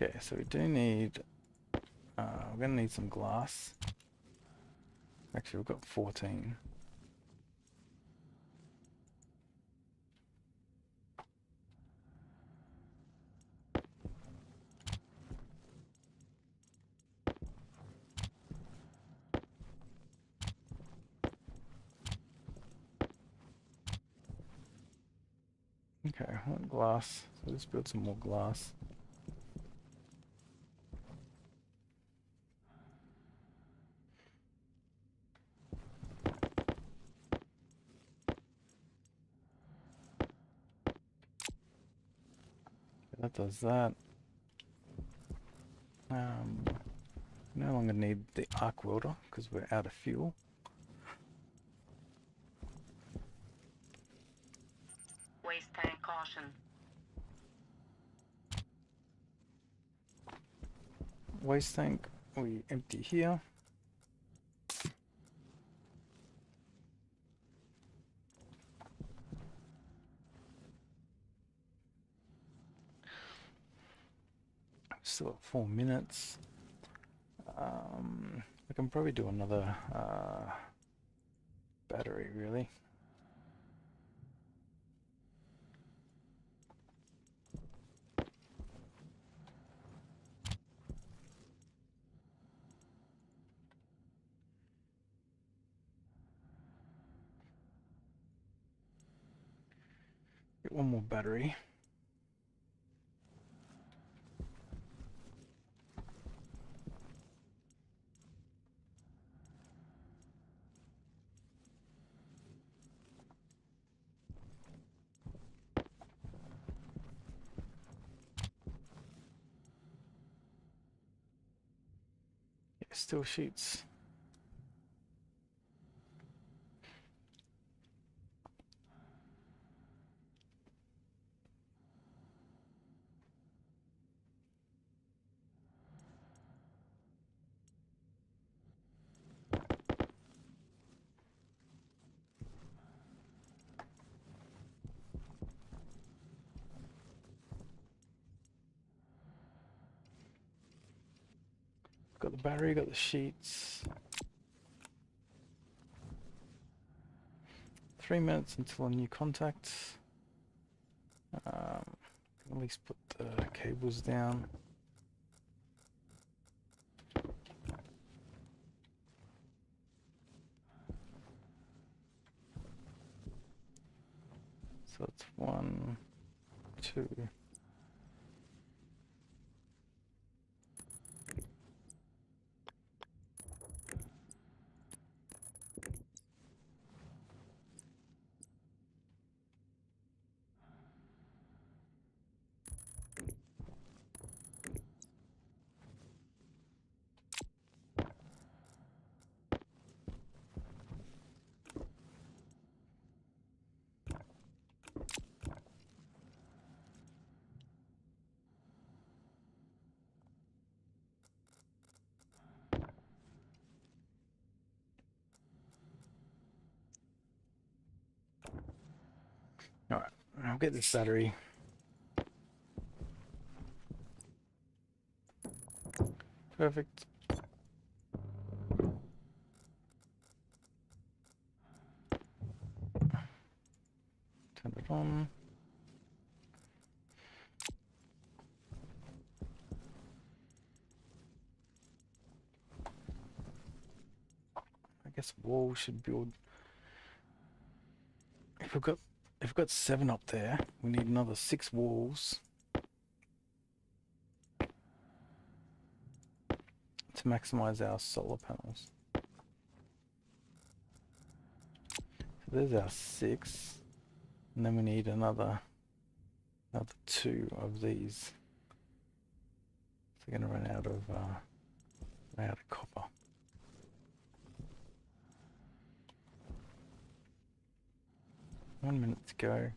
Okay, so we do need, we're gonna need some glass. Actually, we've got 14. Okay, I want glass. So let's build some more glass. That does that. No longer need the arc welder because we're out of fuel. Waste tank caution. Waste tank, we empty here. Still at 4 minutes. I can probably do another battery, really. Get one more battery. Yeah, still sheets. Got the battery, got the sheets. 3 minutes until a new contact. At least put the cables down. So it's 1, 2. I'll get this battery. Perfect. Turn it on. I guess wall should build. If we've got 7 up there, we need another 6 walls to maximize our solar panels. So there's our 6, and then we need another 2 of these. So we're going to run out of copper. One minute to go.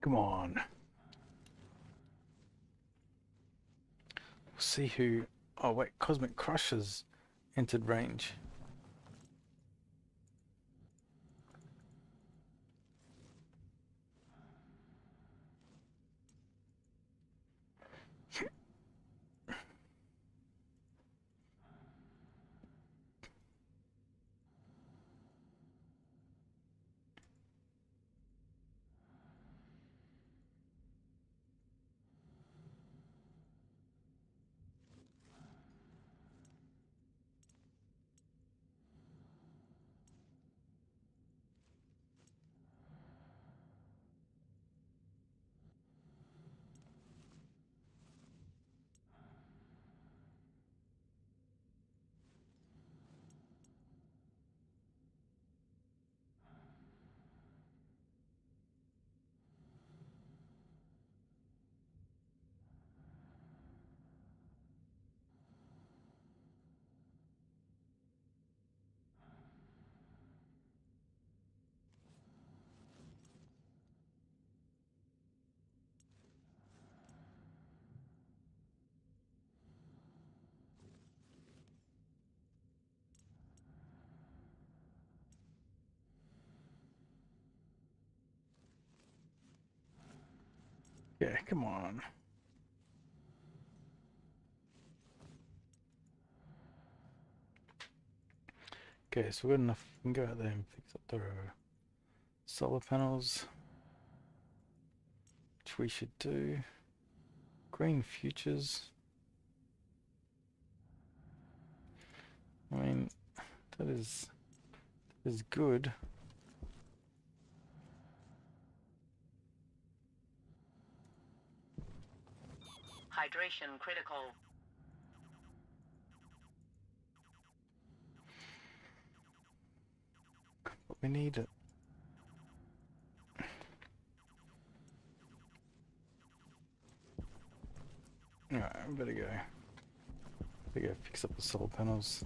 Come on. We'll see who... Oh wait, Cosmic Crush has entered range. Yeah, come on. Okay, so we've got enough. We can go out there and fix up the solar panels, which we should do. Green futures. I mean, that is good. Hydration critical. But we need it. Alright, we better go. Better go fix up the solar panels.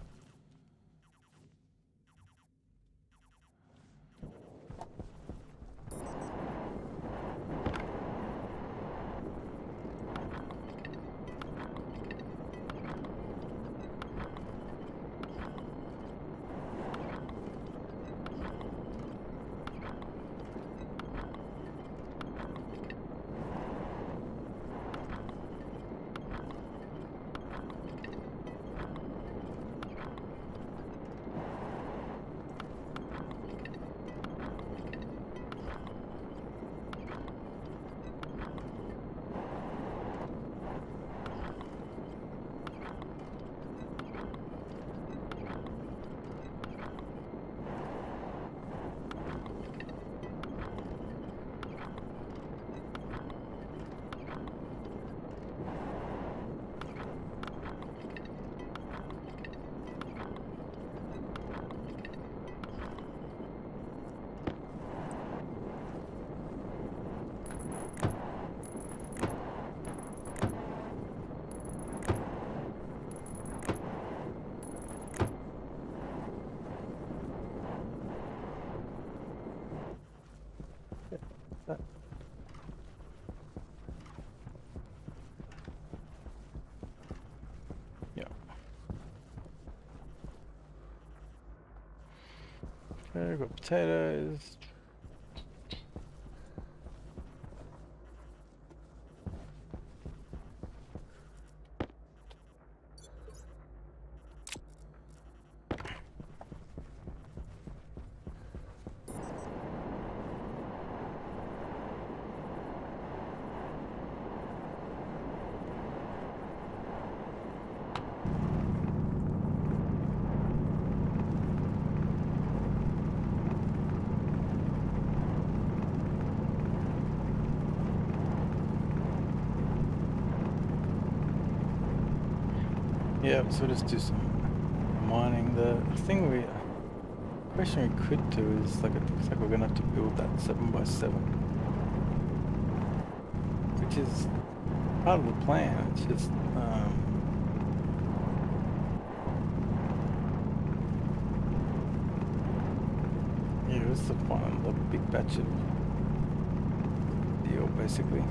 that? Yeah. Okay, we've got potatoes. Yeah, so let's do some mining. The question we could do is like it looks like we're gonna have to build that 7x7, which is part of the plan. It's just yeah, it's the final, the big batch of deal basically.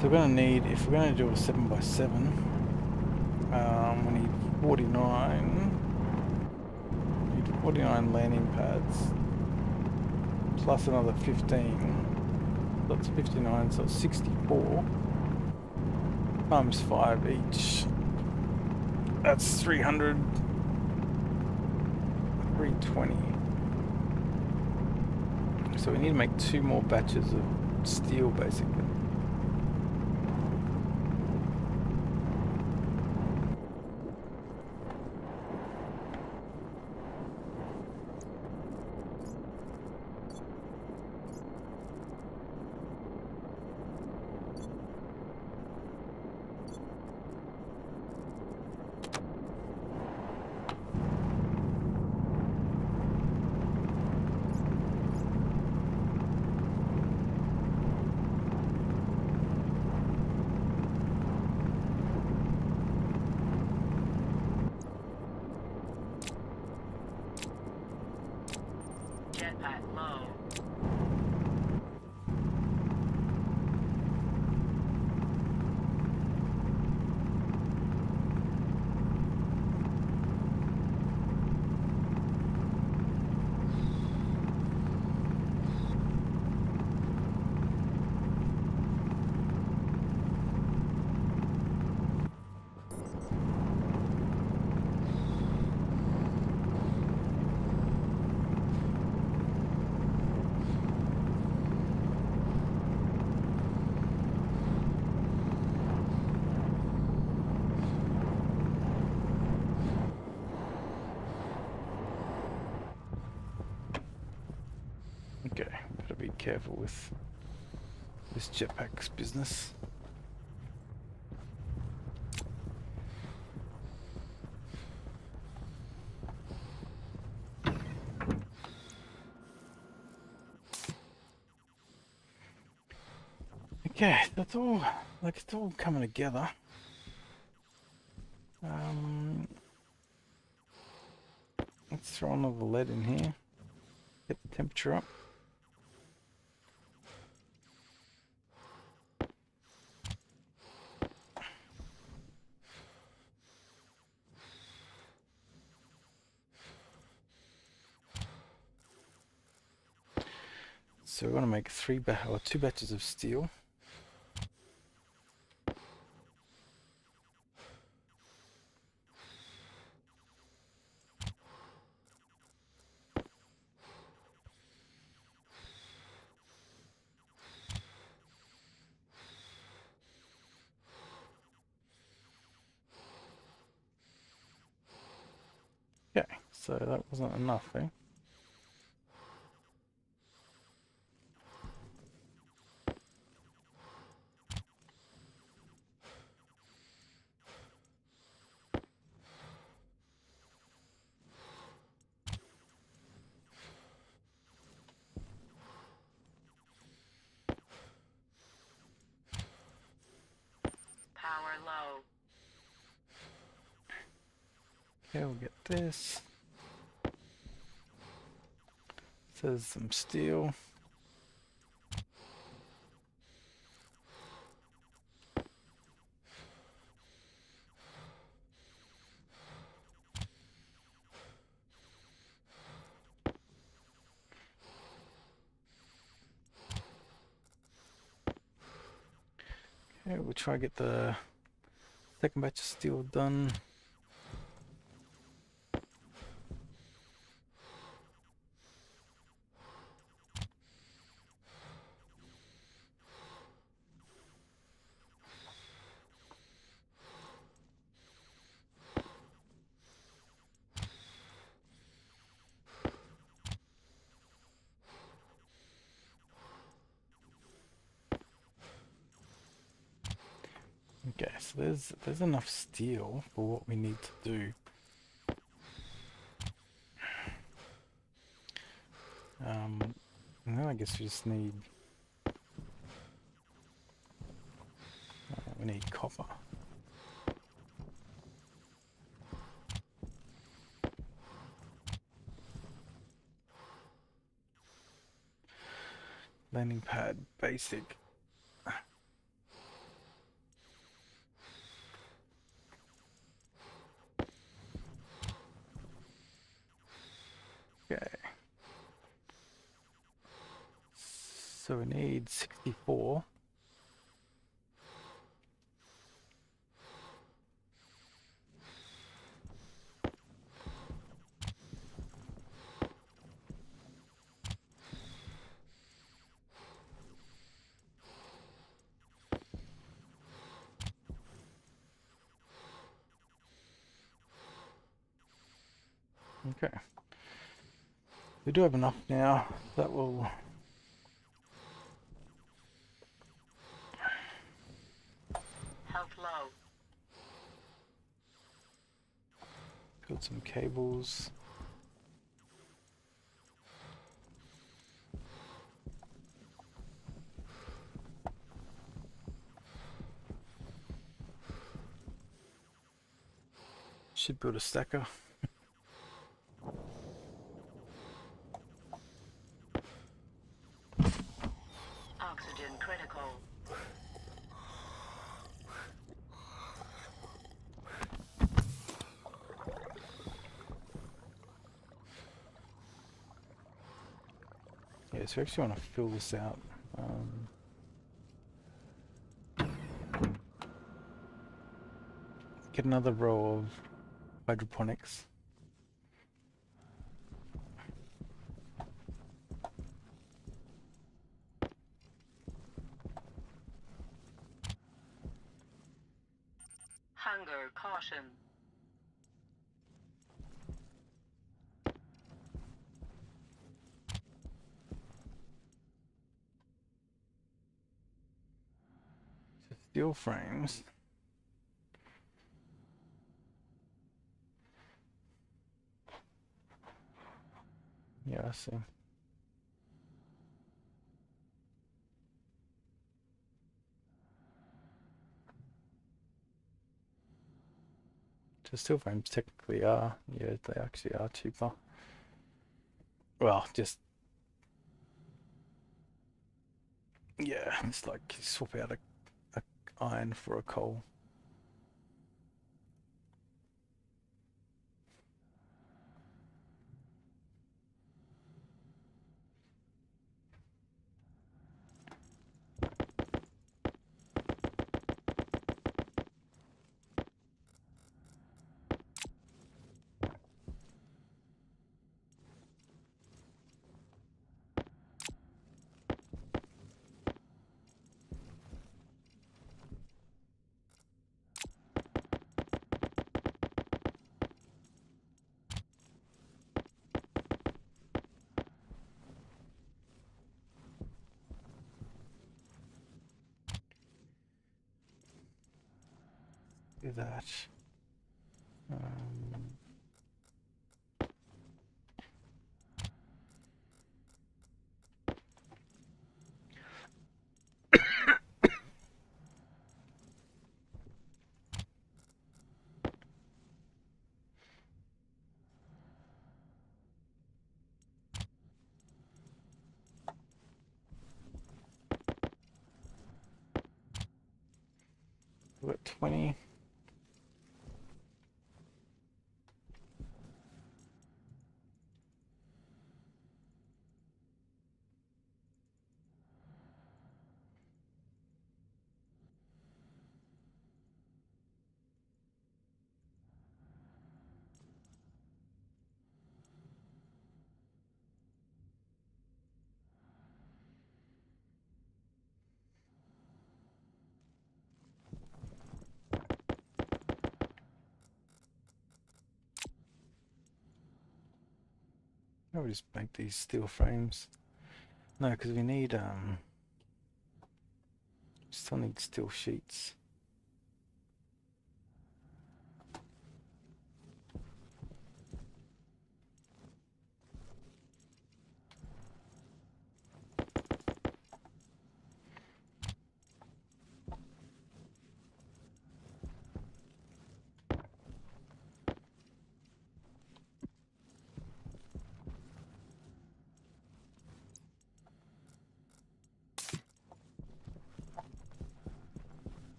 So we're gonna need, if we're gonna do a 7x7, we need 49. We need 49 landing pads plus another 15. That's 59, so 64 times 5 each. That's 300, 320. So we need to make 2 more batches of steel basically. Jetpack low. Okay, gotta be careful with this jetpack's business. Okay, that's all, like it's all coming together. Let's throw another lead in here, get the temperature up. So we're going to make 2 batches of steel. Okay, so that wasn't enough, eh? Power low. Okay, we'll get this. There's some steel. Okay, we'll try to get the second batch of steel done. Okay, so there's enough steel for what we need to do. And then I guess we need copper. Landing pad, basic. Okay. So we need 64. Okay. We do have enough now. That will... Health low. Got some cables. Should build a stacker. Oxygen critical. Yeah, so we actually want to fill this out. Get another row of hydroponics. Hunger caution. So steel frames. Yeah, I see. So steel frames technically are, yeah, they actually are cheaper. Well, just, yeah, it's like you swap out a iron for a coal. Do that. Um, 20. I'll just make these steel frames. No, because we need still need steel sheets.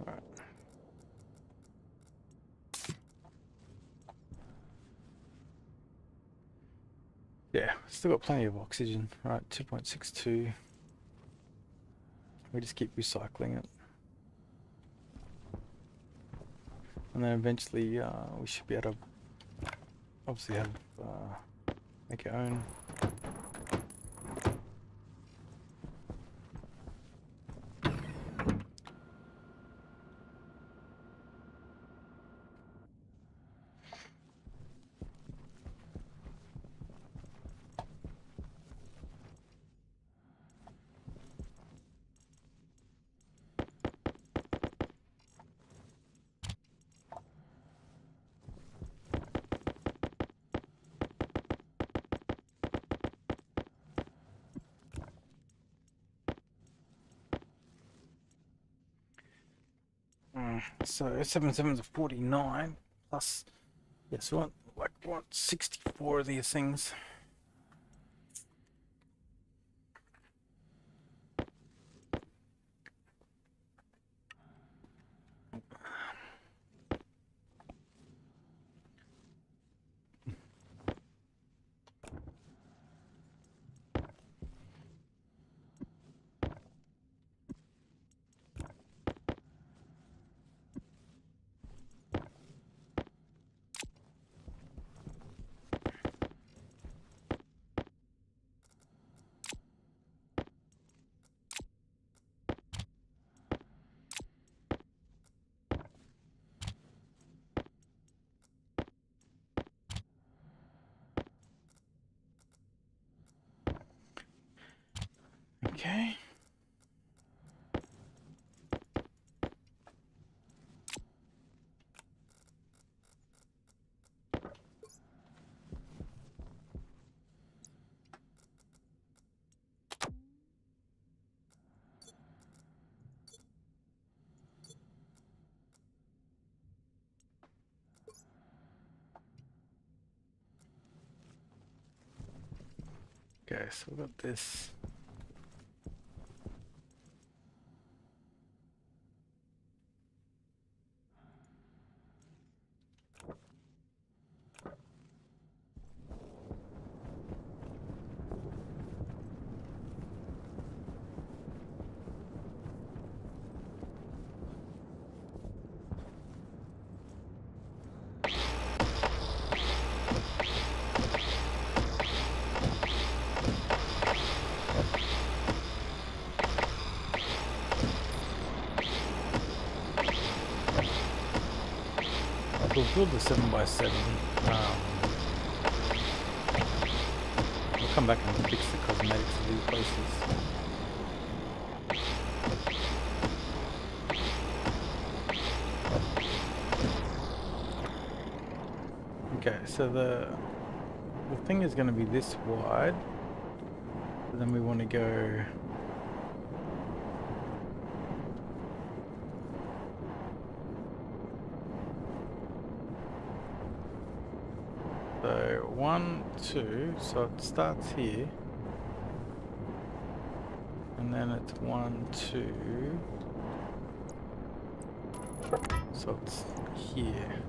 Alright. Yeah, still got plenty of oxygen. Right, 2.62. We just keep recycling it. And then eventually we should be able to obviously have make our own. So 7 7 is 49 plus. Yes, we want 64 of these things. Okay. Okay, so we've got this. We'll build the 7x7. We'll come back and fix the cosmetics of these places. Okay, so the thing is going to be this wide, and then we want to go. So 1, 2, so it starts here. And then it's 1, 2. So it's here.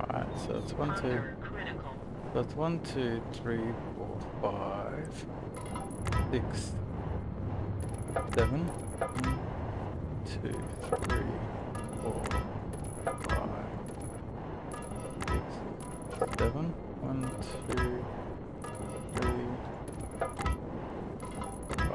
Alright, so it's 1, 2. Under critical. So it's 1, 2, 3, 4, 5, 6, 7. 1, 2, 3, 4, 5, 6, 7. 1, 2, 3, 5.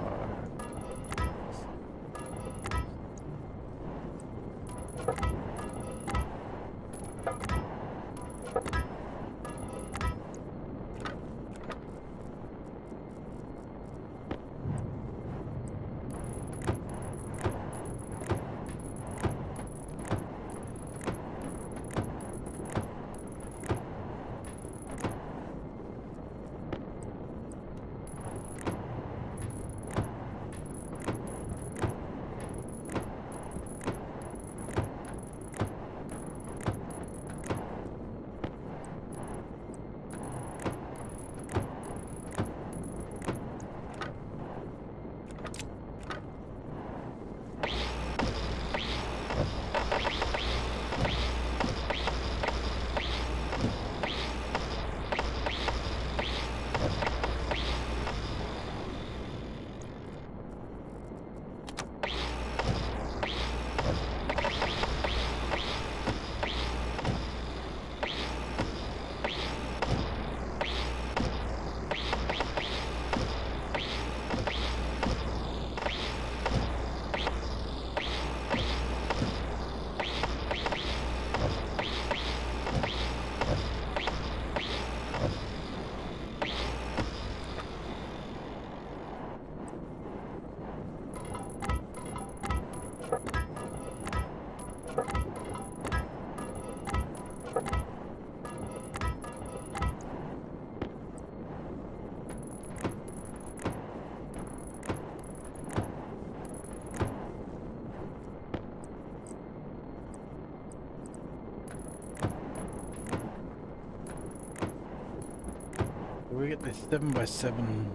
We get this 7x7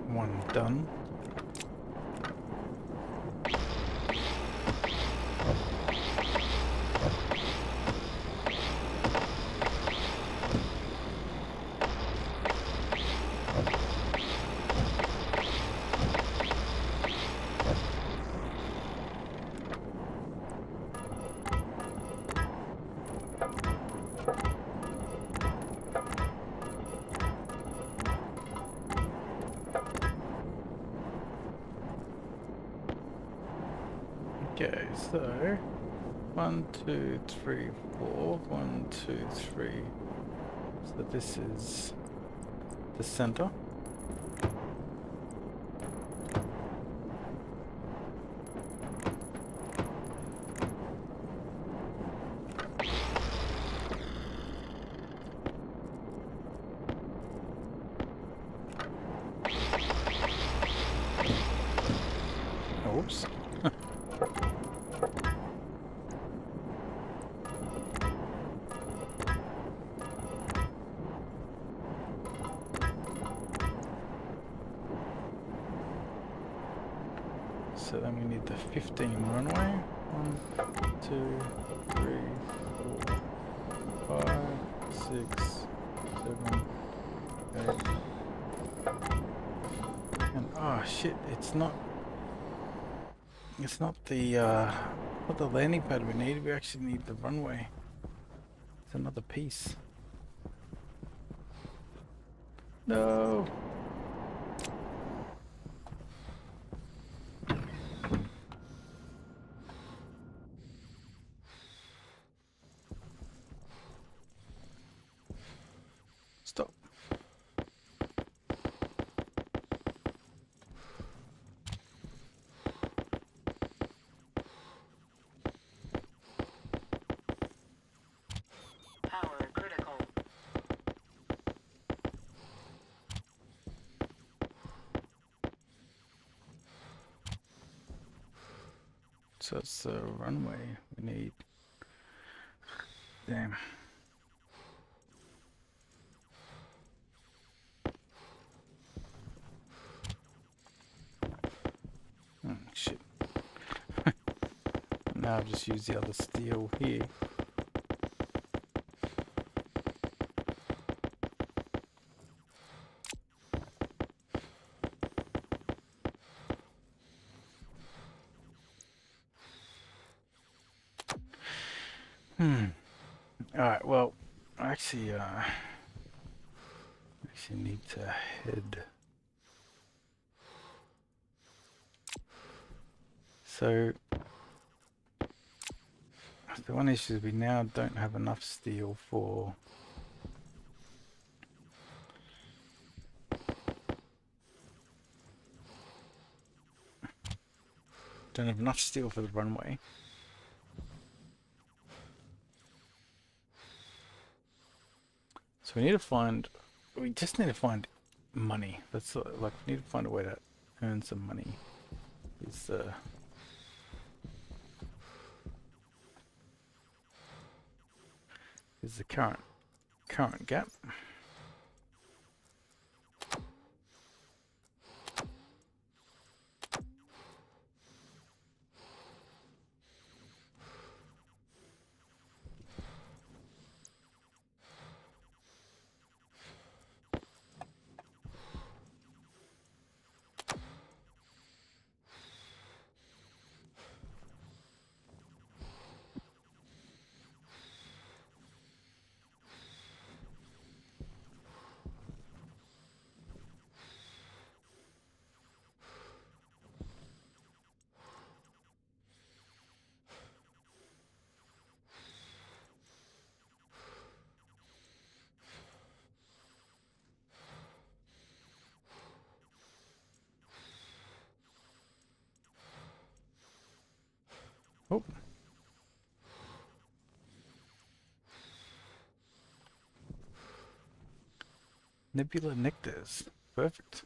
one done. Okay, so 1, 2, 3, 4. 1, 2, 3. So this is the center. Oops. So then we need the 15 runway. 1, 2, 3, 4, 5, 6, 7, 8. And oh shit, it's not the landing pad we need. We actually need the runway. It's another piece. No. Stop. Power critical. So it's the runway we need. Damn. Shit. Now I've just used the other steel here. Alright, well, I actually need to head. So the one issue is we now don't have enough steel for the runway. So we just need to find money. That's like, we need to find a way to earn some money. Is the current gap. Oh. Nebula nectars. Perfect.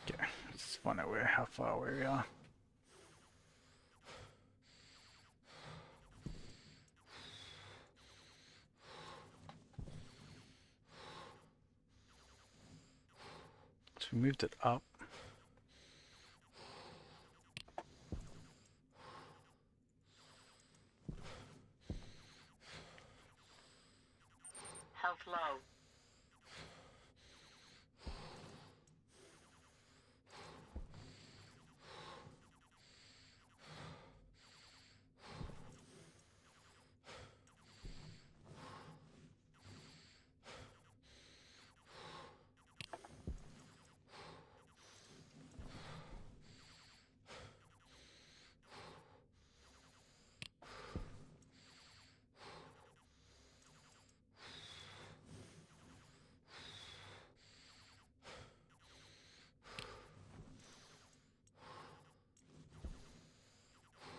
Okay, let's find out how far we are. So we moved it up. Health low.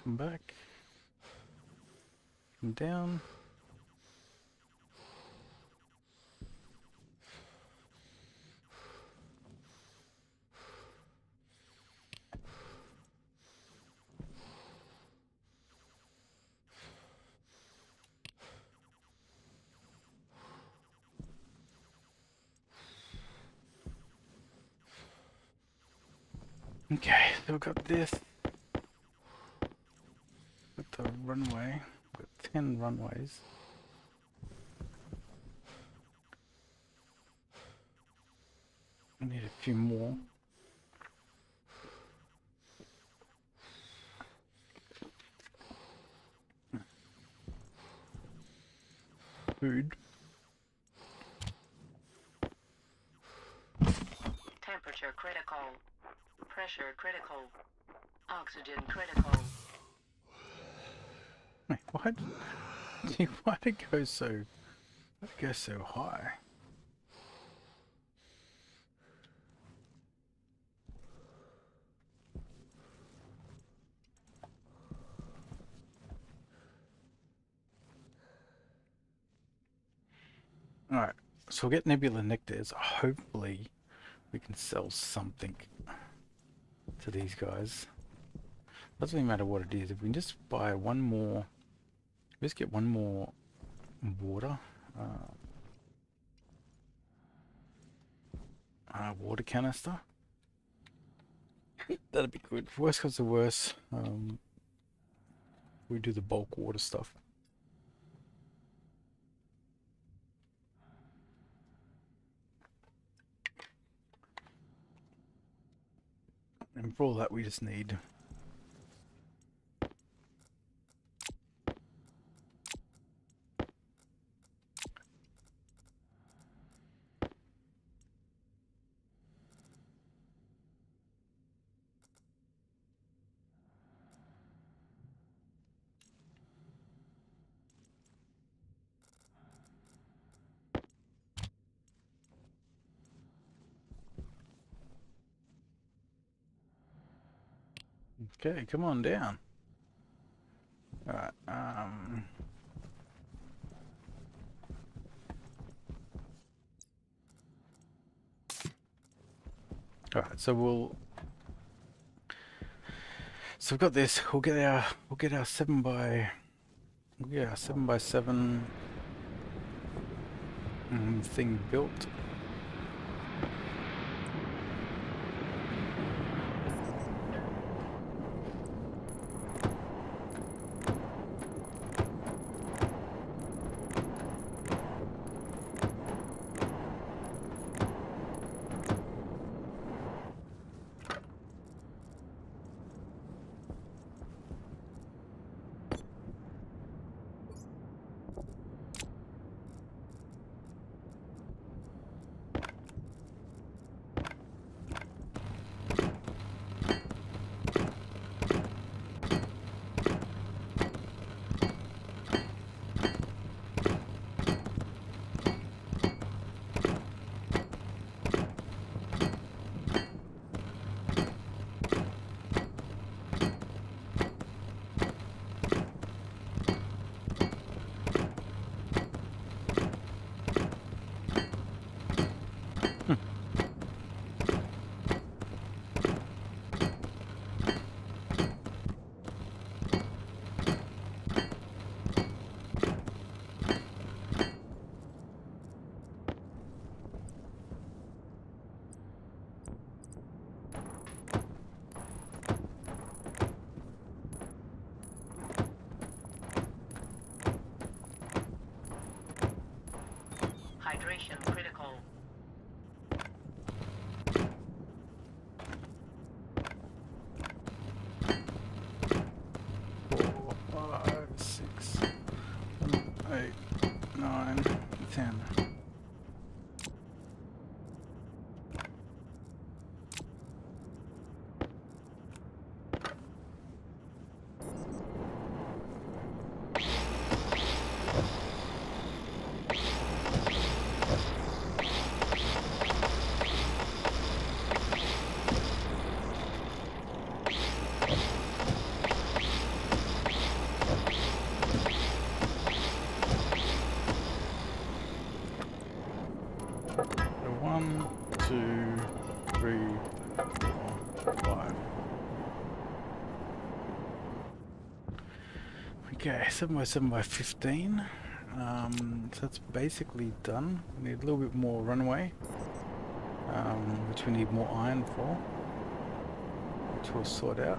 Come back. Come down. Okay, so we've got this. With the runway. We've got 10 runways. I need a few more. Food. Temperature critical. Pressure critical. Oxygen critical. Wait, why'd it go so high? Alright, so we'll get Nebula Nectars. Hopefully we can sell something to these guys. Doesn't really matter what it is. If we can just buy one more, just get one more water. Water canister. That'd be good. If worst comes to worst, we do the bulk water stuff. And for all that, we just need okay, come on down. Alright, alright, so we've got this, we'll get our 7x7 thing built. Hydration critical. 4, 5, 6, 7, 8, 9, 10. So 1, 2, 3, 4, 5. Okay, 7x7x15. So that's basically done. We need a little bit more runway, which we need more iron for, which we'll sort out.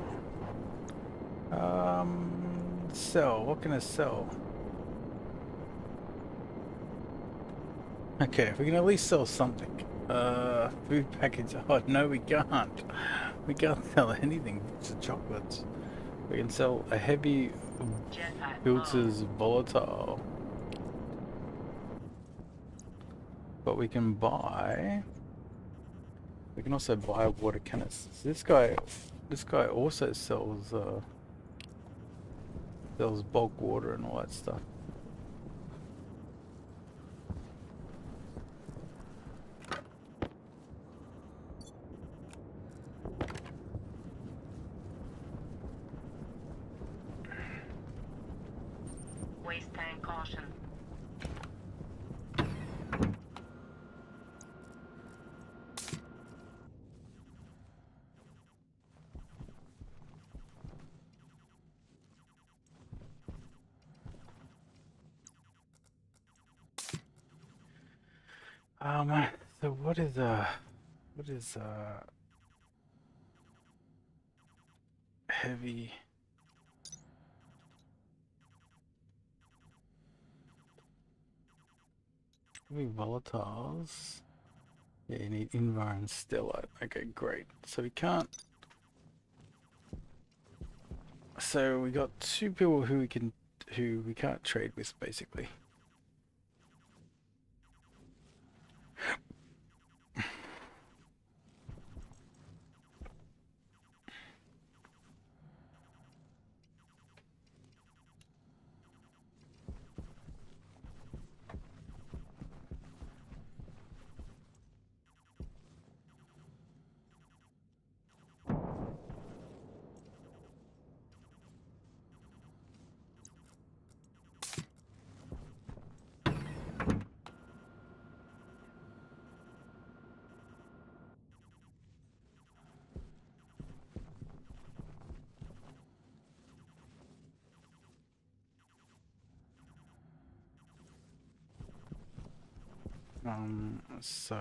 Sell. What can I sell? Okay, if we can at least sell something. Food package. Oh, no, we can't. We can't sell anything. It's chocolates. We can sell a heavy Jetpack filters volatile. But we can buy... We can also buy water canisters. This guy also sells bulk water and all that stuff. waste tank caution. So what is heavy? Heavy volatiles. Yeah, you need Invar and Stellite. Okay, great. So we can't. So we got two people who we can't trade with, basically. So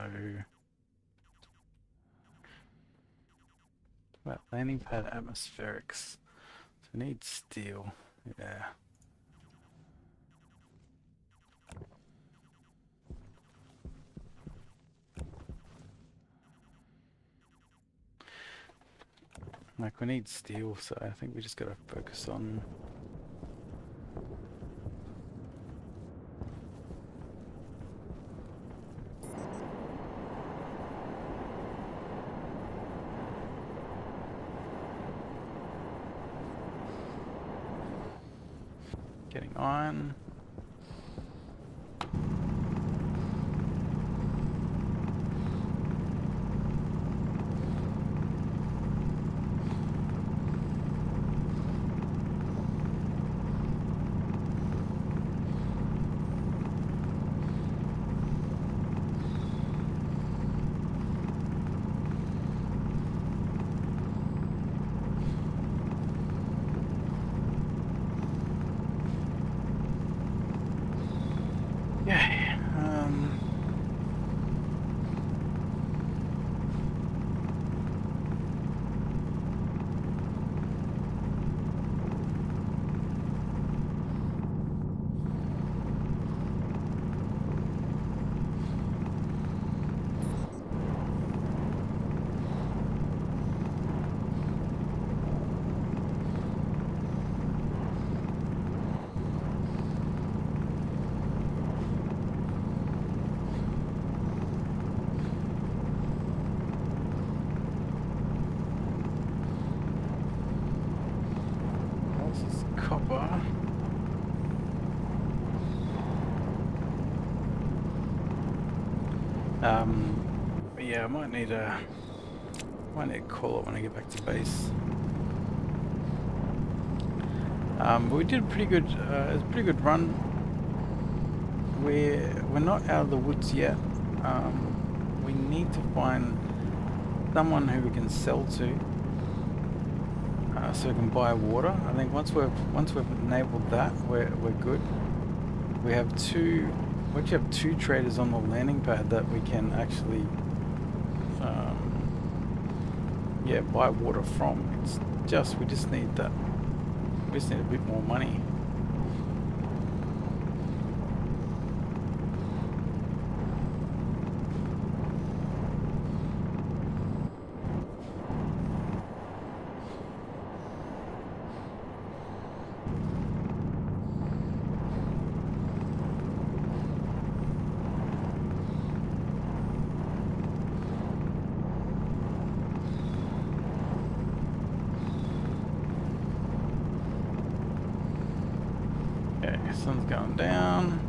well, landing pad atmospherics. So we need steel. Yeah. Like we need steel, so I think we just gotta focus on getting iron. Yeah. This is copper. But yeah, I might need a call it when I get back to base. But we did a pretty good. It was a pretty good run. We're not out of the woods yet. We need to find someone who we can sell to, so we can buy water. I think once we've enabled that, we're good. We actually have two traders on the landing pad that we can actually yeah, buy water from. It's just we just need that. We just need a bit more money. Okay, sun's going down.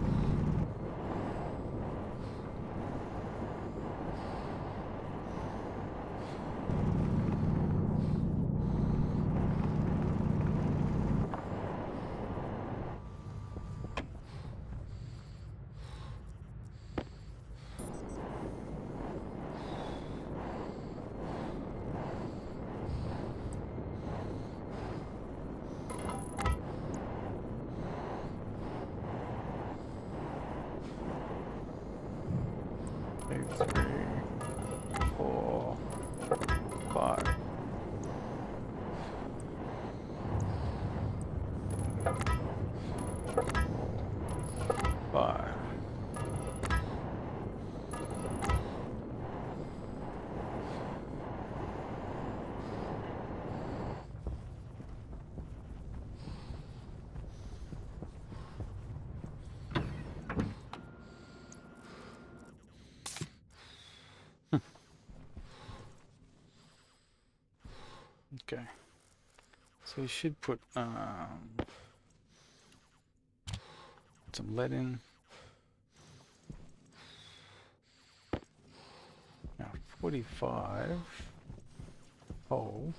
5. 5. Okay. So you should put some lead in. Now 45 hole.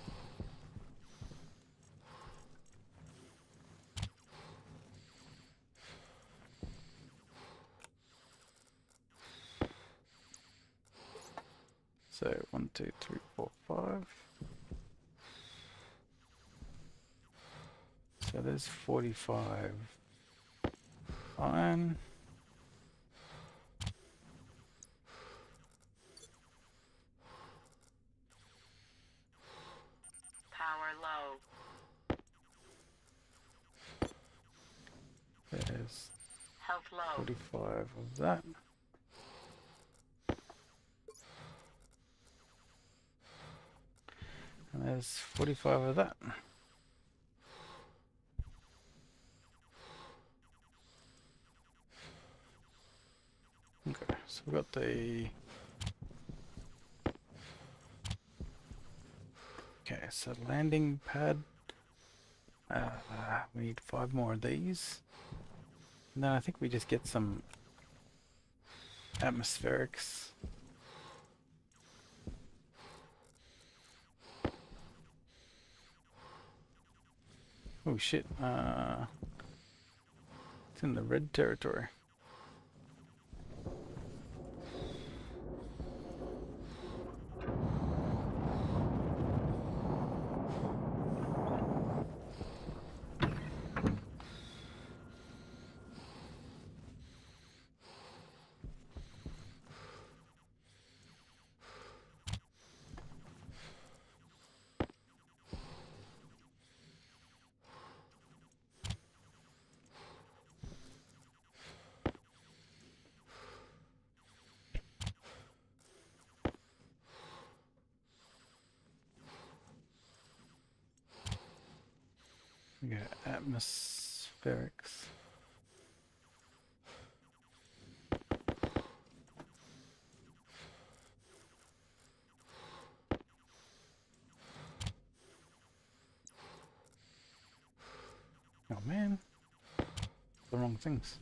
So 1, 2, 3, 4, 5. So there's 45 iron. Power low. There's Health low. 45 of that. And there's 45 of that. Okay, so we've got the... Okay, so landing pad. We need 5 more of these. And then I think we just get some atmospherics. Oh shit, it's in the red territory. We got atmospherics. Oh man, the wrong things.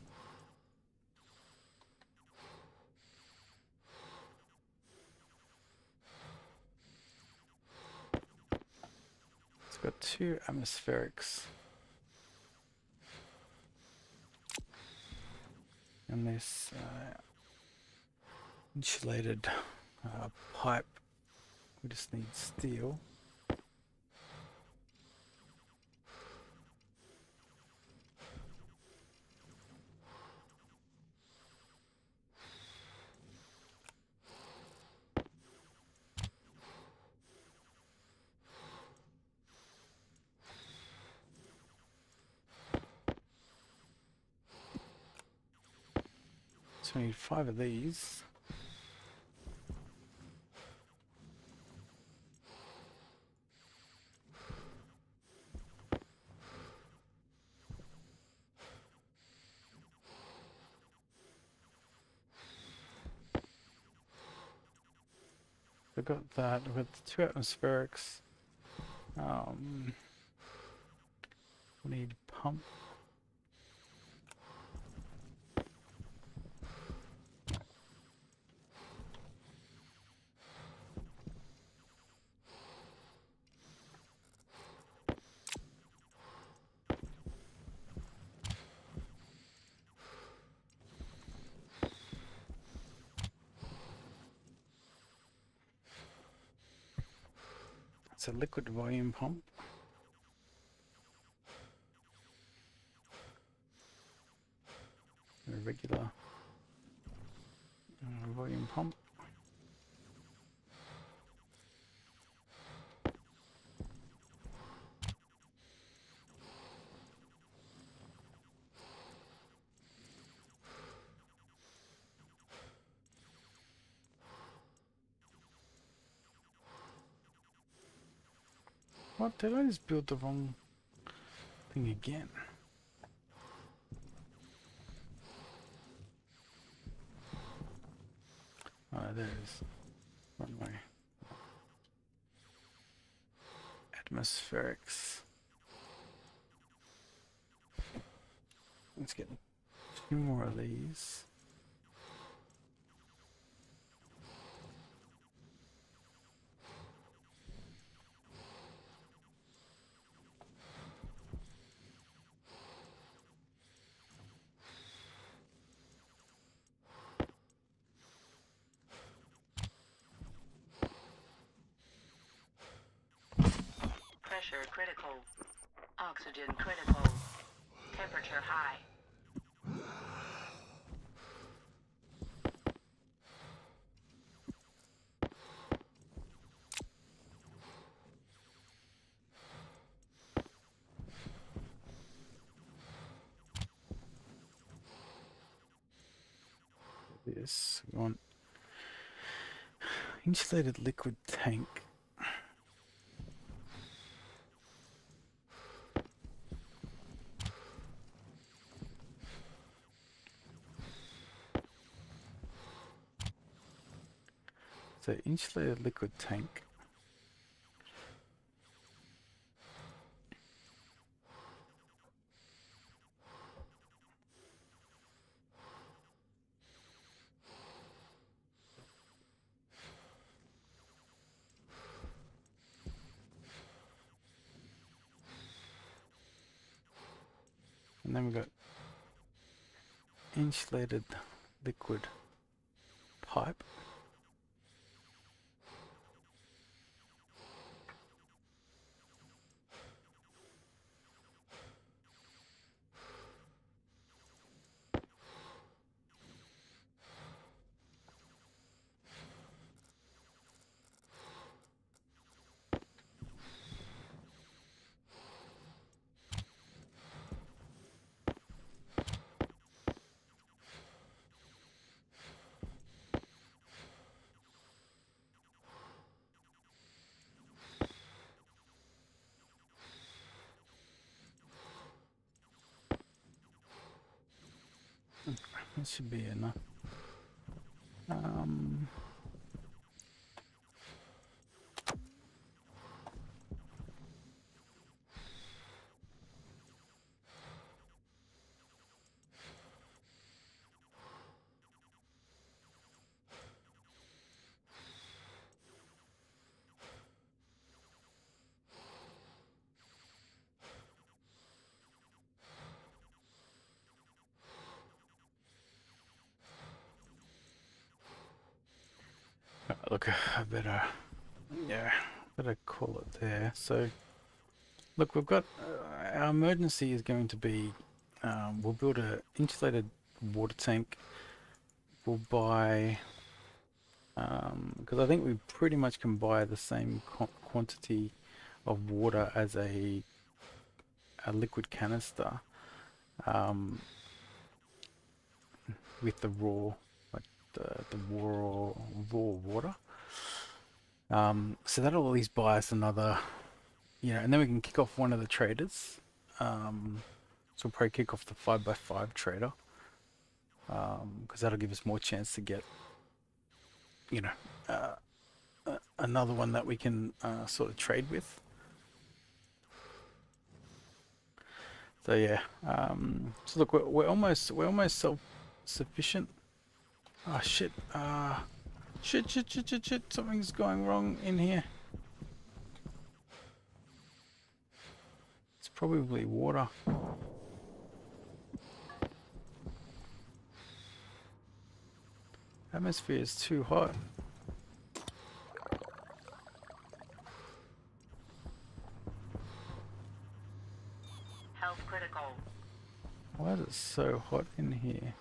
It's got 2 atmospherics. And this insulated pipe. We just need steel. So we need 5 of these. We've got that. We've got the 2 atmospherics. We need pump. It's a liquid volume pump. A regular volume pump. What? Did I just build the wrong thing again? Oh, there it is. Runway. Atmospherics. Let's get a few more of these. Pressure critical. Oxygen critical. Temperature high. This we want insulated liquid tank. So insulated liquid tank. And then we've got insulated liquid pipe. That should be enough. Look, I better, yeah, better call it there. So, look, we've got our emergency is going to be, we'll build a insulated water tank. We'll buy, because I think we pretty much can buy the same quantity of water as a liquid canister, with the raw, like the raw water. So that'll at least buy us another, and then we can kick off one of the traders. So we'll probably kick off the 5x5 trader, because that'll give us more chance to get, another one that we can sort of trade with. So yeah, so look, we're almost self-sufficient. Oh shit! Shit! Something's going wrong in here. It's probably water. Atmosphere is too hot. Health critical. Why is it so hot in here?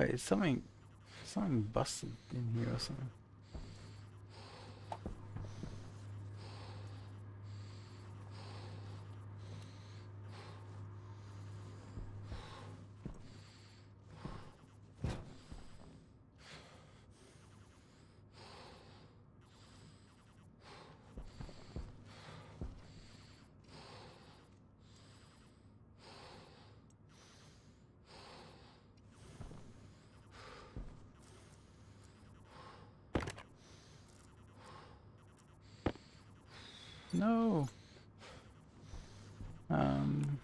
Wait, is something busted in here or something? No. Um.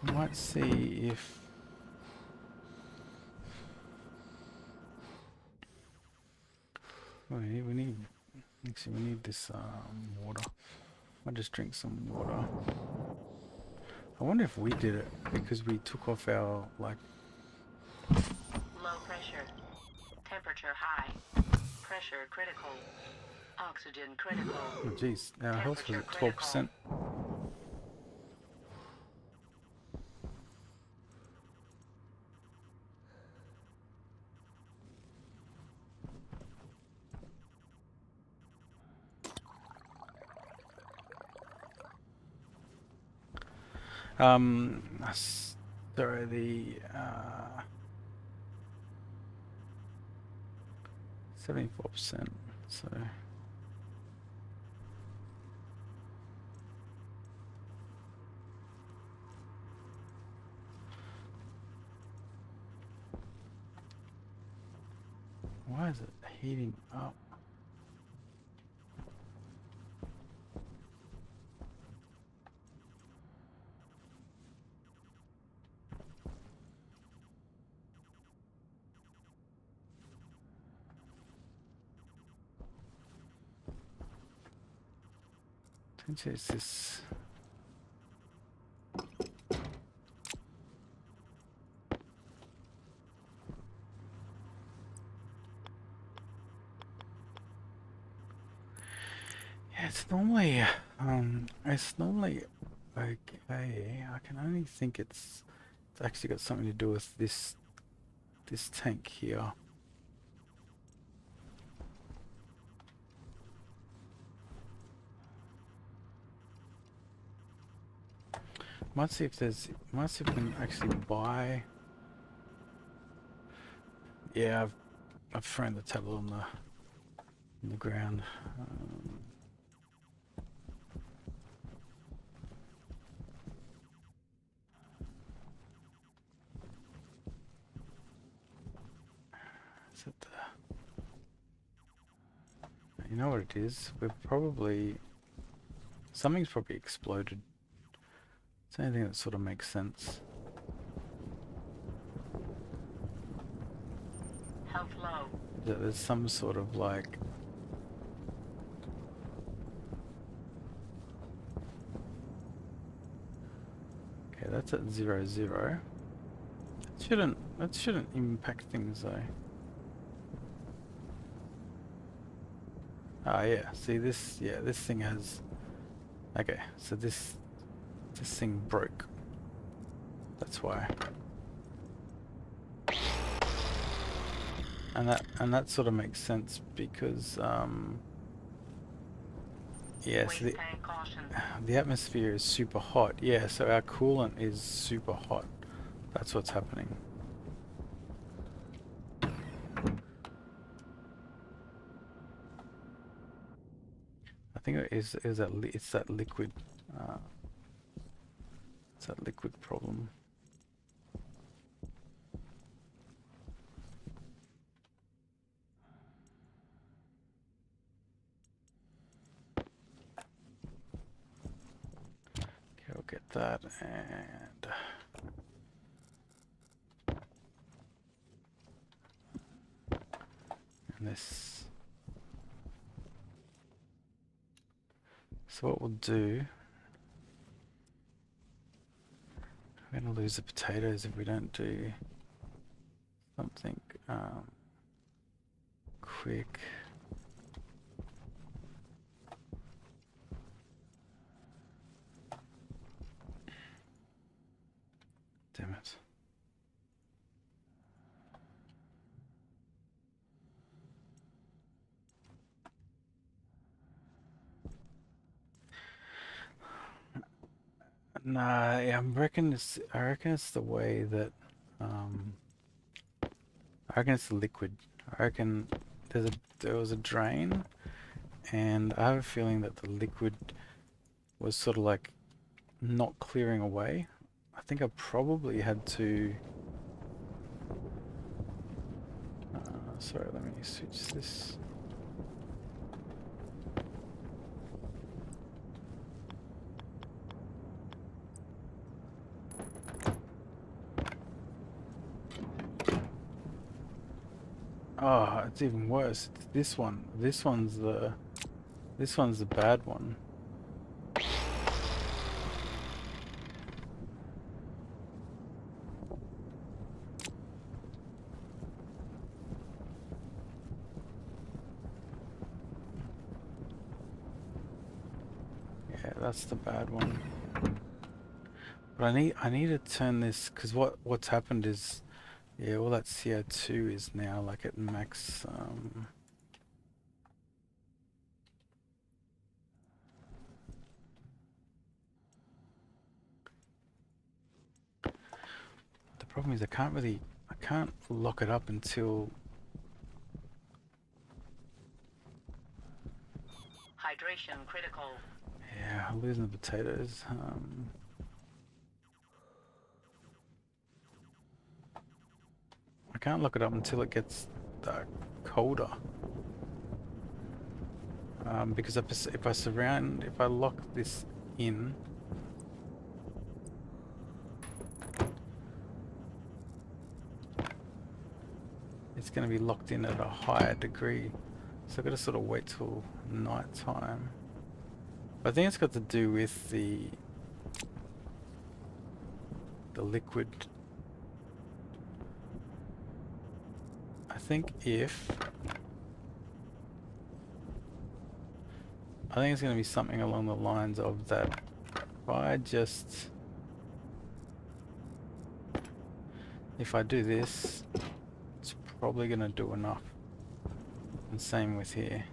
Might see if. Wait, we need. Actually, we need this water. I'll just drink some water. I wonder if we did it because we took off our like. Low pressure. Temperature high. Pressure critical. Oxygen critical. Oh, geez, our health was Temperature at 12%. Sorry, the 74%. So why is it heating up? I think it's this. Yeah, it's normally okay. I can only think it's actually got something to do with this tank here. Might see if we can actually buy. Yeah, I've thrown the tablet on the ground. Is it you know what it is? Something's probably exploded. It's the only thing that sort of makes sense. Health low. That there's some sort of like. Okay, that's at 0, 0. That shouldn't impact things though. Ah, yeah. See this? Yeah, this thing has. Okay, so this thing broke. That's why. And that sort of makes sense because yeah, so Waste tank caution. the atmosphere is super hot. Yeah, so our coolant is super hot. That's what's happening. I think it's that liquid. It's that liquid problem. Okay, I'll get that and. in this. So what we'll do, we're going to lose the potatoes if we don't do something quick. Damn it. Nah, yeah, I reckon it's the way that I reckon it's the liquid. I reckon there was a drain, and I have a feeling that the liquid was sort of like not clearing away. I think I probably had to sorry, let me switch this. Oh, it's even worse. It's this one. This one's the bad one. Yeah, that's the bad one. But I need to turn this, because what's happened is, yeah, all that CO2 is now like at max. The problem is I can't lock it up until. Hydration critical. Yeah, I'm losing the potatoes. I can't lock it up until it gets colder. Because if I lock this in, it's going to be locked in at a higher degree. So I've got to sort of wait till night time. I think it's got to do with the liquid. I think it's going to be something along the lines of that. If I do this, it's probably going to do enough. And same with here.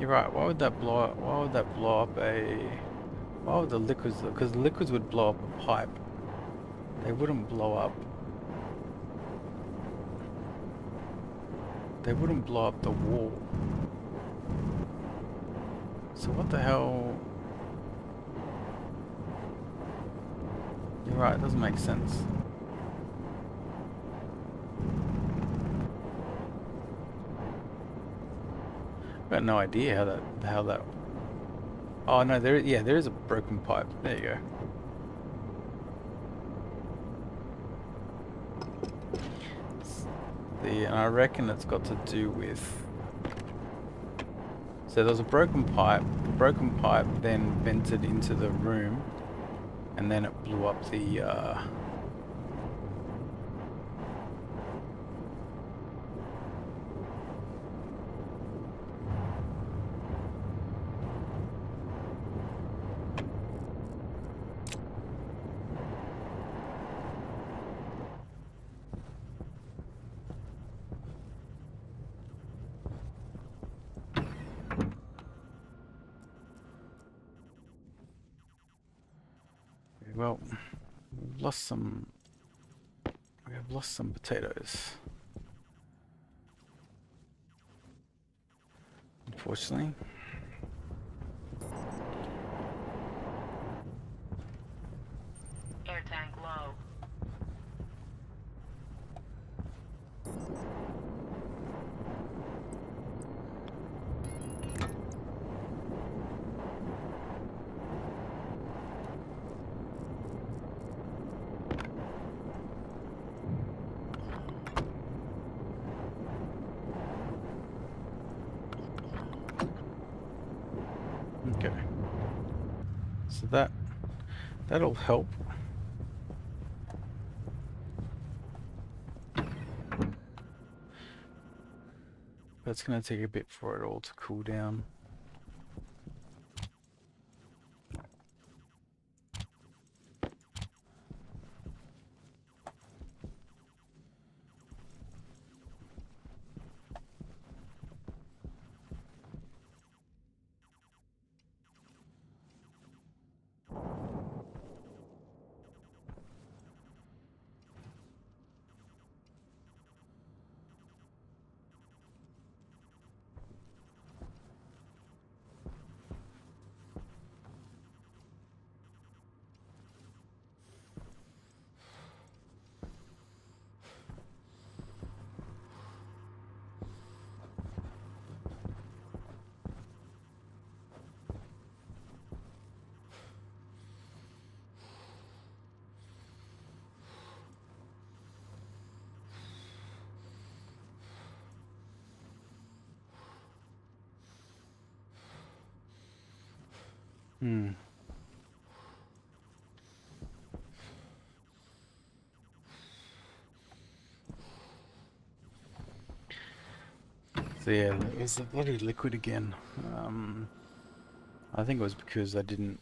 You're right. Why would that blow up? Why would that blow up Why would the liquids? Because the liquids would blow up a pipe. They wouldn't blow up. They wouldn't blow up the wall. So what the hell? You're right. It doesn't make sense. I've got no idea how that. Oh no, there is a broken pipe. There you go. And I reckon it's got to do with. So there was a broken pipe. The broken pipe then vented into the room, and then it blew up the. Well, we've lost some. We have lost some potatoes. Unfortunately. Air tank low. that'll help. But it's going to take a bit for it all to cool down. Hmm. So yeah, it was the bloody liquid again. I think it was because I didn't.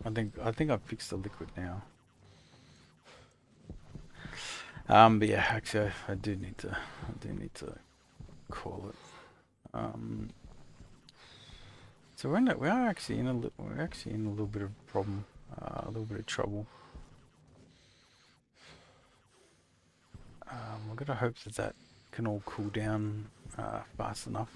I think I fixed the liquid now. But yeah, actually, I do need to call it. So we're actually in a little bit of a problem, a little bit of trouble. We're gonna hope that that can all cool down fast enough.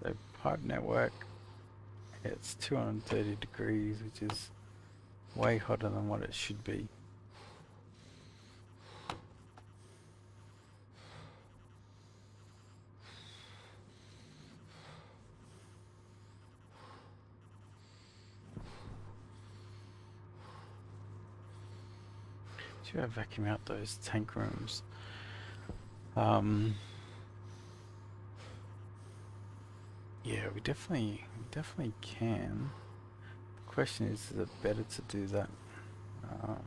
So pipe network, it's 230 degrees, which is way hotter than what it should be. Should I vacuum out those tank rooms? Yeah, we definitely can. The question is it better to do that or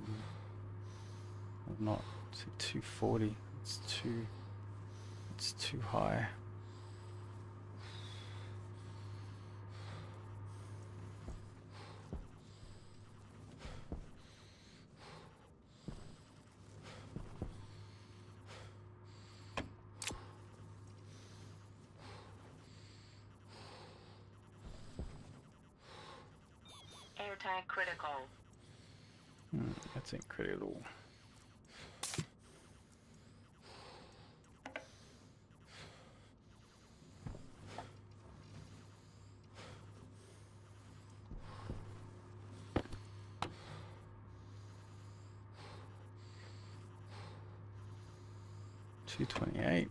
not? To 240, it's too high. Airtime critical. That's incredible. $228.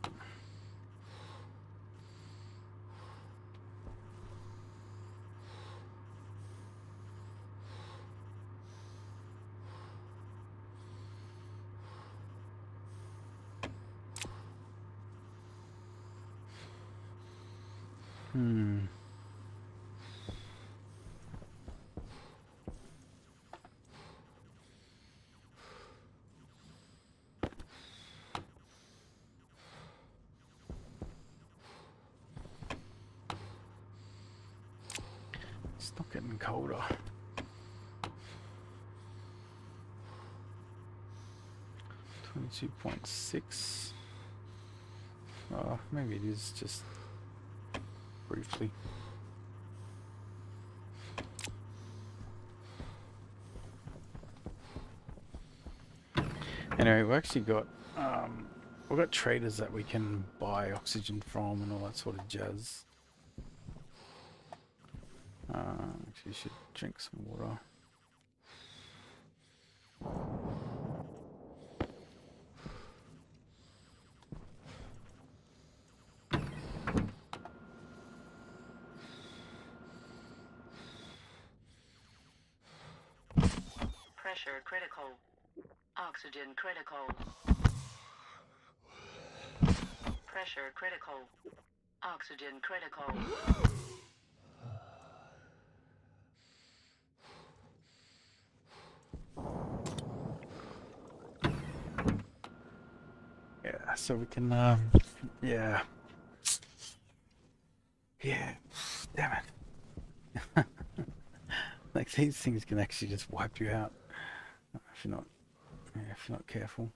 It's not getting colder. 22.6. Maybe it is just briefly. Anyway, we've got traders that we can buy oxygen from and all that sort of jazz. Actually, you should drink some water. Pressure critical. Oxygen critical. Pressure critical. Oxygen critical. Yeah, so we can, yeah. Yeah, damn it. Like, these things can actually just wipe you out if you're not, yeah, if you're not careful.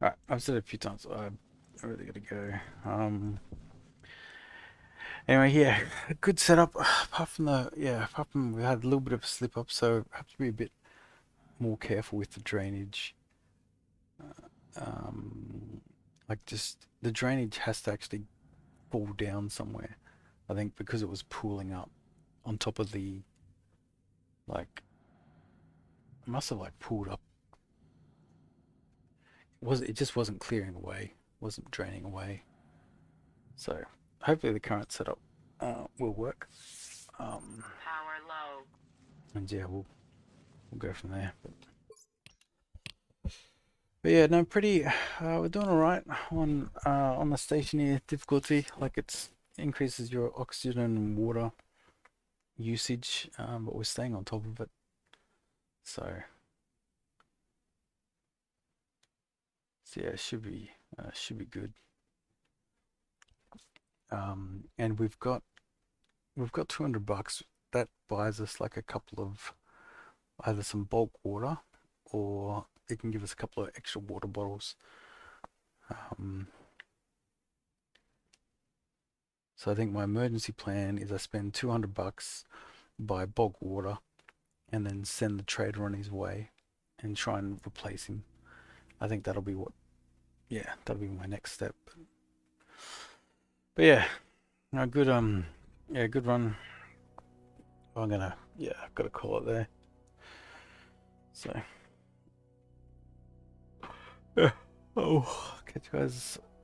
Alright, I've said it a few times, I really gotta go. Anyway, yeah, good setup. Apart from apart from we had a little bit of a slip up, so have to be a bit more careful with the drainage. Um, like just the drainage has to actually fall down somewhere. I think because it was pooling up on top of the like, it must have like pooled up. It just wasn't clearing away, wasn't draining away. So hopefully the current setup will work. Power low. And yeah, we'll go from there. But yeah, no, pretty. We're doing all right on the Stationeer difficulty. Like it's increases your oxygen and water usage, but we're staying on top of it. So yeah, it should be good. And we've got $200 that buys us like a couple of either some bulk water or it can give us a couple of extra water bottles. So I think my emergency plan is I spend $200, buy bulk water, and then send the trader on his way and try and replace him. I think that'll be that'll be my next step. But yeah, no, good run. I've got to call it there. So, yeah. Oh, catch you guys